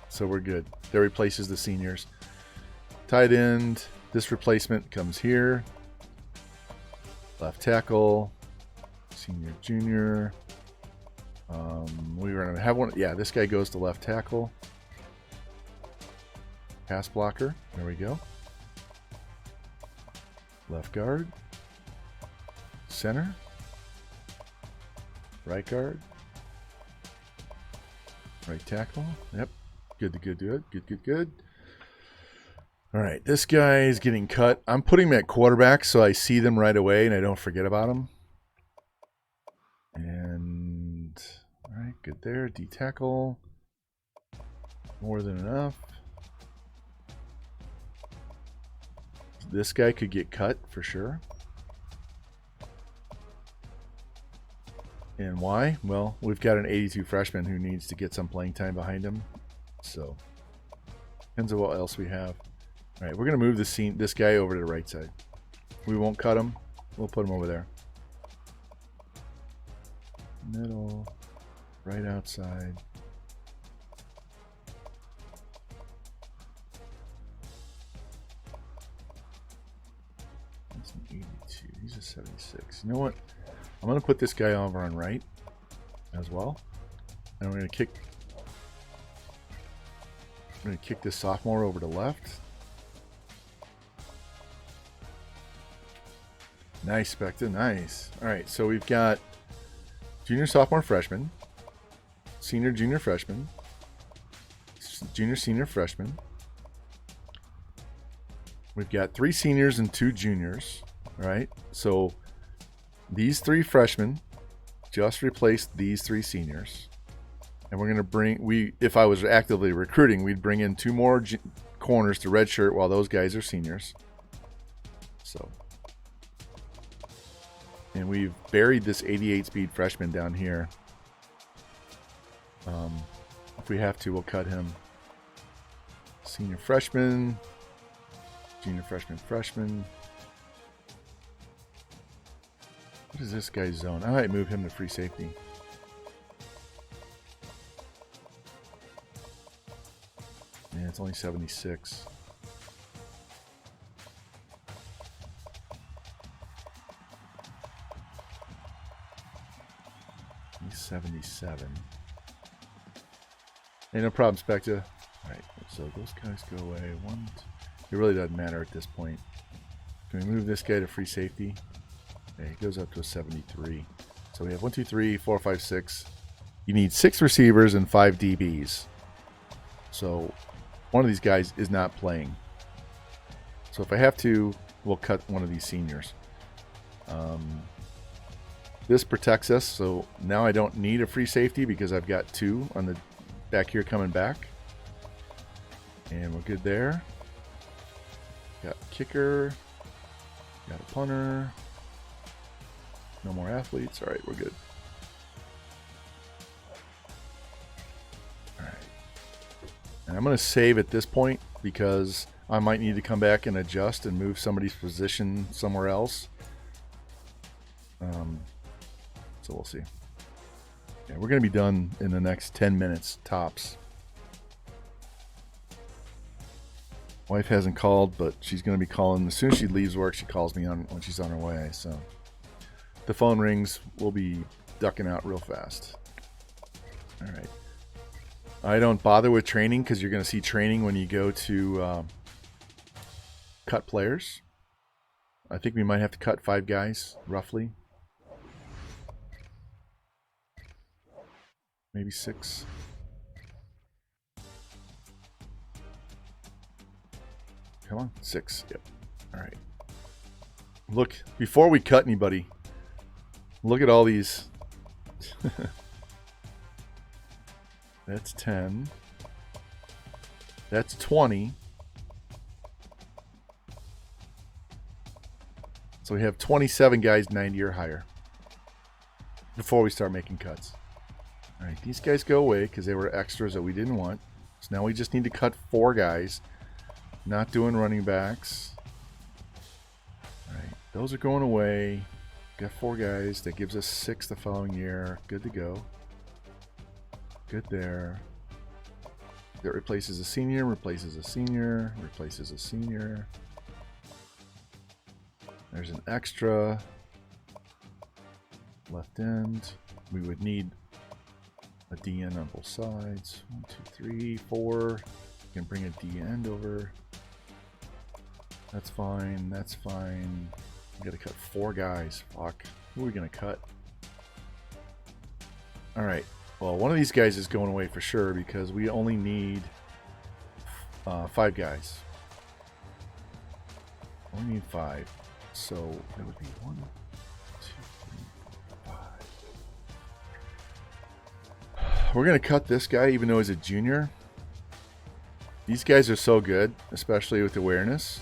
so we're good. That replaces the seniors. Tight end, this replacement comes here. Left tackle, senior, junior. We were going to have one. Yeah, this guy goes to left tackle. Pass blocker. There we go. Left guard. Center. Right guard. Right tackle. Yep. Good. All right. This guy is getting cut. I'm putting him at quarterback so I see them right away and I don't forget about him. And all right. Good there. D tackle. More than enough. This guy could get cut for sure. And why? Well, we've got an 82 freshman who needs to get some playing time behind him. So, depends on what else we have. All right, we're going to move this guy over to the right side. We won't cut him. We'll put him over there. Middle, right outside. That's an 82. He's a 76. You know what? I'm going to put this guy over on right as well. And we're going to kick this sophomore over to left. Nice, Spectre. Nice. All right, so we've got junior, sophomore, freshman, senior, junior, freshman, junior, senior, freshman. We've got 3 seniors and 2 juniors. All right, so these 3 freshmen just replaced these 3 seniors. And we're going to bring, if I was actively recruiting, we'd bring in 2 more corners to redshirt while those guys are seniors. So, and we've buried this 88 speed freshman down here. If we have to, we'll cut him. Senior freshman, junior freshman, freshman. What is this guy's zone? I might move him to free safety. Yeah, it's only 76. He's 77. Hey, no problem, Spectre. Alright, so those guys go away. 1, 2. It really doesn't matter at this point. Can we move this guy to free safety? Okay, he goes up to a 73. So we have 1, 2, 3, 4, 5, 6. You need 6 receivers and 5 DBs. So one of these guys is not playing. So if I have to, we'll cut one of these seniors. This protects us, so now I don't need a free safety because I've got 2 on the back here coming back. And we're good there. Got a kicker. Got a punter. No more athletes. All right, we're good. And I'm going to save at this point because I might need to come back and adjust and move somebody's position somewhere else. So we'll see. Yeah, we're going to be done in the next 10 minutes, tops. Wife hasn't called, but she's going to be calling. As soon as she leaves work, she calls me when she's on her way. So the phone rings. We'll be ducking out real fast. All right. I don't bother with training because you're going to see training when you go to cut players. I think we might have to cut 5 guys, roughly. Maybe 6. Come on, 6. Yep. All right. Look, before we cut anybody, look at all these. That's 10. That's 20. So we have 27 guys 90 or higher before we start making cuts. All right, these guys go away because they were extras that we didn't want. So now we just need to cut 4 guys. Not doing running backs. All right, those are going away. Got 4 guys. That gives us 6 the following year. Good to go. Good there. That replaces a senior, replaces a senior, replaces a senior. There's an extra. Left end. We would need a DN on both sides. 1, 2, 3, 4. You can bring a DN over. That's fine. That's fine. We gotta cut 4 guys. Fuck. Who are we gonna cut? Alright. Well, one of these guys is going away for sure because we only need 5 guys. Only need 5. So that would be 1, 2, 3, 4, 5. We're going to cut this guy even though he's a junior. These guys are so good, especially with awareness.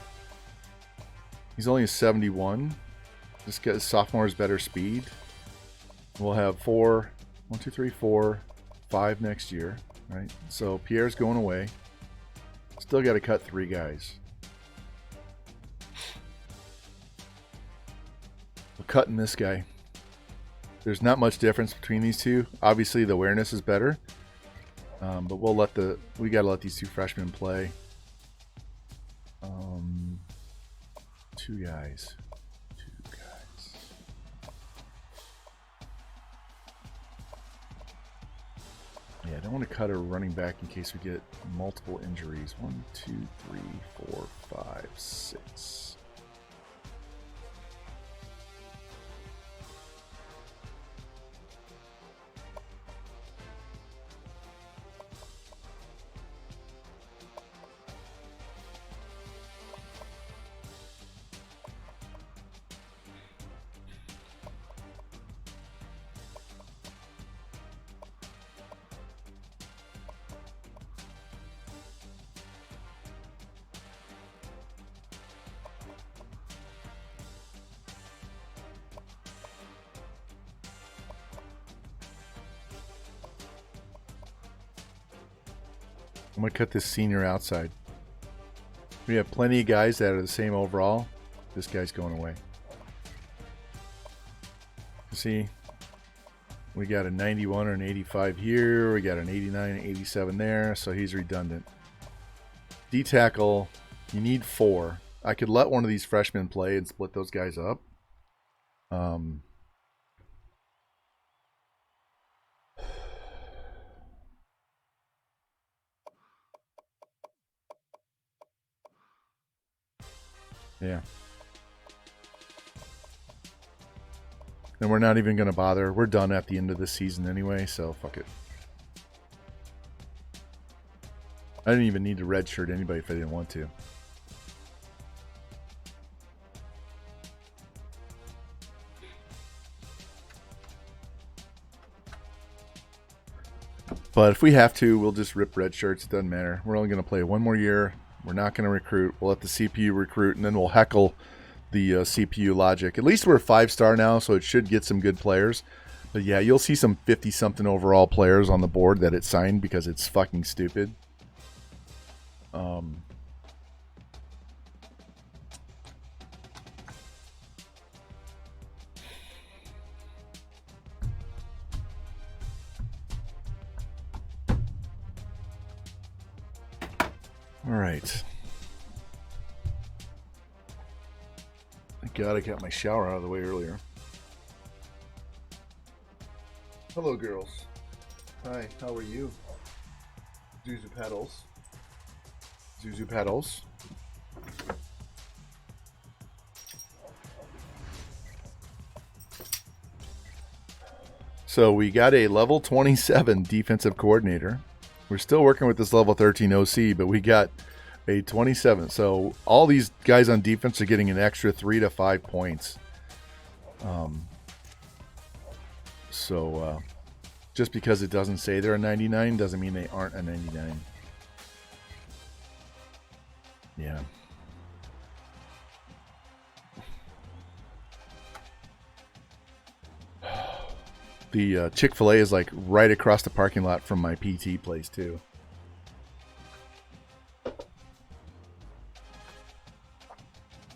He's only a 71. This guy's sophomore has better speed. We'll have 4. 1, 2, 3, 4, 5 next year, right? So Pierre's going away. Still got to cut 3 guys. We're cutting this guy. There's not much difference between these two. Obviously, the awareness is better, but we got to let these 2 freshmen play. 2 guys. Yeah, I don't want to cut a running back in case we get multiple injuries. 1, 2, 3, 4, 5, 6. I'm going to cut this senior outside. We have plenty of guys that are the same overall. This guy's going away. See, we got a 91 or an 85 here. We got an 89 and 87 there, so he's redundant. D-tackle, you need 4. I could let one of these freshmen play and split those guys up. Yeah. And we're not even going to bother. We're done at the end of the season anyway, so fuck it. I didn't even need to redshirt anybody if I didn't want to. But if we have to, we'll just rip red shirts. It doesn't matter. We're only going to play 1 more year. We're not going to recruit. We'll let the CPU recruit, and then we'll heckle the CPU logic. At least we're a 5-star now, so it should get some good players. But yeah, you'll see some 50-something overall players on the board that it signed because it's fucking stupid. All right. Thank God I got my shower out of the way earlier. Hello, girls. Hi, how are you? Zuzu Pedals. Zuzu Pedals. So we got a level 27 defensive coordinator. We're still working with this level 13 OC, but we got a 27. So all these guys on defense are getting an extra 3 to 5 points. Just because it doesn't say they're a 99 doesn't mean they aren't a 99. Yeah. The Chick-fil-A is like right across the parking lot from my PT place too.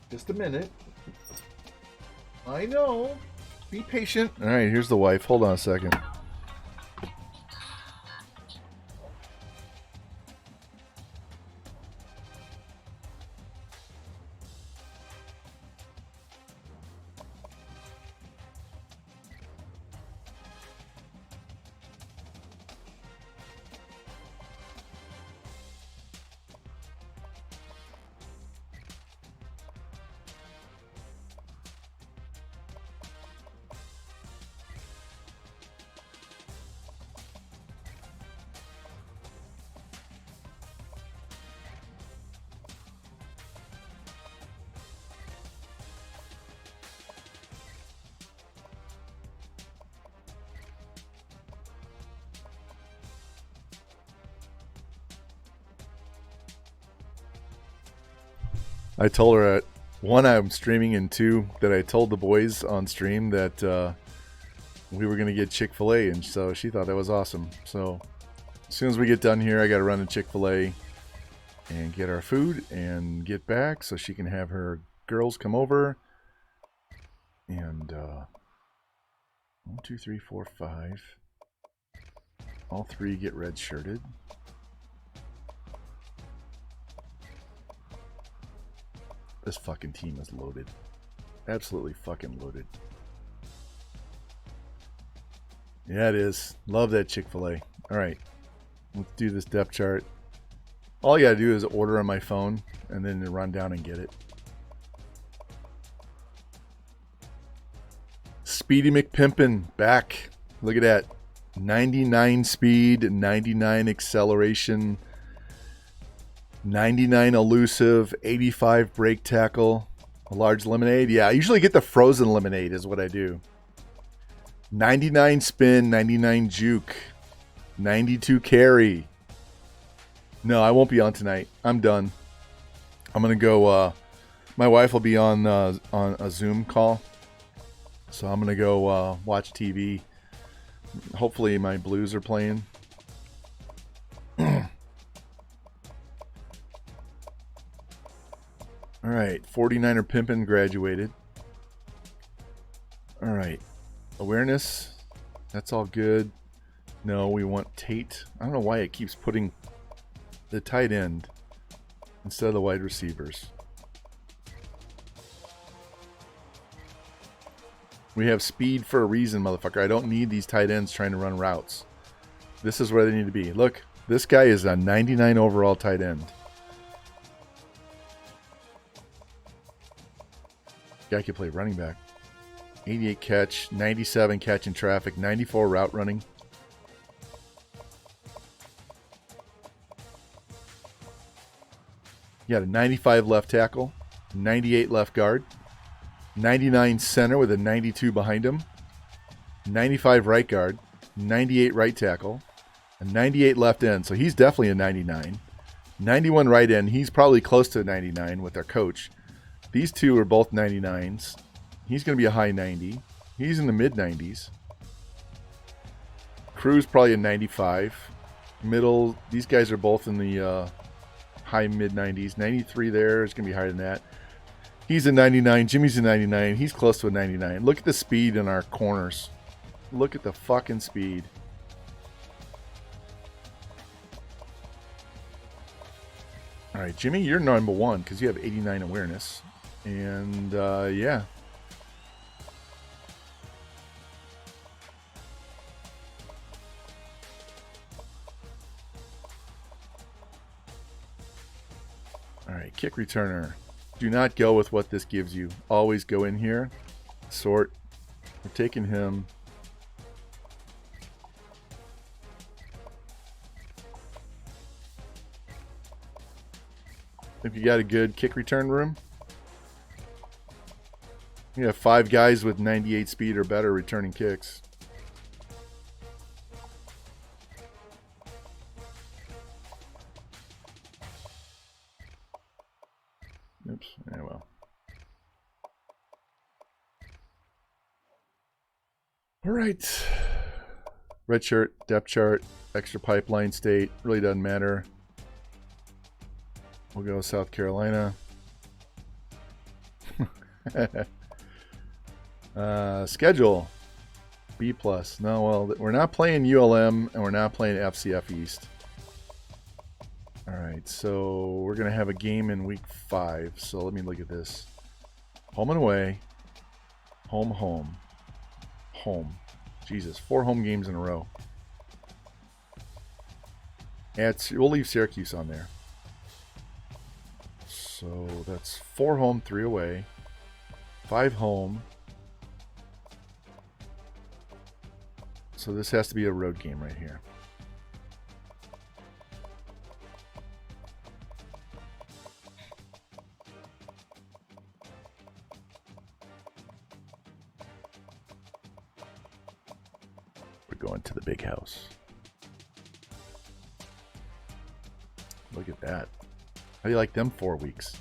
Just a minute. I know. Be patient. All right, here's the wife. Hold on a second. I told her at one I'm streaming, and two that I told the boys on stream that we were going to get Chick-fil-A, and so she thought that was awesome. So as soon as we get done here, I got to run to Chick-fil-A and get our food and get back so she can have her girls come over. And 1, 2, 3, 4, 5. All three get red shirted. This fucking team is loaded. Absolutely fucking loaded. Yeah, it is. Love that Chick-fil-A. Alright. Let's do this depth chart. All you gotta do is order on my phone and then run down and get it. Speedy McPimpin back. Look at that. 99 speed, 99 acceleration, 99 elusive, 85 break tackle, a large lemonade. Yeah, I usually get the frozen lemonade is what I do. 99 spin, 99 juke, 92 carry. No, I won't be on tonight. I'm done. I'm going to go, my wife will be on a Zoom call. So I'm going to go watch TV. Hopefully my Blues are playing. All right, 49er Pimpin graduated. All right, awareness, that's all good. No, we want Tate. I don't know why it keeps putting the tight end instead of the wide receivers. We have speed for a reason, motherfucker. I don't need these tight ends trying to run routes. This is where they need to be. Look, this guy is a 99 overall tight end. Guy can play running back. 88 catch, 97 catch in traffic, 94 route running. You got a 95 left tackle, 98 left guard, 99 center with a 92 behind him, 95 right guard, 98 right tackle, a 98 left end. So he's definitely a 99. 91 right end. He's probably close to a 99 with our coach. These two are both 99s. He's going to be a high 90. He's in the mid 90s. Crew's probably a 95. Middle, these guys are both in the high mid 90s. 93 there is going to be higher than that. He's a 99. Jimmy's a 99. He's close to a 99. Look at the speed in our corners. Look at the fucking speed. All right, Jimmy, you're number one because you have 89 awareness. And, yeah. All right, kick returner. Do not go with what this gives you. Always go in here. Sort. We're taking him. If you got a good kick return room, you have 5 guys with 98 speed or better returning kicks. Oops. Yeah, well. All right. Red shirt, depth chart, extra pipeline state. Really doesn't matter. We'll go South Carolina. Schedule. B+. No, well, we're not playing ULM and we're not playing FCF East. Alright, so we're going to have a game in week 5. So let me look at this. Home and away. Home, home. Home. Jesus, 4 home games in a row. We'll leave Syracuse on there. So that's 4 home, 3 away. 5 home. So this has to be a road game right here. We're going to the big house. Look at that. How do you like them 4 weeks?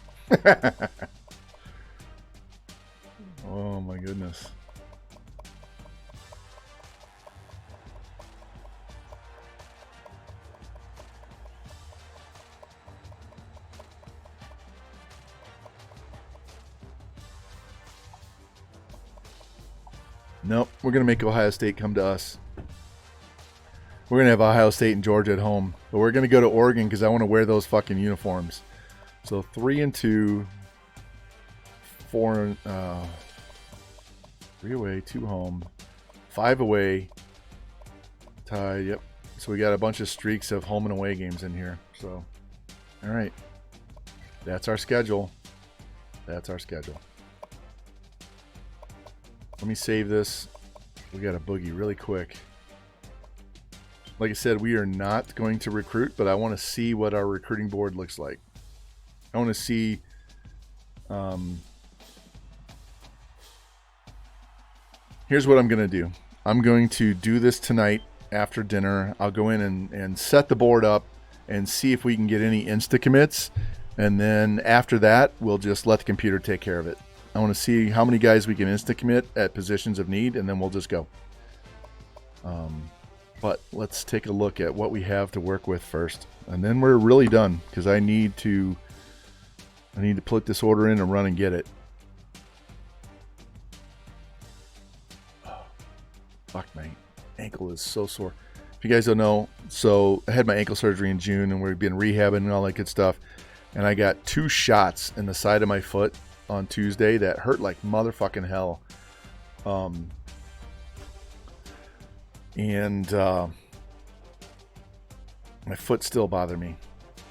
Oh my goodness. Nope, we're going to make Ohio State come to us. We're going to have Ohio State and Georgia at home. But we're going to go to Oregon because I want to wear those fucking uniforms. So 3-2. 4, 3 away, 2 home. 5 away. Tied, yep. So we got a bunch of streaks of home and away games in here. So, all right. That's our schedule. That's our schedule. Let me save this. We got a boogie really quick. Like I said, we are not going to recruit, but I want to see what our recruiting board looks like. I want to see here's what I'm going to do. I'm going to do this tonight after dinner. I'll go in and set the board up and see if we can get any insta commits. And then after that, we'll just let the computer take care of it. I want to see how many guys we can insta commit at positions of need, and then we'll just go. But let's take a look at what we have to work with first. And then we're really done because I need to put this order in and run and get it. Oh, fuck, my ankle is so sore. If you guys don't know, so I had my ankle surgery in June and we've been rehabbing and all that good stuff. And I got 2 shots in the side of my foot on Tuesday that hurt like motherfucking hell. And my foot still bothered me.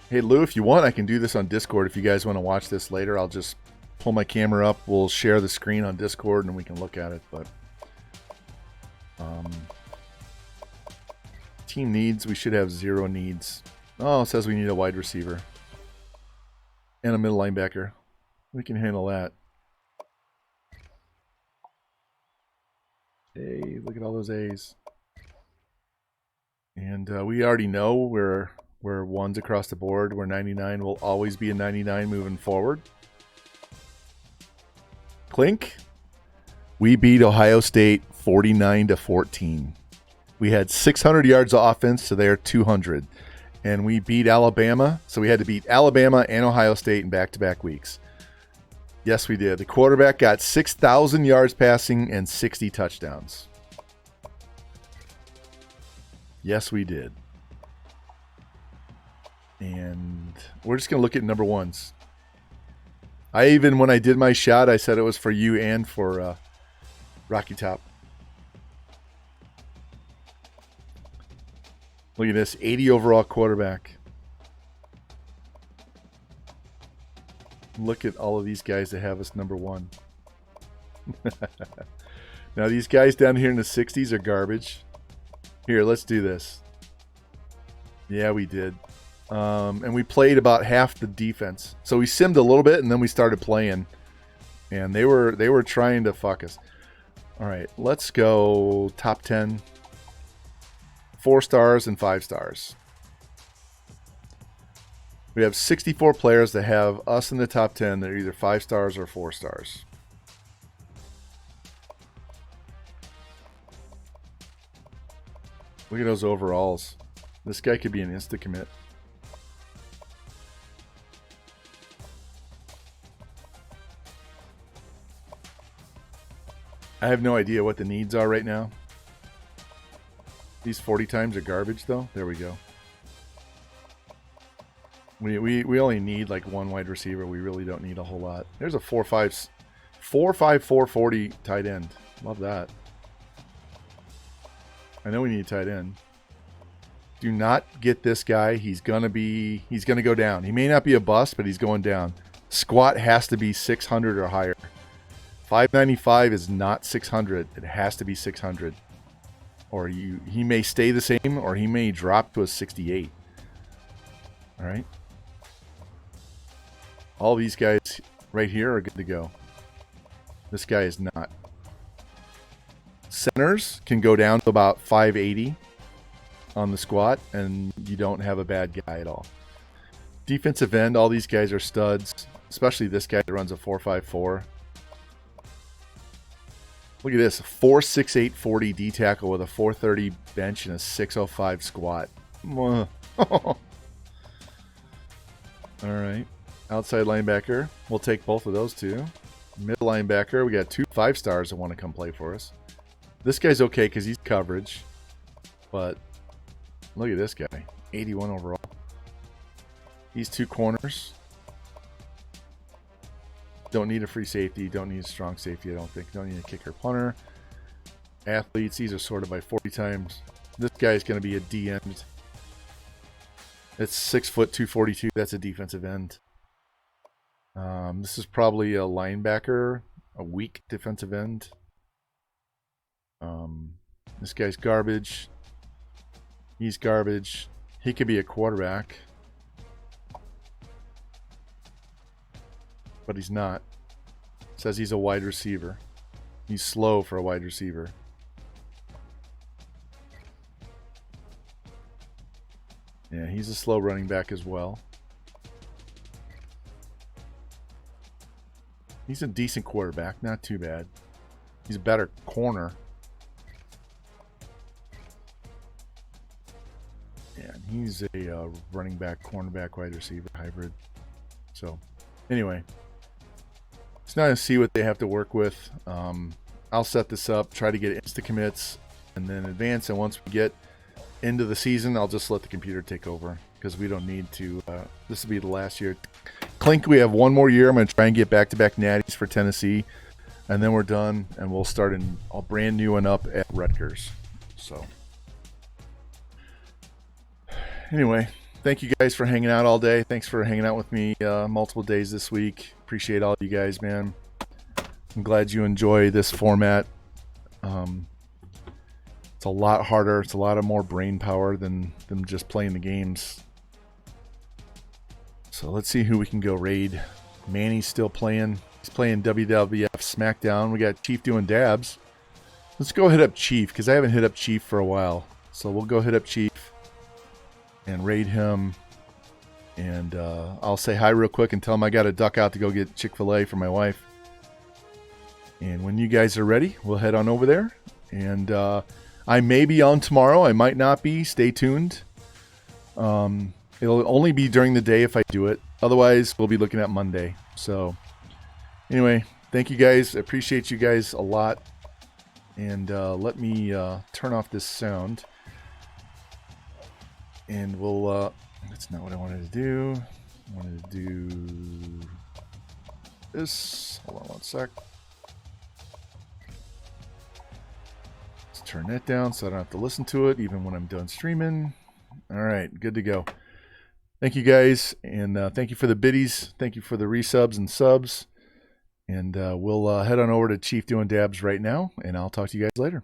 Hey Lou, if you want, I can do this on Discord. If you guys want to watch this later, I'll just pull my camera up. We'll share the screen on Discord and we can look at it. But team needs, we should have 0 needs. Oh, it says we need a wide receiver and a middle linebacker. We can handle that. Hey, look at all those A's. And we already know we're 1s across the board. We're 99. We'll always be a 99 moving forward. Clink. We beat Ohio State 49-14. We had 600 yards of offense to their 200. and we beat Alabama. So we had to beat Alabama and Ohio State in back-to-back weeks. Yes, we did. The quarterback got 6,000 yards passing and 60 touchdowns. Yes, we did. And we're just going to look at number ones. When I did my shot, I said it was for you and for Rocky Top. Look at this, 80 overall quarterback. Look at all of these guys that have us number one. Now these guys down here in the 60s are garbage. Here, let's do this. Yeah, we did. And we played about half the defense. So we simmed a little bit and then we started playing. And they were trying to fuck us. All right, let's go top 10. 4 stars and 5 stars. We have 64 players that have us in the top 10 that are either 5 stars or 4 stars. Look at those overalls. This guy could be an insta-commit. I have no idea what the needs are right now. These 40 times are garbage, though. There we go. We only need like one wide receiver. We really don't need a whole lot. There's a 4.5, 4.40 tight end. Love that. I know we need a tight end. Do not get this guy. He's gonna go down. He may not be a bust, but he's going down. Squat has to be 600 or higher. 595 is not 600. It has to be 600. Or he may stay the same, or he may drop to a 68. All right. All these guys right here are good to go. This guy is not. Centers can go down to about 580 on the squat, and you don't have a bad guy at all. Defensive end, all these guys are studs, especially this guy that runs a 4.54. Look at this, 4.68 40 D tackle with a 4.30 bench and a 6.05 squat. All right. Outside linebacker, we'll take both of those two. Middle linebacker, we got 2 5 stars that want to come play for us. This guy's okay because he's coverage. But look at this guy, 81 overall. These 2 corners. Don't need a free safety. Don't need a strong safety, I don't think. Don't need a kicker punter. Athletes, these are sorted by 40 times. This guy is going to be a D end. It's 6 foot 242. That's a defensive end. This is probably a linebacker, a weak defensive end. This guy's garbage. He's garbage. He could be a quarterback. But he's not. Says he's a wide receiver. He's slow for a wide receiver. Yeah, he's a slow running back as well. He's a decent quarterback, not too bad. He's a better corner. Yeah, and he's a running back, cornerback, wide receiver hybrid. So, anyway. It's nice to see what they have to work with. I'll set this up, try to get insta commits, and then advance. And once we get into the season, I'll just let the computer take over because we don't need to. This will be the last year. Clink, we have one more year. I'm going to try and get back-to-back natties for Tennessee, and then we're done, and we'll start a brand new one up at Rutgers. So, anyway, thank you guys for hanging out all day. Thanks for hanging out with me multiple days this week. Appreciate all you guys, man. I'm glad you enjoy this format. It's a lot harder. It's a lot of more brain power than just playing the games. So let's see who we can go raid. Manny's still playing. He's playing WWF SmackDown. We got Chief doing dabs. Let's go hit up Chief because I haven't hit up Chief for a while. So we'll go hit up Chief and raid him. And I'll say hi real quick and tell him I got to duck out to go get Chick-fil-A for my wife. And when you guys are ready, we'll head on over there. And I may be on tomorrow. I might not be. Stay tuned. It'll only be during the day if I do it. Otherwise, we'll be looking at Monday. So, anyway, thank you guys. I appreciate you guys a lot. And let me turn off this sound. And we'll... that's not what I wanted to do. I wanted to do this. Hold on one sec. Let's turn that down so I don't have to listen to it even when I'm done streaming. All right, good to go. Thank you guys, and thank you for the biddies. Thank you for the resubs and subs. And we'll head on over to Chief Doing Dabs right now, and I'll talk to you guys later.